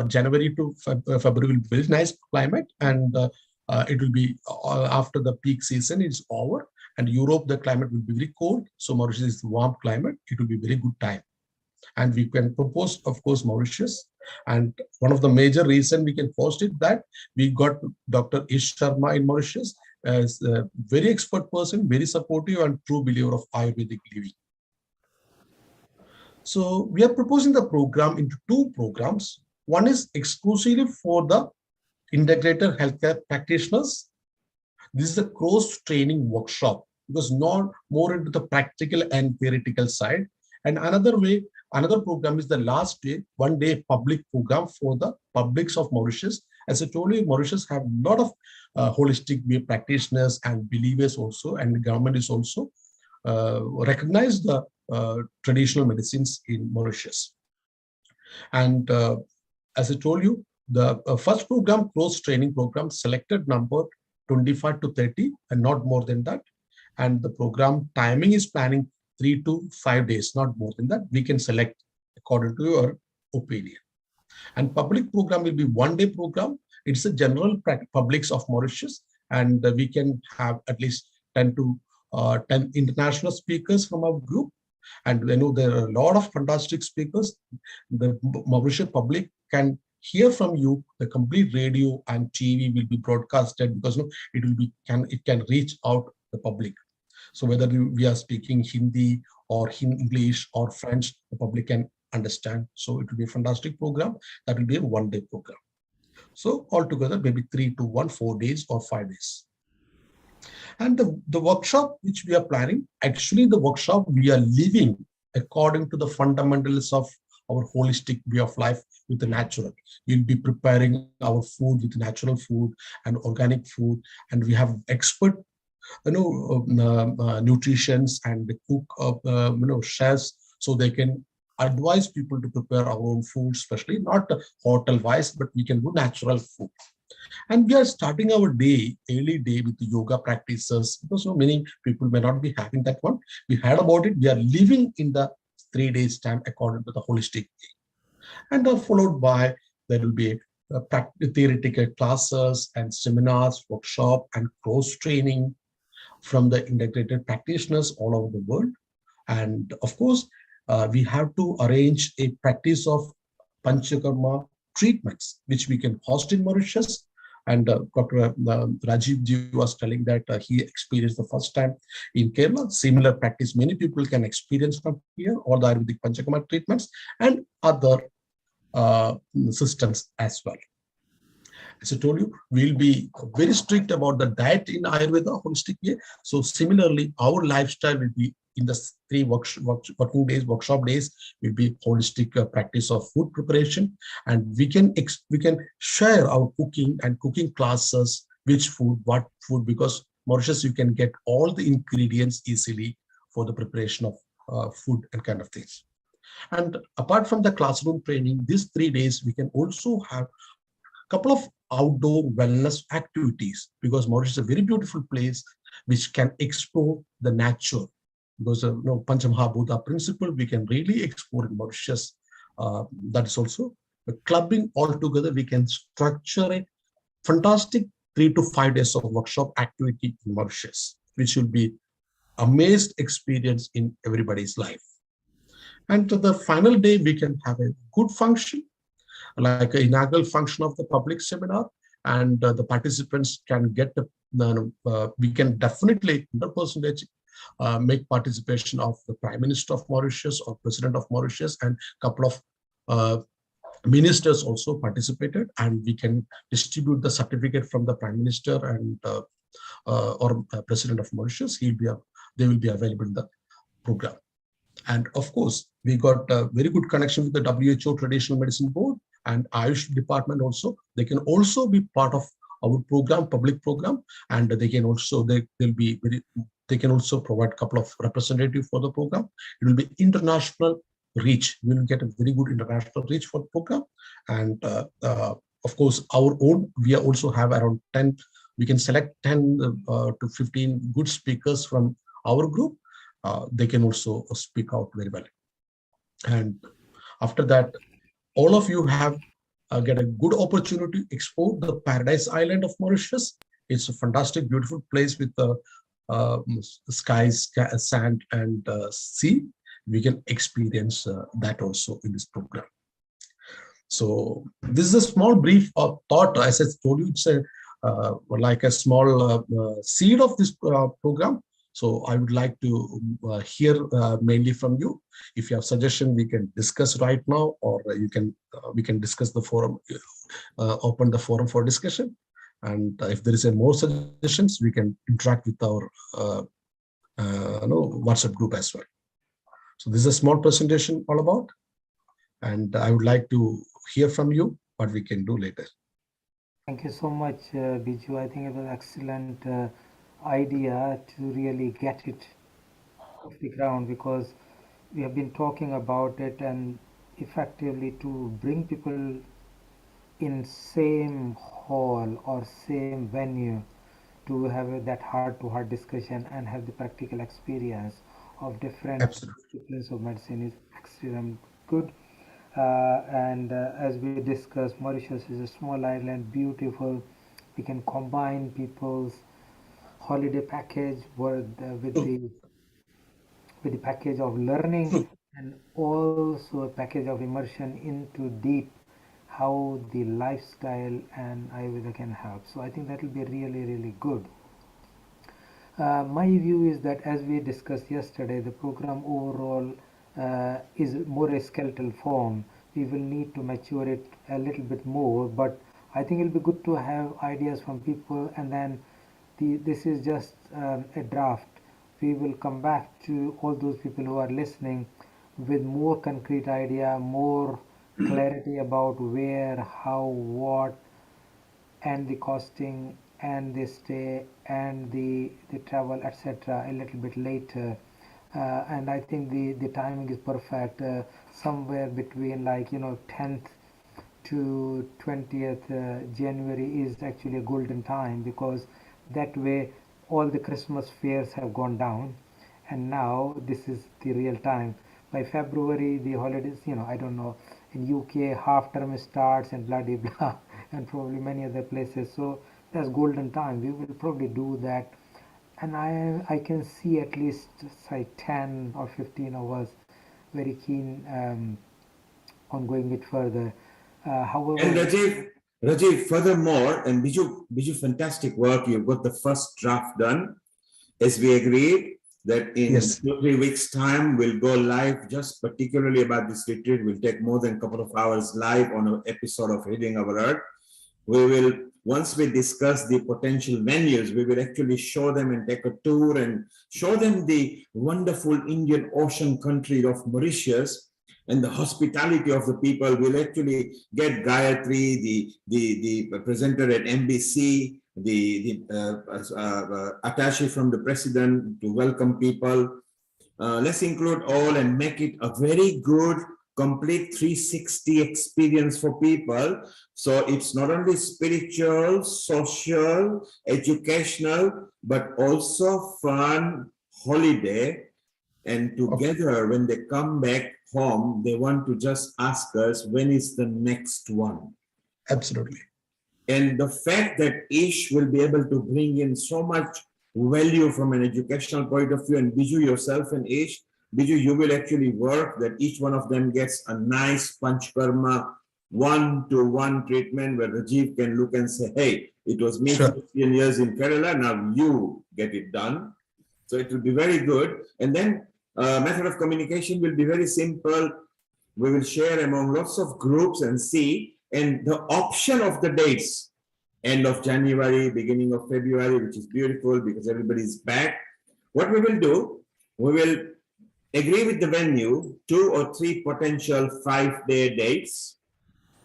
January to February will be very nice climate. And it will be after the peak season is over. And Europe, the climate will be very cold. So Mauritius is warm climate. It will be very good time. And we can propose, of course, Mauritius. And one of the major reason we can post it that we got Dr. Ish Sharma in Mauritius as a very expert person, very supportive and true believer of Ayurvedic living. So we are proposing the program into two programs. One is exclusively for the integrated healthcare practitioners. This is a cross training workshop because not more into the practical and theoretical side. And another program is the last day, 1 day public program for the publics of Mauritius. As I told you, Mauritius have a lot of holistic practitioners and believers also, and the government is also recognize the traditional medicines in Mauritius. And as I told you, the first program, cross training program, selected number 25 to 30 and not more than that. And the program timing is planning 3 to 5 days, not more than that. We can select according to your opinion. And public program will be 1 day program. It's a general publics of Mauritius, and we can have at least 10 international speakers from our group. And I know there are a lot of fantastic speakers. The Mauritius public can hear from you. The complete radio and TV will be broadcasted because it can reach out the public. So whether we are speaking Hindi or English or French, the public can understand. So it will be a fantastic program. That will be a 1 day program. So altogether, maybe 3 to 4 days or 5 days. And the workshop which we are planning, actually the workshop we are living according to the fundamentals of our holistic way of life with the natural. We'll be preparing our food with natural food and organic food. And we have expert nutritions and cook chefs, so they can advise people to prepare our own food, especially not hotel wise, but we can do natural food. And we are starting our day, early day, with the yoga practices because many people may not be having that one. We heard about it. We are living in the 3 days time according to the holistic way. And followed by there will be theoretical classes and seminars, workshop, and cross training from the integrated practitioners all over the world. And of course, we have to arrange a practice of Panchakarma treatments, which we can host in Mauritius. And Dr. Rajiv Ji was telling that he experienced the first time in Kerala. Similar practice, many people can experience from here, or the Ayurvedic Panchakarma treatments and other systems as well. As I told you, we'll be very strict about the diet in Ayurveda holistic way. So similarly, our lifestyle will be in the 3 working days, workshop days, will be holistic practice of food preparation, and we can share our cooking and cooking classes, which food, what food, because Mauritius you can get all the ingredients easily for the preparation of food and kind of things. And apart from the classroom training, these 3 days we can also have a couple of outdoor wellness activities, because Mauritius is a very beautiful place which can explore the nature. Because of Panchamahabhuta principle, we can really explore in Mauritius. That is also the clubbing altogether. We can structure a fantastic 3 to 5 days of workshop activity in Mauritius, which will be amazed experience in everybody's life. And to the final day, we can have a good function, like an inaugural function of the public seminar, and the participants can get we can definitely 100% make participation of the Prime Minister of Mauritius or President of Mauritius, and a couple of ministers also participated, and we can distribute the certificate from the Prime Minister and or President of Mauritius. They will be available in the program. And of course, we got a very good connection with the WHO Traditional Medicine Board and Ayush department also. They can also be part of our program, public program, and they can also they can also provide a couple of representatives for the program. It will be international reach. We will get a very good international reach for the program. And of course, our own, we also have around 10, we can select 10 to 15 good speakers from our group. They can also speak out very well. And after that, all of you have get a good opportunity to explore the paradise island of Mauritius. It's a fantastic, beautiful place with the skies, sand, and sea. We can experience that also in this program. So this is a small brief of thought. As I told you, it's like a small seed of this program. So I would like to hear mainly from you. If you have suggestion, we can discuss right now, or we can discuss the forum, open the forum for discussion. And if there is more suggestions, we can interact with our WhatsApp group as well. So this is a small presentation all about, and I would like to hear from you what we can do later. Thank you so much, Biju. I think it was excellent idea to really get it off the ground, because we have been talking about it, and effectively to bring people in same hall or same venue to have that heart-to-heart discussion and have the practical experience of different disciplines of medicine is extremely good. And as we discussed, Mauritius is a small island, beautiful. We can combine people's holiday package with the package of learning, and also a package of immersion into deep how the lifestyle and Ayurveda can help. So I think that will be really, really good. My view is that, as we discussed yesterday, the program overall is more a skeletal form. We will need to mature it a little bit more, but I think it'll be good to have ideas from people, and then this is just a draft. We will come back to all those people who are listening with more concrete idea, more clarity about where, how, what, and the costing and the stay and the travel, etc., a little bit later. And I think the timing is perfect, somewhere between 10th to 20th January is actually a golden time, because that way all the Christmas fairs have gone down, and now this is the real time. By February the holidays, I don't know, in UK half term starts and blah blah blah and probably many other places. So that's golden time. We will probably do that, and I can see at least say 10 or 15 of us very keen on going it further. However, and Rajiv, furthermore, and Biju, fantastic work. You've got the first draft done, as we agreed that in 2 or 3 weeks' time we'll go live. Just particularly about this retreat, we'll take more than a couple of hours live on an episode of Healing Our Earth. We will, once we discuss the potential venues, we will actually show them and take a tour and show them the wonderful Indian Ocean country of Mauritius and the hospitality of the people. We'll actually get Gayatri, the presenter at MBC, the attaché from the president to welcome people. Let's include all and make it a very good, complete 360 experience for people. So it's not only spiritual, social, educational, but also fun, holiday. And together, when they come back home, they want to just ask us, when is the next one? Absolutely. And the fact that Ish will be able to bring in so much value from an educational point of view. And Biju, yourself and Ish, Biju, you will actually work that each one of them gets a nice Panchkarma one-to-one treatment where Rajiv can look and say, hey, it was me 15 years in Kerala, now you get it done. So it will be very good. And then method of communication will be very simple. We will share among lots of groups and see, and the option of the dates, end of January, beginning of February, which is beautiful because everybody is back. What we will do, we will agree with the venue, 2 or 3 potential 5-day dates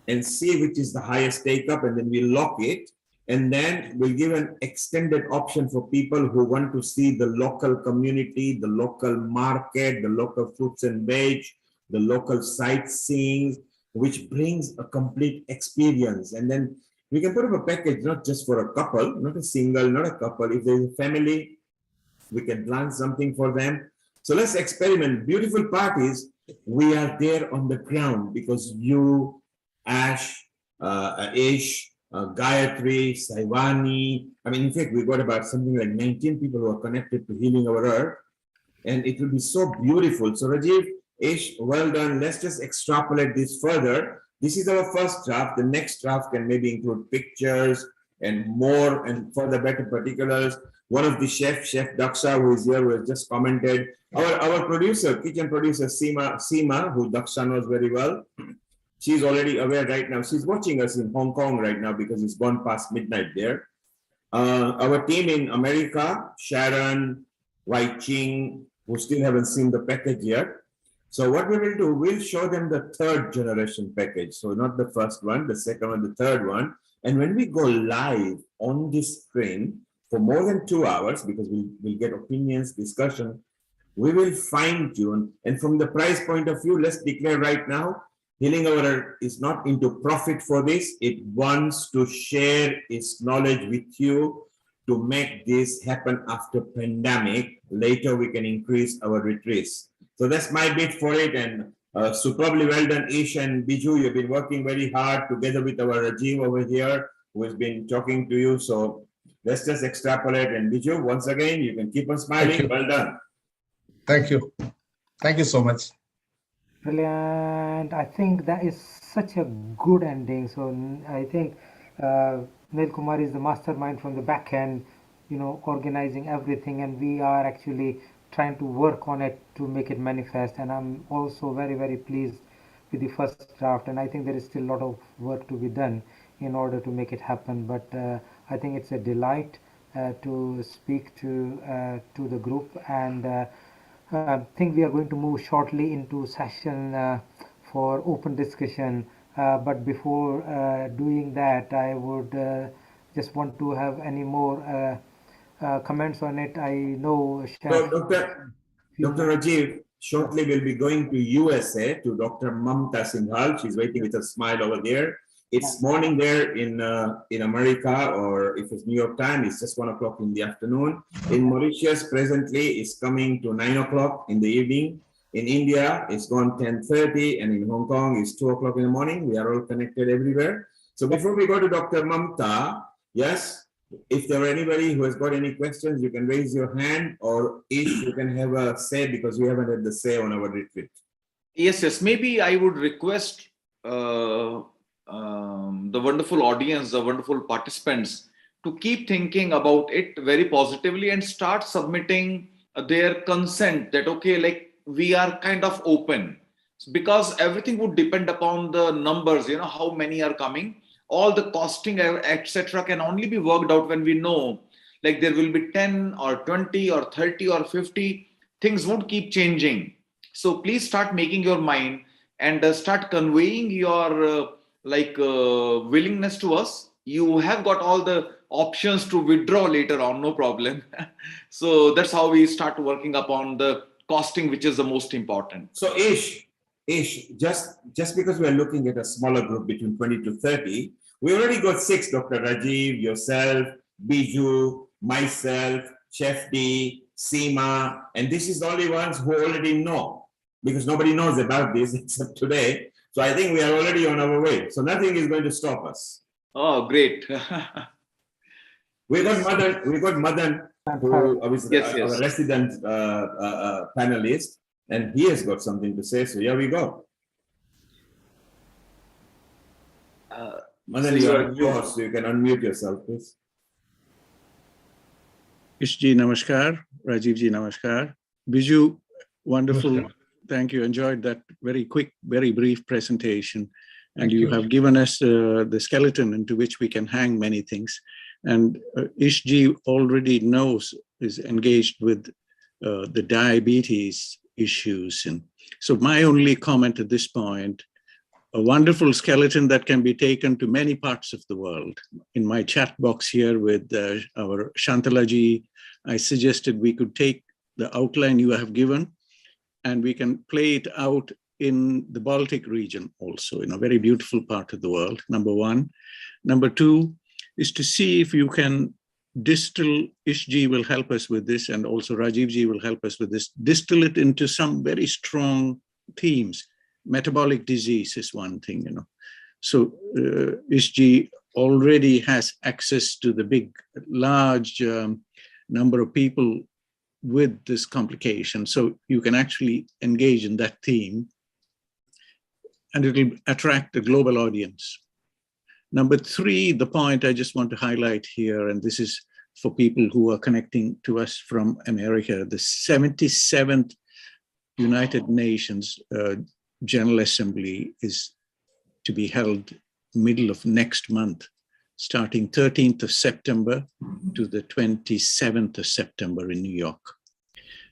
and see which is the highest take up, and then we'll lock it. And then we'll give an extended option for people who want to see the local community, the local market, the local fruits and veg, the local sightseeing, which brings a complete experience. And then we can put up a package, not just for a couple, not a single, not a couple. If there's a family, we can plan something for them. So let's experiment. Beautiful parties, we are there on the ground because you, Ash, Ish, Gayatri, Saivani. I mean, in fact, we got about something like 19 people who are connected to Healing Our Earth. And it will be so beautiful. So Rajiv, Ish, well done. Let's just extrapolate this further. This is our first draft. The next draft can maybe include pictures and more and further better particulars. One of the Chef Daksha, who is here, who has just commented. Our producer, kitchen producer, Seema, who Daksha knows very well. She's already aware right now. She's watching us in Hong Kong right now because it's gone past midnight there. Our team in America, Sharon, Wai Ching, who still haven't seen the package yet. So what we will do, we'll show them the 3rd generation package. So not the first one, the second one, the third one. And when we go live on this screen for more than 2 hours, because we'll get opinions, discussion, we will fine tune. And from the price point of view, let's declare right now, Healing Our Earth is not into profit for this. It wants to share its knowledge with you to make this happen after pandemic. Later, we can increase our retreats. So that's my bit for it. And superbly well done, Ish and Biju. You've been working very hard together with our Rajiv over here, who has been talking to you. So let's just extrapolate. And Biju, once again, you can keep on smiling. Well done. Thank you. Thank you so much. Brilliant. I think that is such a good ending. So I think Nil Kumar is the mastermind from the back end, organizing everything, and we are actually trying to work on it to make it manifest. And I'm also very, very pleased with the first draft. And I think there is still a lot of work to be done in order to make it happen. But I think it's a delight to speak to the group, and I think we are going to move shortly into session for open discussion. But before doing that, I would just want to have any more comments on it. I know Chef. So Dr. Rajiv, shortly we'll be going to USA to Dr. Mamta Singhal. She's waiting with a smile over there. It's morning there in America, or if it's New York time, it's just 1 o'clock in the afternoon. In Mauritius, presently, it's coming to 9 o'clock in the evening. In India, it's gone 10:30, and in Hong Kong, it's 2 o'clock in the morning. We are all connected everywhere. So before we go to Dr. Mamta, yes, if there are anybody who has got any questions, you can raise your hand, or Ish, you can have a say, because we haven't had the say on our retreat. Yes. Maybe I would request the wonderful audience, the wonderful participants, to keep thinking about it very positively and start submitting their consent that, okay, like we are kind of open, because everything would depend upon the numbers, how many are coming. All the costing, etc., can only be worked out when we know, like there will be 10 or 20 or 30 or 50. Things won't keep changing. So please start making your mind and start conveying your willingness to us. You have got all the options to withdraw later on, no problem. So that's how we start working upon the costing, which is the most important. So Ish, just because we are looking at a smaller group between 20 to 30, we already got 6, Dr. Rajiv, yourself, Biju, myself, Chef D, Seema, and this is the only ones who already know, because nobody knows about this except today. So I think we are already on our way. So nothing is going to stop us. Oh, great. We got Madan. who is Yes, our yes. resident panelist, and he has got something to say. So here we go. Manan, you are yours, so you can unmute yourself, please. Ishji, namaskar. Rajivji, namaskar. Biju, wonderful. Namaskar. Thank you. Enjoyed that very quick, very brief presentation. And Thank you you. have given us the skeleton into which we can hang many things. And Ishji already knows, is engaged with the diabetes issues. And so my only comment at this point, a wonderful skeleton that can be taken to many parts of the world. In my chat box here with our Shantalaji, I suggested we could take the outline you have given and we can play it out in the Baltic region also, in a very beautiful part of the world, number one. Number two is to see if you can distill, Ishji will help us with this, and also Rajivji will help us with this, distill it into some very strong themes. Metabolic disease is one thing, you know. So Ishji already has access to the big, large number of people with this complication. So you can actually engage in that theme and it will attract a global audience. Number three, the point I just want to highlight here, and this is for people who are connecting to us from America, the 77th United Nations General Assembly is to be held middle of next month, starting 13th of September to the 27th of September in New York.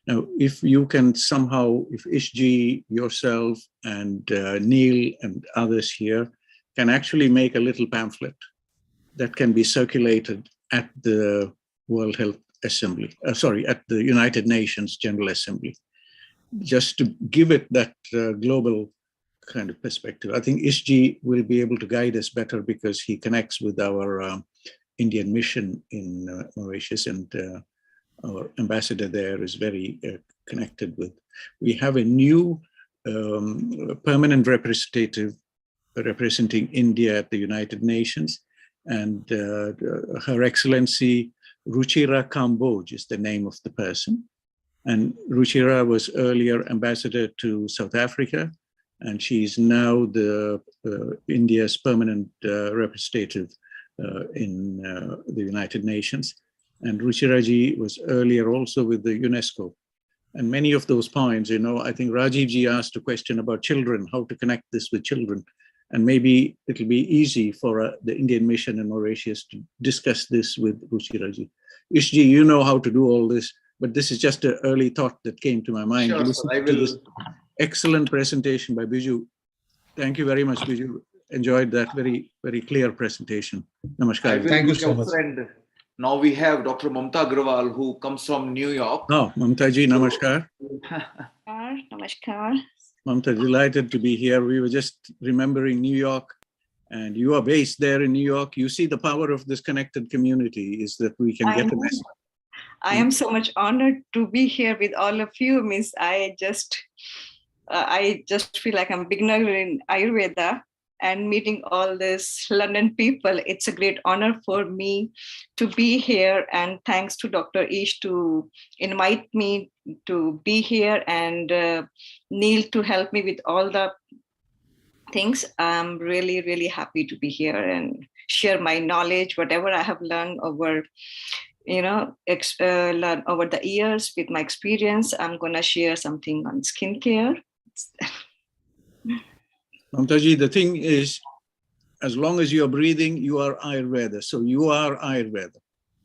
Now, if you can somehow, if Ishji, yourself, and Neil and others here can actually make a little pamphlet that can be circulated at the World Health Assembly, at the United Nations General Assembly, just to give it that global kind of perspective. I think Ishji will be able to guide us better because he connects with our Indian mission in Mauritius, and our ambassador there is very connected with. We have a new permanent representative representing India at the United Nations, and Her Excellency Ruchira Kamboj is the name of the person. And Ruchira was earlier ambassador to South Africa, and she's now the India's permanent representative in the United Nations. And Ruchiraji was earlier also with the UNESCO. And many of those points, you know, I think Rajivji asked a question about children, how to connect this with children. And maybe it'll be easy for the Indian mission in Mauritius to discuss this with Ruchiraji. Ishji, you know how to do all this, but this is just an early thought that came to my mind. Sure, Listen I to will. this excellent presentation by Biju. Thank you very much, Biju. Enjoyed that very, very clear presentation. Namaskar. Thank you so much. Friend. Now we have Dr. Mamta Agrawal, who comes from New York. Oh, Mamtaji, namaskar. Namaskar. Mamta, delighted to be here. We were just remembering New York, and you are based there in New York. You see the power of this connected community is that we can get a message. I am so much honored to be here with all of you. Miss, I just feel like I'm a beginner in Ayurveda, and meeting all these London people. It's a great honor for me to be here, and thanks to Dr. Ish to invite me to be here, and Neil to help me with all the things. I'm really, really happy to be here and share my knowledge, whatever I have learned over, learn over the years with my experience. I'm gonna share something on skincare. Mamtaji, the thing is, as long as you're breathing, you are Ayurveda. So you are Ayurveda.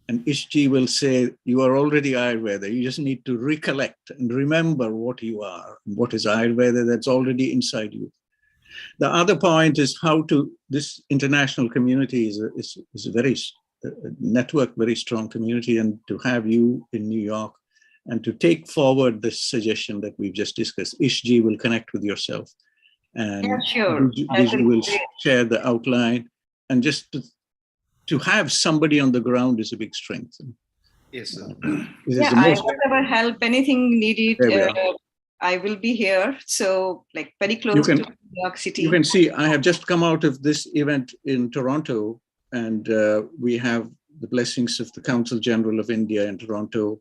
And Ishji will say, you are already Ayurveda. You just need to recollect and remember what you are, what is Ayurveda that's already inside you. The other point is how to, this international community is a very network, very strong community, and to have you in New York and to take forward this suggestion that we've just discussed. Ishji will connect with yourself. And yeah, sure. Biju will share the outline, and just to have somebody on the ground is a big strength. Yes, sir. Whatever help, anything needed, I will be here. So, like, very close to New York City. You can see I have just come out of this event in Toronto, and we have the blessings of the Council General of India in Toronto.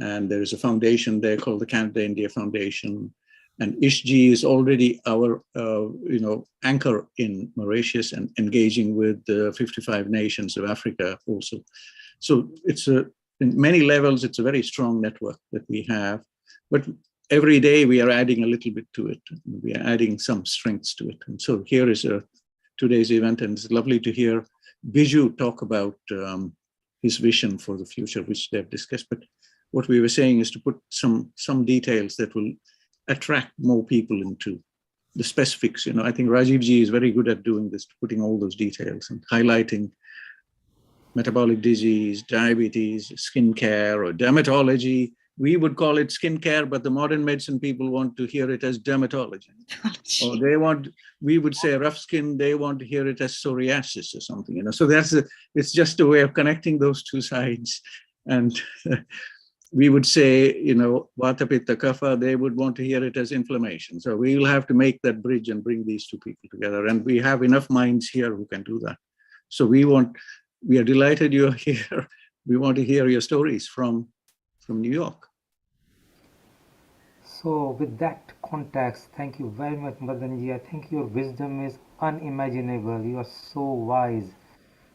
And there is a foundation there called the Canada India Foundation. And ISHG is already our anchor in Mauritius and engaging with the 55 nations of Africa also. So it's in many levels, it's a very strong network that we have. But every day we are adding a little bit to it. We are adding some strengths to it. And so here is today's event, and it's lovely to hear Biju talk about his vision for the future, which they've discussed. But what we were saying is to put some details that will attract more people into the specifics. I think Rajiv ji is very good at doing this, putting all those details and highlighting metabolic disease, diabetes, skin care, or dermatology. We would call it skin care, but the modern medicine people want to hear it as dermatology. Or we would say rough skin, they want to hear it as psoriasis or something. So it's just a way of connecting those two sides. And we would say, Vata, Pitta, Kapha, they would want to hear it as inflammation. So we will have to make that bridge and bring these two people together. And we have enough minds here who can do that. So we are delighted you're here. We want to hear your stories from New York. So with that context, thank you very much, Madanji. I think your wisdom is unimaginable. You are so wise.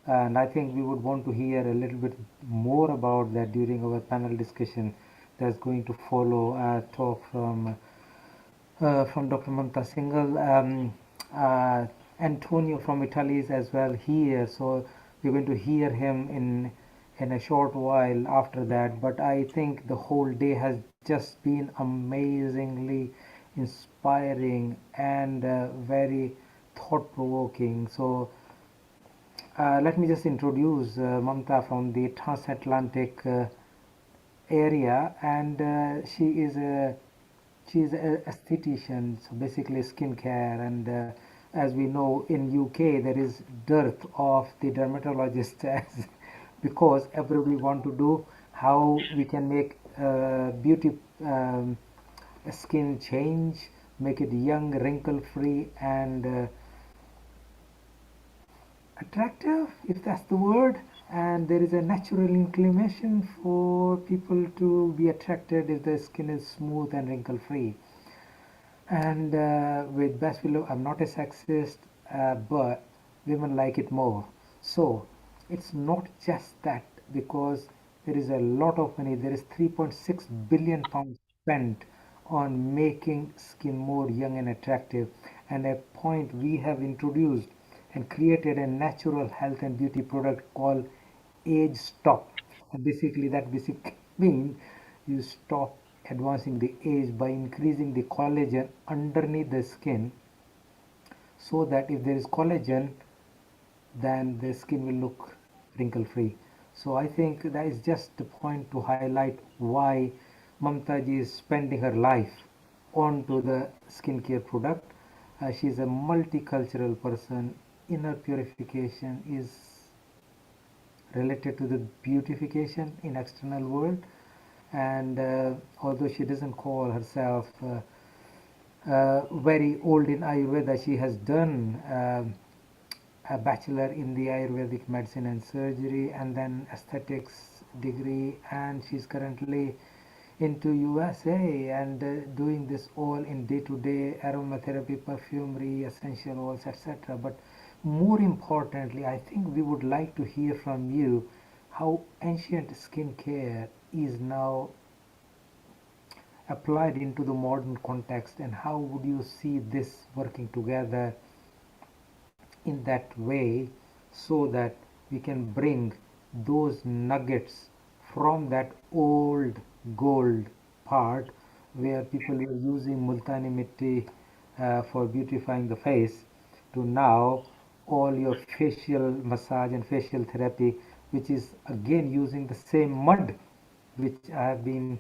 And I think we would want to hear a little bit more about that during our panel discussion that's going to follow a talk from Dr. Mamta Singhal. Antonio from Italy is as well here, so we're going to hear him in a short while after that. But I think the whole day has just been amazingly inspiring and very thought-provoking. So let me just introduce Mamta from the transatlantic area, and she is a esthetician, so basically skincare. And as we know, in UK there is dearth of the dermatologists because everybody want to do how we can make beauty skin change, make it young, wrinkle free, and attractive, if that's the word. And there is a natural inclination for people to be attracted if the skin is smooth and wrinkle free. And with best below, I'm not a sexist, but women like it more. So it's not just that, because there is a lot of money. There is 3.6 billion pounds spent on making skin more young and attractive. And a point we have introduced and created a natural health and beauty product called Age Stop. And basically that means you stop advancing the age by increasing the collagen underneath the skin, so that if there is collagen, then the skin will look wrinkle free. So I think that is just the point to highlight why Mamtaji is spending her life onto the skincare product. She's a multicultural person. Inner purification is related to the beautification in external world. And although she doesn't call herself very old in Ayurveda, she has done a bachelor in the Ayurvedic medicine and surgery, and then aesthetics degree, and she's currently into USA and doing this all in day-to-day aromatherapy, perfumery, essential oils, etc. But more importantly, I think we would like to hear from you how ancient skincare is now applied into the modern context, and how would you see this working together in that way, so that we can bring those nuggets from that old gold part where people were using multani mitti for beautifying the face, to now all your facial massage and facial therapy, which is again using the same mud which I have been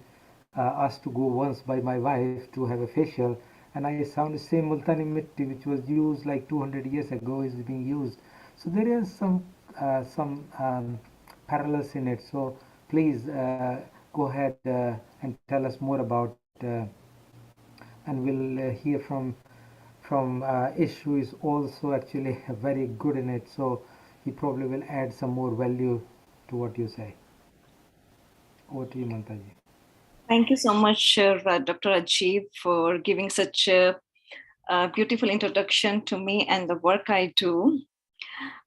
asked to go once by my wife to have a facial, and I found the same multani mitti which was used like 200 years ago is being used. So there is some parallels in it. So please go ahead and tell us more about, and we'll hear from Ish, who is also actually very good in it. So he probably will add some more value to what you say. Over to you, Mamtaji. Thank you so much, Dr. Ajib, for giving such a beautiful introduction to me and the work I do.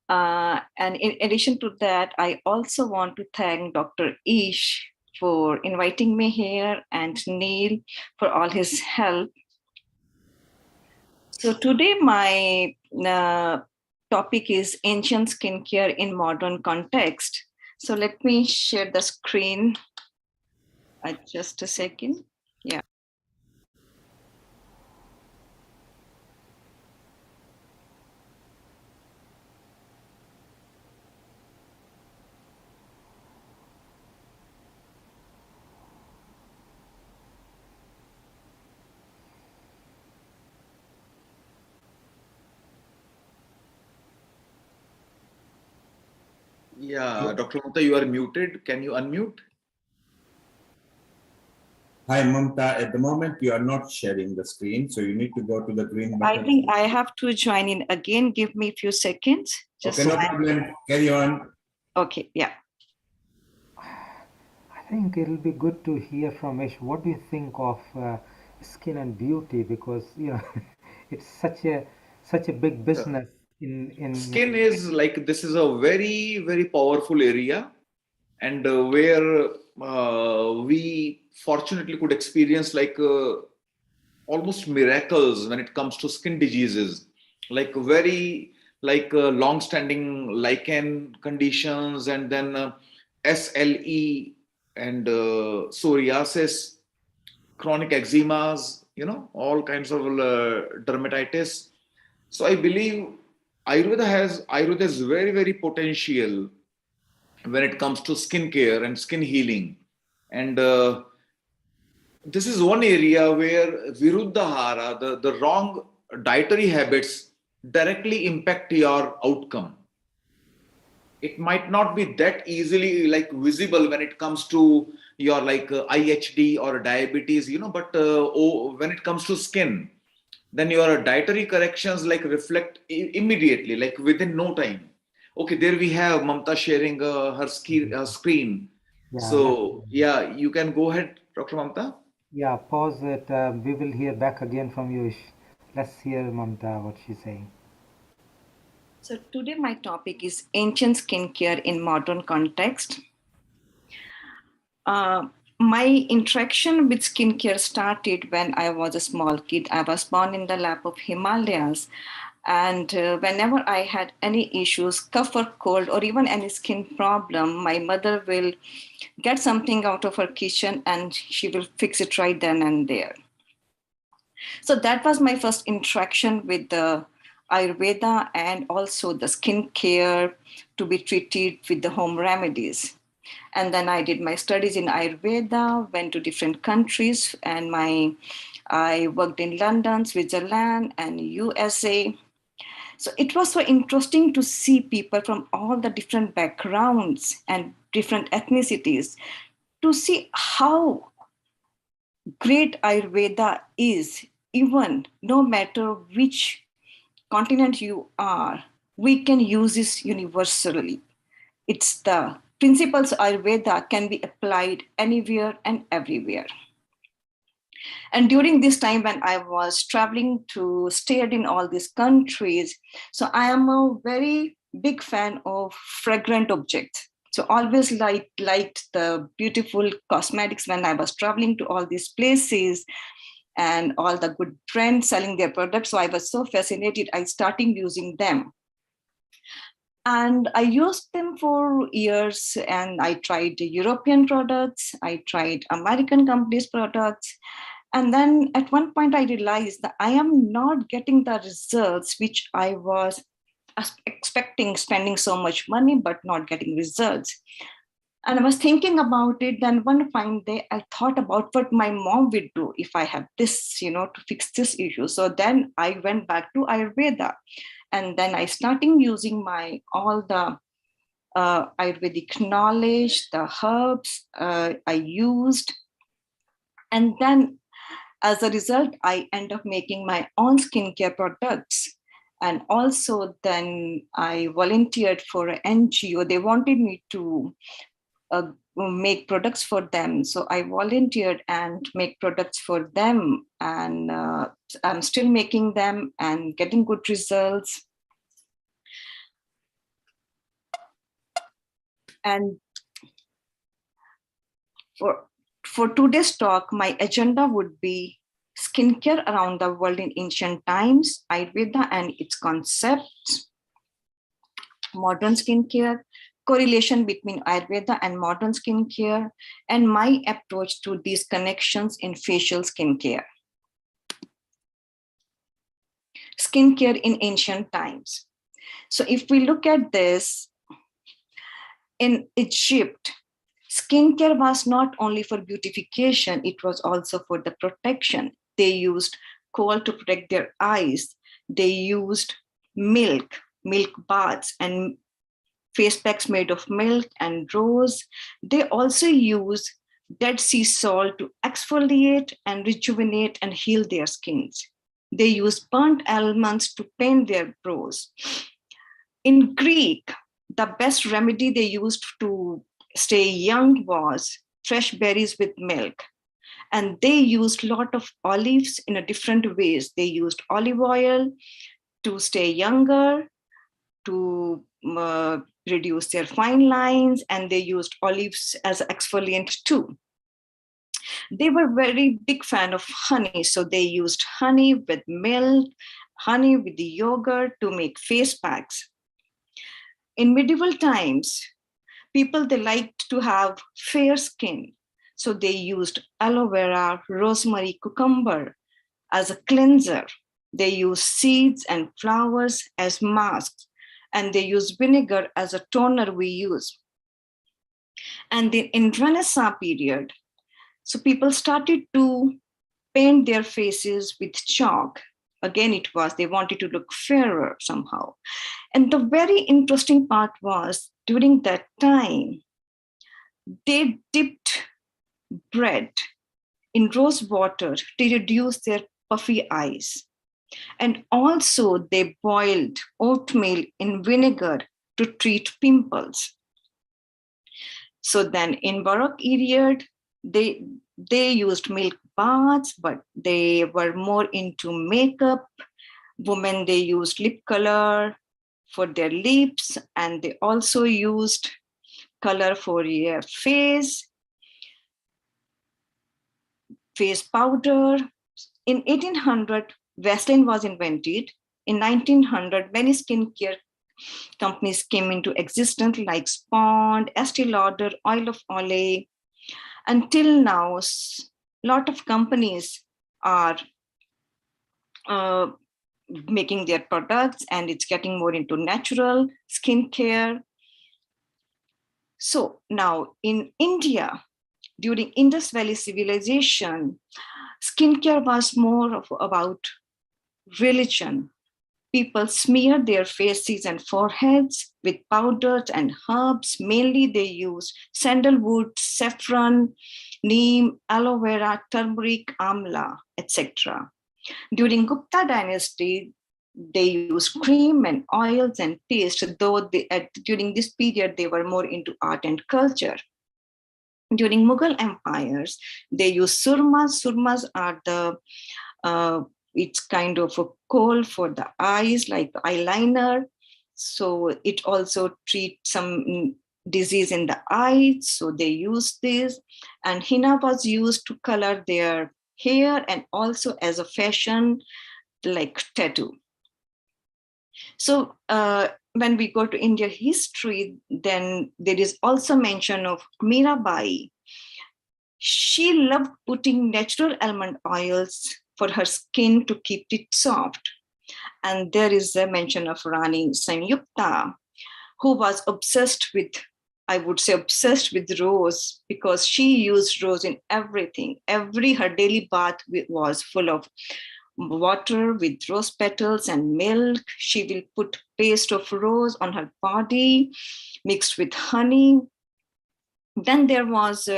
And in addition to that, I also want to thank Dr. Ish for inviting me here and Neil for all his help. So today my topic is ancient skincare in modern context. So let me share the screen. Just a second. Yeah. Yeah, Dr. Mamta, you are muted. Can you unmute? Hi, Mamta. At the moment, you are not sharing the screen, so you need to go to the green button. I think I have to join in again. Give me a few seconds. Okay, no problem. Carry on. Okay, yeah. I think it'll be good to hear from Ish. What do you think of skin and beauty? Because it's such a big business in Skin is like, this is a very, very powerful area, and where we fortunately could experience like almost miracles when it comes to skin diseases, like very long-standing lichen conditions, and then SLE and psoriasis, chronic eczemas, all kinds of dermatitis. So I believe Ayurveda is very, very potential when it comes to skin care and skin healing. And this is one area where viruddhahara, the wrong dietary habits, directly impact your outcome. It might not be that easily like visible when it comes to your IHD or diabetes, but when it comes to skin, then your dietary corrections like reflect immediately, like within no time. Okay, there we have Mamta sharing her screen. Yeah, So yeah, you can go ahead, Dr. Mamta. Yeah, pause it. We will hear back again from you, Ish. Let's hear Mamta what she's saying. So today my topic is ancient skincare in modern context. My interaction with skincare started when I was a small kid. I was born in the lap of Himalayas. And whenever I had any issues, cough or cold, or even any skin problem, my mother will get something out of her kitchen and she will fix it right then and there. So that was my first interaction with the Ayurveda and also the skincare to be treated with the home remedies. And then I did my studies in Ayurveda, went to different countries, and I worked in London, Switzerland, and USA. So it was so interesting to see people from all the different backgrounds and different ethnicities, to see how great Ayurveda is, even no matter which continent you are, we can use this universally. It's the principles of Ayurveda can be applied anywhere and everywhere. And during this time when I was traveling to stay in all these countries, so I am a very big fan of fragrant objects. So always liked the beautiful cosmetics when I was traveling to all these places and all the good brands selling their products. So I was so fascinated, I started using them. And I used them for years, and I tried European products, I tried American companies' products. And then at one point I realized that I am not getting the results which I was expecting, spending so much money, but not getting results. And I was thinking about it. Then one fine day, I thought about what my mom would do if I have this, to fix this issue. So then I went back to Ayurveda. And then I started using all the Ayurvedic knowledge, the herbs I used. And then as a result, I end up making my own skincare products. And also then I volunteered for an NGO. They wanted me to make products for them. So I volunteered and make products for them. And I'm still making them and getting good results. And for today's talk, my agenda would be skincare around the world in ancient times, Ayurveda and its concepts, modern skincare, correlation between Ayurveda and modern skincare, and my approach to these connections in facial skincare. Skincare in ancient times. So if we look at this, in Egypt, skincare was not only for beautification, it was also for the protection. They used coal to protect their eyes. They used milk baths, and face packs made of milk and rose. They also use Dead Sea salt to exfoliate and rejuvenate and heal their skins. They use burnt almonds to paint their brows. In Greek, the best remedy they used to stay young was fresh berries with milk. And they used a lot of olives in a different ways. They used olive oil to stay younger, to reduce their fine lines, and they used olives as exfoliant too. They were very big fan of honey, so they used honey with milk, honey with the yogurt to make face packs. In medieval times, people, they liked to have fair skin, so they used aloe vera, rosemary, cucumber as a cleanser. They used seeds and flowers as masks, and they use vinegar as a toner we use. And then in Renaissance period, so people started to paint their faces with chalk. Again, it was, they wanted to look fairer somehow. And the very interesting part was, during that time, they dipped bread in rose water to reduce their puffy eyes. And also they boiled oatmeal in vinegar to treat pimples. So then in Baroque period, they used milk baths, but they were more into makeup. Women, they used lip color for their lips, and they also used color for your face powder. In 1800, Vaseline was invented. In 1900, many skincare companies came into existence like Spond, Estee Lauder, Oil of Olay. Until now, a lot of companies are making their products, and it's getting more into natural skincare. So now in India, during Indus Valley civilization, skincare was more about religion. People smeared their faces and foreheads with powders and herbs. Mainly they used sandalwood, saffron, neem, aloe vera, turmeric, amla, etc. During Gupta dynasty, they used cream and oils and paste, though during this period, they were more into art and culture. During Mughal empires, they used surmas. Surmas are it's kind of a kohl for the eyes, like eyeliner. So it also treats some disease in the eyes. So they use this. And henna was used to color their hair and also as a fashion, like tattoo. So when we go to India history, then there is also mention of Mirabai. She loved putting natural almond oils for her skin to keep it soft. And there is a mention of Rani Sanyukta, who was obsessed with, I would say obsessed with rose, because she used rose in everything. Her daily bath was full of water with rose petals and milk. She will put paste of rose on her body mixed with honey. Then there was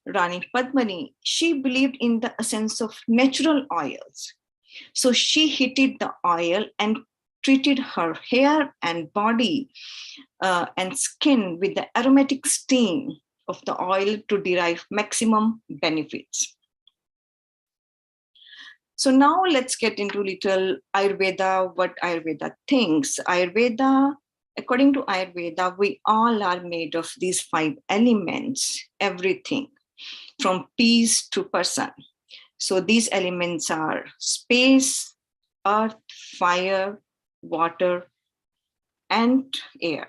Rani Padmani. She believed in the essence of natural oils. So she heated the oil and treated her hair and body and skin with the aromatic steam of the oil to derive maximum benefits. So now let's get into little Ayurveda, what Ayurveda thinks. Ayurveda, according to Ayurveda, we all are made of these 5 elements, everything from peace to person. So these elements are space, earth, fire, water, and air.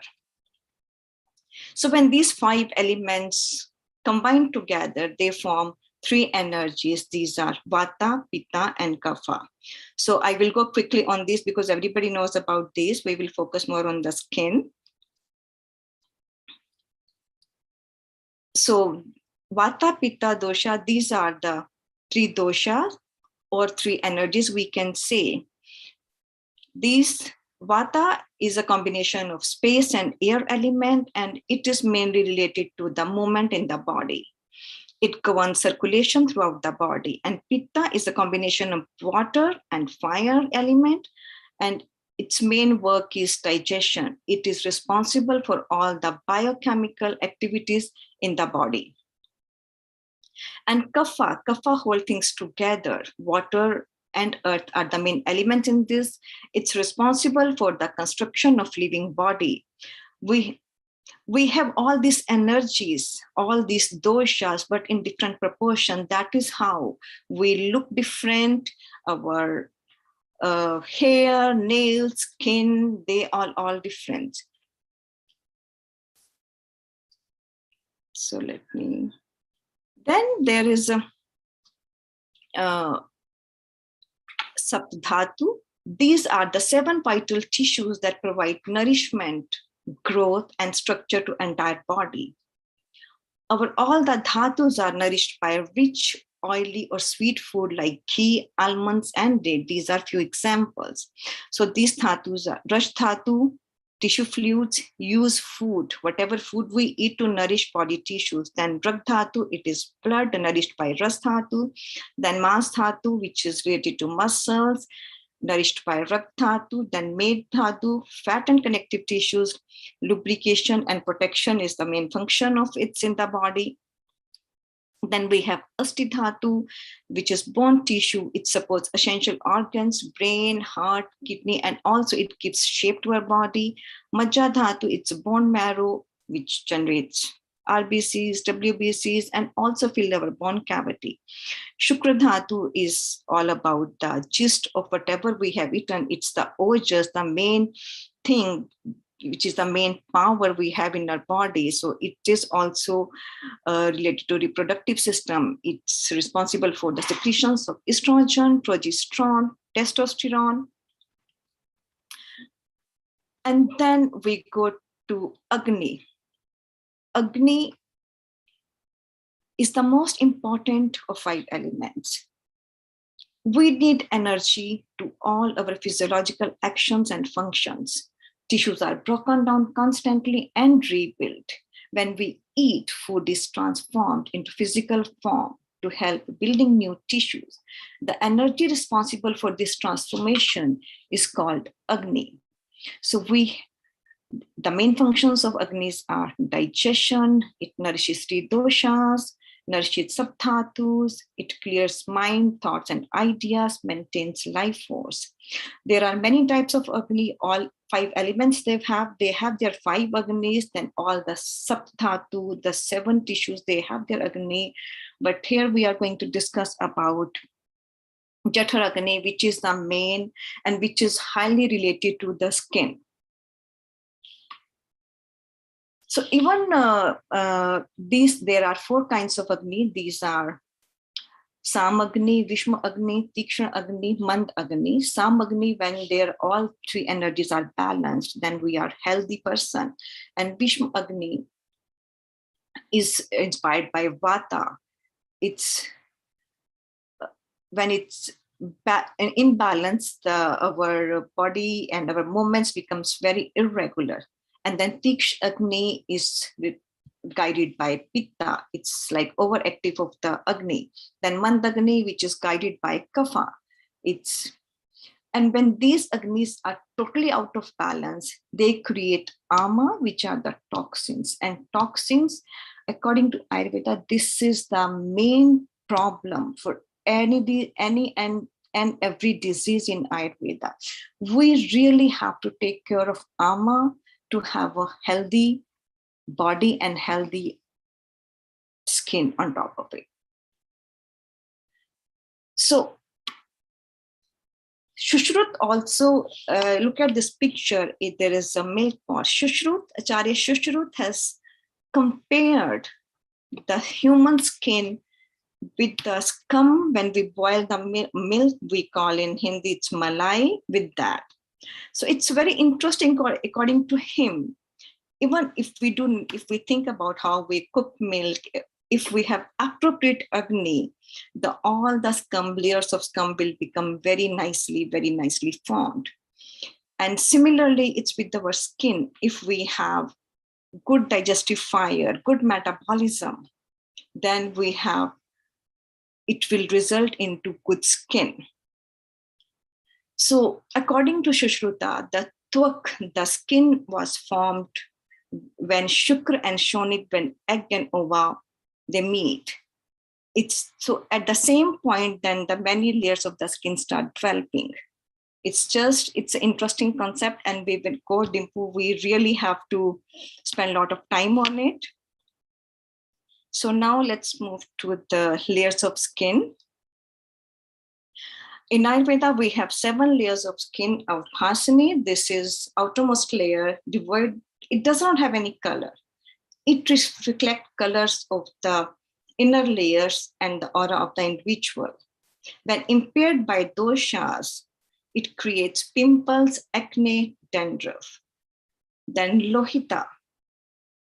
So when these 5 elements combine together, they form 3 energies. These are Vata, Pitta, and Kapha. So I will go quickly on this because everybody knows about this. We will focus more on the skin. So Vata, Pitta, Dosha, these are the 3 doshas or 3 energies we can say. These Vata is a combination of space and air element, and it is mainly related to the movement in the body. It governs circulation throughout the body. And Pitta is a combination of water and fire element, and its main work is digestion. It is responsible for all the biochemical activities in the body. And Kapha hold things together. Water and earth are the main elements in this. It's responsible for the construction of living body. We have all these energies, all these doshas, but in different proportion. That is how we look different. Our hair, nails, skin, they are all different. So let me. Then there is a Saptadhatu. These are the 7 vital tissues that provide nourishment, growth, and structure to entire body. All the dhatus are nourished by rich, oily, or sweet food like ghee, almonds, and date. These are few examples. So these dhatus are Rash dhatu, tissue fluids, use food, whatever food we eat to nourish body tissues. Then Rag dhatu, it is blood nourished by Ras dhatu. Then Mas dhatu, which is related to muscles, nourished by Rag dhatu. Then Med dhatu, fat and connective tissues, lubrication and protection is the main function of it in the body. Then we have Asti dhatu, which is bone tissue. It supports essential organs, brain, heart, kidney, and also it gives shape to our body. Majja dhatu, it's bone marrow, which generates RBCs, WBCs, and also fill our bone cavity. Shukra dhatu is all about the gist of whatever we have eaten. It's the ojas, the main thing, which is the main power we have in our body. So it is also related to reproductive system. It's responsible for the secretions of estrogen, progesterone, testosterone. And then we go to Agni. Agni is the most important of 5 elements. We need energy to all our physiological actions and functions. Tissues are broken down constantly and rebuilt. When we eat, food is transformed into physical form to help building new tissues. The energy responsible for this transformation is called Agni. So the main functions of Agnis are digestion, it nourishes 3 doshas, nourishes sabdhatus, it clears mind, thoughts, and ideas, maintains life force. There are many types of Agni, all 5 elements they have their 5 Agnis, then all the sabdhatu, the 7 tissues, they have their Agni. But here we are going to discuss about Jathar Agni, which is the main and which is highly related to the skin. So even there are 4 kinds of Agni. These are Sam Agni, Vishma Agni, Tikshna Agni, Mand Agni. Sam Agni, when all 3 energies are balanced, then we are healthy person. And Vishma Agni is inspired by Vata. It's when it's in balance, our body and our movements becomes very irregular. And then Tiksh Agni is guided by Pitta. It's like overactive of the Agni. Then Mand Agni, which is guided by Kapha. And when these Agnis are totally out of balance, they create ama, which are the toxins. And toxins, according to Ayurveda, this is the main problem for any and every disease in Ayurveda. We really have to take care of ama to have a healthy body and healthy skin on top of it. So Shushrut also, look at this picture, there is a milk pot. Acharya Shushrut has compared the human skin with the scum. When we boil the milk, we call in Hindi, it's malai, with that. So it's very interesting according to him. Even if we think about how we cook milk, if we have appropriate Agni, all the scum, layers of scum will become very nicely formed. And similarly, it's with our skin. If we have good digestive fire, good metabolism, then it will result into good skin. So according to Sushruta, the skin was formed when Shukra and Shonit, when egg and ova, they meet. It's so at the same point, then the many layers of the skin start developing. It's an interesting concept, and we will go Dimpu. We really have to spend a lot of time on it. So now let's move to the layers of skin. In Ayurveda, we have 7 layers of skin of Bhasani. This is outermost layer, devoid. It does not have any color. It reflects colors of the inner layers and the aura of the individual. When impaired by doshas, it creates pimples, acne, dandruff. Then lohita.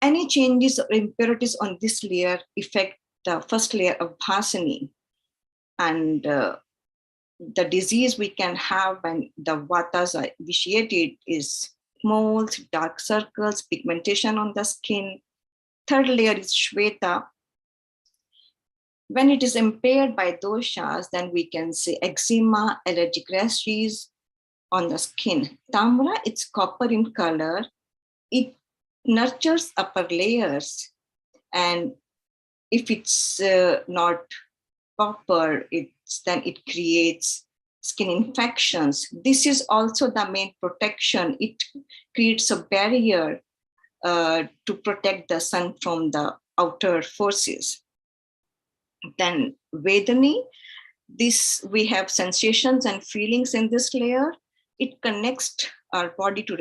Any changes or impurities on this layer affect the first layer of Bhasani. And the disease we can have when the vatas are vitiated is moles, dark circles, pigmentation on the skin. Third layer is Shweta. When it is impaired by doshas, then we can say eczema, allergic rashes on the skin. Tamra, it's copper in color. It nurtures upper layers. And if it's not copper, then it creates skin infections. This is also the main protection. It creates a barrier to protect the sun from the outer forces. Then Vedani, we have sensations and feelings in this layer. It connects our body to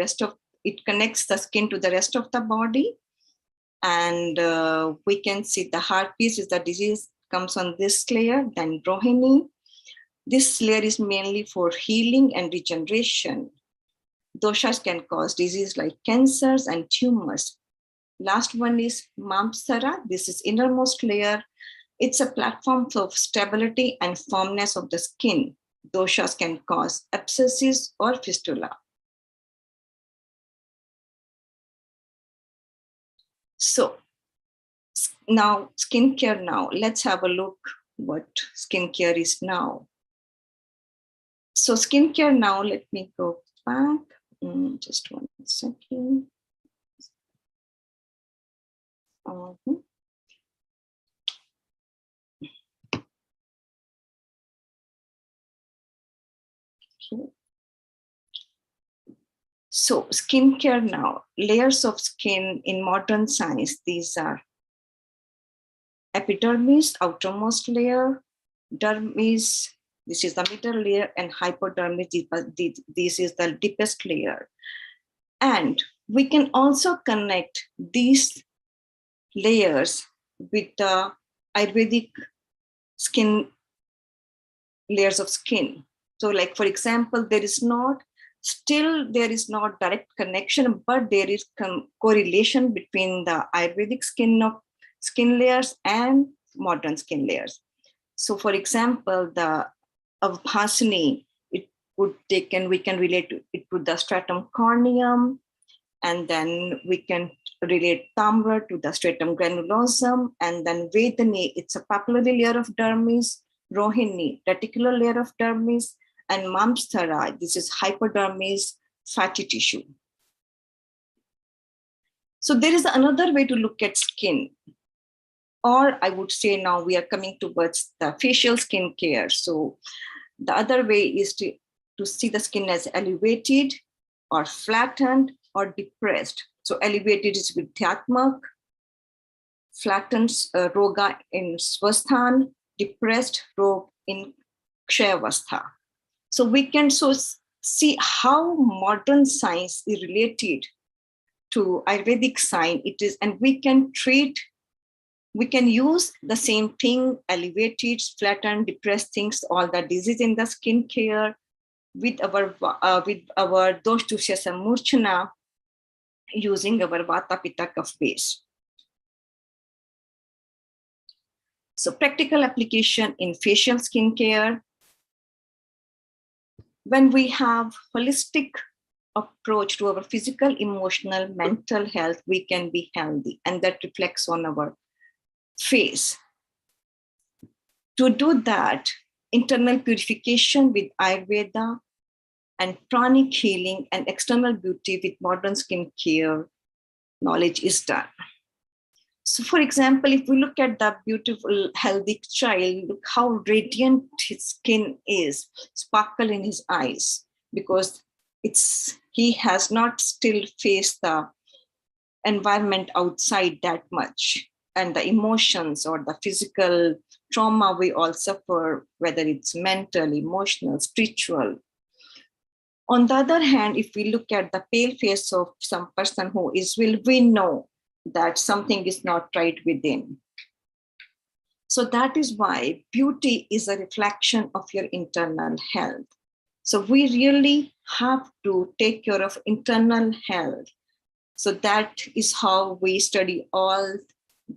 it connects the skin to the rest of the body. And we can see the heart piece is the disease comes on this layer. Then Rohini, this layer is mainly for healing and regeneration. Doshas can cause disease like cancers and tumors. Last one is Mamsara. This is innermost layer. It's a platform for stability and firmness of the skin. Doshas can cause abscesses or fistula. So now skincare now. Let's have a look what skincare is now. So skincare now, let me go back. Just 1 second. So skincare now, layers of skin in modern science. These are epidermis, outermost layer, dermis, this is the middle layer, and hypodermis, this is the deepest layer. And we can also connect these layers with the Ayurvedic skin layers of skin. So like, for example, there is not direct connection, but there is correlation between the Ayurvedic skin layers and modern skin layers. So for example, the Bhasani, we can relate it to the stratum corneum, and then we can relate Tamra to the stratum granulosum, and then Vedani, it's a papillary layer of dermis, Rohini, reticular layer of dermis, and mamstara, this is hypodermis, fatty tissue. So there is another way to look at skin, or I would say now we are coming towards the facial skin care. So the other way is to see the skin as elevated or flattened or depressed. So elevated is Vidyatmak, flattened Roga in Swasthan, depressed Rog in Kshayavastha. So we can see how modern science is related to Ayurvedic science. It is, and we can use the same thing, elevated, flattened, depressed things, all the disease in the skin care with our dosh dusya samurchana, using our vata pitta kapha base. So practical application in facial skin care. When we have holistic approach to our physical, emotional, mental health, we can be healthy, and that reflects on our face. To do that, internal purification with Ayurveda and pranic healing and external beauty with modern skin care knowledge is done. So for example, if we look at the beautiful, healthy child, look how radiant his skin is, sparkle in his eyes, because he has not still faced the environment outside that much, and the emotions or the physical trauma we all suffer, whether it's mental, emotional, spiritual. On the other hand, if we look at the pale face of some person who is ill, we know that something is not right within. So that is why beauty is a reflection of your internal health. So we really have to take care of internal health. So that is how we study all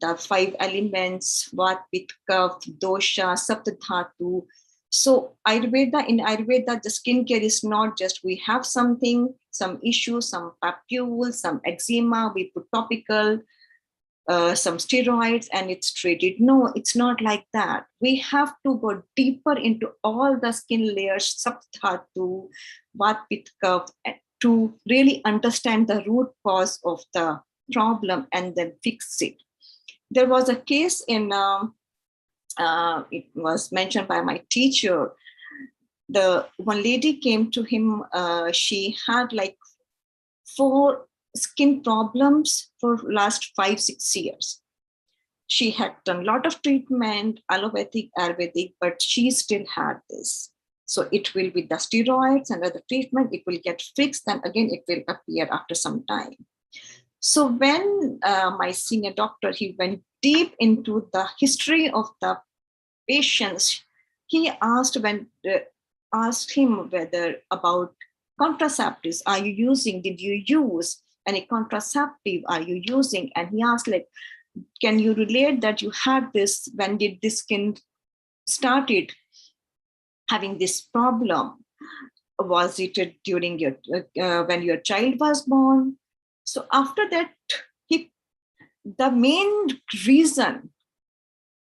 the 5 elements, Vat, Pitta, Kapha, Dosha, Saptadhatu. So in Ayurveda, the skincare is not just we have something, some issue, some papules, some eczema, we put topical, some steroids, and it's treated. No, it's not like that. We have to go deeper into all the skin layers, Saptadhatu, Vat, Pitta, Kapha, to really understand the root cause of the problem and then fix it. There was a case in, it was mentioned by my teacher. One lady came to him, she had like 4 skin problems for last 5-6 years. She had done a lot of treatment, allopathic, Ayurvedic, but she still had this. So it will be the steroids and other treatment, it will get fixed, and again it will appear after some time. So when my senior doctor, he went deep into the history of the patients, he asked him whether about contraceptives, are you using, did you use any contraceptive, are you using? And he asked, like, can you relate that you had this, when did this skin started having this problem? Was it during your when your child was born? So after that, the main reason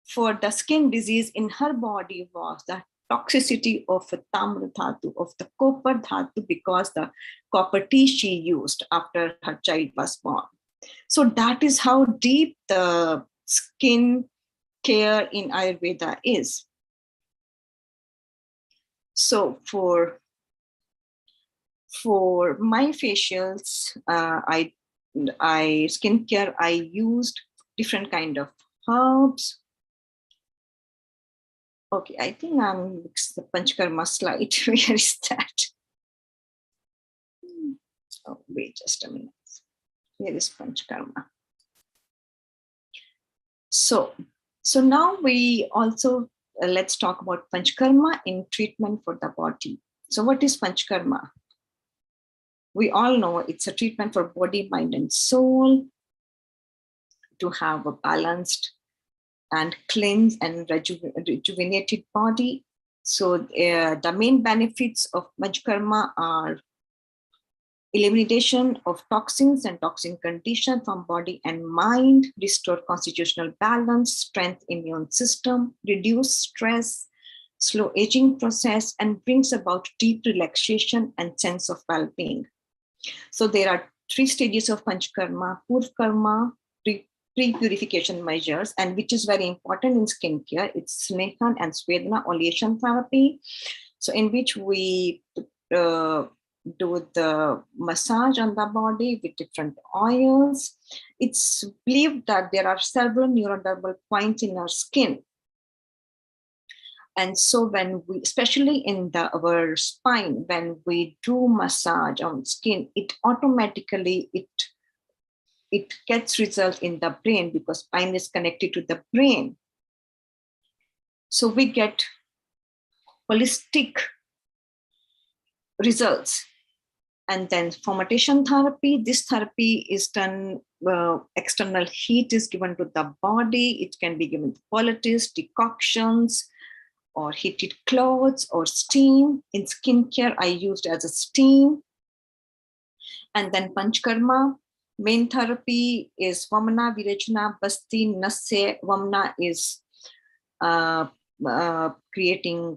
for the skin disease in her body was the toxicity of tamra dhatu, of the copper dhatu, because the copper tea she used after her child was born. So that is how deep the skin care in Ayurveda is. So for my facials, skincare, I used different kind of herbs. Okay, I think it's the Panchkarma slide. Where is that? Oh, wait just a minute. Here is Panchkarma. So now we also, let's talk about Panchkarma in treatment for the body. So what is Panchkarma? We all know it's a treatment for body, mind, and soul, to have a balanced and cleansed and rejuvenated body. So the main benefits of Panchkarma are elimination of toxins and toxin condition from body and mind, restore constitutional balance, strength immune system, reduce stress, slow aging process, and brings about deep relaxation and sense of well-being. So there are 3 stages of Panchkarma: Purv Karma, pre-purification measures, and which is very important in skincare. It's Snehan and Svedana oleation therapy. So in which we do the massage on the body with different oils. It's believed that there are several neurodermal points in our skin. And so when we, especially in our spine, when we do massage on skin, it automatically, it gets result in the brain because spine is connected to the brain. So we get holistic results. And then fermentation therapy, this therapy is done, external heat is given to the body. It can be given qualities, decoctions, or heated clothes, or steam. In skincare, I used as a steam. And then Panchkarma, main therapy is Vamana, Virechana, Basti, Nasya. Vamana is creating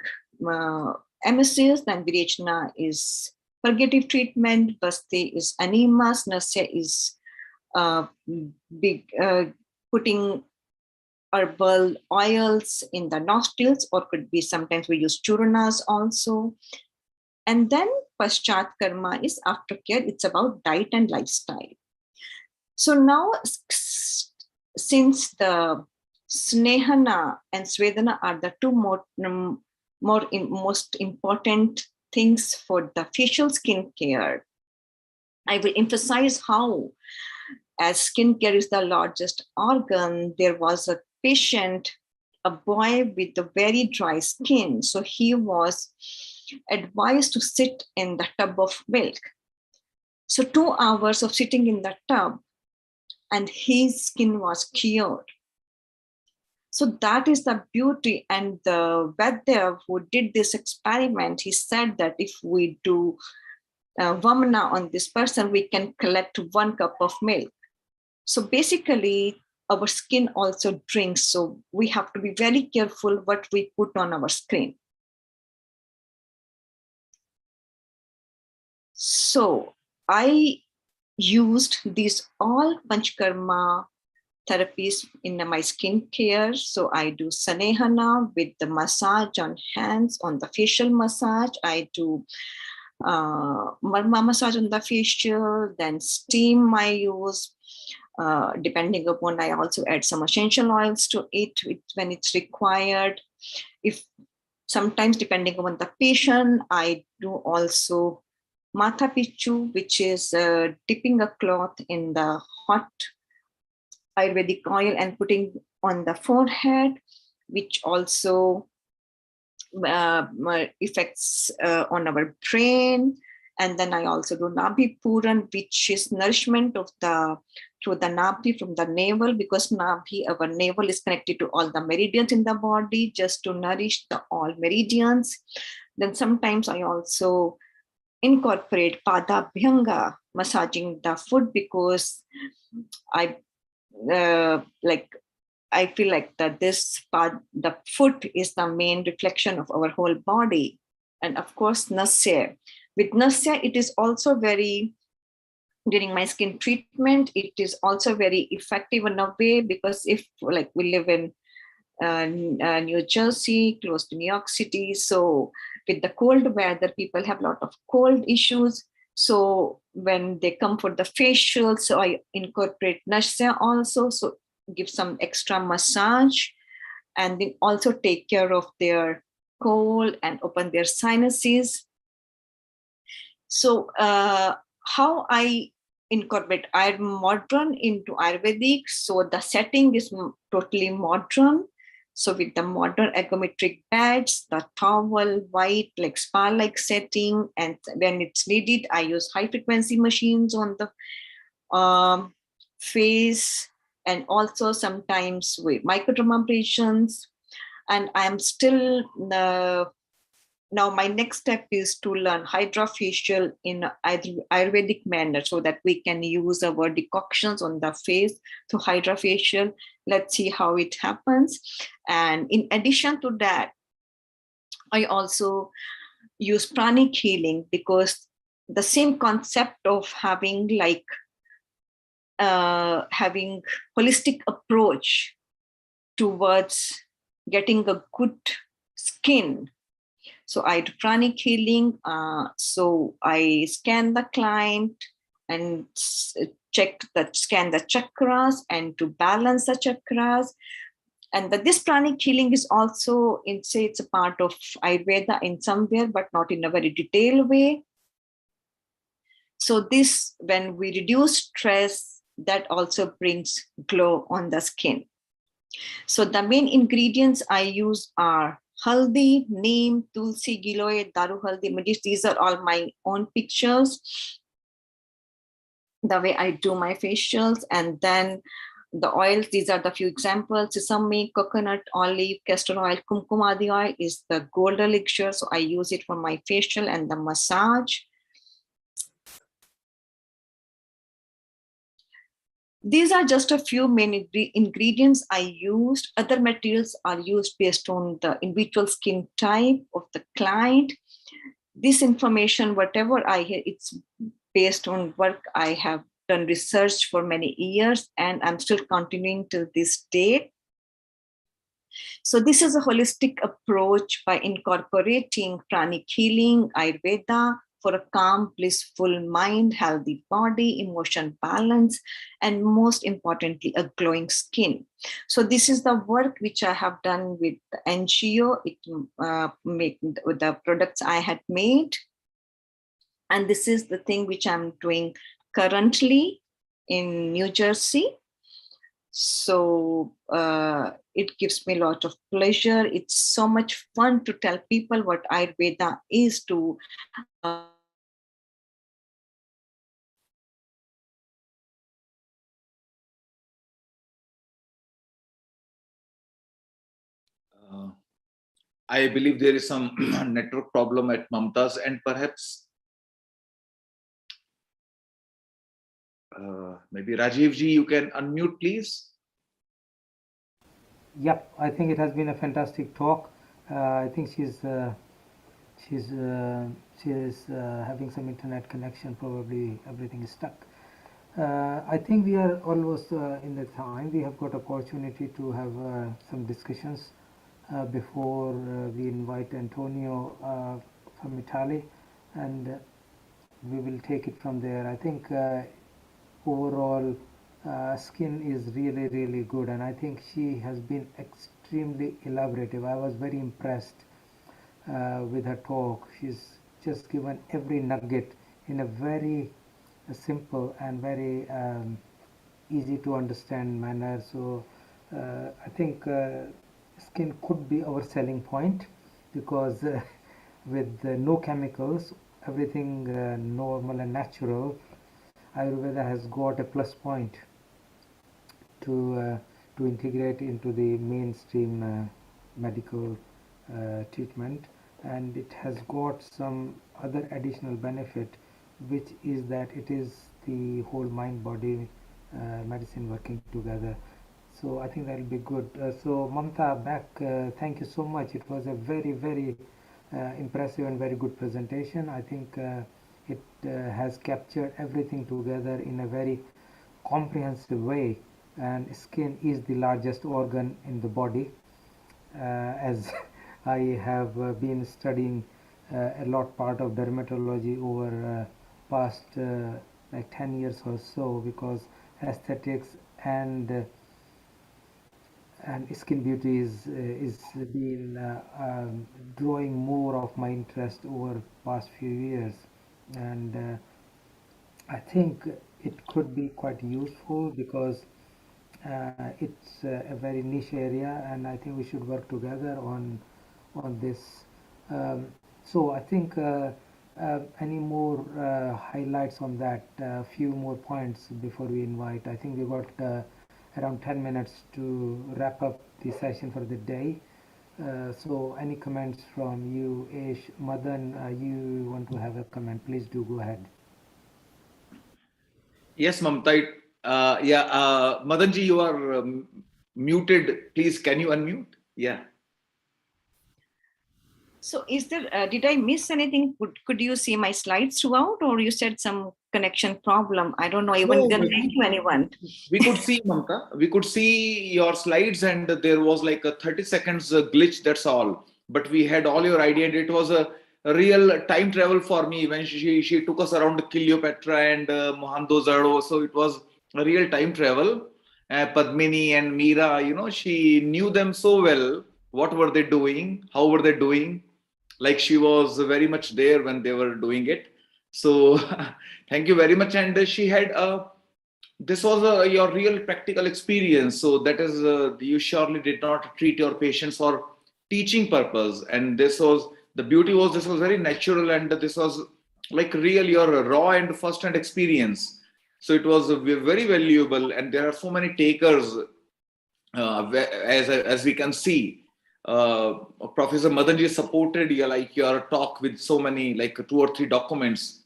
emesis, then Virechana is purgative treatment, Basti is enemas, Nasya is putting herbal oils in the nostrils, or could be sometimes we use churnas also. And then Paschat Karma is aftercare. It's about diet and lifestyle. So now, since the Snehana and Svedana are the 2 most important things for the facial skincare, I will emphasize how, as skincare is the largest organ, there was a patient, a boy with a very dry skin. So he was advised to sit in the tub of milk. So 2 hours of sitting in the tub, and his skin was cured. So that is the beauty. And the Vaidya who did this experiment, he said that if we do Vamana on this person, we can collect 1 cup of milk. So basically, our skin also drinks. So we have to be very careful what we put on our skin. So I used these all Panchkarma therapies in my skincare. So I do Sanehana with the massage on hands, on the facial massage. I do Marma massage on the facial, then steam I use. Depending upon, I also add some essential oils to it when it's required. If sometimes, depending upon the patient, I do also Matha Pichu, which is dipping a cloth in the hot Ayurvedic oil and putting on the forehead, which also effects on our brain. And then I also do Nabhi Puran, which is nourishment of through the Nabhi from the navel, because Nabhi, our navel, is connected to all the meridians in the body, just to nourish all meridians. Then sometimes I also incorporate Padabhyanga, massaging the foot, because I feel like that this part, the foot is the main reflection of our whole body. And of course, Nasya. With Nasya, it is also very, during my skin treatment, it is also very effective in a way, because if like we live in New Jersey, close to New York City, so with the cold weather, people have a lot of cold issues. So when they come for the facial, so I incorporate Nasya also, so give some extra massage, and then also take care of their cold and open their sinuses. So how I incorporate modern into Ayurvedic, so the setting is totally modern. So with the modern ergometric beds, the towel, white, like spa-like setting, and when it's needed, I use high-frequency machines on the face, and also sometimes with microdermabrasions. And I'm still now my next step is to learn hydrofacial in Ayurvedic manner, so that we can use our decoctions on the face to hydrofacial. Let's see how it happens. And in addition to that, I also use pranic healing because the same concept of having having holistic approach towards getting a good skin. So I do pranic healing. So I scan the client and scan the chakras and to balance the chakras. And this pranic healing is also, it's a part of Ayurveda in somewhere, but not in a very detailed way. So this, when we reduce stress, that also brings glow on the skin. So the main ingredients I use are haldi, neem, tulsi, giloy, daru haldi, remedies. These are all my own pictures, the way I do my facials. And then the oils, these are the few examples: sesame, coconut, olive, castor oil, kumkumadi oil is the gold elixir. So I use it for my facial and the massage. These are just a few main ingredients I used. Other materials are used based on the individual skin type of the client. This information, whatever I hear, it's based on work I have done research for many years, and I'm still continuing to this day. So this is a holistic approach by incorporating pranic healing, Ayurveda, for a calm, blissful mind, healthy body, emotion balance, and most importantly, a glowing skin. So this is the work which I have done with the NGO, with the products I had made. And this is the thing which I'm doing currently in New Jersey. So it gives me a lot of pleasure. It's so much fun to tell people what Ayurveda is, to I believe there is some network problem at Mamta's, and perhaps maybe Rajiv ji, you can unmute, please. Yep, I think it has been a fantastic talk. I think she is having some internet connection. Probably everything is stuck. I think we are almost in the time. We have got opportunity to have some discussions before we invite Antonio from Italy, and we will take it from there. I think overall skin is really good, and I think she has been extremely elaborative. I was very impressed with her talk. She's just given every nugget in a very simple and very easy to understand manner. So I think skin could be our selling point, because with no chemicals, everything normal and natural, Ayurveda has got a plus point to integrate into the mainstream medical treatment, and it has got some other additional benefit, which is that it is the whole mind body medicine working together. So I think that will be good. So Mamta, back, thank you so much. It was a very impressive and very good presentation. I think it has captured everything together in a very comprehensive way, and skin is the largest organ in the body, as I have been studying a lot part of dermatology over past like 10 years or so, because aesthetics and skin beauty is been drawing more of my interest over past few years, and I think it could be quite useful, because it's a very niche area, and I think we should work together on this. So I think any more highlights on that, few more points before we invite. I think we got around 10 minutes to wrap up the session for the day. So any comments from you, Ish? Madan, you want to have a comment? Please do go ahead. Yes, Mamta. Madan ji, you are muted. Please, can you unmute? Yeah. So is there, did I miss anything? Could you see my slides throughout, or you said some connection problem? I don't know, even No, didn't name to anyone. we could see, Mamta, we could see your slides, and there was like a 30 seconds glitch, that's all. But we had all your idea, and it was a real time travel for me when she took us around Cleopatra and Mohenjo-daro. So it was a real time travel. Padmini and Meera, you know, she knew them so well. What were they doing? How were they doing? Like she was very much there when they were doing it. So thank you very much. And she had this was your real practical experience. So that is, you surely did not treat your patients for teaching purpose. And this was, the beauty was, this was very natural, and this was like real, your raw and first hand experience. So it was very valuable, and there are so many takers, as we can see. Professor Madanji supported your talk with so many, like 2 or 3 documents.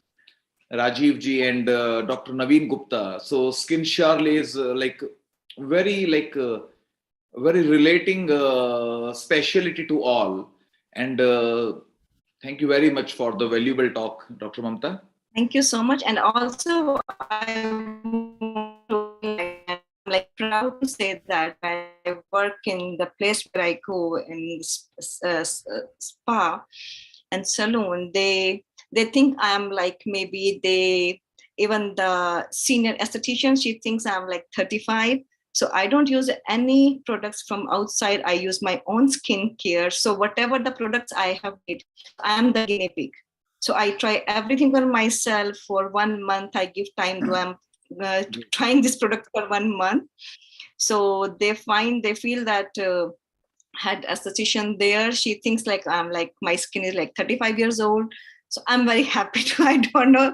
Rajiv ji and Dr. Naveen Gupta. So skin surely is very very relating specialty to all. And thank you very much for the valuable talk, Dr. Mamta. Thank you so much. And also, I'm like proud to say that I work in the place where I go in spa and salon. They think I'm like, maybe even the senior esthetician, she thinks I'm like 35. So I don't use any products from outside. I use my own skincare. So whatever the products I have made, I am the guinea pig. So I try everything for myself for 1 month. I give time to trying this product for 1 month. So they feel that had esthetician there, she thinks like I'm like, my skin is like 35 years old. So I'm very happy to, I don't know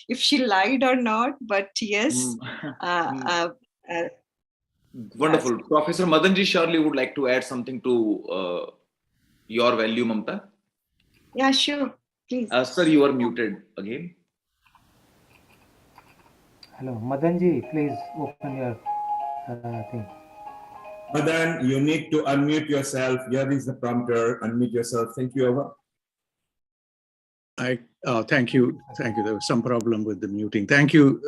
if she lied or not, but yes. Wonderful. Yes. Professor Madanji surely would like to add something to your value, Mamta. Yeah, sure. Please. Sir, you are muted again. Hello, Madanji, please open your thing. Madan, you need to unmute yourself. Here is the prompter. Unmute yourself. Thank you, over. Thank you. Thank you. There was some problem with the muting. Thank you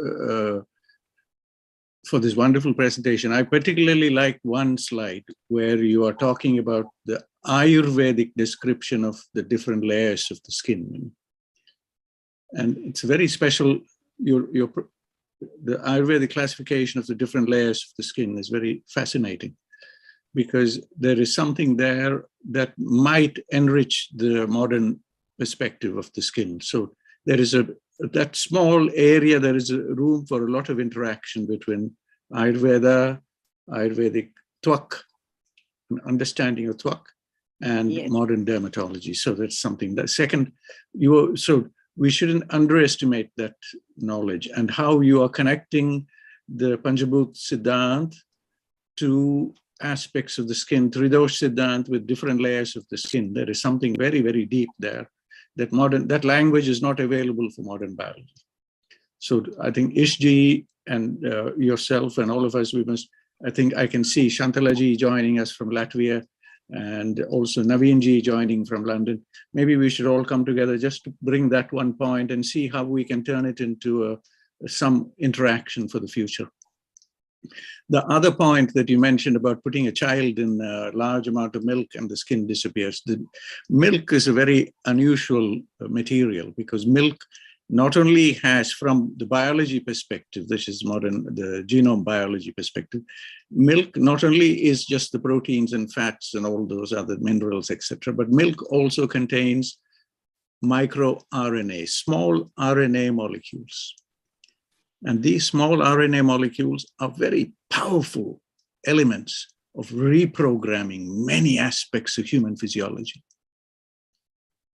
for this wonderful presentation. I particularly like one slide where you are talking about the Ayurvedic description of the different layers of the skin. And it's very special. The Ayurvedic classification of the different layers of the skin is very fascinating, because there is something there that might enrich the modern perspective of the skin. So there is that small area, there is a room for a lot of interaction between Ayurveda, Ayurvedic Twak, understanding of Twak, and yes, modern dermatology. So that's something. The second, so we shouldn't underestimate that knowledge and how you are connecting the Panchabhut Siddhant to aspects of the skin, Tridosh Siddhant, with different layers of the skin. There is something very, very deep there that language is not available for modern biology. So I think Ishji and yourself and all of us, I think I can see Shantalaji joining us from Latvia, and also Naveenji joining from London. Maybe we should all come together just to bring that one point and see how we can turn it into some interaction for the future. The other point that you mentioned about putting a child in a large amount of milk and the skin disappears. The milk is a very unusual material, because milk not only has, from the biology perspective, this is modern, the genome biology perspective, milk not only is just the proteins and fats and all those other minerals, etc., but milk also contains microRNA, small RNA molecules. And these small RNA molecules are very powerful elements of reprogramming many aspects of human physiology.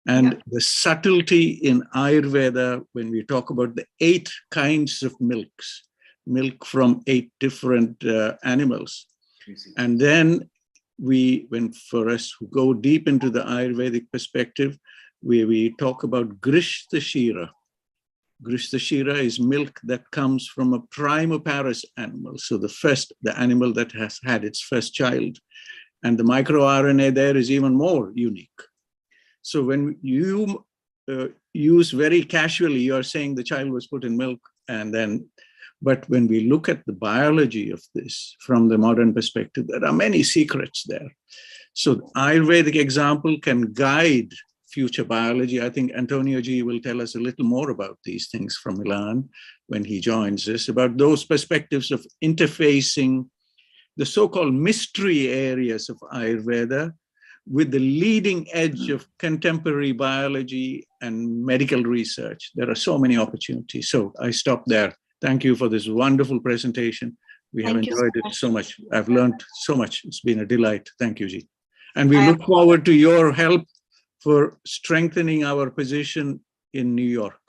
And the subtlety in Ayurveda, when we talk about the 8 kinds of milks, milk from 8 different animals. And then when for us who go deep into the Ayurvedic perspective, we talk about Grishtashira. Grishtashira is milk that comes from a primoparous animal. So the animal that has had its first child. And the microRNA there is even more unique. So when you use very casually, you're saying the child was put in milk and then, but when we look at the biology of this from the modern perspective, there are many secrets there. So Ayurvedic example can guide future biology. I think Antonio G will tell us a little more about these things from Milan when he joins us, about those perspectives of interfacing the so-called mystery areas of Ayurveda with the leading edge of contemporary biology and medical research. There are so many opportunities. So I stop there. Thank you for this wonderful presentation. We have enjoyed it so much. I've learned so much. It's been a delight. Thank you, Ji. And we look forward to your help for strengthening our position in New York.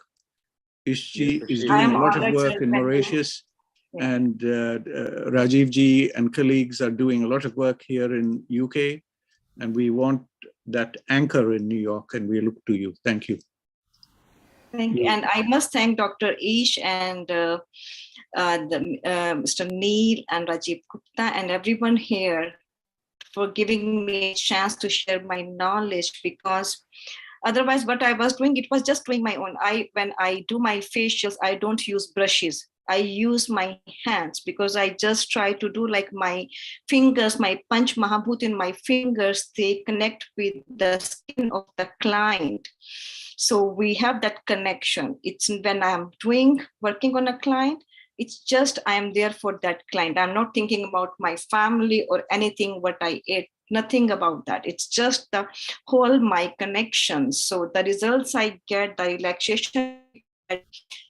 Ishji is doing a lot of work in Mauritius, and Rajiv Ji and colleagues are doing a lot of work here in UK, and we want that anchor in New York, and we look to you. Thank you. Thank you. And I must thank Dr. Ish and Mr. Neil and Rajiv Gupta and everyone here for giving me a chance to share my knowledge, because otherwise what I was doing, it was just doing my own. When I do my facials, I don't use brushes. I use my hands, because I just try to do like my fingers, my Panch Mahabhut in my fingers, they connect with the skin of the client. So we have that connection. It's when I'm working on a client, it's just I am there for that client. I'm not thinking about my family or anything, what I ate, nothing about that. It's just the whole my connections. So the results I get, the relaxation.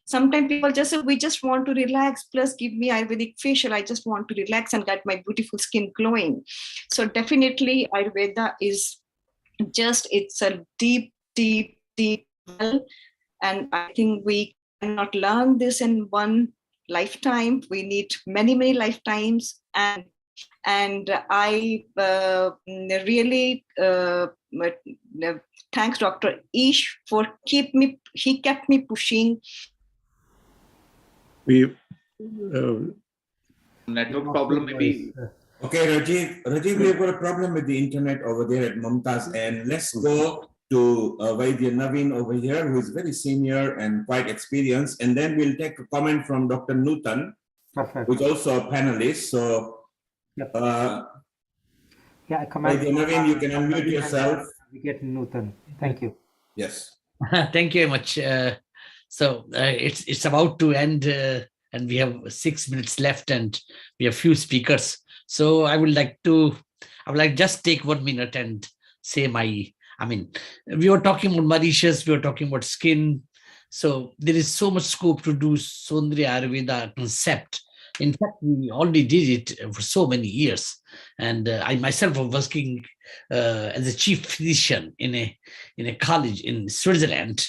Sometimes people just say, we just want to relax, plus give me Ayurvedic facial. I just want to relax and get my beautiful skin glowing. So definitely Ayurveda is just, it's a deep, deep, deep well. And I think we cannot learn this in one lifetime. We need many, many lifetimes. And I really thanks Dr. Ish for he kept me pushing. Network problem maybe. Okay, Rajiv, we've got a problem with the internet over there at Mumtaz, and let's go to Vaidya Naveen over here, who is very senior and quite experienced, and then we'll take a comment from Dr. Nutan, who's also a panelist. So, yeah, Vaidya Naveen, you can unmute yourself. We get Nutan. Thank you. Yes. Thank you very much. It's about to end, and we have 6 minutes left, and we have few speakers. So I would like just take 1 minute and say we were talking about Mauritius, we were talking about skin. So there is so much scope to do Sondriya Ayurveda concept. In fact, we already did it for so many years. And I myself was working as a chief physician in a college in Switzerland,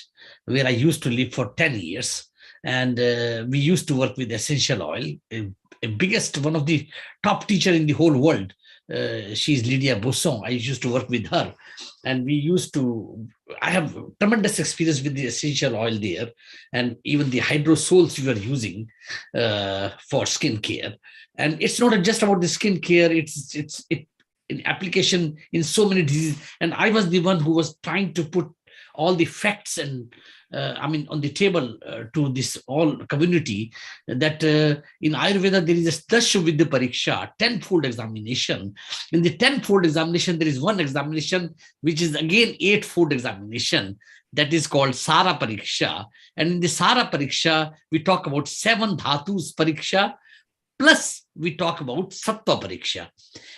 where I used to live for 10 years. And we used to work with essential oil, a biggest, one of the top teacher in the whole world. She's Lydia Bosson. I used to work with her. And I have tremendous experience with the essential oil there, and even the hydrosols we were using for skin care. And it's not just about the skin care, it's in application in so many diseases. And I was the one who was trying to put all the facts and on the table to this all community, that in Ayurveda there is a Dasha Vidya Pariksha, 10-fold examination. In the 10-fold examination, there is one examination which is again 8-fold examination, that is called Sara Pariksha. And in the Sara Pariksha, we talk about 7 Dhatus Pariksha, plus we talk about Sattva Pariksha.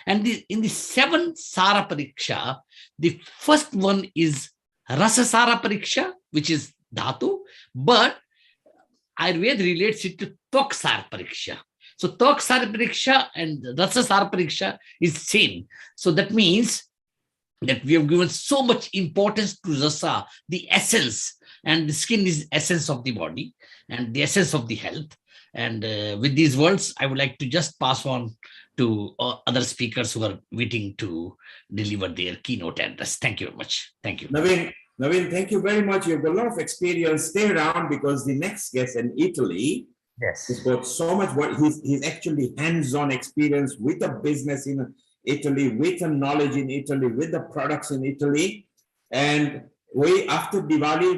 And in the 7 Sara Pariksha, the first one is Rasa Sara Pariksha, which is Dhatu, but Ayurveda relates it to Tok Sara Pariksha. So Tok Sara Pariksha and Rasa Sara Pariksha is same. So that means that we have given so much importance to Rasa, the essence, and the skin is essence of the body and the essence of the health. And with these words, I would like to just pass on to other speakers who are waiting to deliver their keynote address. Thank you very much. Thank you. Naveen, thank you very much. You've got a lot of experience. Stay around, because the next guest in Italy has got so much work. He's actually hands-on experience with a business in Italy, with a knowledge in Italy, with the products in Italy. And after Diwali,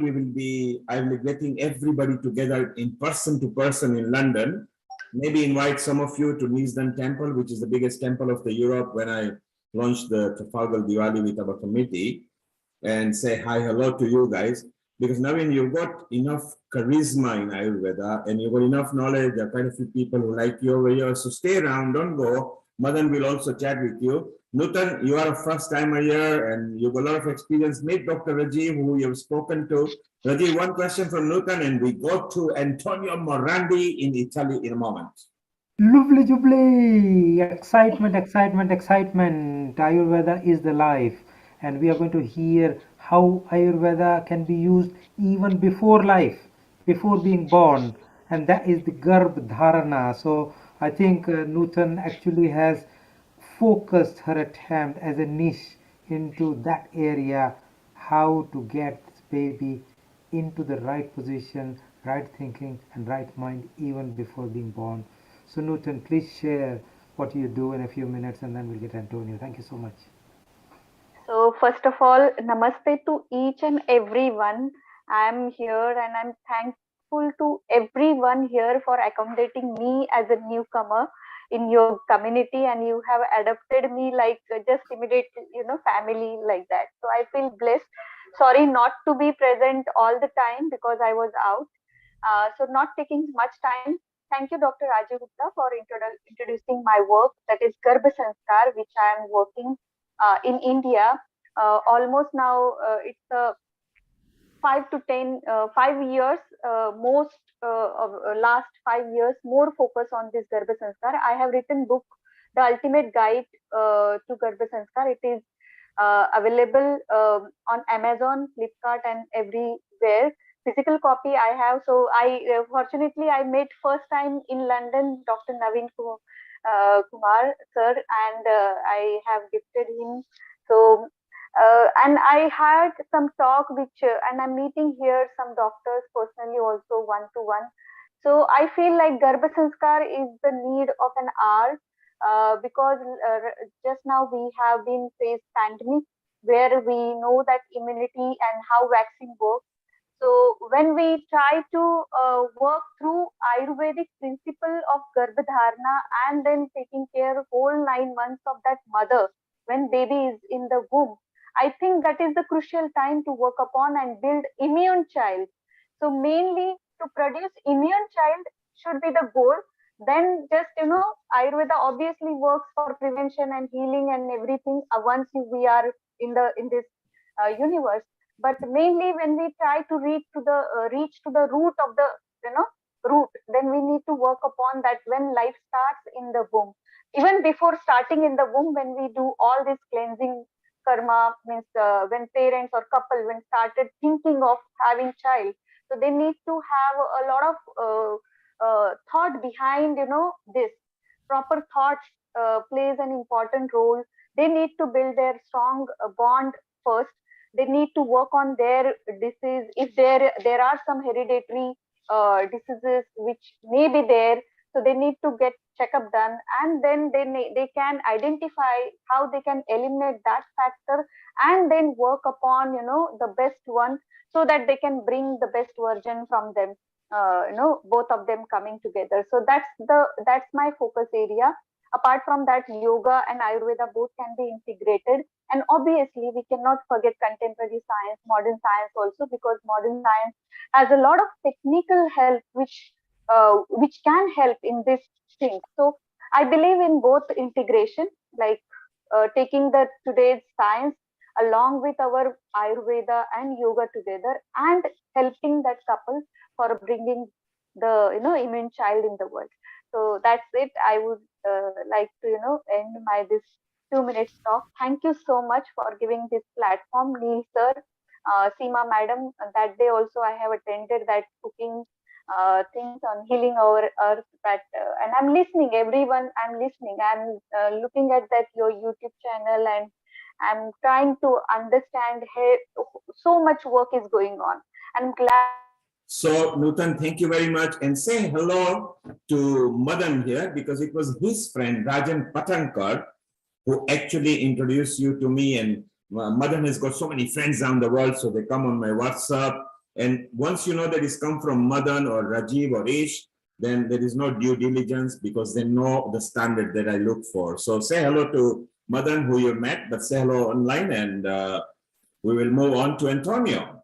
I will be getting everybody together in person to person in London. Maybe invite some of you to Neasden Temple, which is the biggest temple of the Europe, when I launched the Trafalgar Diwali with our committee, and say hi, hello to you guys. Because Naveen, you've got enough charisma in Ayurveda and you've got enough knowledge. There are quite a few people who like you over here. So stay around, don't go. Madan will also chat with you. Nutan, you are a first timer here and you've got a lot of experience. Meet Dr. Rajiv, who you've spoken to. Rajiv, one question from Nutan and we go to Antonio Morandi in Italy in a moment. Lovely jubilee! Excitement, excitement, excitement. Ayurveda is the life. And we are going to hear how Ayurveda can be used even before life, before being born. And that is the Garbh Dharana. So I think Nutan actually has focused her attempt as a niche into that area, how to get this baby into the right position, right thinking, and right mind even before being born. So, Nutan, please share what you do in a few minutes and then we'll get Antonio. Thank you so much. So, first of all, namaste to each and everyone. I'm here and I'm thankful to everyone here for accommodating me as a newcomer in your community, and you have adopted me like just immediately, family like that. So I feel blessed. Sorry not to be present all the time because I was out. So not taking much time. Thank you, Dr. Rajiv Gupta, for introducing my work, that is Garbha Sanskar, which I am working in India. Almost now it's 5 years, most of last 5 years, more focus on this Garbha Sanskar. I have written book, The Ultimate Guide to Garbha Sanskar. It is available on Amazon, Flipkart, and everywhere. Physical copy I have. So I fortunately I met first time in London Dr. Naveen Kumar sir, and I have gifted him. So and I had some talk which and I'm meeting here some doctors personally also one to one. So I feel like Garbha Sanskar is the need of an hour because just now we have been faced pandemic where we know that immunity and how vaccine works. So when we try to work through Ayurvedic principle of Garbhadharana and then taking care of whole 9 months of that mother when baby is in the womb, I think that is the crucial time to work upon and build immune child. So mainly to produce immune child should be the goal. Then just Ayurveda obviously works for prevention and healing and everything once we are in this universe. But mainly when we try to reach to the root of the root, then we need to work upon that when life starts in the womb. Even before starting in the womb, when we do all this cleansing karma, means when parents or couple when started thinking of having child, so they need to have a lot of thought behind this. Proper thought plays an important role. They need to build their strong bond first. They need to work on their disease. If there are some hereditary diseases which may be there, so they need to get checkup done, and then they can identify how they can eliminate that factor, and then work upon the best one, so that they can bring the best version from them. Both of them coming together. So that's my focus area. Apart from that, yoga and Ayurveda both can be integrated. And obviously, we cannot forget contemporary science, modern science also, because modern science has a lot of technical help which can help in this thing. So I believe in both integration, like taking the today's science along with our Ayurveda and yoga together, and helping that couple for bringing the immune child in the world. So that's it. I would like to end my this 2 minutes talk. Thank you so much for giving this platform, Neil sir, Seema madam. That day also I have attended that cooking things on healing our earth. That and I'm listening. Everyone, I'm listening. I'm looking at that your YouTube channel, and I'm trying to understand. Hey, so much work is going on. I'm glad. So, Nutan, thank you very much. And say hello to Madan here, because it was his friend, Rajan Patankar, who actually introduced you to me. And Madan has got so many friends around the world, so they come on my WhatsApp. And once you know that it's come from Madan or Rajiv or Ish, then there is no due diligence because they know the standard that I look for. So say hello to Madan, who you met, but say hello online, and we will move on to Antonio.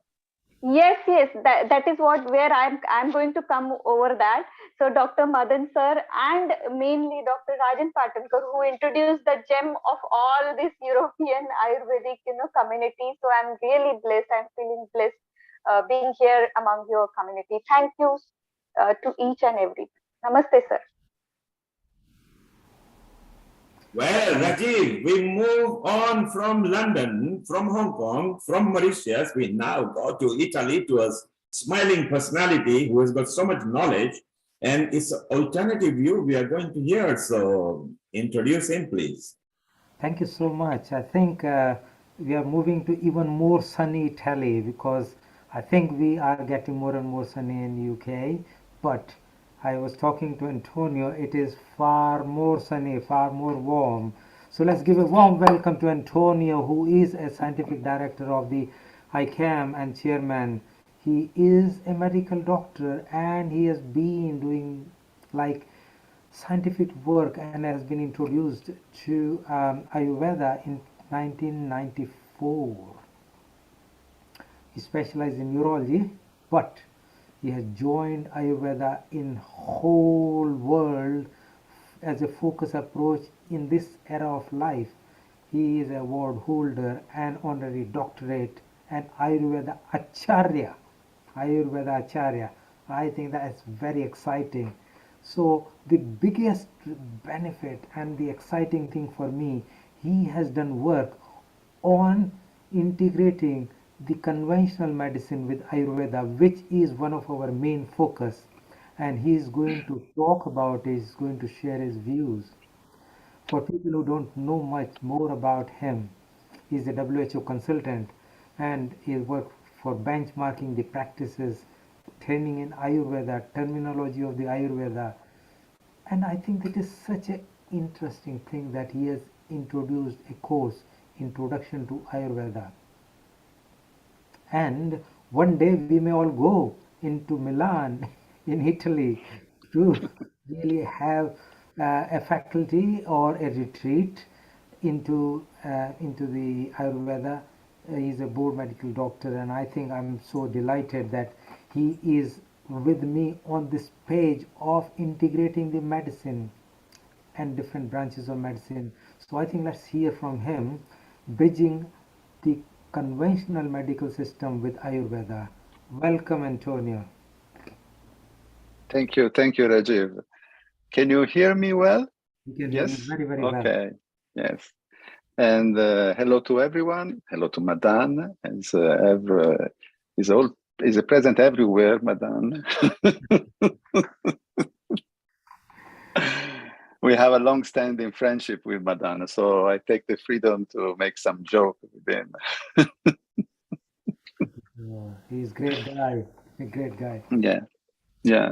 Yes, that is where I'm going to come over that. So Dr. Madan sir and mainly Dr. Rajan Patankar, who introduced the gem of all this European Ayurvedic community. So I'm really blessed. I'm feeling blessed being here among your community. Thank you to each and every. Namaste, sir. Well, Rajiv, we move on from London, from Hong Kong, from Mauritius. We now go to Italy, to a smiling personality who has got so much knowledge, and it's an alternative view we are going to hear. So introduce him, please. Thank you so much. I think we are moving to even more sunny Italy, because I think we are getting more and more sunny in UK. But I was talking to Antonio, it is far more sunny, far more warm. So let's give a warm welcome to Antonio, who is a scientific director of the ICAM and chairman. He is a medical doctor, and he has been doing like scientific work and has been introduced to Ayurveda in 1994. He specialized in neurology, but he has joined Ayurveda in whole world as a focus approach in this era of life. He is an award holder and honorary doctorate and Ayurveda Acharya. Ayurveda Acharya. I think that's very exciting. So the biggest benefit and the exciting thing for me, he has done work on integrating the conventional medicine with Ayurveda, which is one of our main focus. And he is going to talk about it, he's going to share his views. For people who don't know much more about him, he's a WHO consultant, and he worked for benchmarking the practices, training in Ayurveda, terminology of the Ayurveda. And I think it is such an interesting thing that he has introduced a course, Introduction to Ayurveda. And one day we may all go into Milan in Italy to really have a faculty or a retreat into the Ayurveda. He's a board medical doctor, and I think I'm so delighted that he is with me on this page of integrating the medicine and different branches of medicine. So I think let's hear from him, bridging the conventional medical system with Ayurveda. Welcome, Antonio. Thank you, Rajiv. Can you hear me well? You can yes? hear me very, very well. Okay, yes. And hello to everyone. Hello to Madan. Is present everywhere, Madan. We have a long-standing friendship with Madan, so I take the freedom to make some joke with him. He's a great guy. A great guy. Yeah, yeah.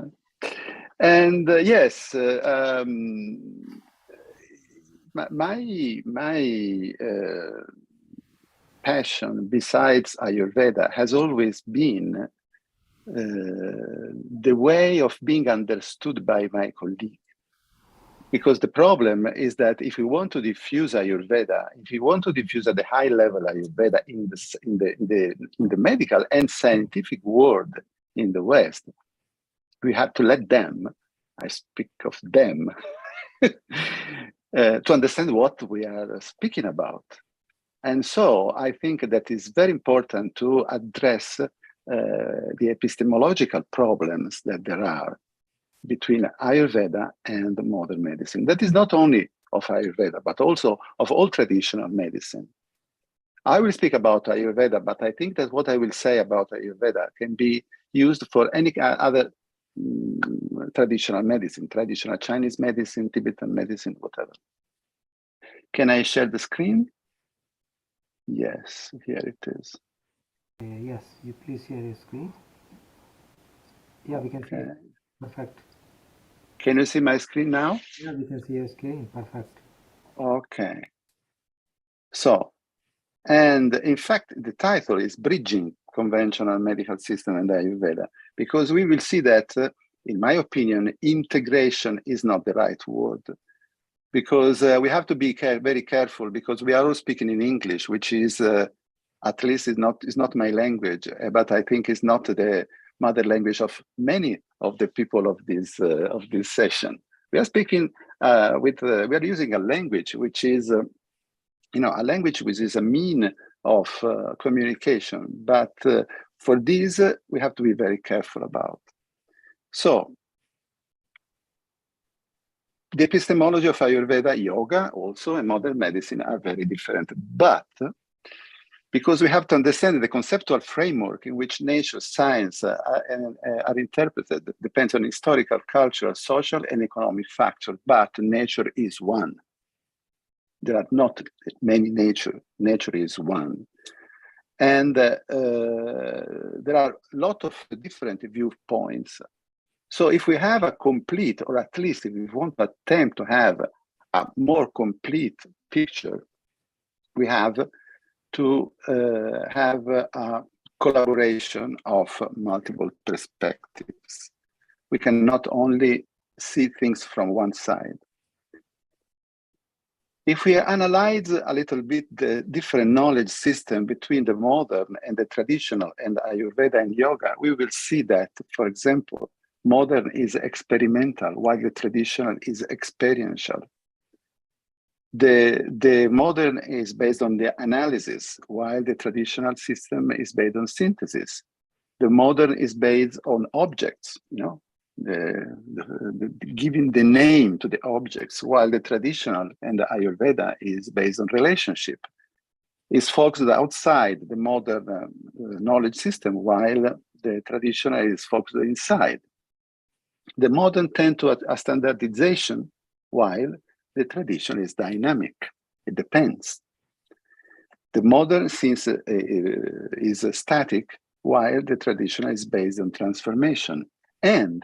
And yes, my passion besides Ayurveda has always been the way of being understood by my colleague. Because the problem is that if we want to diffuse Ayurveda, if we want to diffuse at the high level Ayurveda in the medical and scientific world in the West, we have to let them, I speak of them, to understand what we are speaking about. And so I think that it's very important to address the epistemological problems that there are between Ayurveda and modern medicine. That is not only of Ayurveda, but also of all traditional medicine. I will speak about Ayurveda, but I think that what I will say about Ayurveda can be used for any other traditional medicine, traditional Chinese medicine, Tibetan medicine, whatever. Can I share the screen? Yes, here it is. Yes, you please share your screen. Yeah, we can see it. Perfect. Can you see my screen now? Yeah, we can see your screen. Perfect. Okay. So And in fact, the title is Bridging Conventional Medical System and Ayurveda, because we will see that, in my opinion, integration is not the right word, because we have to be very careful, because we are all speaking in English, which is, at least is not my language, but I think is not the mother language of many of the people of this session. We are speaking we are using a language which is, a language which is a mean of communication, but for this we have to be very careful about. So, the epistemology of Ayurveda, yoga also, and modern medicine are very different, but because we have to understand the conceptual framework in which nature, science are interpreted depends on historical, cultural, social, and economic factors, but nature is one. There are not many nature is one. And there are a lot of different viewpoints. So if we have a complete, or at least if we want to attempt to have a more complete picture, we have to have a collaboration of multiple perspectives. We cannot only see things from one side. If we analyze a little bit the different knowledge system between the modern and the traditional and Ayurveda and yoga, we will see that, for example, modern is experimental, while the traditional is experiential. The modern is based on the analysis, while the traditional system is based on synthesis. The modern is based on objects, giving the name to the objects, while the traditional and the Ayurveda is based on relationship. It's focused outside the modern knowledge system, while the traditional is focused inside. The modern tend to a standardization, while the tradition is dynamic. It depends. The modern is static, while the traditional is based on transformation. And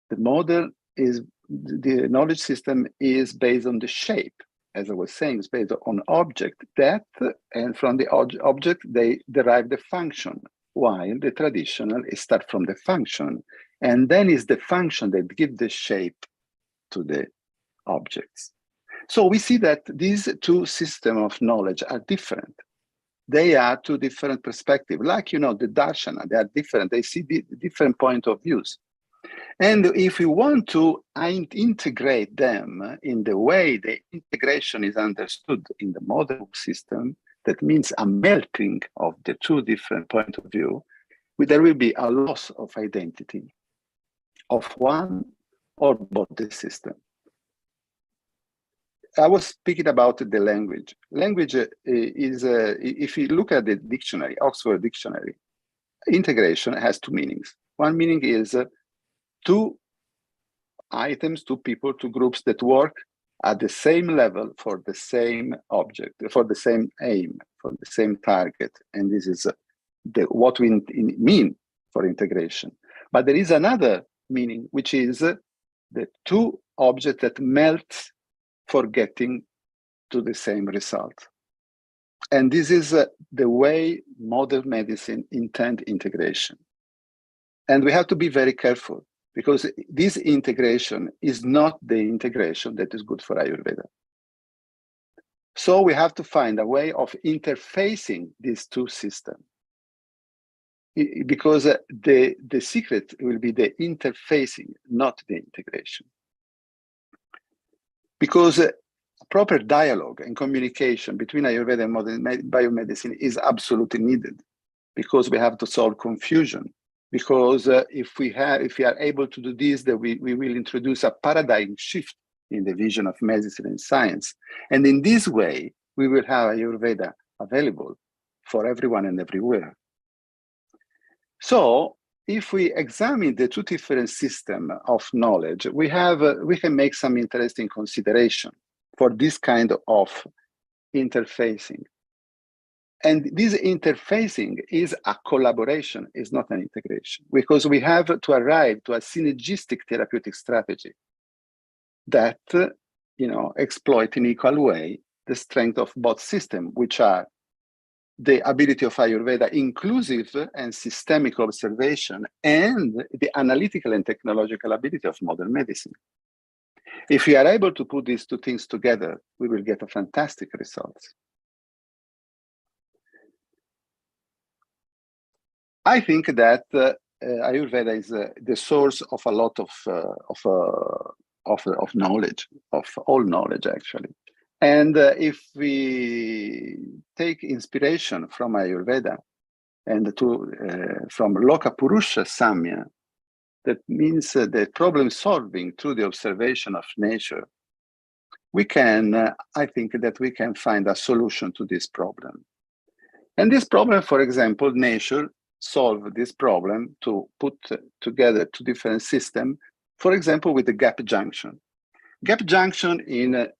the modern the knowledge system is based on the shape. As I was saying, it's based on object, that, and from the object, they derive the function, while the traditional is start from the function. And then is the function that gives the shape to the objects. So we see that these two systems of knowledge are different. They are two different perspectives. Like, the darshana, they are different. They see the different point of views. And if we want to integrate them in the way the integration is understood in the modern system, that means a melting of the two different points of view, there will be a loss of identity of one or both the system. I was speaking about the language. Language is, if you look at the dictionary, Oxford Dictionary, integration has two meanings. One meaning is two items, two people, two groups that work at the same level for the same object, for the same aim, for the same target. And this is what we mean for integration. But there is another meaning, which is the two objects that melt for getting to the same result. And this is the way modern medicine intends integration. And we have to be very careful, because this integration is not the integration that is good for Ayurveda. So we have to find a way of interfacing these two systems, because the secret will be the interfacing, not the integration. Because proper dialogue and communication between Ayurveda and modern biomedicine is absolutely needed, because we have to solve confusion. Because if we are able to do this, then we will introduce a paradigm shift in the vision of medicine and science. And in this way, we will have Ayurveda available for everyone and everywhere. So if we examine the two different systems of knowledge, we can make some interesting consideration for this kind of interfacing. And this interfacing is a collaboration, is not an integration, because we have to arrive to a synergistic therapeutic strategy that exploit in equal way the strength of both systems, which are the ability of Ayurveda, inclusive and systemic observation, and the analytical and technological ability of modern medicine. If we are able to put these two things together, we will get a fantastic results. I think that Ayurveda is the source of a lot of knowledge, of all knowledge actually. And if we take inspiration from Ayurveda and from Loka Purusha Samya, that means the problem solving through the observation of nature, we can, I think that we can find a solution to this problem. And this problem, for example, nature solve this problem to put together two different systems, for example, with the gap junction. Gap junction in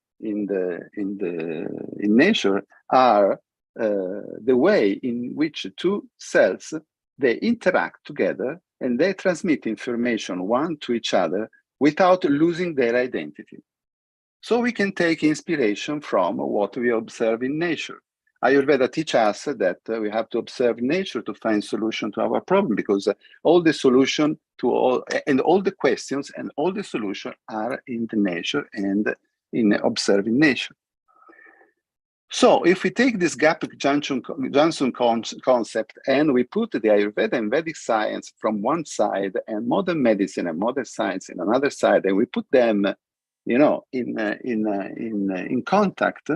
nature are the way in which two cells, they interact together and they transmit information one to each other without losing their identity. So we can take inspiration from what we observe in nature. Ayurveda teaches us that we have to observe nature to find solution to our problem, because all the solution to all the questions and all the solutions are in the nature and in observing nature. So if we take this gap junction concept and we put the Ayurveda and Vedic science from one side and modern medicine and modern science in another side, and we put them, in contact,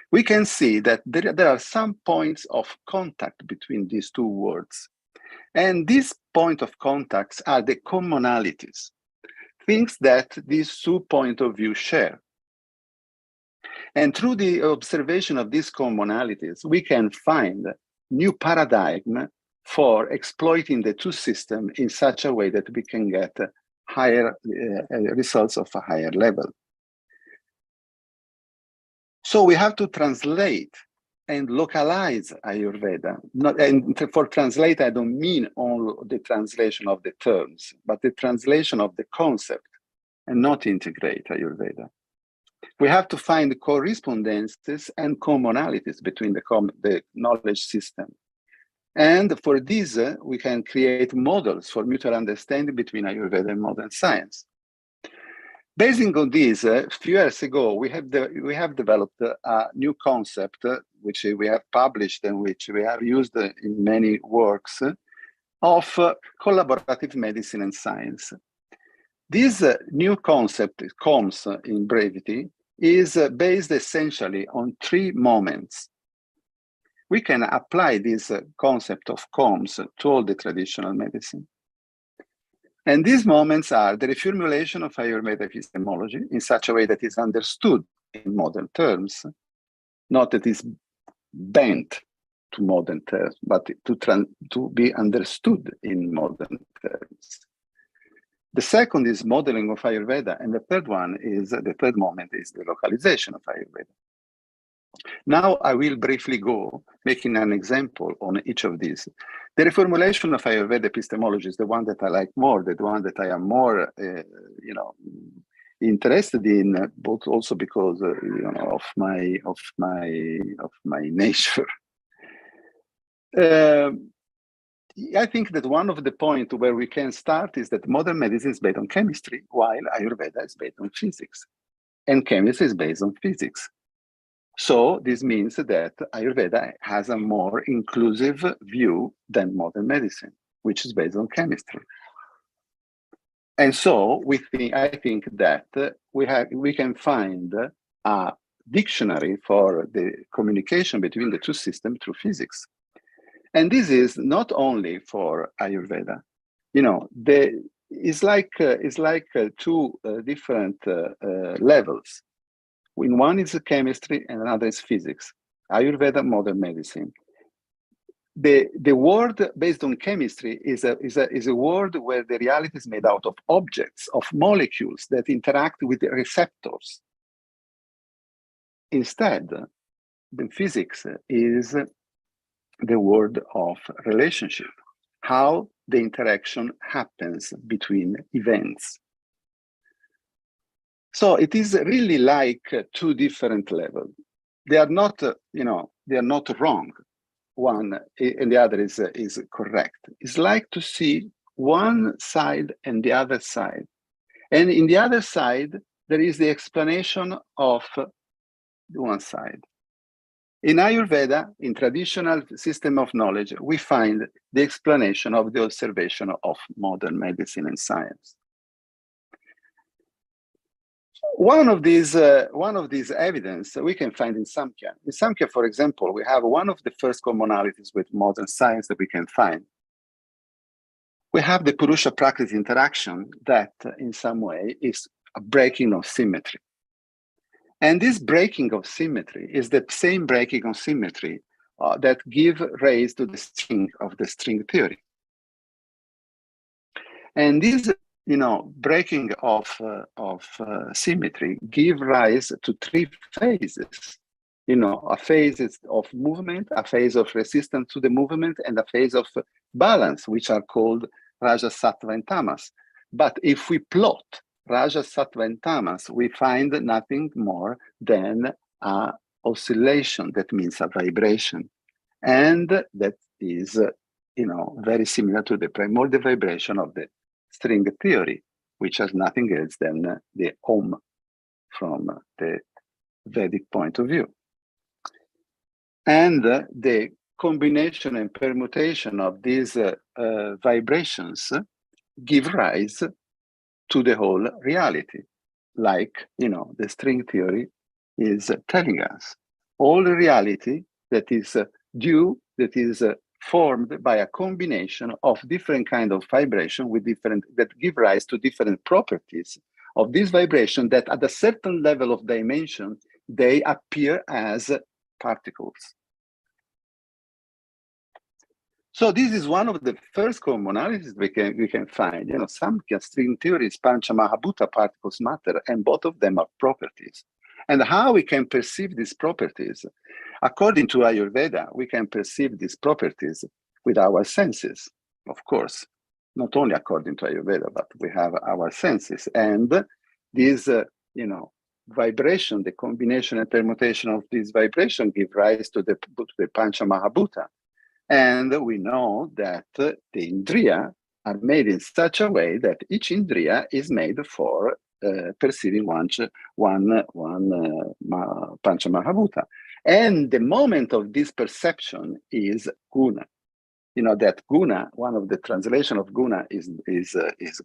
we can see that there are some points of contact between these two worlds. And these points of contacts are the commonalities, things that these two points of view share. And through the observation of these commonalities, we can find new paradigm for exploiting the two systems in such a way that we can get higher results of a higher level. So we have to translate and localize Ayurveda. And for translate, I don't mean only the translation of the terms, but the translation of the concept, and not integrate Ayurveda. We have to find correspondences and commonalities between the knowledge system. And for this, we can create models for mutual understanding between Ayurveda and modern science. Basing on this, a few years ago, we have developed a new concept, which we have published and which we have used in many works, of collaborative medicine and science. This new concept, COMS in brevity, is based essentially on 3 moments. We can apply this concept of COMS to all the traditional medicine. And these moments are the reformulation of Ayurveda epistemology in such a way that is understood in modern terms, not that is bent to modern terms, but to be understood in modern terms. The second is modeling of Ayurveda, and the third moment is the localization of Ayurveda. Now I will briefly go making an example on each of these. The reformulation of Ayurveda epistemology is the one that I like more, the one that I am more, interested in, but also because of my nature. I think that one of the points where we can start is that modern medicine is based on chemistry, while Ayurveda is based on physics, and chemistry is based on physics. So this means that Ayurveda has a more inclusive view than modern medicine, which is based on chemistry. And so I think that we can find a dictionary for the communication between the two systems through physics. And this is not only for Ayurveda. It's like two different levels. When one is chemistry and another is physics. Ayurveda, modern medicine. The world based on chemistry is a world where the reality is made out of objects, of molecules that interact with the receptors. Instead, the physics is the world of relationship, how the interaction happens between events. So it is really like two different levels. They are not, they are not wrong. one and the other is correct. It's like to see one side and the other side. And in the other side, there is the explanation of one side. In Ayurveda, in traditional system of knowledge, we find the explanation of the observation of modern medicine and science. One of these evidence we can find in Samkhya. In Samkhya, for example, we have one of the first commonalities with modern science that we can find. We have the Purusha Prakriti interaction that in some way is a breaking of symmetry. And this breaking of symmetry is the same breaking of symmetry that give rise to the string of the string theory. And this, breaking of symmetry give rise to three phases. A phase of movement, a phase of resistance to the movement, and a phase of balance, which are called Raja, Sattva, and Tamas. But if we plot Raja, Sattva, and Tamas, we find nothing more than an oscillation, that means a vibration. And that is, very similar to the primordial vibration of the string theory, which has nothing else than the Om from the Vedic point of view. And the combination and permutation of these vibrations give rise to the whole reality. Like, the string theory is telling us. All reality that is formed by a combination of different kind of vibration that give rise to different properties of this vibration that at a certain level of dimension, they appear as particles. So this is one of the first commonalities we can find. Samkhya string theory is Pancha Mahabhuta, particles, matter, and both of them are properties. And how we can perceive these properties? According to Ayurveda, we can perceive these properties with our senses, of course. Not only according to Ayurveda, but we have our senses. And this, vibration, the combination and permutation of this vibration give rise to the Pancha Mahabhuta. And we know that the Indriya are made in such a way that each Indriya is made for perceiving one Pancha Mahabhuta. And the moment of this perception is guna. That guna, one of the translation of guna is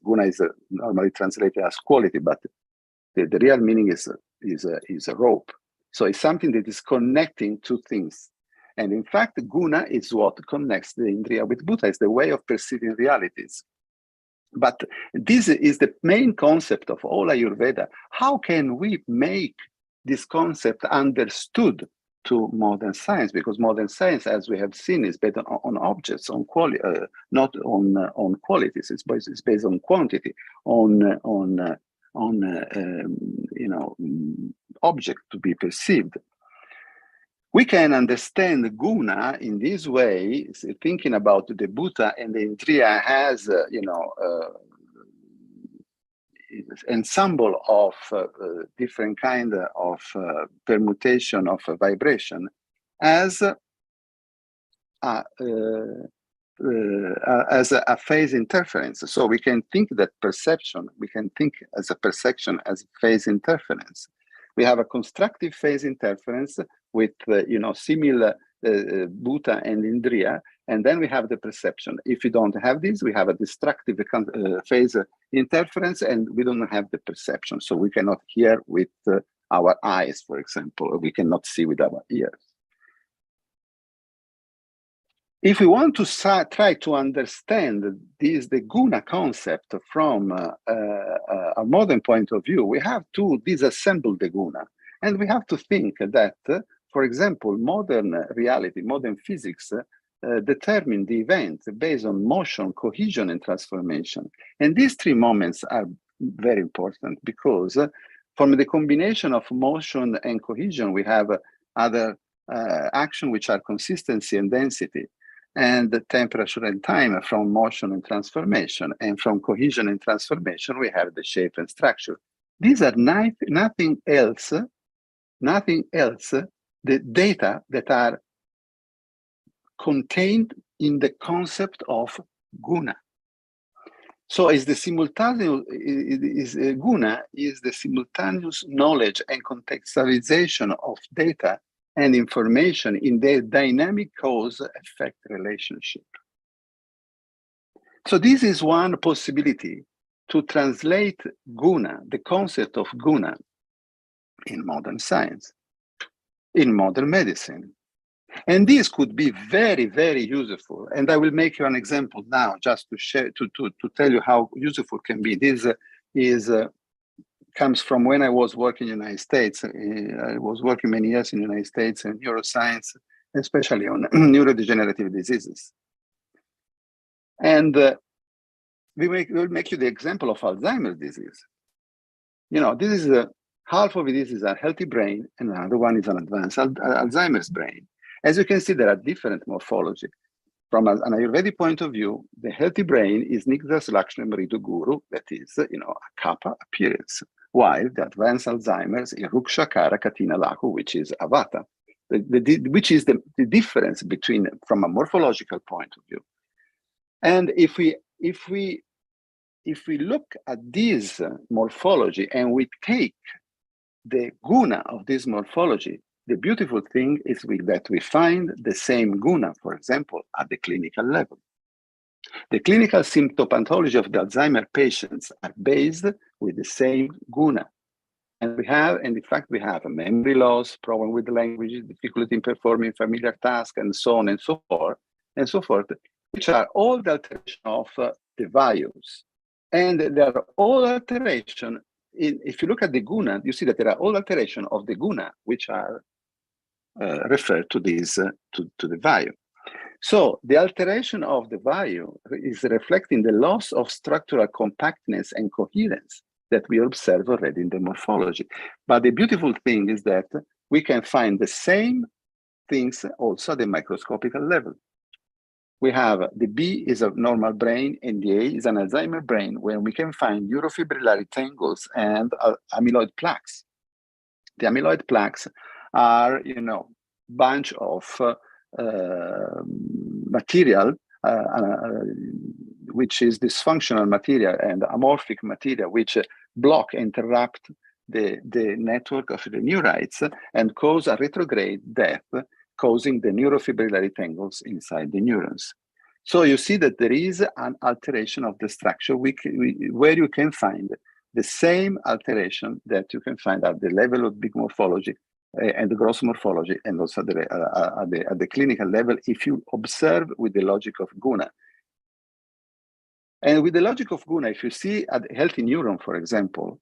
guna is normally translated as quality, but the real meaning is a rope. So it's something that is connecting two things. And in fact, guna is what connects the Indriya with Bhuta, is the way of perceiving realities. But this is the main concept of all Ayurveda. How can we make this concept understood to modern science? Because modern science, as we have seen, is based on objects, on quality, not on qualities. It's based on quantity, on object to be perceived. We can understand guna in this way, thinking about the Bhuta and the Indriya has, ensemble of different kind of permutation of vibration as a phase interference. So we can think that perception, we can think as a perception as phase interference. We have a constructive phase interference with, similar Bhuta and Indriya, and then we have the perception. If we don't have this, we have a destructive phase interference, and we don't have the perception. So we cannot hear with our eyes, for example, or we cannot see with our ears. If we want to try to understand the guna concept from a modern point of view, we have to disassemble the guna. And we have to think that, for example, modern reality, modern physics, determine the event based on motion, cohesion, and transformation. And these three moments are very important because from the combination of motion and cohesion, we have other action which are consistency and density, and the temperature and time from motion and transformation. And from cohesion and transformation, we have the shape and structure. These are nothing else, the data that are contained in the concept of guna. So is the simultaneous guna is the simultaneous knowledge and contextualization of data and information in their dynamic cause-effect relationship. So this is one possibility to translate guna, the concept of guna, in modern science, in modern medicine. And this could be very, very useful. And I will make you an example now, just to share, to tell you how useful can be. This comes from when I was working in the United States. I was working many years in the United States in neuroscience, especially on neurodegenerative diseases. And we'll make you the example of Alzheimer's disease. You know, this is half of it is a healthy brain, and another one is an advanced Alzheimer's brain. As you can see, there are different morphology. From an Ayurvedic point of view, the healthy brain is Nigdas Lakshmi Maridu Guru, that is, you know, a kapha appearance, while the advanced Alzheimer's is Ruksha Kara Katina Lahu, which is Avata, which is the difference between, from a morphological point of view. And if we look at this morphology and we take the guna of this morphology, the beautiful thing is that we find the same guna, for example, at the clinical level. The clinical symptopathology of the Alzheimer patients are based with the same guna. And in fact, we have a memory loss, problem with the language, difficulty in performing familiar tasks, and so on and so forth, which are all the alteration of the values. And there are all alteration, if you look at the guna, you see that there are all alteration of the guna, which are referred to this to the value. So the alteration of the value is reflecting the loss of structural compactness and coherence that we observe already in the morphology. But the beautiful thing is that we can find the same things also at the microscopic level. We have the B is a normal brain and the A is an Alzheimer brain, where we can find neurofibrillary tangles and amyloid plaques. The amyloid plaques are, you know, bunch of material, which is dysfunctional material and amorphic material, which block, interrupt the network of the neurites and cause a retrograde death, causing the neurofibrillary tangles inside the neurons. So you see that there is an alteration of the structure where you can find the same alteration that you can find at the level of big morphology and the gross morphology, and also at the clinical level, if you observe with the logic of guna. And with the logic of guna, if you see a healthy neuron, for example,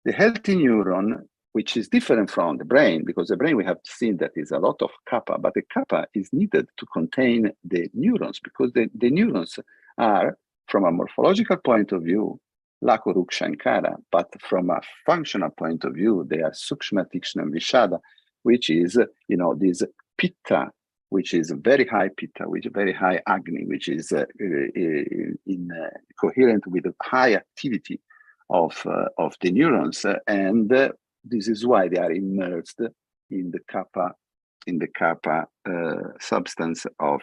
the healthy neuron, which is different from the brain, because the brain we have seen that is a lot of kappa, but the kappa is needed to contain the neurons, because the neurons are, from a morphological point of view, Laku, Ruksha, and Kara, but from a functional point of view, they are Sukshma, Tikshna, and Vishada, which is, you know, this Pitta, which is very high Pitta, which is very high Agni, which is coherent with the high activity of the neurons, and this is why they are immersed in the kappa substance of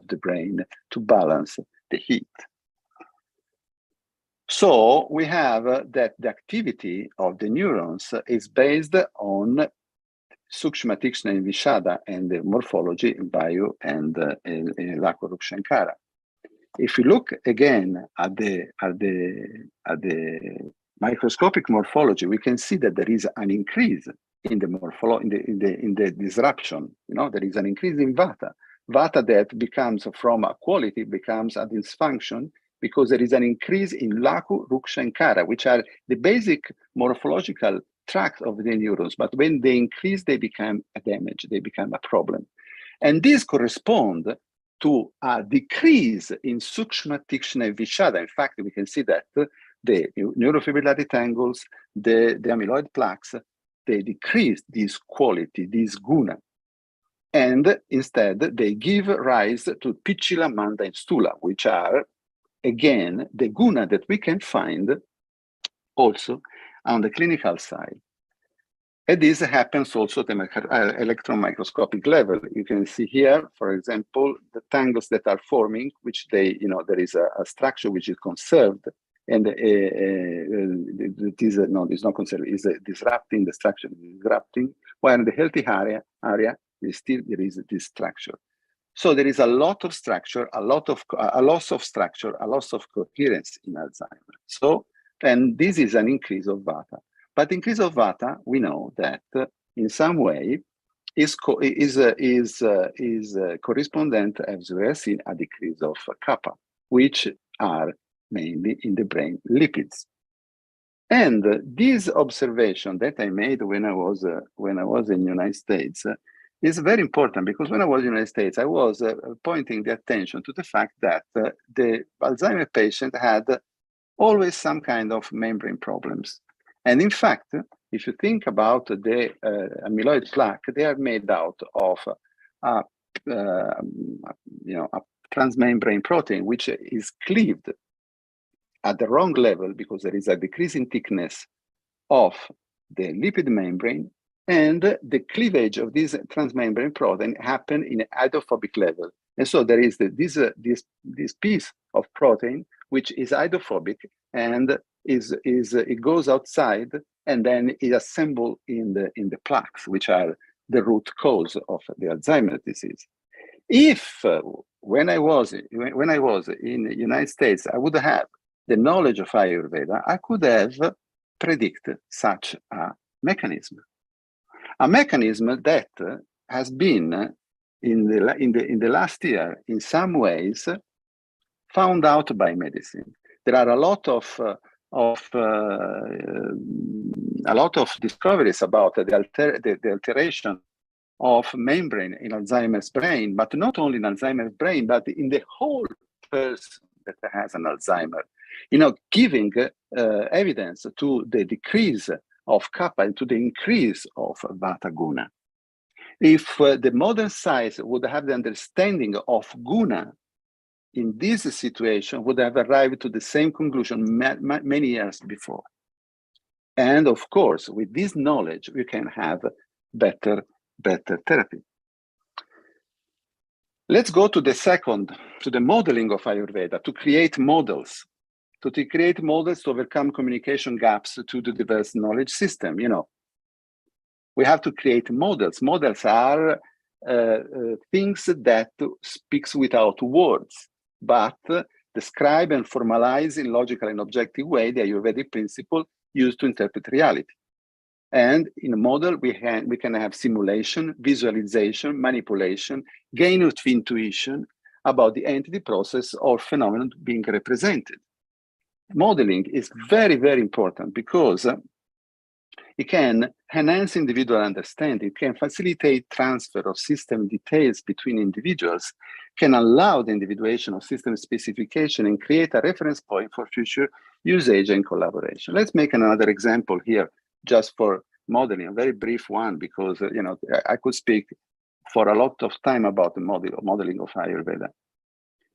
the brain to balance the heat. So we have that the activity of the neurons is based on Sukshma, Tikshna, and Vishada, and the morphology in Vayu and Laku, Ruksha, and Kara. If you look again at the microscopic morphology, we can see that there is an increase in the in the disruption. You know, there is an increase in Vata. Vata that becomes from a quality becomes a dysfunction, because there is an increase in Laku, Ruksha, and Kara, which are the basic morphological tract of the neurons. But when they increase, they become a damage, they become a problem. And this corresponds to a decrease in Sukshma, Tikshna, and Vishada. In fact, we can see that the neurofibrillary tangles, the amyloid plaques, they decrease this quality, this guna. And instead, they give rise to Pichila, Manda, and Stula, which are, again, the guna that we can find also on the clinical side. And this happens also at the electron microscopic level. You can see here, for example, the tangles that are forming, which they, there is a structure which is conserved, and it is not conserved, is disrupting the structure, disrupting. While in the healthy area, there is this structure. So there is a lot of structure, a loss of structure, a loss of coherence in Alzheimer's. So, and this is an increase of Vata. But increase of Vata, we know that in some way is correspondent, as we have seen, a decrease of kappa, which are mainly in the brain lipids. And this observation that I made when I was in the United States is very important, because when I was in the United States, I was pointing the attention to the fact that the Alzheimer patient had always some kind of membrane problems. And in fact, if you think about the amyloid plaque, they are made out of a transmembrane protein, which is cleaved at the wrong level because there is a decrease in thickness of the lipid membrane, and the cleavage of this transmembrane protein happen in hydrophobic level. And so there is this piece of protein which is hydrophobic, and it goes outside and then is assembled in the plaques, which are the root cause of the Alzheimer's disease. If when I was in the United States, I would have the knowledge of Ayurveda, I could have predicted such a mechanism that has been in the last year, in some ways, found out by medicine. There are a lot of discoveries about the alteration of membrane in Alzheimer's brain, but not only in Alzheimer's brain, but in the whole person that has an Alzheimer. Giving evidence to the decrease of kappa and to the increase of Vata guna. If the modern science would have the understanding of guna in this situation, would have arrived to the same conclusion many years before. And of course, with this knowledge, we can have better therapy. Let's go to the modeling of Ayurveda, to create models. To create models to overcome communication gaps to the diverse knowledge system. We have to create models. Models are things that speaks without words, but describe and formalize in logical and objective way the Ayurvedic principle used to interpret reality. And in a model, we can have simulation, visualization, manipulation, gain of intuition about the entity, process, or phenomenon being represented. Modeling is very, very important because it can enhance individual understanding, it can facilitate transfer of system details between individuals, can allow the individuation of system specification, and create a reference point for future usage and collaboration. Let's make another example here, just for modeling, a very brief one, because I could speak for a lot of time about the modeling of Ayurveda.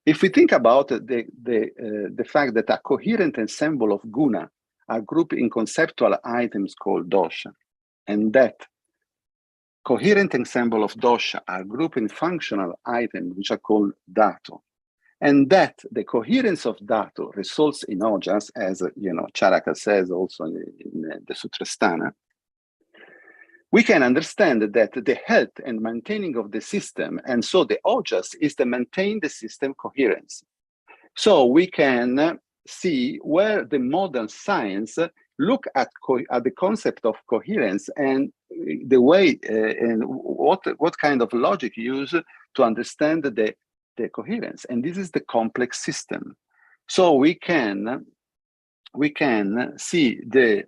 If we think about the fact that a coherent ensemble of guna are grouped in conceptual items called dosha, and that coherent ensemble of dosha are grouped in functional items which are called dhatu, and that the coherence of dhatu results in ojas, as Charaka says also in the Sutrasthana, we can understand that the health and maintaining of the system, and so the ojas, is to maintain the system coherence. So we can see where the modern science look at the concept of coherence and the way and what kind of logic use to understand the coherence. And this is the complex system. So we can see the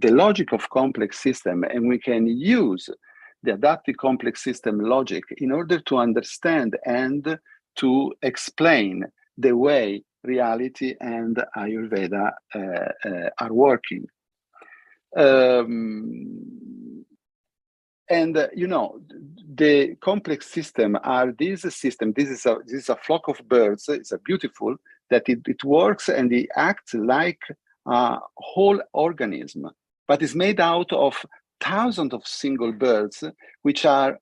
logic of complex system, and we can use the adaptive complex system logic in order to understand and to explain the way reality and Ayurveda are working. The complex system are these systems. This is a flock of birds. It's a beautiful that it works, and it acts like a whole organism, but is made out of thousands of single birds which are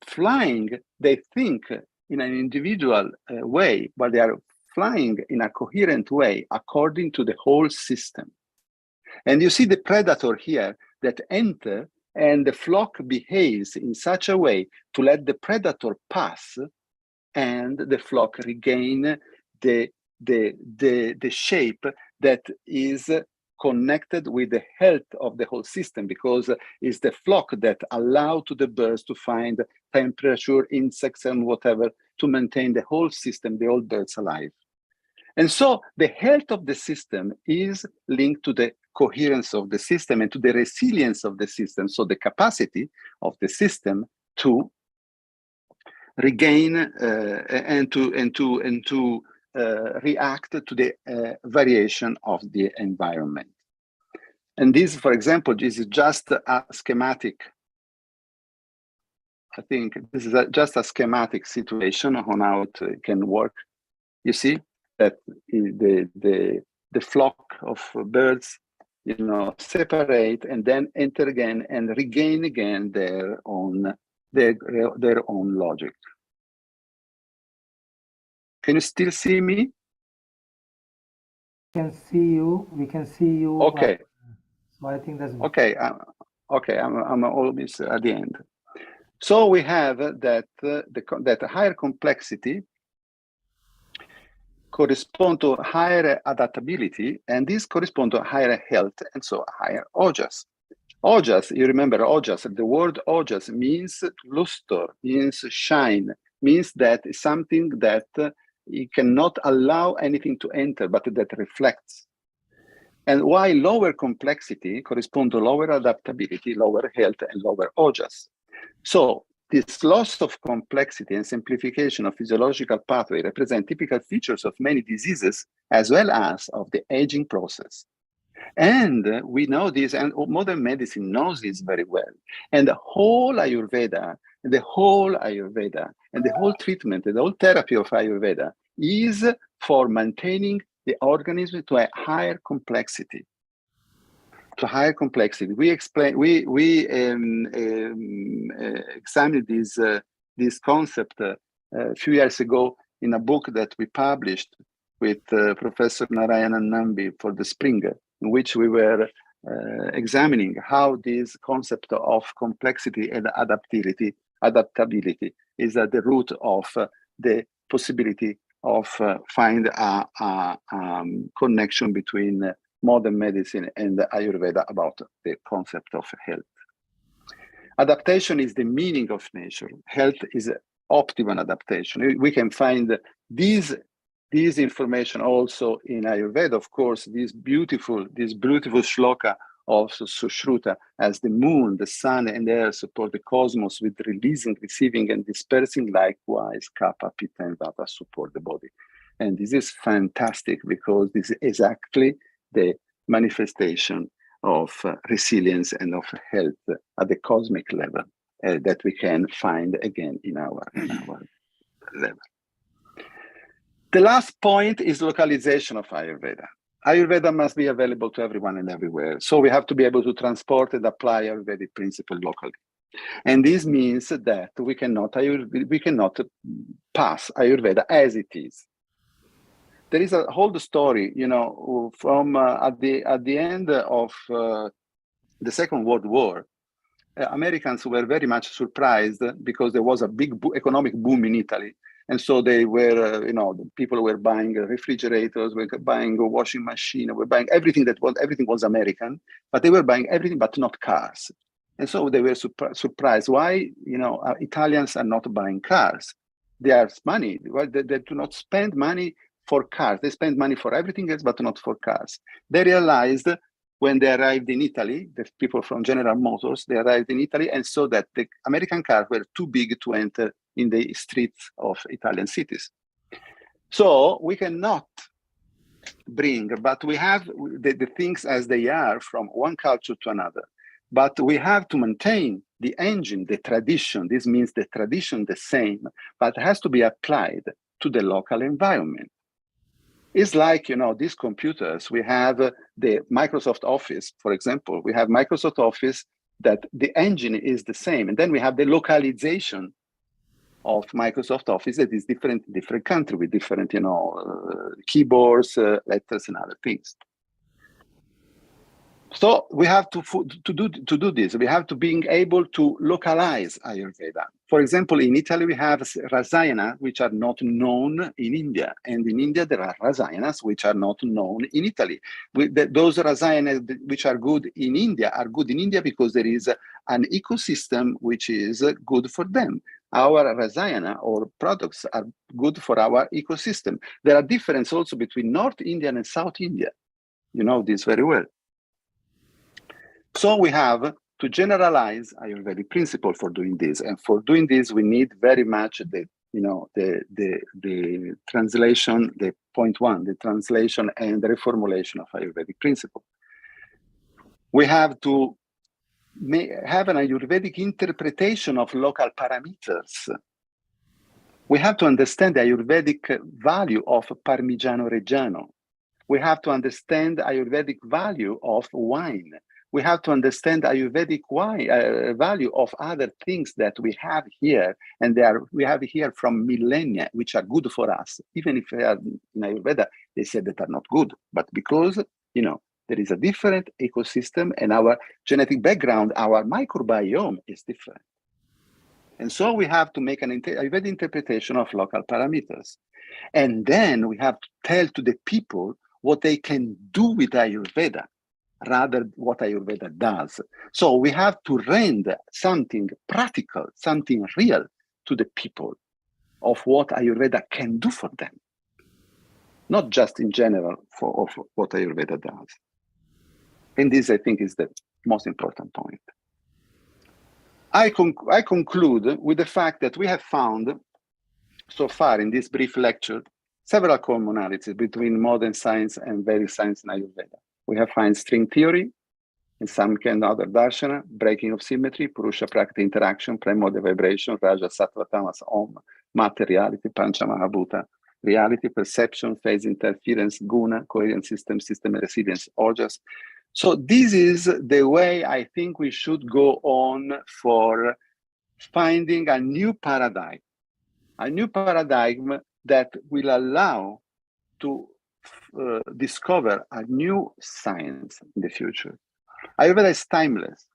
flying, they think, in an individual way, but they are flying in a coherent way according to the whole system. And you see the predator here that enter, and the flock behaves in such a way to let the predator pass, and the flock regain the shape that is connected with the health of the whole system, because it's the flock that allow to the birds to find temperature, insects, and whatever to maintain the whole system, the whole birds alive. And so the health of the system is linked to the coherence of the system and to the resilience of the system. So the capacity of the system to regain and to react to the variation of the environment. And this, for example, this is just a schematic. I think this is just a schematic situation on how it can work. You see that the flock of birds, separate and then enter again and regain again their own logic. Can you still see me? We can see you. We can see you. Okay. So I think that's okay. I'm almost at the end. So we have that that higher complexity correspond to higher adaptability, and this correspond to higher health, and so higher ojas. Ojas, you remember ojas, the word ojas means luster, means shine, means that it's something that you cannot allow anything to enter, but that reflects. And while lower complexity correspond to lower adaptability, lower health, and lower ojas. So this loss of complexity and simplification of physiological pathway represent typical features of many diseases, as well as of the aging process. And we know this, and modern medicine knows this very well. And the whole Ayurveda, and the whole treatment, and the whole therapy of Ayurveda is for maintaining the organism to a higher complexity. To higher complexity. We examined this concept a few years ago in a book that we published with Professor Narayanan Nambi for the spring, in which we were examining how this concept of complexity and adaptability is at the root of the possibility of find a connection between modern medicine and Ayurveda about the concept of health. Adaptation is the meaning of nature. Health is optimal adaptation. We can find this information also in Ayurveda. Of course, this beautiful shloka of Sushruta, as the moon, the sun, and air support the cosmos with releasing, receiving, and dispersing. Likewise, Kapha, Pitta, and Vata support the body. And this is fantastic because this is exactly the manifestation of resilience and of health at the cosmic level that we can find again in our level. The last point is localization of Ayurveda. Ayurveda must be available to everyone and everywhere. So we have to be able to transport and apply Ayurvedic principle locally. And this means that we cannot pass Ayurveda as it is. There is a whole story, from at the end of the Second World War. Americans were very much surprised because there was a big economic boom in Italy. And so they were, people were buying refrigerators, were buying a washing machine, were buying everything was American, but they were buying everything but not cars. And so they were surprised why, Italians are not buying cars. They have money. They do not spend money for cars. They spend money for everything else, but not for cars. They realized when they arrived in Italy, the people from General Motors, they arrived in Italy and saw that the American cars were too big to enter in the streets of Italian cities. So we cannot bring, but we have the things as they are from one culture to another. But we have to maintain the engine, the tradition. This means the tradition the same, but it has to be applied to the local environment. It's like, these computers, we have the Microsoft Office, for example. We have Microsoft Office that the engine is the same. And then we have the localization of Microsoft Office that is different in different country with different, keyboards, letters, and other things. So we have to do this. We have to being able to localize Ayurveda. For example, in Italy, we have rasayana, which are not known in India. And in India, there are rasayanas, which are not known in Italy. Those rasayanas which are good in India because there is an ecosystem which is good for them. Our rasayana or products are good for our ecosystem. There are differences also between North India and South India. You know this very well. So we have to generalize Ayurvedic principle for doing this. And for doing this, we need very much the translation, the point one, the translation and the reformulation of Ayurvedic principle. We have to have an Ayurvedic interpretation of local parameters. We have to understand the Ayurvedic value of Parmigiano Reggiano. We have to understand Ayurvedic value of wine. We have to understand Ayurvedic value of other things that we have here, and we have here from millennia, which are good for us. Even if they are in Ayurveda, they said that are not good, but because there is a different ecosystem, and our genetic background, our microbiome is different. And so we have to make an Ayurvedic interpretation of local parameters, and then we have to tell to the people what they can do with Ayurveda, rather what Ayurveda does. So we have to render something practical, something real to the people of what Ayurveda can do for them. Not just in general of what Ayurveda does. And this, I think, is the most important point. I conclude with the fact that we have found so far in this brief lecture several commonalities between modern science and Vedic science in Ayurveda. We have found string theory, in some kind of other darshana, breaking of symmetry, Purusha Prakriti interaction, primordial vibration, Raja Sattva Tamas Om, matter reality, Pancha Mahabhuta, reality, perception, phase interference, guna, coherent system resilience, ojas. So this is the way I think we should go on for finding a new paradigm that will allow to discover a new science in the future. Ayurveda is timeless.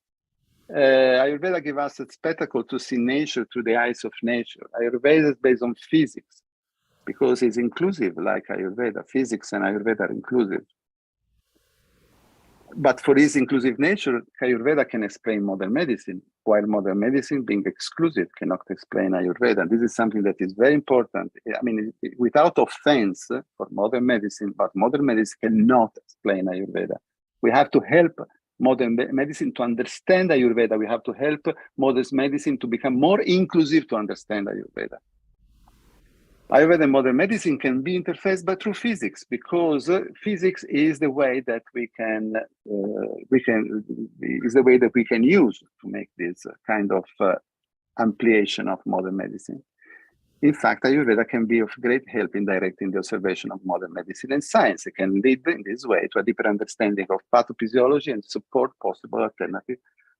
Ayurveda gives us a spectacle to see nature through the eyes of nature. Ayurveda is based on physics because it's inclusive, like Ayurveda. Physics and Ayurveda are inclusive. But for its inclusive nature, Ayurveda can explain modern medicine, while modern medicine, being exclusive, cannot explain Ayurveda. And this is something that is very important. I mean, without offense for modern medicine, but modern medicine cannot explain Ayurveda. We have to help modern medicine to understand Ayurveda. We have to help modern medicine to become more inclusive to understand Ayurveda. Ayurveda and modern medicine can be interfaced but through physics, because physics is the way that we can use to make this kind of ampliation of modern medicine. In fact, Ayurveda can be of great help in directing the observation of modern medicine and science. It can lead in this way to a deeper understanding of pathophysiology and support possible alternative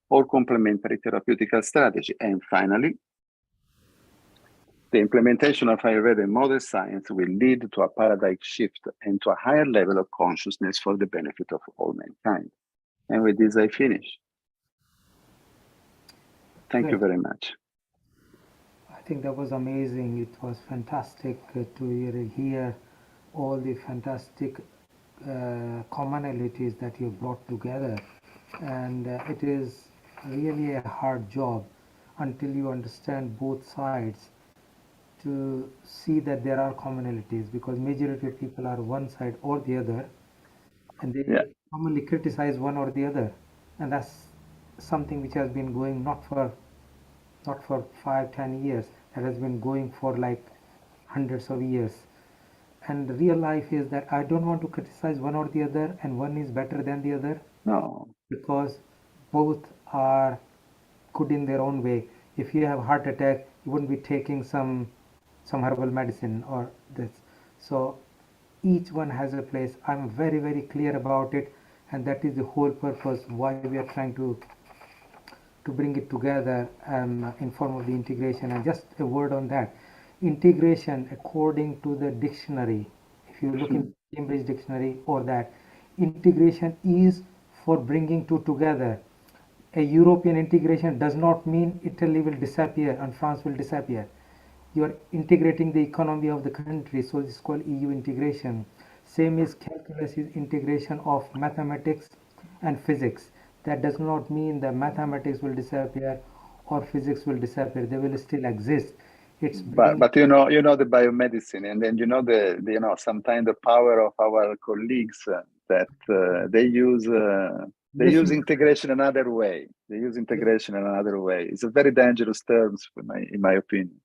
or complementary therapeutical strategy. And finally, the implementation of Ayurveda in modern science will lead to a paradigm shift and to a higher level of consciousness for the benefit of all mankind. And with this, I finish. Thank you very much. I think that was amazing. It was fantastic to hear all the fantastic commonalities that you brought together. And it is really a hard job until you understand both sides to see that there are commonalities, because majority of people are one side or the other, and they commonly criticize one or the other, and that's something which has been going not for 5-10 years, that has been going for like hundreds of years. And the real life is that I don't want to criticize one or the other and one is better than the other. No, because both are good in their own way. If you have a heart attack, you wouldn't be taking some herbal medicine or this. So each one has a place. I'm very, very clear about it, and that is the whole purpose why we are trying to bring it together in form of the integration. And just a word on that. Integration, according to the dictionary, if you look in Cambridge dictionary or that, integration is for bringing two together. A European integration does not mean Italy will disappear and France will disappear. You are integrating the economy of the country, so it's called EU integration. Same is calculus is integration of mathematics and physics. That does not mean that mathematics will disappear or physics will disappear. They will still exist. It's But you know the biomedicine, and then you know the sometimes the power of our colleagues that they use integration another way. They use integration in another way. It's a very dangerous term, in my opinion.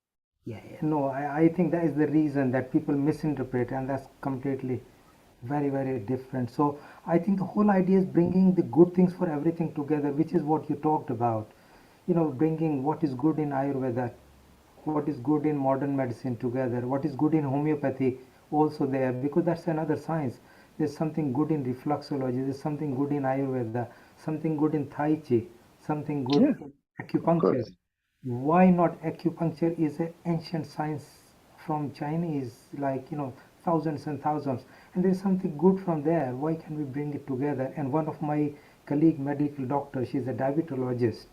Yeah, no, I think that is the reason that people misinterpret, and that's completely very, very different. So I think the whole idea is bringing the good things for everything together, which is what you talked about. Bringing what is good in Ayurveda, what is good in modern medicine together, what is good in homeopathy also there, because that's another science. There's something good in reflexology, there's something good in Ayurveda, something good in Tai Chi, something good in acupuncture. Why not? Acupuncture is an ancient science from Chinese, like thousands and thousands, and there's something good from there. Why can we bring it together? And one of my colleague medical doctor, she's a diabetologist,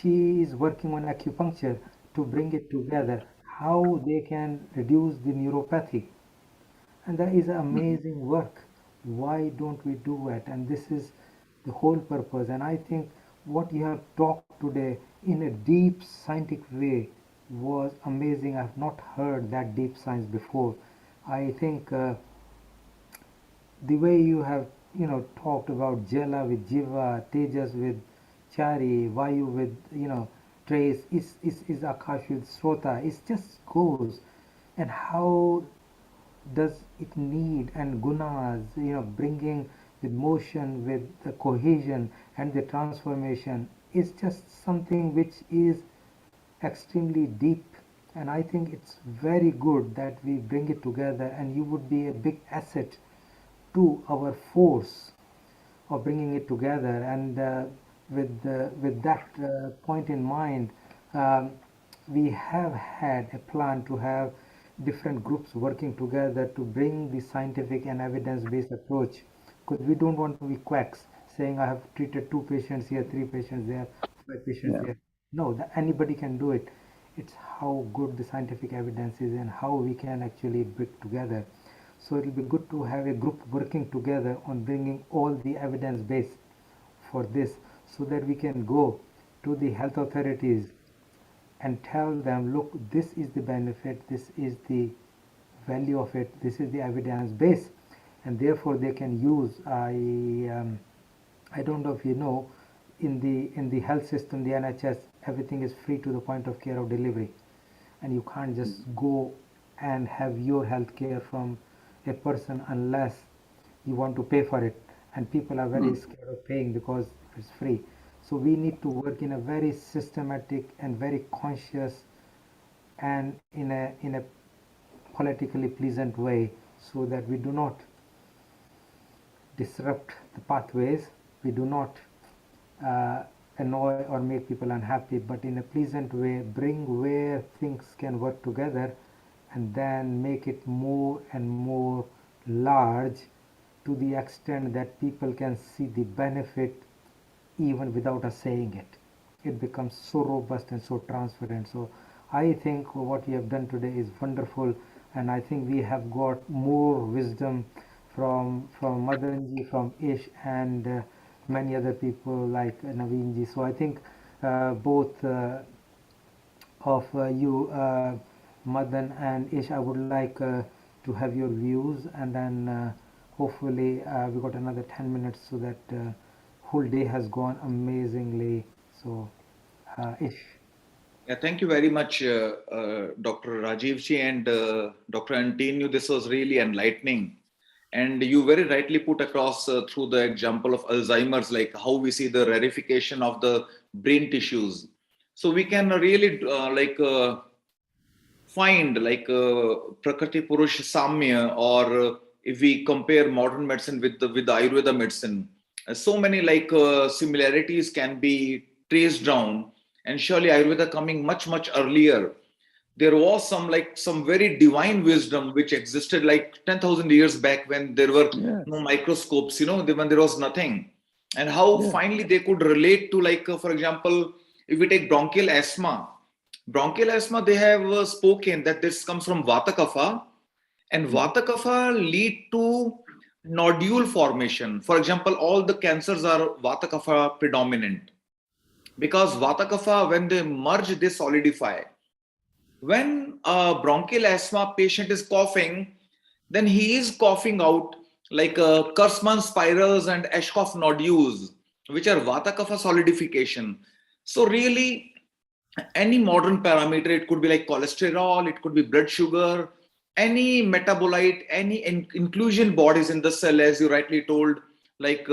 she is working on acupuncture to bring it together, how they can reduce the neuropathy, and that is amazing work. Why don't we do it? And this is the whole purpose. And I think what you have talked today in a deep scientific way was amazing. I've not heard that deep science before. I think the way you have talked about Jala with Jiva, Tejas with Chari, Vayu with Trace, is Akash with Srota. It just goes. And how does it need, and gunas, bringing with motion, with the cohesion and the transformation, is just something which is extremely deep. And I think it's very good that we bring it together, and you would be a big asset to our force of bringing it together. And with that point in mind, we have had a plan to have different groups working together to bring the scientific and evidence-based approach, because we don't want to be quacks saying I have treated 2 patients here, 3 patients there, 5 patients there. No, anybody can do it. It's how good the scientific evidence is and how we can actually bring together. So it will be good to have a group working together on bringing all the evidence base for this, so that we can go to the health authorities and tell them, look, this is the benefit, this is the value of it, this is the evidence base, and therefore they can use. I don't know if you know, in the health system, the NHS, everything is free to the point of care of delivery, and you can't just go and have your health care from a person unless you want to pay for it, and people are very scared of paying because it's free. So we need to work in a very systematic and very conscious and in a politically pleasant way, so that we do not disrupt the pathways, we do not annoy or make people unhappy, but in a pleasant way bring where things can work together, and then make it more and more large, to the extent that people can see the benefit even without us saying it. It becomes so robust and so transparent. So I think what we have done today is wonderful, and I think we have got more wisdom from Madanji, from Ish, and many other people like Naveenji. So I think both of you, Madan and Ish, I would like to have your views, and then hopefully we got another 10 minutes, so that whole day has gone amazingly. So Ish. Yeah, thank you very much, Dr. Rajivji and Dr. Antinu. This was really enlightening. And you very rightly put across through the example of Alzheimer's, like how we see the rarefication of the brain tissues. So we can really find like Prakriti Purush Samya, or if we compare modern medicine with the Ayurveda medicine, so many like similarities can be traced down. And surely Ayurveda coming much earlier, there was some very divine wisdom which existed like 10,000 years back when there were no microscopes, when there was nothing. And how finally they could relate to, like, for example, if we take bronchial asthma, they have spoken that this comes from Vata Kapha, and Vata Kapha lead to nodule formation. For example, all the cancers are Vata Kapha predominant, because Vata Kapha, when they merge, they solidify. When a bronchial asthma patient is coughing, then he is coughing out like Kurtzman spirals and Ashkoff nodules, which are Vata Kapha solidification. So really, any modern parameter, it could be like cholesterol, it could be blood sugar, any metabolite, any inclusion bodies in the cell, as you rightly told, like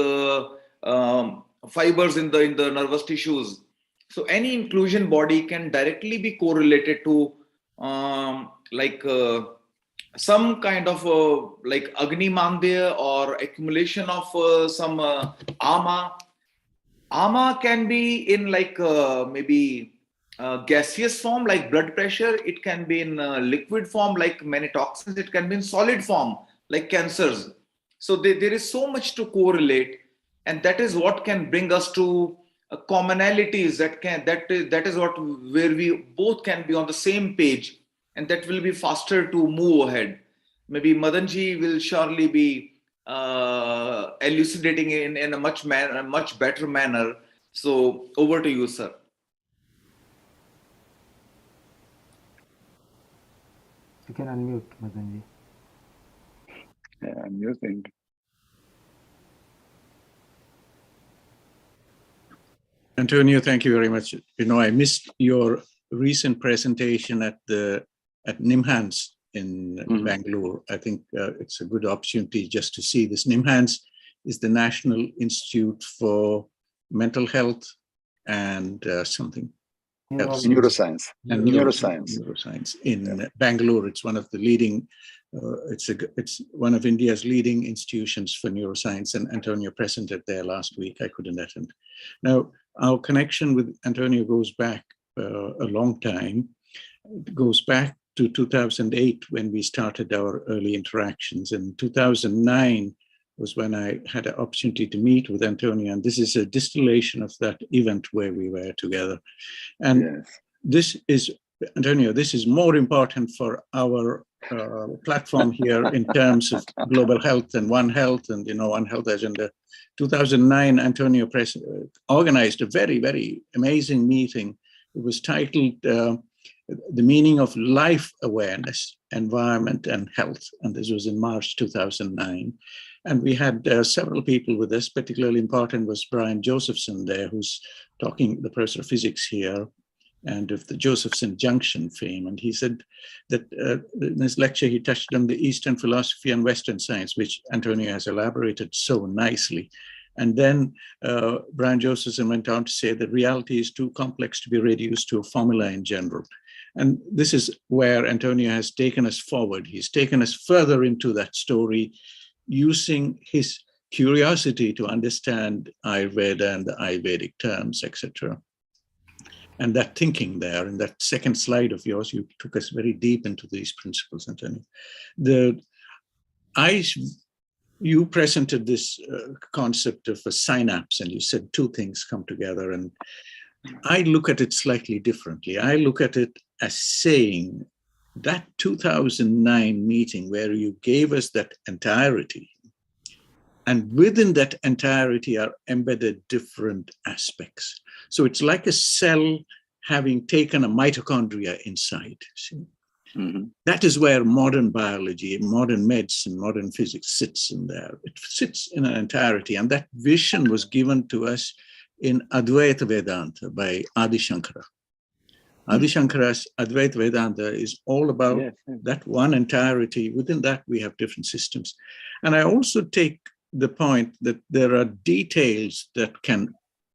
fibers in the nervous tissues. So any inclusion body can directly be correlated to some kind of like Agni Mandya or accumulation of some ama. Ama can be in like maybe gaseous form like blood pressure. It can be in liquid form like many toxins. It can be in solid form like cancers. So there is so much to correlate, and that is what can bring us to commonalities that is what where we both can be on the same page, and that will be faster to move ahead. Maybe Madanji will surely be elucidating in a much better manner. So over to you, sir. You can unmute, Madanji. Yeah, I'm using. Antonio, thank you very much. I missed your recent presentation at NIMHANS in Bangalore. I think it's a good opportunity just to see this. NIMHANS is the National Institute for Mental Health and something else. Neuroscience. And neuroscience in Bangalore. It's one of the leading. It's one of India's leading institutions for neuroscience, and Antonio presented there last week. I couldn't attend. Now, our connection with Antonio goes back a long time. It goes back to 2008 when we started our early interactions. In 2009 was when I had an opportunity to meet with Antonio, and this is a distillation of that event where we were together. And this is, Antonio, this is more important for our platform here in terms of global health and One Health and, One Health agenda. 2009, Antonio organized a very, very amazing meeting. It was titled The Meaning of Life Awareness, Environment and Health. And this was in March 2009. And we had several people with us. Particularly important was Brian Josephson there, who's talking, the professor of physics here, and of the Josephson Junction fame. And he said that in his lecture, he touched on the Eastern philosophy and Western science, which Antonio has elaborated so nicely. And then Brian Josephson went on to say that reality is too complex to be reduced to a formula in general. And this is where Antonio has taken us forward. He's taken us further into that story, using his curiosity to understand Ayurveda and the Ayurvedic terms, etc. And that thinking there, in that second slide of yours, you took us very deep into these principles, Antonio. You presented this concept of a synapse, and you said two things come together. And I look at it slightly differently. I look at it as saying that 2009 meeting where you gave us that entirety, and within that entirety are embedded different aspects. So it's like a cell having taken a mitochondria inside. That is where modern biology, modern medicine, modern physics sits in there. It sits in an entirety. And that vision was given to us in Advaita Vedanta by Adi Shankara. Adi Shankara's Advaita Vedanta is all about that one entirety. Within that, we have different systems. And I also take the point that there are details that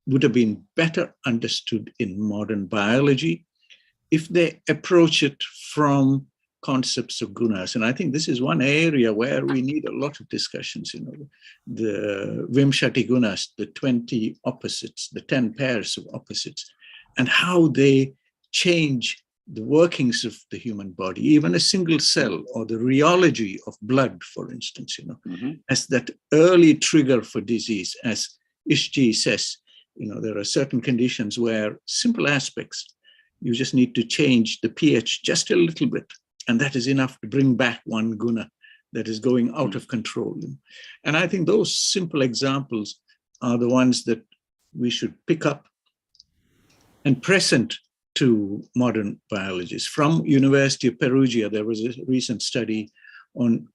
would have been better understood in modern biology if they approach it from concepts of gunas. And I think this is one area where we need a lot of discussions, the Vimshati gunas, the 20 opposites, the 10 pairs of opposites, and how they change the workings of the human body, even a single cell or the rheology of blood, for instance, as that early trigger for disease. As Ishji says, there are certain conditions where simple aspects, you just need to change the pH just a little bit, and that is enough to bring back one guna that is going out of control. And I think those simple examples are the ones that we should pick up and present to modern biologists. From University of Perugia, there was a recent study on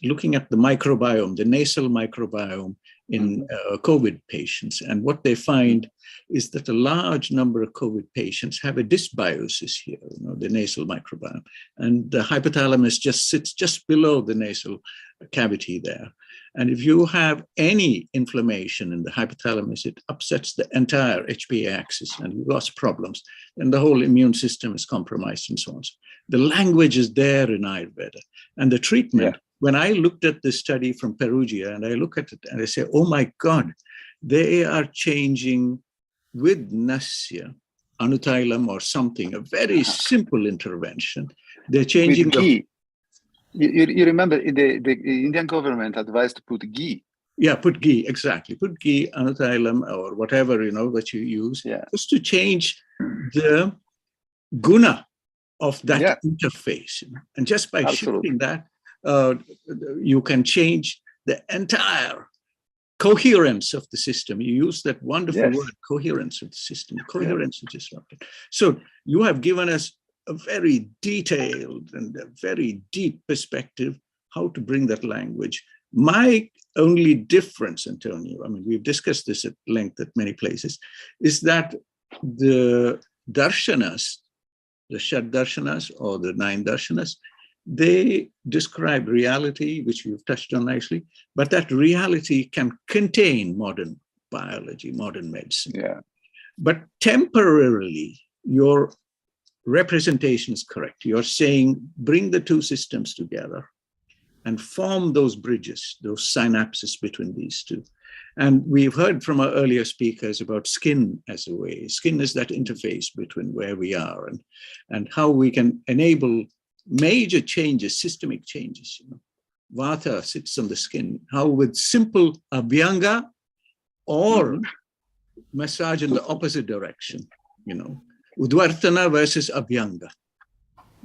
looking at the microbiome, the nasal microbiome in COVID patients. And what they find is that a large number of COVID patients have a dysbiosis here, the nasal microbiome. And the hypothalamus just sits just below the nasal cavity there. And if you have any inflammation in the hypothalamus, it upsets the entire HPA axis and you got problems. And the whole immune system is compromised and so on. So the language is there in Ayurveda. And the treatment, when I looked at this study from Perugia and I look at it and I say, oh my God, they are changing with Nasya, Anutailam or something, a very simple intervention. They're changing with ghee. You remember the Indian government advised to put ghee. Yeah, put ghee, exactly. Put ghee, Anutailam or whatever, that you use, just to change the guna of that interface. And just by shifting that, you can change the entire coherence of the system. You use that wonderful word, coherence of the system. Coherence is disrupted. So you have given us a very detailed and a very deep perspective how to bring that language. My only difference, Antonio, I mean, we've discussed this at length at many places, is that the darshanas, the Shad darshanas or the 9 darshanas, they describe reality, which you've touched on nicely, but that reality can contain modern biology, modern medicine. But temporarily, your representation is correct. You're saying, bring the two systems together and form those bridges, those synapses between these two. And we've heard from our earlier speakers about skin as a way. Skin is that interface between where we are and how we can enable major changes, systemic changes. Vata sits on the skin. How with simple abhyanga or massage in the opposite direction, Udvartana versus abhyanga.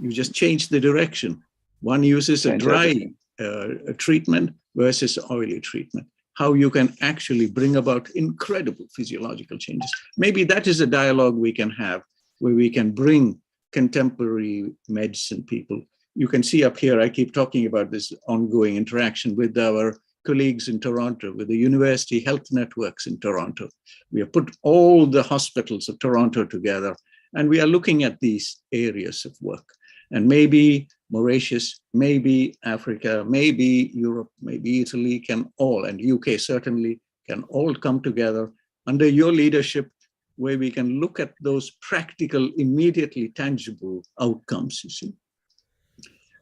You just change the direction. One uses a dry treatment versus oily treatment. How you can actually bring about incredible physiological changes. Maybe that is a dialogue we can have where we can bring contemporary medicine people. You can see up here, I keep talking about this ongoing interaction with our colleagues in Toronto, with the university health networks in Toronto. We have put all the hospitals of Toronto together, and we are looking at these areas of work. And maybe Mauritius, maybe Africa, maybe Europe, maybe Italy can all, and UK certainly, can all come together under your leadership, where we can look at those practical, immediately tangible outcomes, you see.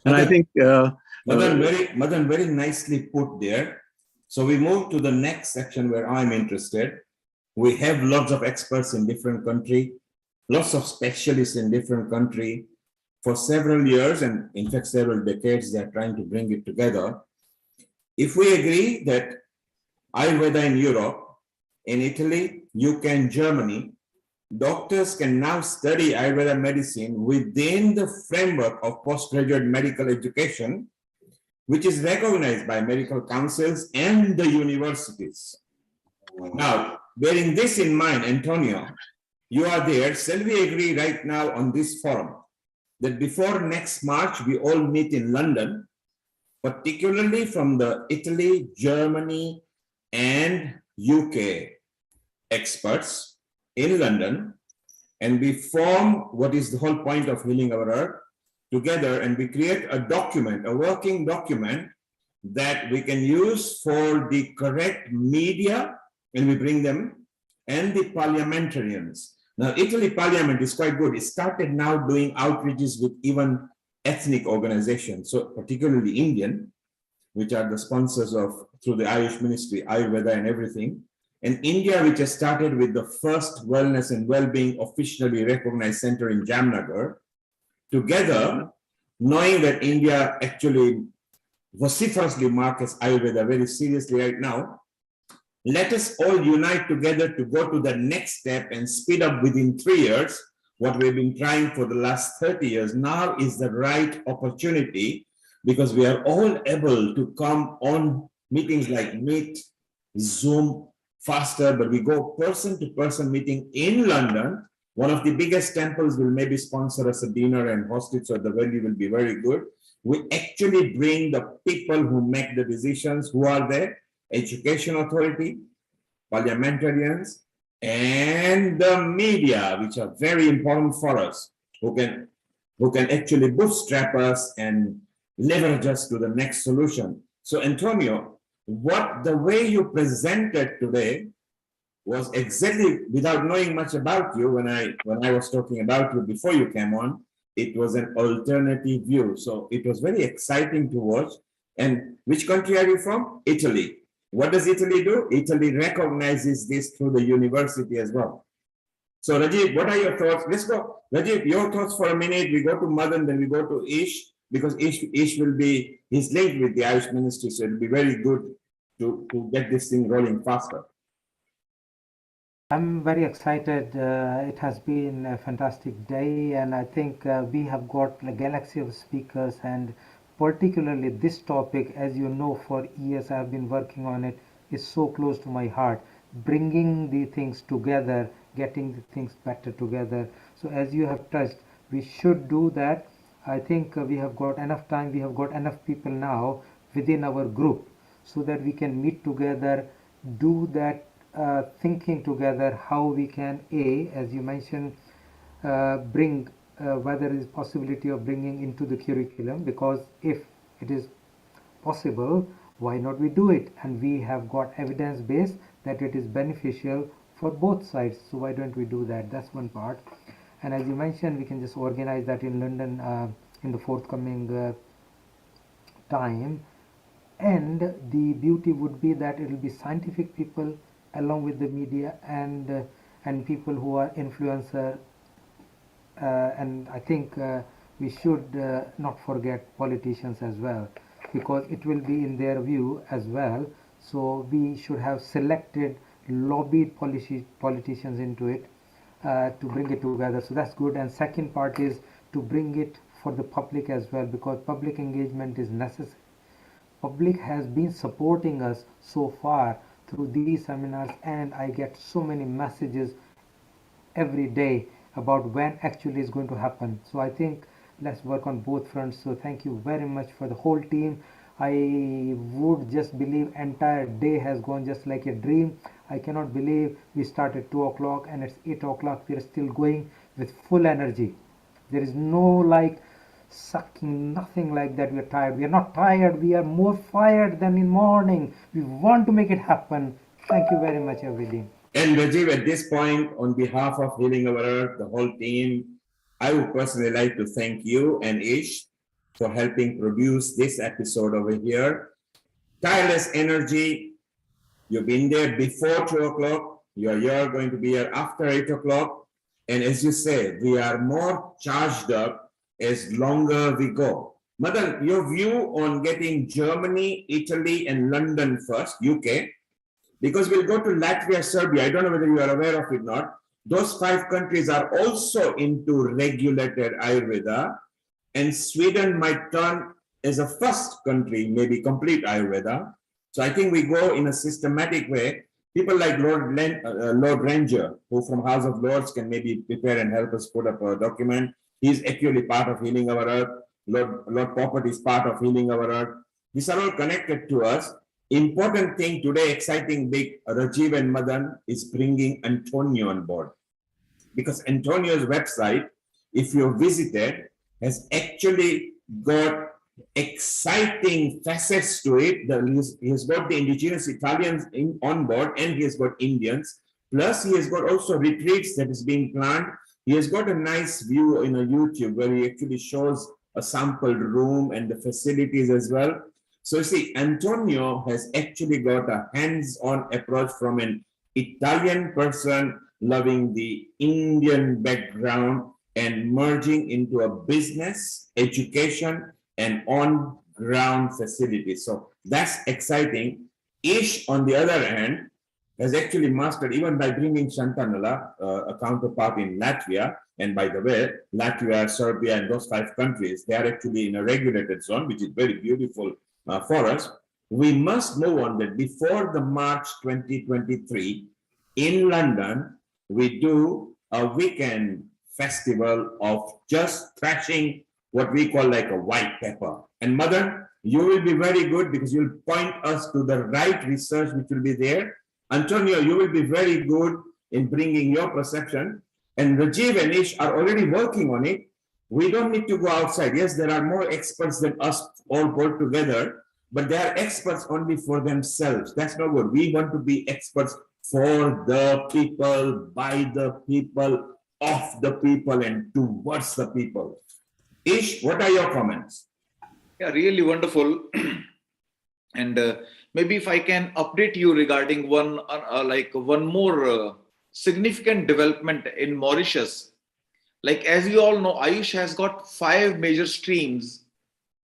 And I think... Madan, very nicely put there. So we move to the next section where I'm interested. We have lots of experts in different countries, lots of specialists in different countries. For several years, and in fact several decades, they're trying to bring it together. If we agree that Ayurveda in Europe, in Italy, UK and Germany, doctors can now study Ayurveda medicine within the framework of postgraduate medical education, which is recognized by medical councils and the universities. Now, bearing this in mind, Antonio, you are there. Shall we agree right now on this forum that before next March, we all meet in London, particularly from the Italy, Germany, and UK experts in London, and we form what is the whole point of Healing Our Earth together, and we create a document, a working document that we can use for the correct media, and we bring them, and the parliamentarians. Now, Italy Parliament is quite good. It started now doing outreaches with even ethnic organizations, so particularly Indian, which are the sponsors of, through the Ayush Ministry, Ayurveda and everything. And India, which has started with the first wellness and well-being officially recognized center in Jamnagar, together, knowing that India actually vociferously markets Ayurveda very seriously right now, let us all unite together to go to the next step and speed up within 3 years what we've been trying for the last 30 years. Now is the right opportunity, because we are all able to come on meetings like Meet, Zoom faster, but we go person-to-person meeting in London. One of the biggest temples will maybe sponsor us a dinner and host it, so the value will be very good. We actually bring the people who make the decisions, who are there, education authority, parliamentarians, and the media, which are very important for us, who can actually bootstrap us and leverage us to the next solution. So Antonio, the way you presented today was exactly, without knowing much about you, when I was talking about you before you came on, it was an alternative view. So it was very exciting to watch. And which country are you from? Italy. What does Italy do? Italy recognizes this through the university as well. So Rajiv, what are your thoughts? Let's go. Rajiv, your thoughts for a minute. We go to Madan, then we go to Ish, because Ish will be, he's linked with the Ayush Ministry, so it'll be very good to get this thing rolling faster. I'm very excited. It has been a fantastic day, and I think we have got a galaxy of speakers, and particularly this topic, as you know, for years I have been working on it, is so close to my heart. Bringing the things together, getting the things better together. So as you have touched, we should do that. I think we have got enough time, we have got enough people now within our group, so that we can meet together, do that thinking together how we can, as you mentioned, bring whether there is possibility of bringing into the curriculum, because if it is possible, why not we do it? And we have got evidence base that it is beneficial for both sides, so why don't we do that? That's one part. And as you mentioned, we can just organize that in London in the forthcoming time. And the beauty would be that it will be scientific people along with the media and people who are influencer, and I think we should not forget politicians as well, because it will be in their view as well. So we should have selected lobbied politicians into it to bring it together. So that's good. And second part is to bring it for the public as well, because public engagement is necessary. Public has been supporting us so far through these seminars, and I get so many messages every day about when actually is going to happen. So I think let's work on both fronts. So thank you very much for the whole team. I would just believe entire day has gone just like a dream. I cannot believe we started 2 o'clock and it's 8 o'clock. We are still going with full energy. There is no like sucking, nothing like that. We are tired. We are not tired. We are more fired than in morning. We want to make it happen. Thank you very much, everybody. And Rajiv, at this point, on behalf of Healing Our Earth, the whole team, I would personally like to thank you and Ish for helping produce this episode over here. Tireless energy. You've been there before 2 o'clock. You're going to be here after 8 o'clock. And as you say, we are more charged up as longer we go. Madan, your view on getting Germany, Italy, and London first, UK, because we'll go to Latvia, Serbia. I don't know whether you are aware of it or not. Those 5 countries are also into regulated Ayurveda, and Sweden might turn as a first country, maybe complete Ayurveda. So I think we go in a systematic way. People like Lord Ranger, who from House of Lords can maybe prepare and help us put up a document. He's actually part of Healing Our Earth. Lord Poppet is part of Healing Our Earth. These are all connected to us. Important thing today, exciting big, Rajiv and Madan is bringing Antonio on board. Because Antonio's website, if you visited, has actually got exciting facets to it. He has got the indigenous Italians on board, and he has got Indians. Plus, he has got also retreats that is being planned. He has got a nice view in a YouTube where he actually shows a sample room and the facilities as well. So you see, Antonio has actually got a hands-on approach from an Italian person loving the Indian background and merging into a business, education, and on-ground facility. So that's exciting. Ish, on the other hand, has actually mastered, even by bringing Shantanala, a counterpart in Latvia, and by the way, Latvia, Serbia, and those 5 countries, they are actually in a regulated zone, which is very beautiful for us. We must move on that before the March 2023, in London, we do a weekend festival of just thrashing what we call like a white pepper. And Mother, you will be very good because you'll point us to the right research which will be there. Antonio, you will be very good in bringing your perception. And Rajiv and Ish are already working on it. We don't need to go outside. Yes, there are more experts than us all put together, but they are experts only for themselves. That's not good. We want to be experts for the people, by the people, of the people, and towards the people. Ish, what are your comments? Yeah, really wonderful. And maybe if I can update you regarding one more significant development in Mauritius. Like, as you all know, Ayush has got 5 major streams,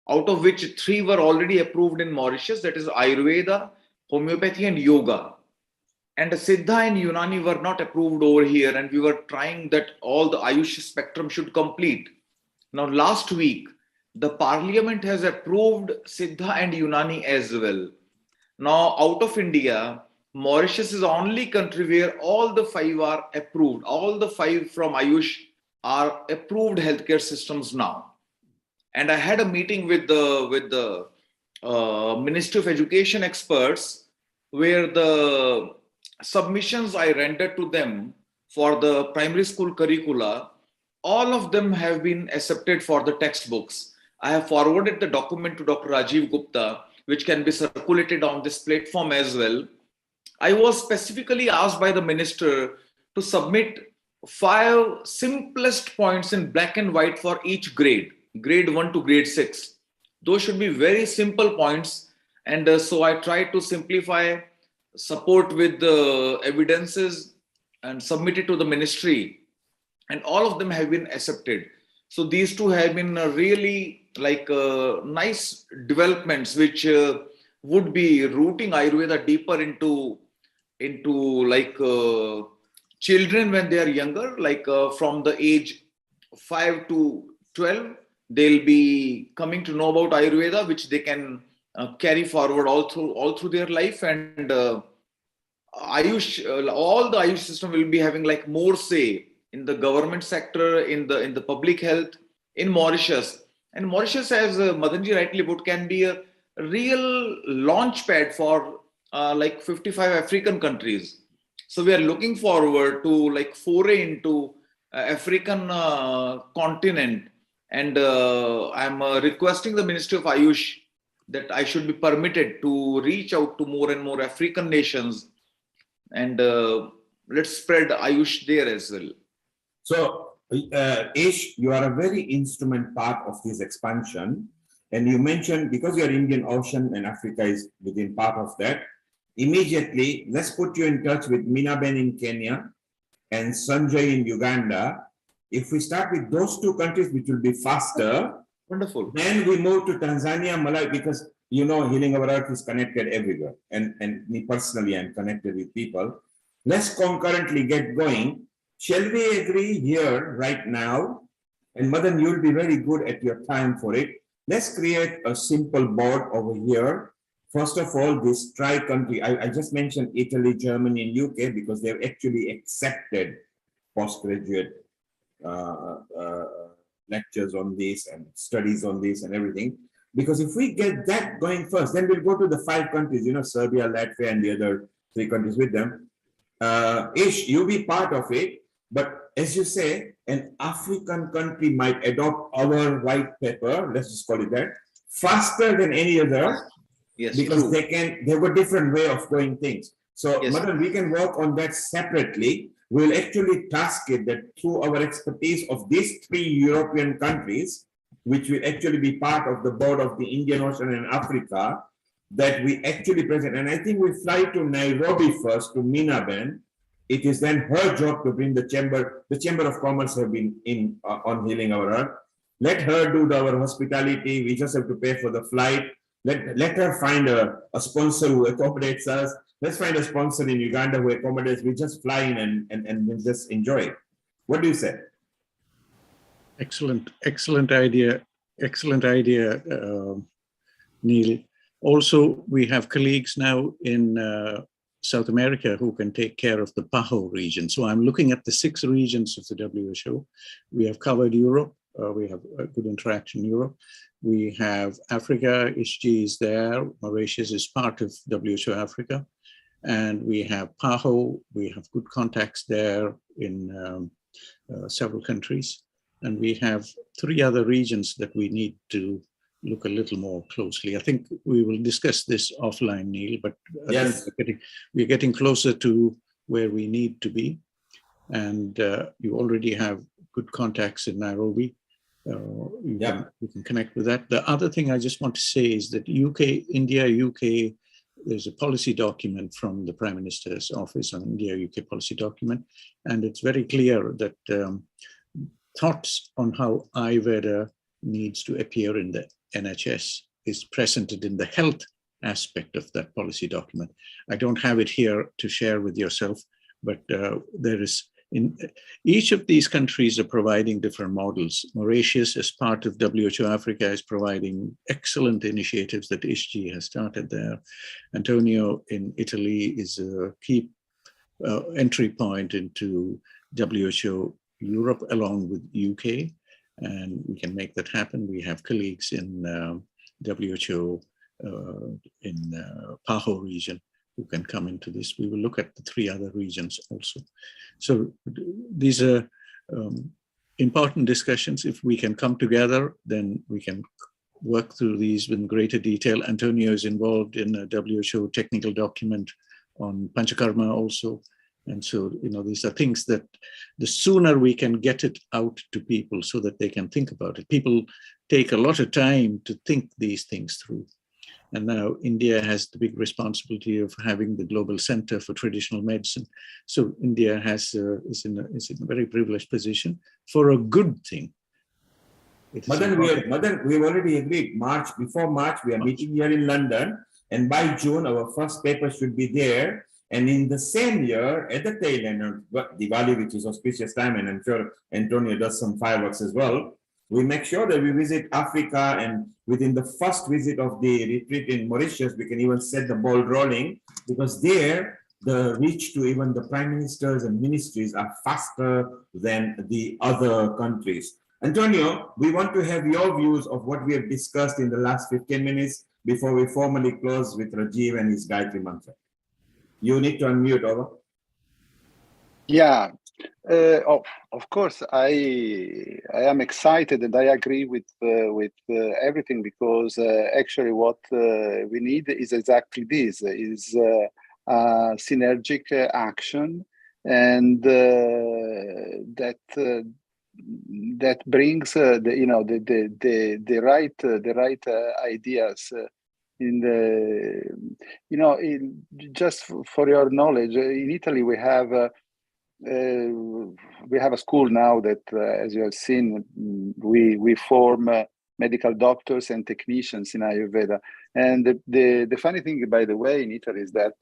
out of which 3 were already approved in Mauritius. That is Ayurveda, homeopathy, and yoga. And Siddha and Unani were not approved over here, and we were trying that all the Ayush spectrum should complete. Now, last week, the Parliament has approved Siddha and Unani as well. Now, out of India, Mauritius is the only country where all the 5 are approved. All the 5 from Ayush are approved healthcare systems now. And I had a meeting with the Ministry of Education experts, where the submissions I rendered to them for the primary school curricula, all of them have been accepted for the textbooks. I have forwarded the document to Dr. Rajiv Gupta, which can be circulated on this platform as well. I was specifically asked by the minister to submit 5 simplest points in black and white for each grade 1 to grade 6. Those should be very simple points. And so I tried to simplify, support with the evidences, and submit it to the ministry. And all of them have been accepted. So these 2 have been really nice developments, which would be rooting Ayurveda deeper into children when they are younger, from the age 5 to 12, they'll be coming to know about Ayurveda, which they can carry forward all through their life. And Ayush, all the Ayush system will be having more say in the government sector, in the public health in Mauritius. And Mauritius, as Madanji rightly put, can be a real launch pad for 55 African countries. So we are looking forward to foray into African continent. And I'm requesting the Ministry of Ayush that I should be permitted to reach out to more and more African nations, and let's spread Ayush there as well. So, Ish, you are a very instrument part of this expansion. And you mentioned, because you are Indian Ocean and Africa is within part of that, immediately, let's put you in touch with Minaben in Kenya and Sanjay in Uganda. If we start with those 2 countries, which will be faster. Wonderful. Then we move to Tanzania, Malawi, because Healing Our Earth is connected everywhere. And me personally, I'm connected with people. Let's concurrently get going. Shall we agree here right now? And Madan, you'll be very good at your time for it. Let's create a simple board over here. First of all, this tri-country, I just mentioned Italy, Germany, and UK because they've actually accepted postgraduate lectures on this and studies on this and everything. Because if we get that going first, then we'll go to the 5 countries, Serbia, Latvia, and the other 3 countries with them. Ish, you be part of it. But as you say, an African country might adopt our white paper, let's just call it that, faster than any other. Yes, because true. they have a different way of doing things. So, Yes. Madan, we can work on that separately. We'll actually task it that through our expertise of these 3 European countries, which will actually be part of the board of the Indian Ocean and Africa, that we actually present. And I think we fly to Nairobi first, to Minaben. It is then her job to bring the Chamber of Commerce have been in on Healing Our Earth. Let her do our hospitality. We just have to pay for the flight. Let her find a sponsor who accommodates us. Let's find a sponsor in Uganda who accommodates. We just fly in and we just enjoy it. What do you say? Excellent idea. Excellent idea, Neil. Also, we have colleagues now in South America who can take care of the PAHO region. So I'm looking at the 6 regions of the WHO. We have covered Europe. We have a good interaction in Europe. We have Africa, ISHG is there. Mauritius is part of WHO Africa. And we have PAHO. We have good contacts there in several countries. And we have 3 other regions that we need to look a little more closely. I think we will discuss this offline, Neil, but yes, we're getting closer to where we need to be. And you already have good contacts in Nairobi. You can connect with that. The other thing I just want to say is that India, UK, there's a policy document from the Prime Minister's office on India-UK policy document. And it's very clear that thoughts on how Ayurveda needs to appear in the NHS is presented in the health aspect of that policy document. I don't have it here to share with yourself, but there is, in each of these countries are providing different models. Mauritius, as part of WHO Africa, is providing excellent initiatives that ISHG has started there. Antonio in Italy is a key entry point into WHO Europe along with UK, and we can make that happen. We have colleagues in WHO in PAHO region who can come into this. We will look at the 3 other regions also. So these are important discussions. If we can come together, then we can work through these in greater detail. Antonio is involved in a WHO technical document on Panchakarma also. And so, these are things that the sooner we can get it out to people so that they can think about it. People take a lot of time to think these things through. And now India has the big responsibility of having the global center for traditional medicine. So India is in a very privileged position for a good thing. Madan, we've already agreed. Before March, we are meeting here in London. And by June, our first paper should be there. And in the same year, at the tail end of Diwali, which is auspicious time, and I'm sure Antonio does some fireworks as well, we make sure that we visit Africa, and within the first visit of the retreat in Mauritius, we can even set the ball rolling, because there, the reach to even the prime ministers and ministries are faster than the other countries. Antonio, we want to have your views of what we have discussed in the last 15 minutes before we formally close with Rajiv and his Gayatri Mantra. You need to unmute, over. Yeah, of course, I am excited and I agree with everything, because actually what we need is exactly this: is synergic action, and that brings the right ideas. Just for your knowledge, in Italy we have a school now that, as you have seen, we form medical doctors and technicians in Ayurveda. And the funny thing, by the way, in Italy is that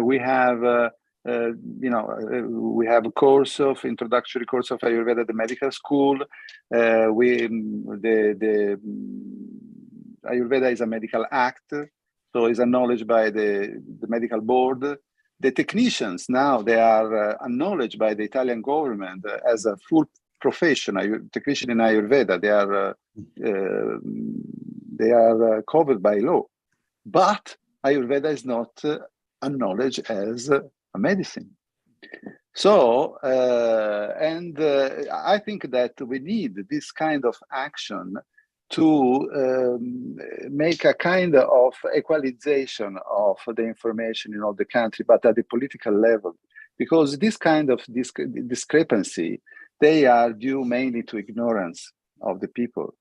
we have we have a introductory course of Ayurveda at the medical school. Ayurveda is a medical act, so it's acknowledged by the medical board. The technicians now, they are acknowledged by the Italian government as a full profession. Technician in Ayurveda, they are covered by law. But Ayurveda is not acknowledged as a medicine. So, I think that we need this kind of action to make a kind of equalization of the information in all the country, but at the political level, because this kind of discrepancy, they are due mainly to ignorance. of the people.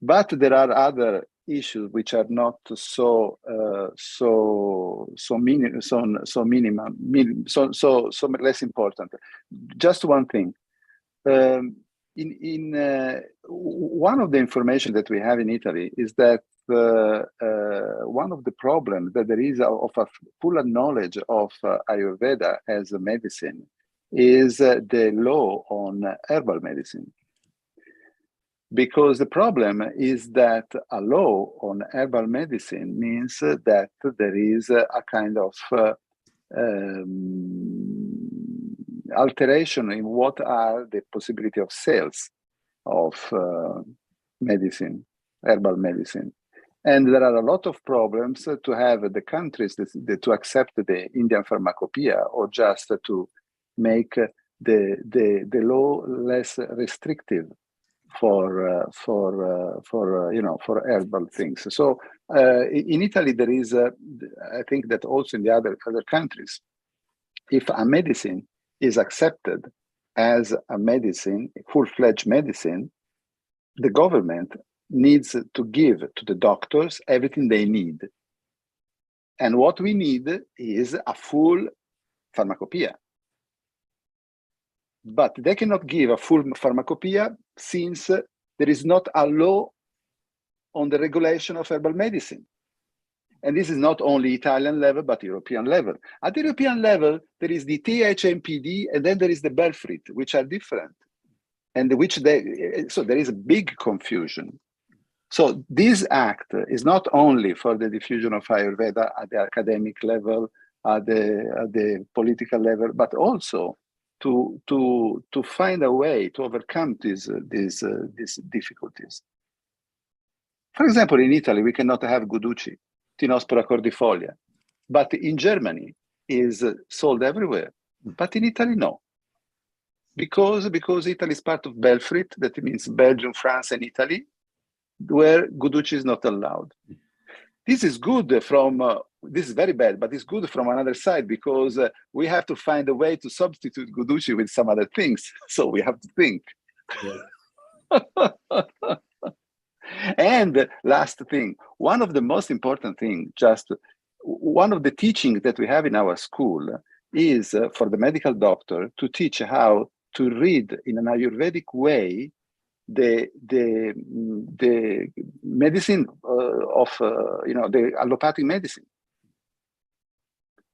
But there are other issues which are not so less important. Just one thing. One of the information that we have in Italy is that one of the problems that there is of a fuller knowledge of Ayurveda as a medicine is the law on herbal medicine. Because the problem is that a law on herbal medicine means that there is a kind of alteration in what are the possibility of sales of medicine, herbal medicine. And there are a lot of problems to have the countries to accept the Indian pharmacopoeia, or just to make the law less restrictive for herbal things. So in Italy there is, I think that also in the other countries, if a medicine is accepted as a medicine, full-fledged medicine, the government needs to give to the doctors everything they need. And what we need is a full pharmacopoeia. But they cannot give a full pharmacopoeia since there is not a law on the regulation of herbal medicine. And this is not only Italian level, but European level. At the European level, there is the THMPD, and then there is the Belfrit, which are different. And so there is a big confusion. So this act is not only for the diffusion of Ayurveda at the academic level, at the political level, but also to find a way to overcome these difficulties. For example, in Italy, we cannot have Guduci, Tinospora cordifolia, but in Germany is sold everywhere. But in Italy, no, because Italy is part of Belfrit, that means Belgium, France, and Italy, where Guduci is not allowed. This is good from, this is very bad, but it's good from another side, because we have to find a way to substitute Guduci with some other things. So we have to think. Yeah. And last thing, one of the most important things, just one of the teachings that we have in our school is for the medical doctor to teach how to read in an Ayurvedic way the medicine of the allopathic medicine,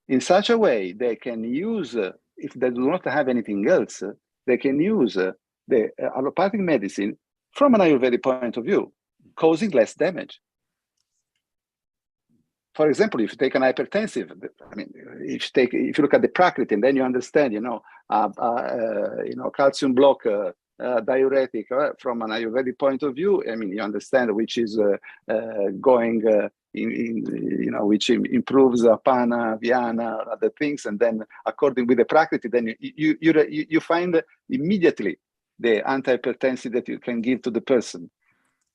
in such a way they can use, if they do not have anything else, they can use the allopathic medicine from an Ayurvedic point of view, causing less damage. For example, if you take an hypertensive, I mean, if you look at the Prakriti, and then you understand, calcium block diuretic from an Ayurvedic point of view, I mean, you understand which is going which improves Apana, Vyana, other things, and then according with the Prakriti, then you find immediately the antihypertensive that you can give to the person.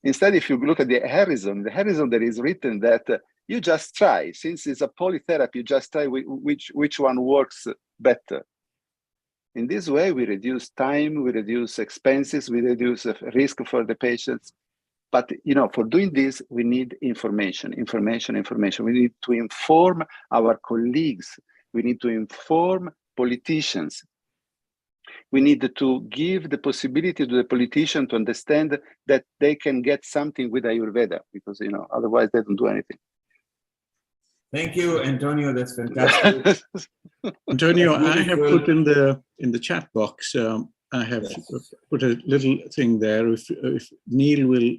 Instead, if you look at the Harrison there is written that you just try, since it's a polytherapy, you just try which one works better. In this way, we reduce time, we reduce expenses, we reduce risk for the patients. But for doing this, we need information. We need to inform our colleagues. We need to inform politicians. We need to give the possibility to the politician to understand that they can get something with Ayurveda, because otherwise they don't do anything. Thank you, Antonio. That's fantastic. Antonio, I have put in the chat box. I have put a little thing there. If Neil will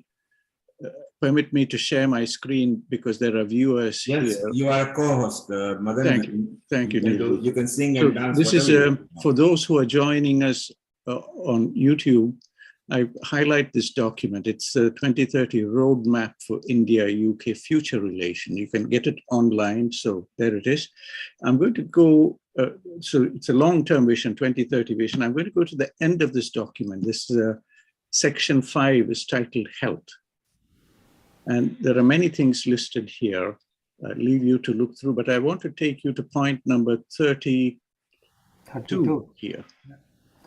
permit me to share my screen, because there are viewers here. Yes, you are a co-host, Madan. Thank you, Neil. You can sing and dance. This is for those who are joining us on YouTube. I highlight this document. It's a 2030 roadmap for India-UK future relation. You can get it online, so there it is. I'm going to go, so it's a long-term vision, 2030 vision. I'm going to go to the end of this document. This section 5 is titled Health. And there are many things listed here. I'll leave you to look through, but I want to take you to point number 32 here.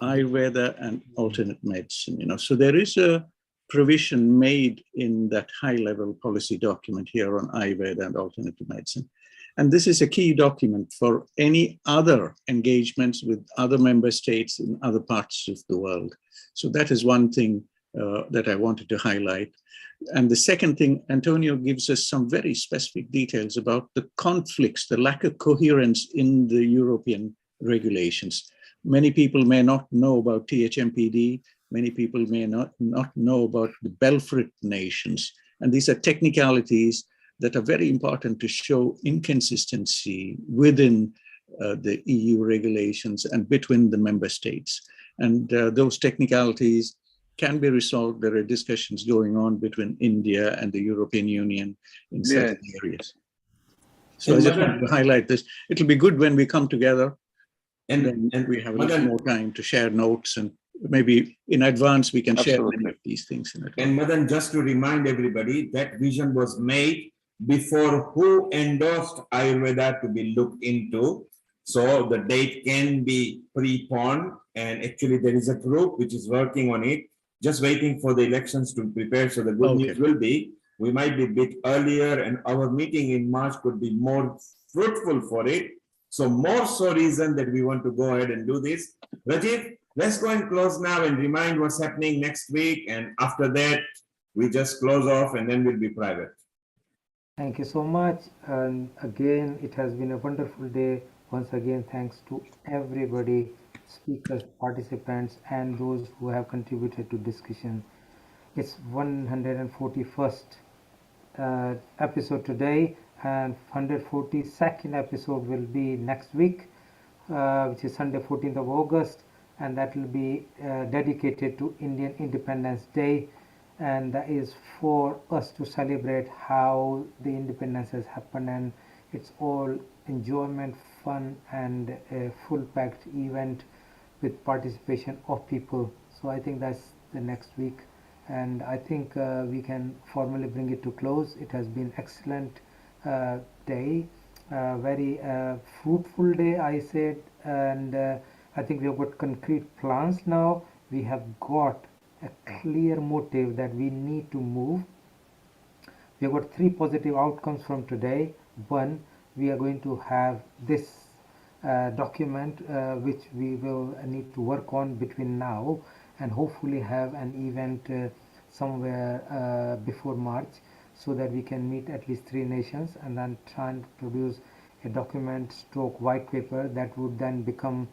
Ayurveda and alternate medicine. So there is a provision made in that high-level policy document here on Ayurveda and alternative medicine. And this is a key document for any other engagements with other member states in other parts of the world. So that is one thing that I wanted to highlight. And the second thing, Antonio gives us some very specific details about the conflicts, the lack of coherence in the European regulations. Many people may not know about THMPD. Many people may not know about the Belfrit nations. And these are technicalities that are very important to show inconsistency within the EU regulations and between the member states. And those technicalities can be resolved. There are discussions going on between India and the European Union in certain areas. So I just wanted to highlight this. It'll be good when we come together and then we have a little more time to share notes, and maybe in advance we can share many of these things in advance. And Madan, just to remind everybody, that vision was made before who endorsed Ayurveda to be looked into. So the date can be preponed, and actually there is a group which is working on it, just waiting for the elections to prepare. So the good news will be, we might be a bit earlier, and our meeting in March could be more fruitful for it. So more so reason that we want to go ahead and do this. Rajiv, let's go and close now and remind what's happening next week. And after that, we just close off and then we'll be private. Thank you so much. And again, it has been a wonderful day. Once again, thanks to everybody, speakers, participants, and those who have contributed to discussion. It's 141st episode today, and 142nd episode will be next week, which is Sunday 14th of August, and that will be dedicated to Indian Independence Day, and that is for us to celebrate how the independence has happened, and it's all enjoyment, fun, and a full-packed event with participation of people. So I think that's the next week, and I think we can formally bring it to close. It has been excellent day, very fruitful day, I said, and I think we have got concrete plans now. We have got a clear motive that we need to move. We have got 3 positive outcomes from today. One, we are going to have this document which we will need to work on between now and hopefully have an event somewhere before March, so that we can meet at least 3 nations and then try and produce a document stroke white paper that would then become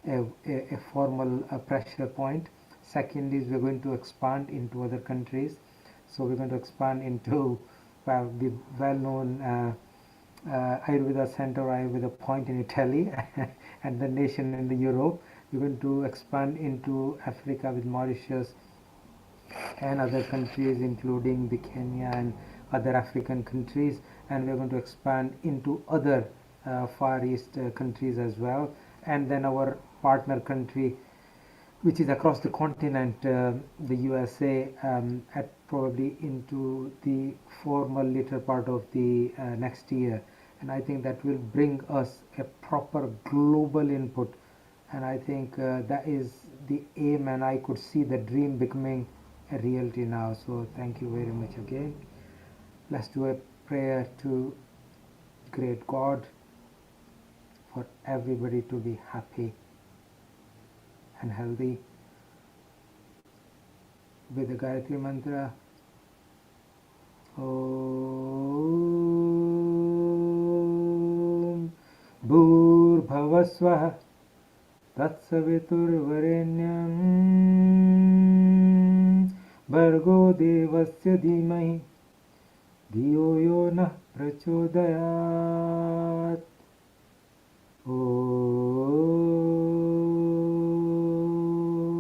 a formal pressure point. Second is we're going to expand into other countries. So we're going to expand into the well-known Ayurveda Center, Ayurveda Point in Italy and the nation in the Europe. We're going to expand into Africa with Mauritius and other countries, including the Kenya and other African countries, and we're going to expand into other Far East countries as well, and then our partner country, which is across the continent, the USA, at probably into the formal later part of the next year. And I think that will bring us a proper global input, and I think that is the aim, and I could see the dream becoming a reality now. So thank you very much again. Let's do a prayer to great God for everybody to be happy and healthy with the Gayatri Mantra. Om Bhur-bhavasvaha Tatsaviturvarenyam Bhargo Devasya Dhimahi Dhiyo Yo Nah Prachodayat. Om